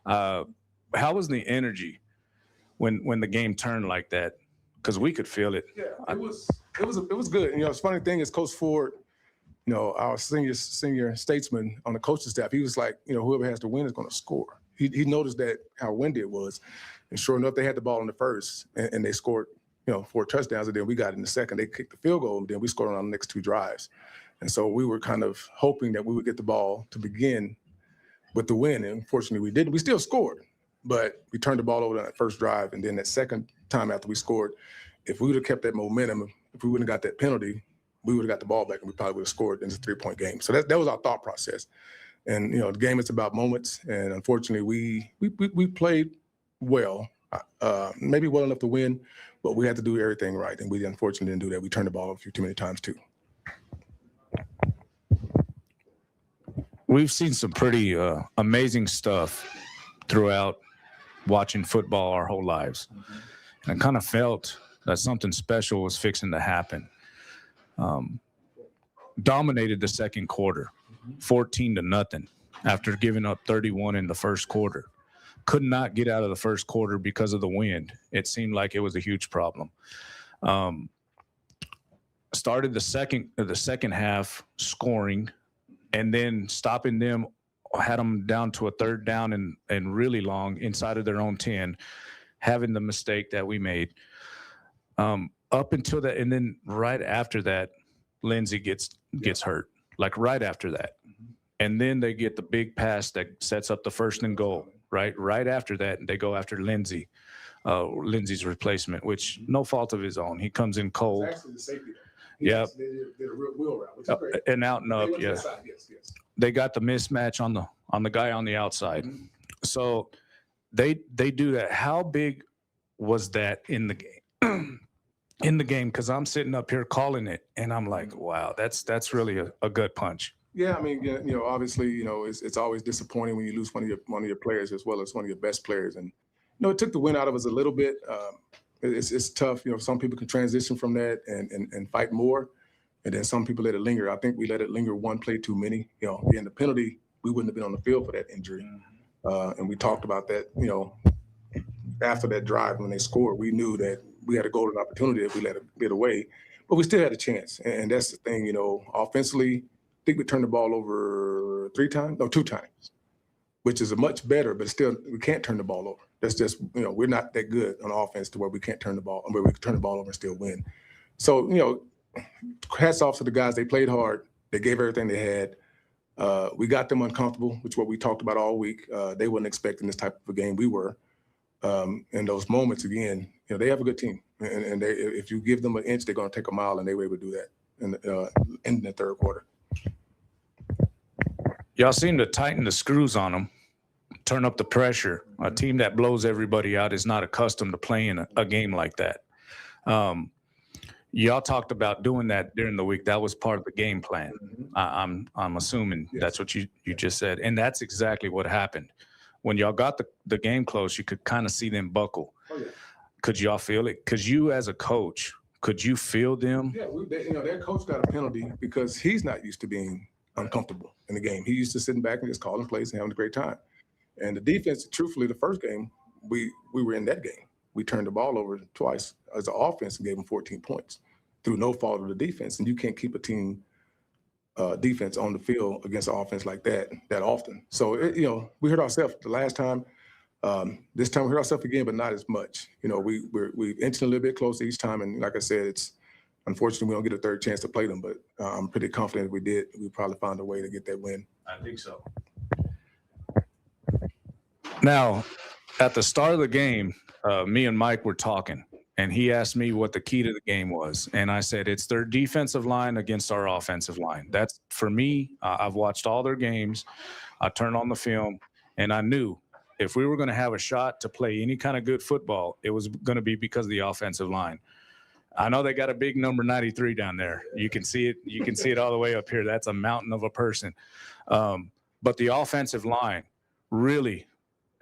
How was the energy when the game turned like that? Because we could feel it. Yeah, it was good. The funny thing is, Coach Ford, our senior statesman on the coaching staff, he was like, whoever has to win is going to score. He noticed that how windy it was, and sure enough, they had the ball in the first, and they scored, 4 touchdowns, and then we got it in the second. They kicked the field goal, and then we scored on the next 2 drives. And so we were kind of hoping that we would get the ball to begin with the win, and unfortunately we didn't. We still scored, but we turned the ball over on that first drive, and then that second time after we scored, if we would have kept that momentum, if we wouldn't have got that penalty, we would have got the ball back, and we probably would have scored in the 3-point game. So that was our thought process. And the game is about moments, and unfortunately we played well, maybe well enough to win, but we had to do everything right, and we unfortunately didn't do that. We turned the ball over a few too many times too. We've seen some pretty amazing stuff throughout watching football our whole lives. And I kind of felt that something special was fixing to happen. Dominated the second quarter, 14-0, after giving up 31 in the first quarter. Could not get out of the first quarter because of the wind. It seemed like it was a huge problem. Started the second half scoring, and then stopping them, had them down to a 3rd down and really long inside of their own 10, having the mistake that we made. Up until that, and then right after that, Lindsey gets hurt, like right after that. And then they get the big pass that sets up the 1st and goal, right? Right after that, they go after Lindsey's replacement, which no fault of his own. He comes in cold. It's actually the safety. Yeah. They did a real wheel route, which is great. And out and up, They went to yeah. the side, yes. They got the mismatch on the guy on the outside. So they do that. How big was that in the game? In the game, because I'm sitting up here calling it, and I'm like, wow, that's really a good punch. Yeah, I mean, obviously, it's always disappointing when you lose one of your players as well as one of your best players, and it took the win out of us a little bit. It's tough. Some people can transition from that and fight more, and then some people let it linger. I think we let it linger one play too many. Again, the penalty, we wouldn't have been on the field for that injury, and we talked about that. After that drive when they scored, we knew that we had a golden opportunity if we let it get away, but we still had a chance, and that's the thing. Offensively, I think we turned the ball over 2 times, which is a much better, but still we can't turn the ball over. That's just, we're not that good on offense to where we can't turn the ball, where we can turn the ball over and still win. So, hats off to the guys. They played hard. They gave everything they had. We got them uncomfortable, which is what we talked about all week. They weren't expecting this type of a game we were. In those moments, again, they have a good team. And they, if you give them an inch, they're going to take a mile, and they were able to do that in the third quarter. Y'all seem to tighten the screws on them, turn up the pressure. A team that blows everybody out is not accustomed to playing a game like that. Y'all talked about doing that during the week. That was part of the game plan. I'm assuming that's what you just said, and that's exactly what happened. When y'all got the game close, you could kind of see them buckle. Oh, yeah. Could y'all feel it? Because you, as a coach, could you feel them? Yeah, their coach got a penalty because he's not used to being uncomfortable in the game. He used to sitting back and just calling plays and having a great time. And the defense, truthfully, the first game, we were in that game. We turned the ball over twice as an offense and gave them 14 points through no fault of the defense. And you can't keep a team defense on the field against an offense like that often. So, we hurt ourselves the last time. This time we hurt ourselves again, but not as much. We've inched a little bit closer each time. And like I said, it's unfortunately we don't get a third chance to play them, but I'm pretty confident if we did, we probably found a way to get that win. I think so. Now, at the start of the game, me and Mike were talking, and he asked me what the key to the game was. And I said, it's their defensive line against our offensive line. That's, for me, I've watched all their games. I turned on the film, and I knew if we were going to have a shot to play any kind of good football, it was going to be because of the offensive line. I know they got a big number 93 down there. You can see it. You can see it all the way up here. That's a mountain of a person. But the offensive line really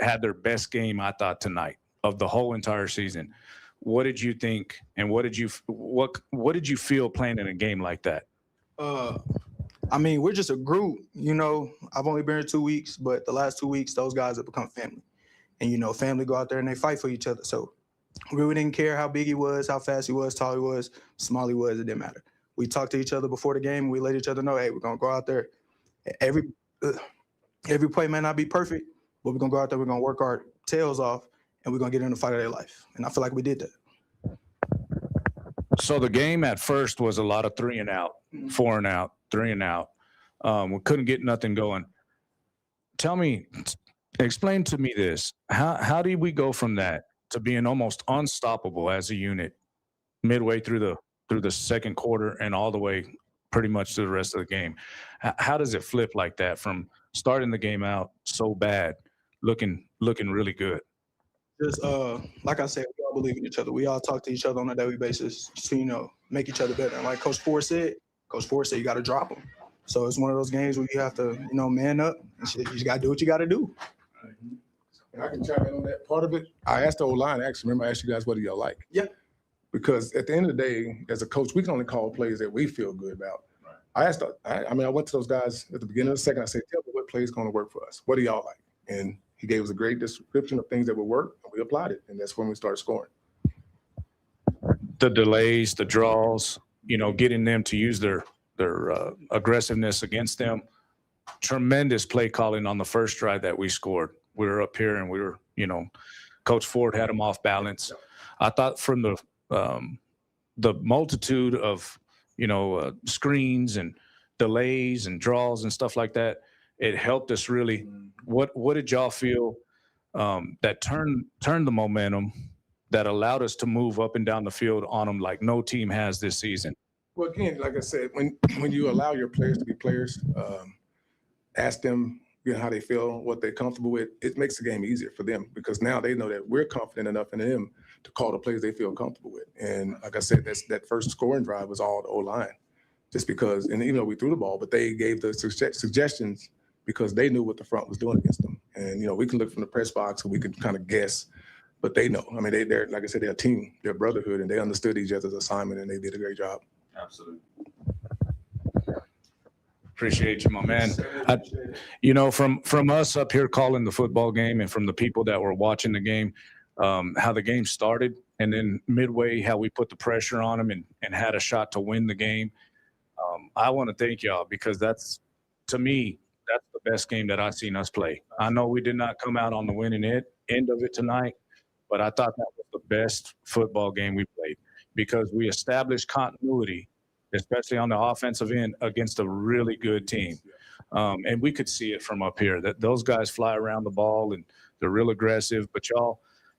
had their best game, I thought, tonight of the whole entire season. What did you think, and what did you feel playing in a game like that? I mean, we're just a group. I've only been here 2 weeks, but the last 2 weeks, those guys have become family. And, family go out there and they fight for each other. So we really didn't care how big he was, how fast he was, tall he was, small he was. It didn't matter. We talked to each other before the game. We let each other know, hey, we're going to go out there. Every play may not be perfect, but we're going to go out there. We're going to work our tails off, and we're going to get in the fight of their life. And I feel like we did that. So the game at first was a lot of 3 and out, 4 and out, 3 and out. We couldn't get nothing going. Explain to me this. How did we go from that to being almost unstoppable as a unit midway through the second quarter and all the way pretty much to the rest of the game? How does it flip like that from starting the game out so bad, looking really good? Just like I said, we all believe in each other. We all talk to each other on a daily basis to make each other better. And like Coach Ford said, you got to drop them. So it's one of those games where you have to, man up. And you just got to do what you got to do. And I can chime in on that part of it. I asked the O-line, actually, remember I asked you guys, what do y'all like? Yeah. Because at the end of the day, as a coach, we can only call plays that we feel good about. Right. I went to those guys at the beginning of the second. I said, tell me what play is going to work for us. What do y'all like? And he gave us a great description of things that would work, and we applied it. And that's when we started scoring. The delays, the draws, getting them to use their aggressiveness against them. Tremendous play calling on the first drive that we scored. We were up here and we were, Coach Ford had them off balance. I thought from the multitude of, screens and delays and draws and stuff like that, it helped us really. What did y'all feel that turned the momentum that allowed us to move up and down the field on them like no team has this season? Well, again, like I said, when you allow your players to be players, ask them how they feel, what they're comfortable with, it makes the game easier for them because now they know that we're confident enough in them to call the plays they feel comfortable with. And like I said, that first scoring drive was all the O-line just because, and even though we threw the ball, but they gave the suggestions because they knew what the front was doing against them. And, we can look from the press box and we can kind of guess, but they know. I mean, they're like I said, they're a team, they're a brotherhood, and they understood each other's assignment, and they did a great job. Absolutely. Appreciate you, my man. From us up here calling the football game and from the people that were watching the game, how the game started, and then midway, how we put the pressure on them and had a shot to win the game. I want to thank y'all because to me, that's the best game that I've seen us play. I know we did not come out on the winning end of it tonight, but I thought that was the best football game we played because we established continuity, especially on the offensive end, against a really good team. And we could see it from up here that those guys fly around the ball and they're real aggressive, but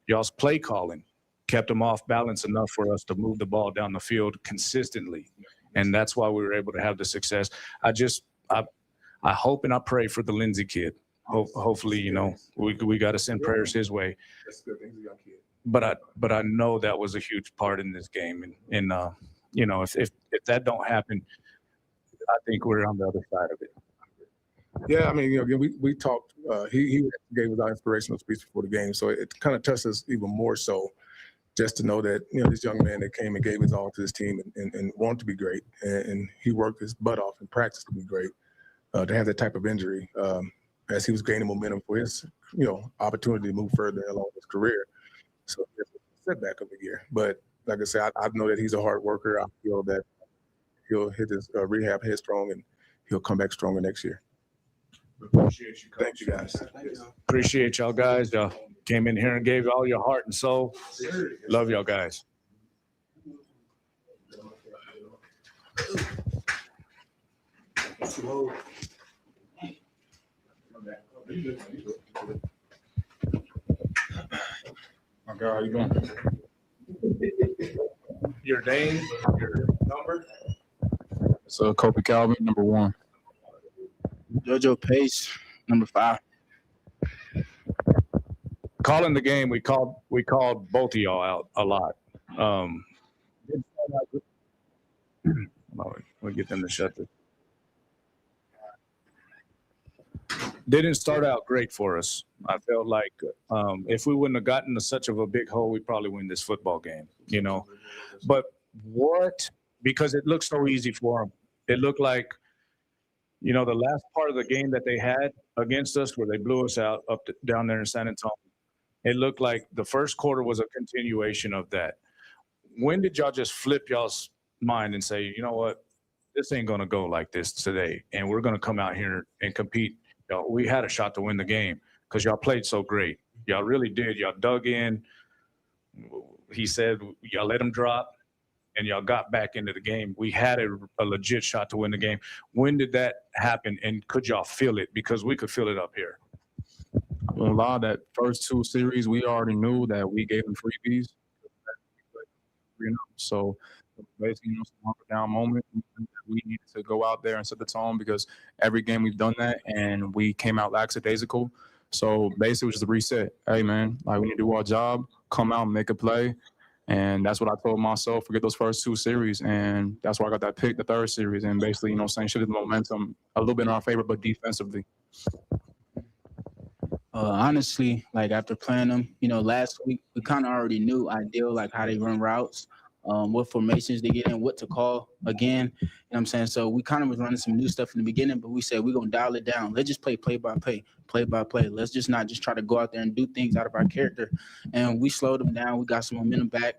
y'all's play calling kept them off balance enough for us to move the ball down the field consistently. And that's why we were able to have the success. I hope and I pray for the Lindsey kid. Hopefully, we got to send prayers his way. That's good. He's a young kid. But I know that was a huge part in this game. And if that don't happen, I think we're on the other side of it. Yeah, I mean, again, we talked. He gave us our inspirational speech before the game, so it kind of touched us even more so, just to know that this young man that came and gave his all to his team and wanted to be great, and he worked his butt off in practice to be great. To have that type of injury as he was gaining momentum for his opportunity to move further along his career, so it's a setback of a year. But like I said, I know that he's a hard worker. I feel that he'll hit his rehab headstrong and he'll come back stronger next year. Appreciate you, Coach. Thank you, guys. Appreciate y'all guys. Y'all came in here and gave all your heart and soul. Love y'all guys. My God, how you doing? Your name, your number? It's Kobe Calvin, number 1. JoJo Pace, number 5. Calling the game, we called both of y'all out a lot. We'll get them to shut this. Didn't start out great for us. I felt like if we wouldn't have gotten to such of a big hole, we'd probably win this football game, But because it looked so easy for them. It looked like, the last part of the game that they had against us where they blew us out down there in San Antonio, it looked like the first quarter was a continuation of that. When did y'all just flip y'all's mind and say, you know what, this ain't going to go like this today, and we're going to come out here and compete? We had a shot to win the game because y'all played so great. Y'all really did. Y'all dug in. He said y'all let them drop, and y'all got back into the game. We had a legit shot to win the game. When did that happen, and could y'all feel it? Because we could feel it up here. Well, a lot of that first 2 series, we already knew that we gave them freebies. So basically, some up or down moment, we needed to go out there and set the tone because every game we've done that, and we came out lackadaisical. So basically, it was just a reset. Hey, man, we need to do our job, come out and make a play. And that's what I told myself, forget those first 2 series. And that's why I got that pick, the 3rd series. And basically, shifted the momentum a little bit in our favor, but defensively. Honestly, after playing them, last week, we kind of already knew ideal, how they run routes, what formations they get in, what to call again. You know what I'm saying? So we kind of was running some new stuff in the beginning, but we said we're going to dial it down. Let's just play by play. Let's just not just try to go out there and do things out of our character. And we slowed them down. We got some momentum back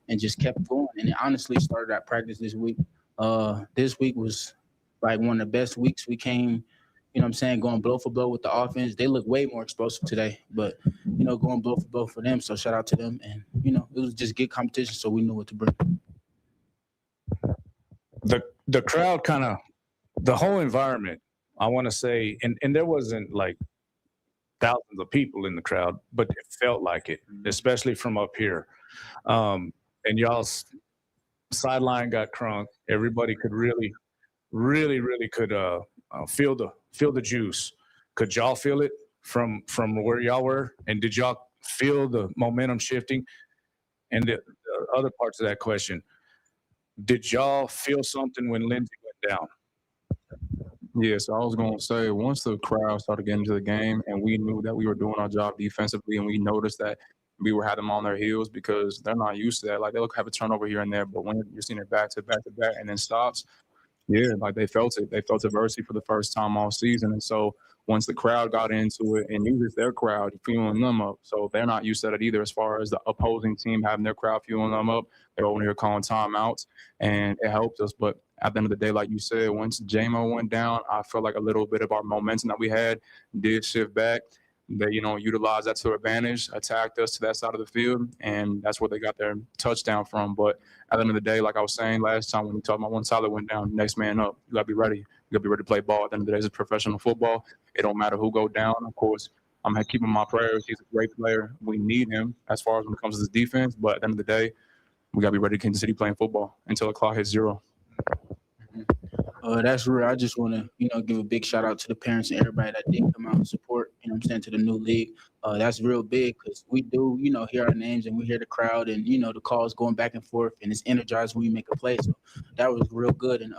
and just kept going. And it honestly started our practice this week. This week was one of the best weeks we came, going blow for blow with the offense. They look way more explosive today, but, going blow for blow for them. So shout out to them. And, it was just good competition, so we knew what to bring. The crowd the whole environment, I want to say, and there wasn't thousands of people in the crowd, but it felt like it, especially from up here. And y'all's sideline got crunk. Everybody could really could feel the juice. Could y'all feel it from where y'all were? And did y'all feel the momentum shifting? And the other parts of that question, did y'all feel something when Lindsey went down? Yeah, so I was going to say, once the crowd started getting into the game and we knew that we were doing our job defensively and we noticed that we had them on their heels because they're not used to that. They'll have a turnover here and there, but when you're seeing it back to back to back and then stops, yeah, they felt it. They felt adversity for the first time all season. And so once the crowd got into it, and usually it's their crowd fueling them up, so they're not used to that either as far as the opposing team having their crowd fueling them up. They're over here calling timeouts, and it helped us. But at the end of the day, like you said, once J-Mo went down, I felt like a little bit of our momentum that we had did shift back. They, utilized that to their advantage, attacked us to that side of the field, and that's where they got their touchdown from. But at the end of the day, like I was saying last time when we talked about one Tyler went down, next man up. You got to be ready. You got to be ready to play ball. At the end of the day, it's professional football. It don't matter who go down. Of course, I'm keeping my prayers. He's a great player. We need him as far as when it comes to this defense. But at the end of the day, we got to be ready to Kansas City playing football until the clock hits 0. That's real. I just want to, give a big shout out to the parents and everybody that did come out and support. know what I'm saying, to the new league. That's real big because we do, hear our names and we hear the crowd and, the calls going back and forth, and it's energized when we make a play. So that was real good. And,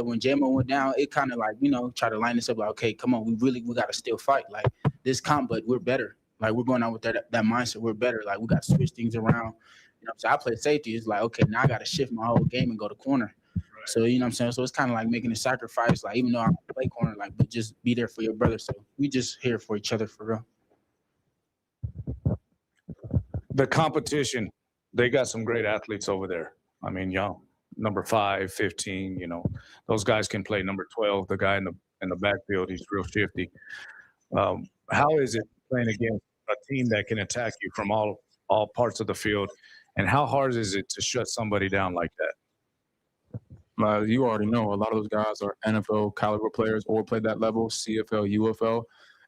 when J-Mo went down, it kind of like, try to line us up like, okay, come on, we got to still fight. Like this comp, but we're better. Like we're going out with that mindset. We're better. Like we got to switch things around. So I play safety. It's like, okay, now I got to shift my whole game and go to corner. So, you know what I'm saying? So it's kind of like making a sacrifice, like even though I play corner, like, but just be there for your brother. So we just here for each other for real. The competition, they got some great athletes over there. I mean, number 5, 15, those guys can play. Number 12, the guy in the backfield, he's real shifty. How is it playing against a team that can attack you from all parts of the field? And how hard is it to shut somebody down like that? You already know a lot of those guys are NFL caliber players or play that level, CFL, UFL.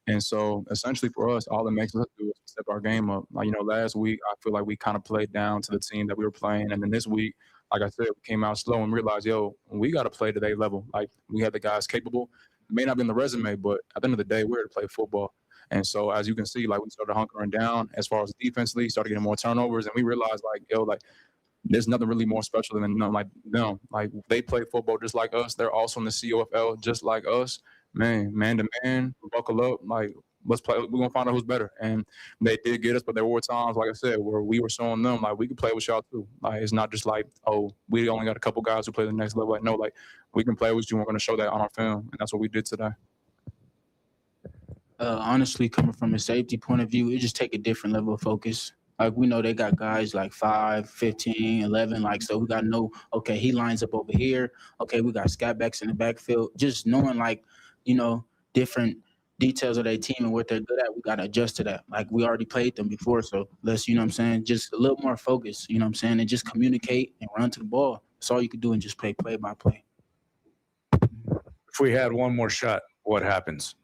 And so essentially for us, all it makes us do is step our game up. Like, last week, I feel like we kind of played down to the team that we were playing. And then this week, like I said, we came out slow and realized, we got to play to their level. Like we have the guys capable. It may not be in the resume, but at the end of the day, we're here to play football. And so as you can see, like we started hunkering down as far as defensively, started getting more turnovers. And we realized there's nothing really more special than them. Like they play football just like us. They're also in the COFL just like us. Man to man, buckle up. Like let's play. We're gonna find out who's better. And they did get us, but there were times, like I said, where we were showing them like we can play with y'all too. Like it's not just like, oh, we only got a couple guys who play the next level. Like no, like we can play with you. We're gonna show that on our film, and that's what we did today. Honestly, coming from a safety point of view, it just take a different level of focus. Like, we know they got guys like 5, 15, 11. Like, so we got to know, okay, he lines up over here. Okay, we got scat backs in the backfield. Just knowing, like, different details of their team and what they're good at, we got to adjust to that. Like, we already played them before, so let's, just a little more focus, and just communicate and run to the ball. That's all you can do and just play by play. If we had one more shot, what happens?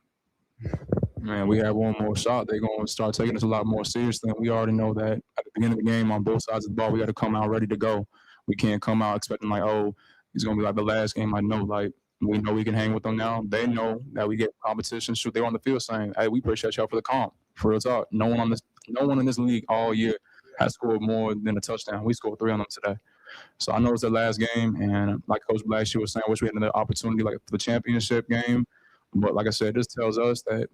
Man, we have one more shot. They're going to start taking us a lot more seriously. And we already know that at the beginning of the game on both sides of the ball, we got to come out ready to go. We can't come out expecting like, oh, it's going to be like the last game. I know, like, we know we can hang with them now. They know that we get competition. Shoot, they're on the field saying, hey, we appreciate y'all for the comp. For real talk. No one in this league all year has scored more than a touchdown. We scored 3 on them today. So I know it's the last game. And like Coach Blackshear was saying, I wish we had another opportunity like for the championship game. But like I said, this tells us that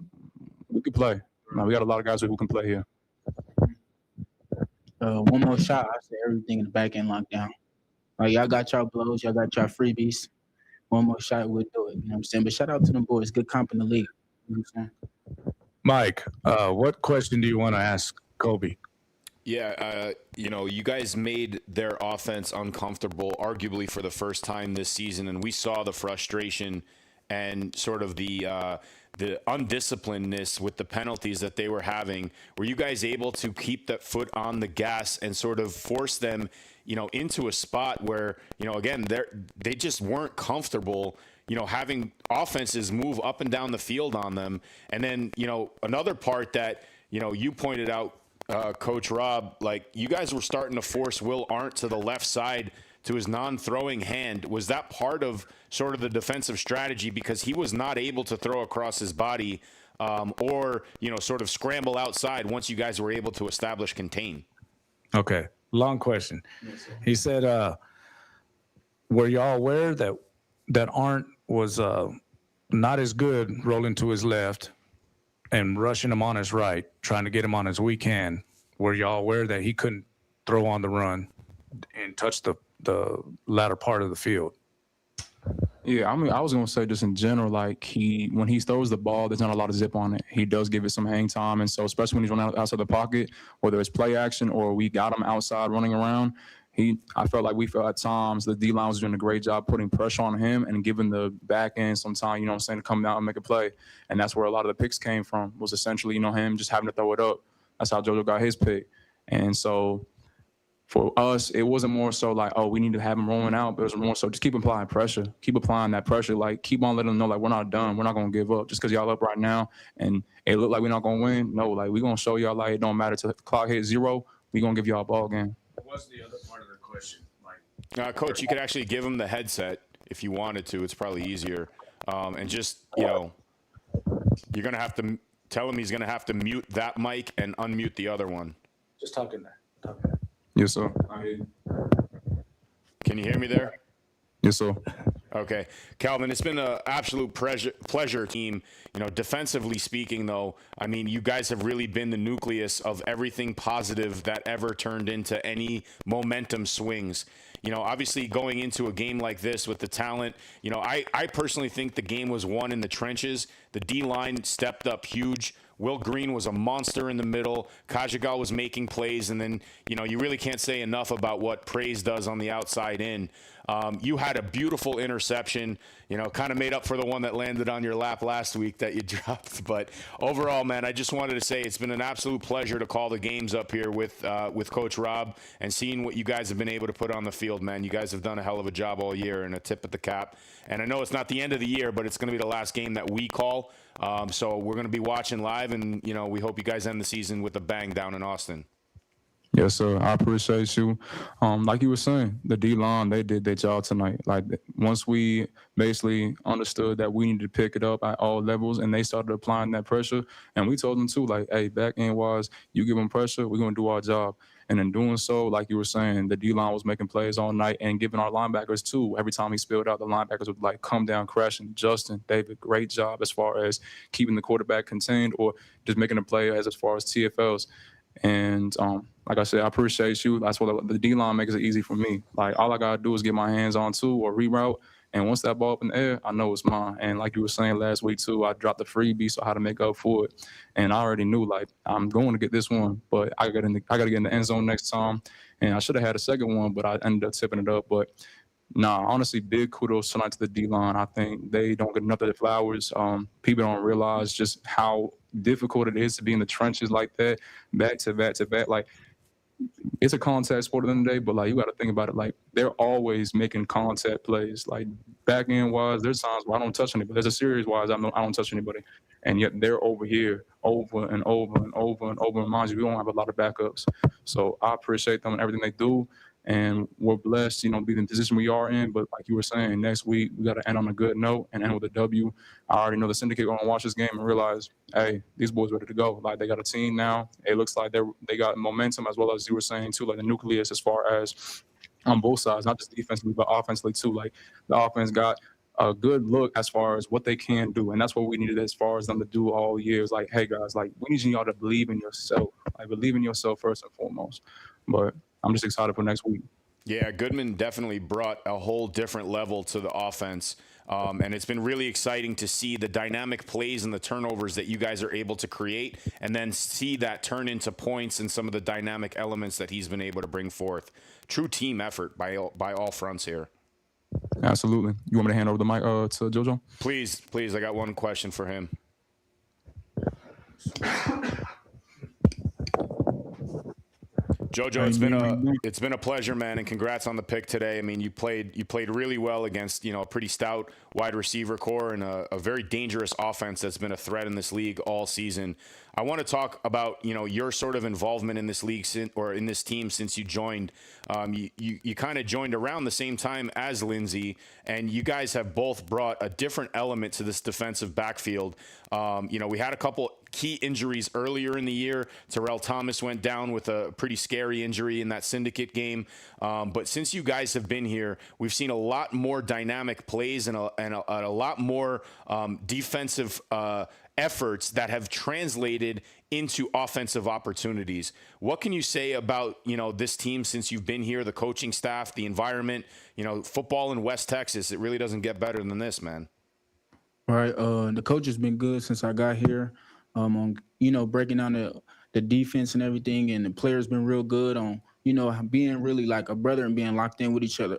we can play. Now, we got a lot of guys who can play here. One more shot, I say everything in the back end lockdown. Like, y'all got y'all blows, y'all got y'all freebies. One more shot, we'll do it. You know what I'm saying? But shout out to them boys. Good comp in the league. You know what I'm saying? Mike, what question do you want to ask Kobe? Yeah, you guys made their offense uncomfortable, arguably for the first time this season, and we saw the frustration and sort of the undisciplinedness with the penalties that they were having. Were you guys able to keep that foot on the gas and sort of force them, into a spot where, again, they just weren't comfortable, having offenses move up and down the field on them? And then, another part that, you pointed out, Coach Rob, like you guys were starting to force Will Arndt to the left side to his non-throwing hand. Was that part of sort of the defensive strategy because he was not able to throw across his body or, sort of scramble outside once you guys were able to establish contain? Okay, long question. He said, were y'all aware that Arndt was not as good rolling to his left and rushing him on his right, trying to get him on his weak hand? Were y'all aware that he couldn't throw on the run and touch the latter part of the field? Yeah, I mean, I was going to say just in general, like when he throws the ball, there's not a lot of zip on it. He does give it some hang time. And so especially when he's running outside the pocket, whether it's play action or we got him outside running around, I felt like we felt at times the D-line was doing a great job putting pressure on him and giving the back end some time, to come down and make a play. And that's where a lot of the picks came from, was essentially, him just having to throw it up. That's how JoJo got his pick. And so for us, it wasn't more so like, oh, we need to have him rolling out, but it was more so just keep applying pressure. Keep applying that pressure. Like, keep on letting them know, like, we're not done. We're not going to give up just because y'all up right now and it look like we're not going to win. No, like, we're going to show y'all, like, it don't matter till the clock hits 0. We're going to give y'all a ball game. What's the other part of the question? Coach, you could actually give him the headset if you wanted to. It's probably easier. And just, you're going to have to tell him he's going to have to mute that mic and unmute the other one. Just talking there. Yes, sir. I hear you. Can you hear me there? Yes, sir. Okay. Calvin, it's been an absolute pleasure, team. You know, defensively speaking, though, I mean, you guys have really been the nucleus of everything positive that ever turned into any momentum swings. You know, obviously going into a game like this with the talent, you know, I personally think the game was won in the trenches. The D-line stepped up huge. Will Green was a monster in the middle. Kajigal was making plays. And then, you know, you really can't say enough about what Praise does on the outside in. You had a beautiful interception, you know, kind of made up for the one that landed on your lap last week that you dropped. But overall, man, I just wanted to say it's been an absolute pleasure to call the games up here with Coach Rob and seeing what you guys have been able to put on the field, man. You guys have done a hell of a job all year, and a tip at the cap. And I know it's not the end of the year, but it's going to be the last game that we call. So we're going to be watching live, and, you know, we hope you guys end the season with a bang down in Austin. Yes, sir. I appreciate you. Like you were saying, the D-line, they did their job tonight. Like, once we basically understood that we needed to pick it up at all levels, and they started applying that pressure, and we told them too, like, hey, back end wise, you give them pressure, we're going to do our job. And in doing so, like you were saying, the D-line was making plays all night and giving our linebackers too. Every time he spilled out, the linebackers would like come down crashing. Justin, David, great job as far as keeping the quarterback contained or just making a play as far as TFLs. And like I said, I appreciate you. That's what the D-line makes it easy for me. Like, all I got to do is get my hands on two or reroute. And once that ball up in the air, I know it's mine. And like you were saying last week too, I dropped the freebie, so how to make up for it. And I already knew, like, I'm going to get this one, but I got to get in the end zone next time. And I should have had a second one, but I ended up tipping it up. But nah, honestly, big kudos tonight to the D-line. I think they don't get enough of the flowers. People don't realize just how difficult it is to be in the trenches like that, back to back to back. Like, it's a contact sport at the end of the day, but, like, you got to think about it. Like, they're always making contact plays. Like, back end wise, there's times where I don't touch anybody. There's a series wise I don't touch anybody, and yet they're over here over and over and over and over. And mind you, we don't have a lot of backups, so I appreciate them and everything they do. And we're blessed, you know, be in the position we are in. But like you were saying, next week we got to end on a good note and end with a W. I already know the syndicate going to watch this game and realize, hey, these boys ready to go. Like, they got a team now. It looks like they got momentum, as well as you were saying too, like the nucleus as far as on both sides, not just defensively but offensively too. Like, the offense got a good look as far as what they can do, and that's what we needed as far as them to do all year. Is like, hey guys, like, we need y'all to believe in yourself. Like, believe in yourself first and foremost. But I'm just excited for next week. Yeah, Goodman definitely brought a whole different level to the offense. And it's been really exciting to see the dynamic plays and the turnovers that you guys are able to create, and then see that turn into points and some of the dynamic elements that he's been able to bring forth. True team effort by all fronts here. Absolutely. You want me to hand over the mic to JoJo? Please. I got one question for him. JoJo, it's been a pleasure, man, and congrats on the pick today. I mean, you played really well against, you know, a pretty stout wide receiver core and a very dangerous offense that's been a threat in this league all season. I want to talk about, you know, your sort of involvement in this league or in this team since you joined. You kind of joined around the same time as Lindsey, and you guys have both brought a different element to this defensive backfield. You know, we had a couple key injuries earlier in the year. Terrell Thomas went down with a pretty scary injury in that syndicate game. But since you guys have been here, we've seen a lot more dynamic plays and a lot more defensive efforts that have translated into offensive opportunities. What can you say about, you know, this team since you've been here, the coaching staff, the environment, you know, football in West Texas? It really doesn't get better than this, man. All right. The coach has been good since I got here. On, you know, breaking down the defense and everything, and the players been real good on, you know, being really like a brother and being locked in with each other.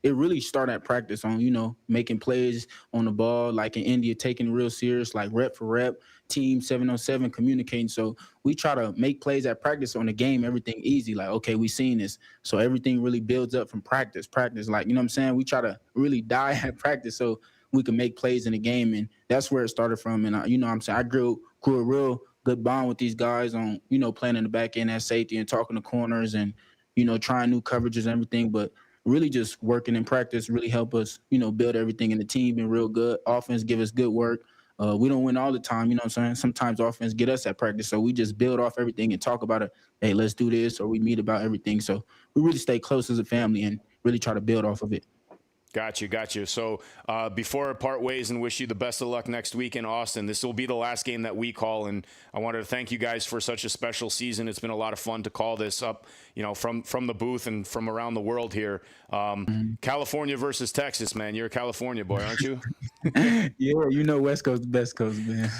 It really started at practice on, you know, making plays on the ball, like in India, taking it real serious, like rep for rep, team 7-on-7, communicating. So we try to make plays at practice on the game, everything easy. Like, okay, we seen this. So everything really builds up from practice. Like, you know what I'm saying? We try to really die at practice so we can make plays in the game. And that's where it started from. And, you know what I'm saying? I grew a real good bond with these guys on, you know, playing in the back end at safety and talking to corners and, you know, trying new coverages and everything. But really just working in practice really help us, you know, build everything in the team. Been real good. Offense give us good work. We don't win all the time, you know what I'm saying? Sometimes offense get us at practice, so we just build off everything and talk about it. Hey, let's do this, or we meet about everything. So we really stay close as a family and really try to build off of it. Got you. So before I part ways and wish you the best of luck next week in Austin, this will be the last game that we call, and I wanted to thank you guys for such a special season. It's been a lot of fun to call this up, from the booth and from around the world here. California versus Texas, man. You're a California boy, aren't you? Yeah, West Coast, best coast, man.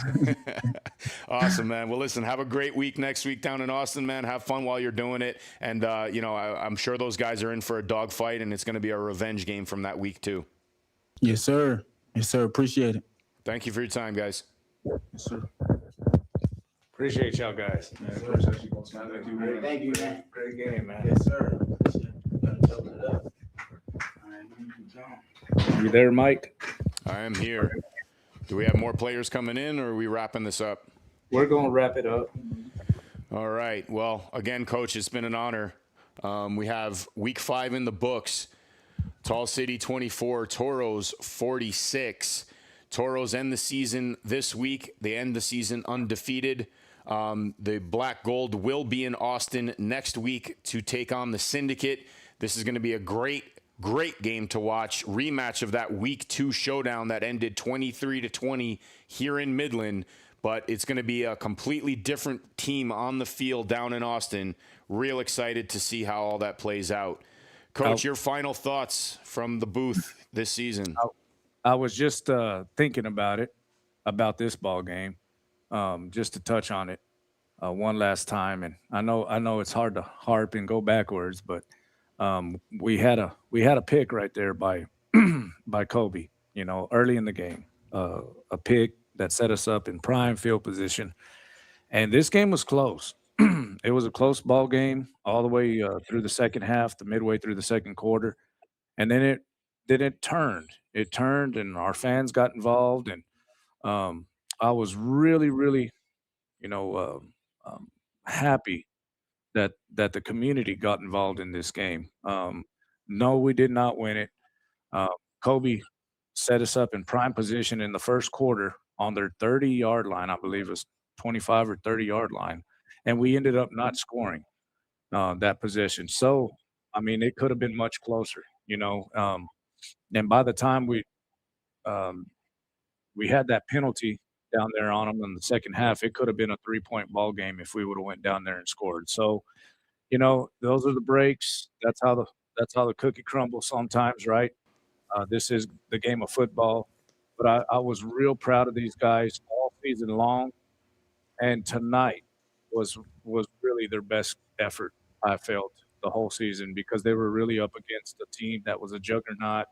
Awesome, man. Well, listen, have a great week next week down in Austin, man. Have fun while you're doing it, and I'm sure those guys are in for a dogfight, and it's going to be a revenge game from that week too. Yes, sir. Appreciate it. Thank you for your time, guys. Yes, sir. Appreciate y'all guys. Thank you, man. Great game, man. Yes, sir. You there, Mike? I am here. Do we have more players coming in, or are we wrapping this up? We're going to wrap it up. All right. Well, again, Coach, it's been an honor. We have week 5 in the books. Tall City 24, Toros 46. Toros end the season this week. They end the season undefeated. The Black Gold will be in Austin next week to take on the Syndicate. This is going to be a great game to watch. Rematch of that week 2 showdown that ended 23-20 here in Midland. But it's going to be a completely different team on the field down in Austin. Real excited to see how all that plays out. Coach, your final thoughts from the booth this season? I was just thinking about this ball game, just to touch on it one last time. And I know it's hard to harp and go backwards, but we had a pick right there by by Kobe, early in the game, a pick that set us up in prime field position. And this game was close. It was a close ball game all the way through the second half, the midway through the second quarter. And then it turned. It turned, and our fans got involved. And I was really, really, happy that the community got involved in this game. No, we did not win it. Kobe set us up in prime position in the first quarter on their 30-yard line. I believe it was 25 or 30-yard line. And we ended up not scoring that possession. So, it could have been much closer, and by the time we had that penalty down there on them in the second half, it could have been a 3-point ball game if we would have went down there and scored. So, those are the breaks. That's how the cookie crumbles sometimes, right? This is the game of football. But I was real proud of these guys all season long, and tonight was really their best effort, I felt, the whole season, because they were really up against a team that was a juggernaut,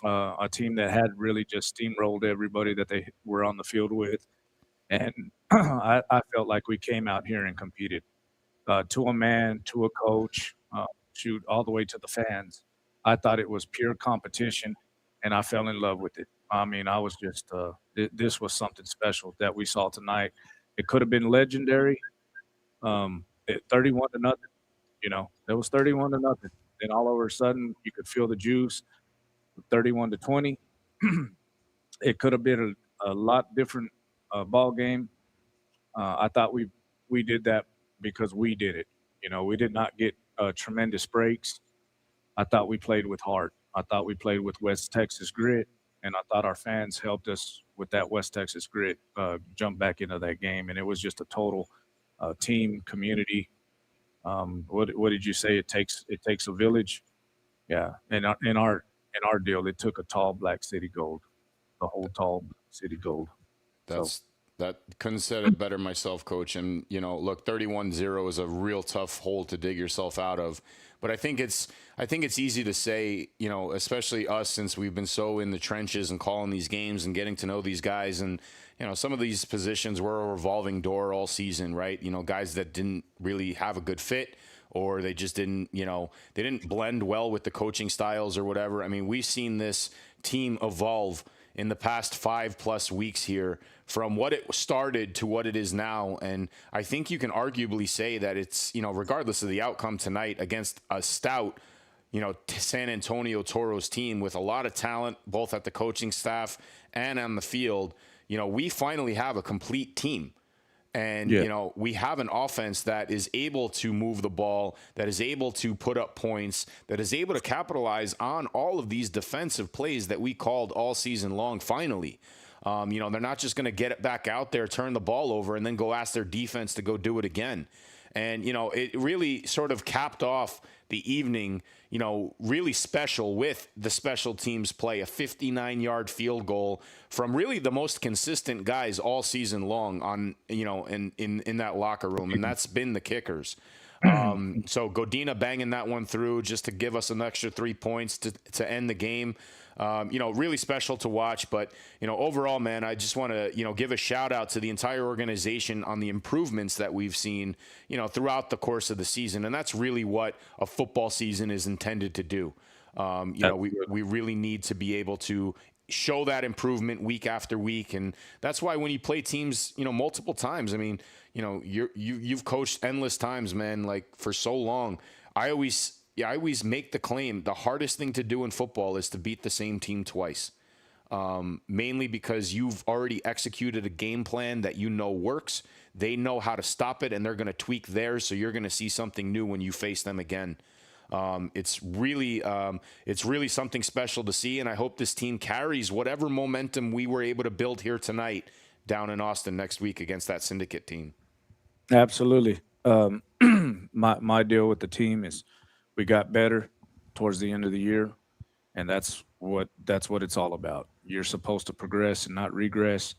a team that had really just steamrolled everybody that they were on the field with. And I felt like we came out here and competed to a man, to a coach, all the way to the fans. I thought it was pure competition, and I fell in love with it. I was just this was something special that we saw tonight. It could have been legendary. 31-0, it was 31-0. Then all of a sudden you could feel the juice. 31-20. It could have been a lot different ball game. I thought we did that because we did it. We did not get tremendous breaks. I thought we played with heart. I thought we played with West Texas grit, and I thought our fans helped us with that West Texas grit jump back into that game. And it was just a total team, community. What did you say? It takes a village. Yeah, and in our deal, it took a tall black city gold, the whole tall city gold. That couldn't have said it better myself, Coach. And look, 31-0 is a real tough hole to dig yourself out of. But I think it's easy to say, especially us, since we've been so in the trenches and calling these games and getting to know these guys. And some of these positions were a revolving door all season, right? Guys that didn't really have a good fit, or they just didn't, they didn't blend well with the coaching styles or whatever. We've seen this team evolve in the past 5+ weeks here, from what it started to what it is now. And I think you can arguably say that it's, regardless of the outcome tonight against a stout, San Antonio Toros team with a lot of talent, both at the coaching staff and on the field, we finally have a complete team. And, we have an offense that is able to move the ball, that is able to put up points, that is able to capitalize on all of these defensive plays that we called all season long, finally. They're not just going to get it back out there, turn the ball over, and then go ask their defense to go do it again. And, it really sort of capped off the evening, really special with the special teams play, a 59-yard field goal from really the most consistent guys all season long on, in that locker room. And that's been the kickers. So Godina banging that one through just to give us an extra 3 points to end the game. Really special to watch. But, overall, man, I just want to, give a shout out to the entire organization on the improvements that we've seen, throughout the course of the season. And that's really what a football season is intended to do. We really need to be able to show that improvement week after week. And that's why when you play teams, multiple times, I mean, you've coached endless times, man, like for so long. I always make the claim the hardest thing to do in football is to beat the same team twice. Mainly because you've already executed a game plan that works. They know how to stop it, and they're going to tweak theirs, so you're going to see something new when you face them again. It's really something special to see, and I hope this team carries whatever momentum we were able to build here tonight down in Austin next week against that syndicate team. Absolutely. My deal with the team is we got better towards the end of the year, and that's what it's all about. You're supposed to progress and not regress.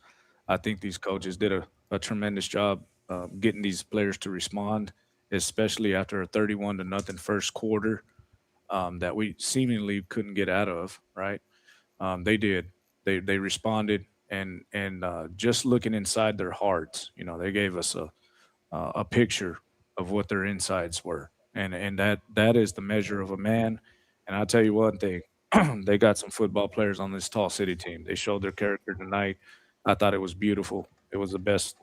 I think these coaches did a tremendous job getting these players to respond, especially after a 31-0 first quarter that we seemingly couldn't get out of, right? They did. They responded, and just looking inside their hearts, they gave us a picture of what their insides were. And that is the measure of a man. And I'll tell you one thing, they got some football players on this Tall City team. They showed their character tonight. I thought it was beautiful. It was the best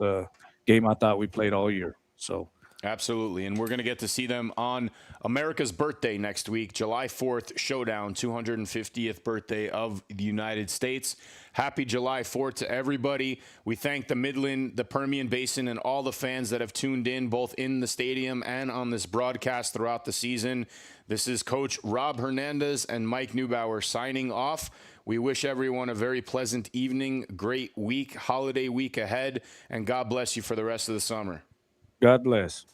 game I thought we played all year. So absolutely. And we're going to get to see them on America's birthday next week, July 4th, Showdown, 250th birthday of the United States. Happy July 4th to everybody. We thank the Midland, the Permian Basin, and all the fans that have tuned in both in the stadium and on this broadcast throughout the season. This is Coach Rob Hernandez and Mike Neubauer signing off. We wish everyone a very pleasant evening, great week, holiday week ahead, and God bless you for the rest of the summer. God bless.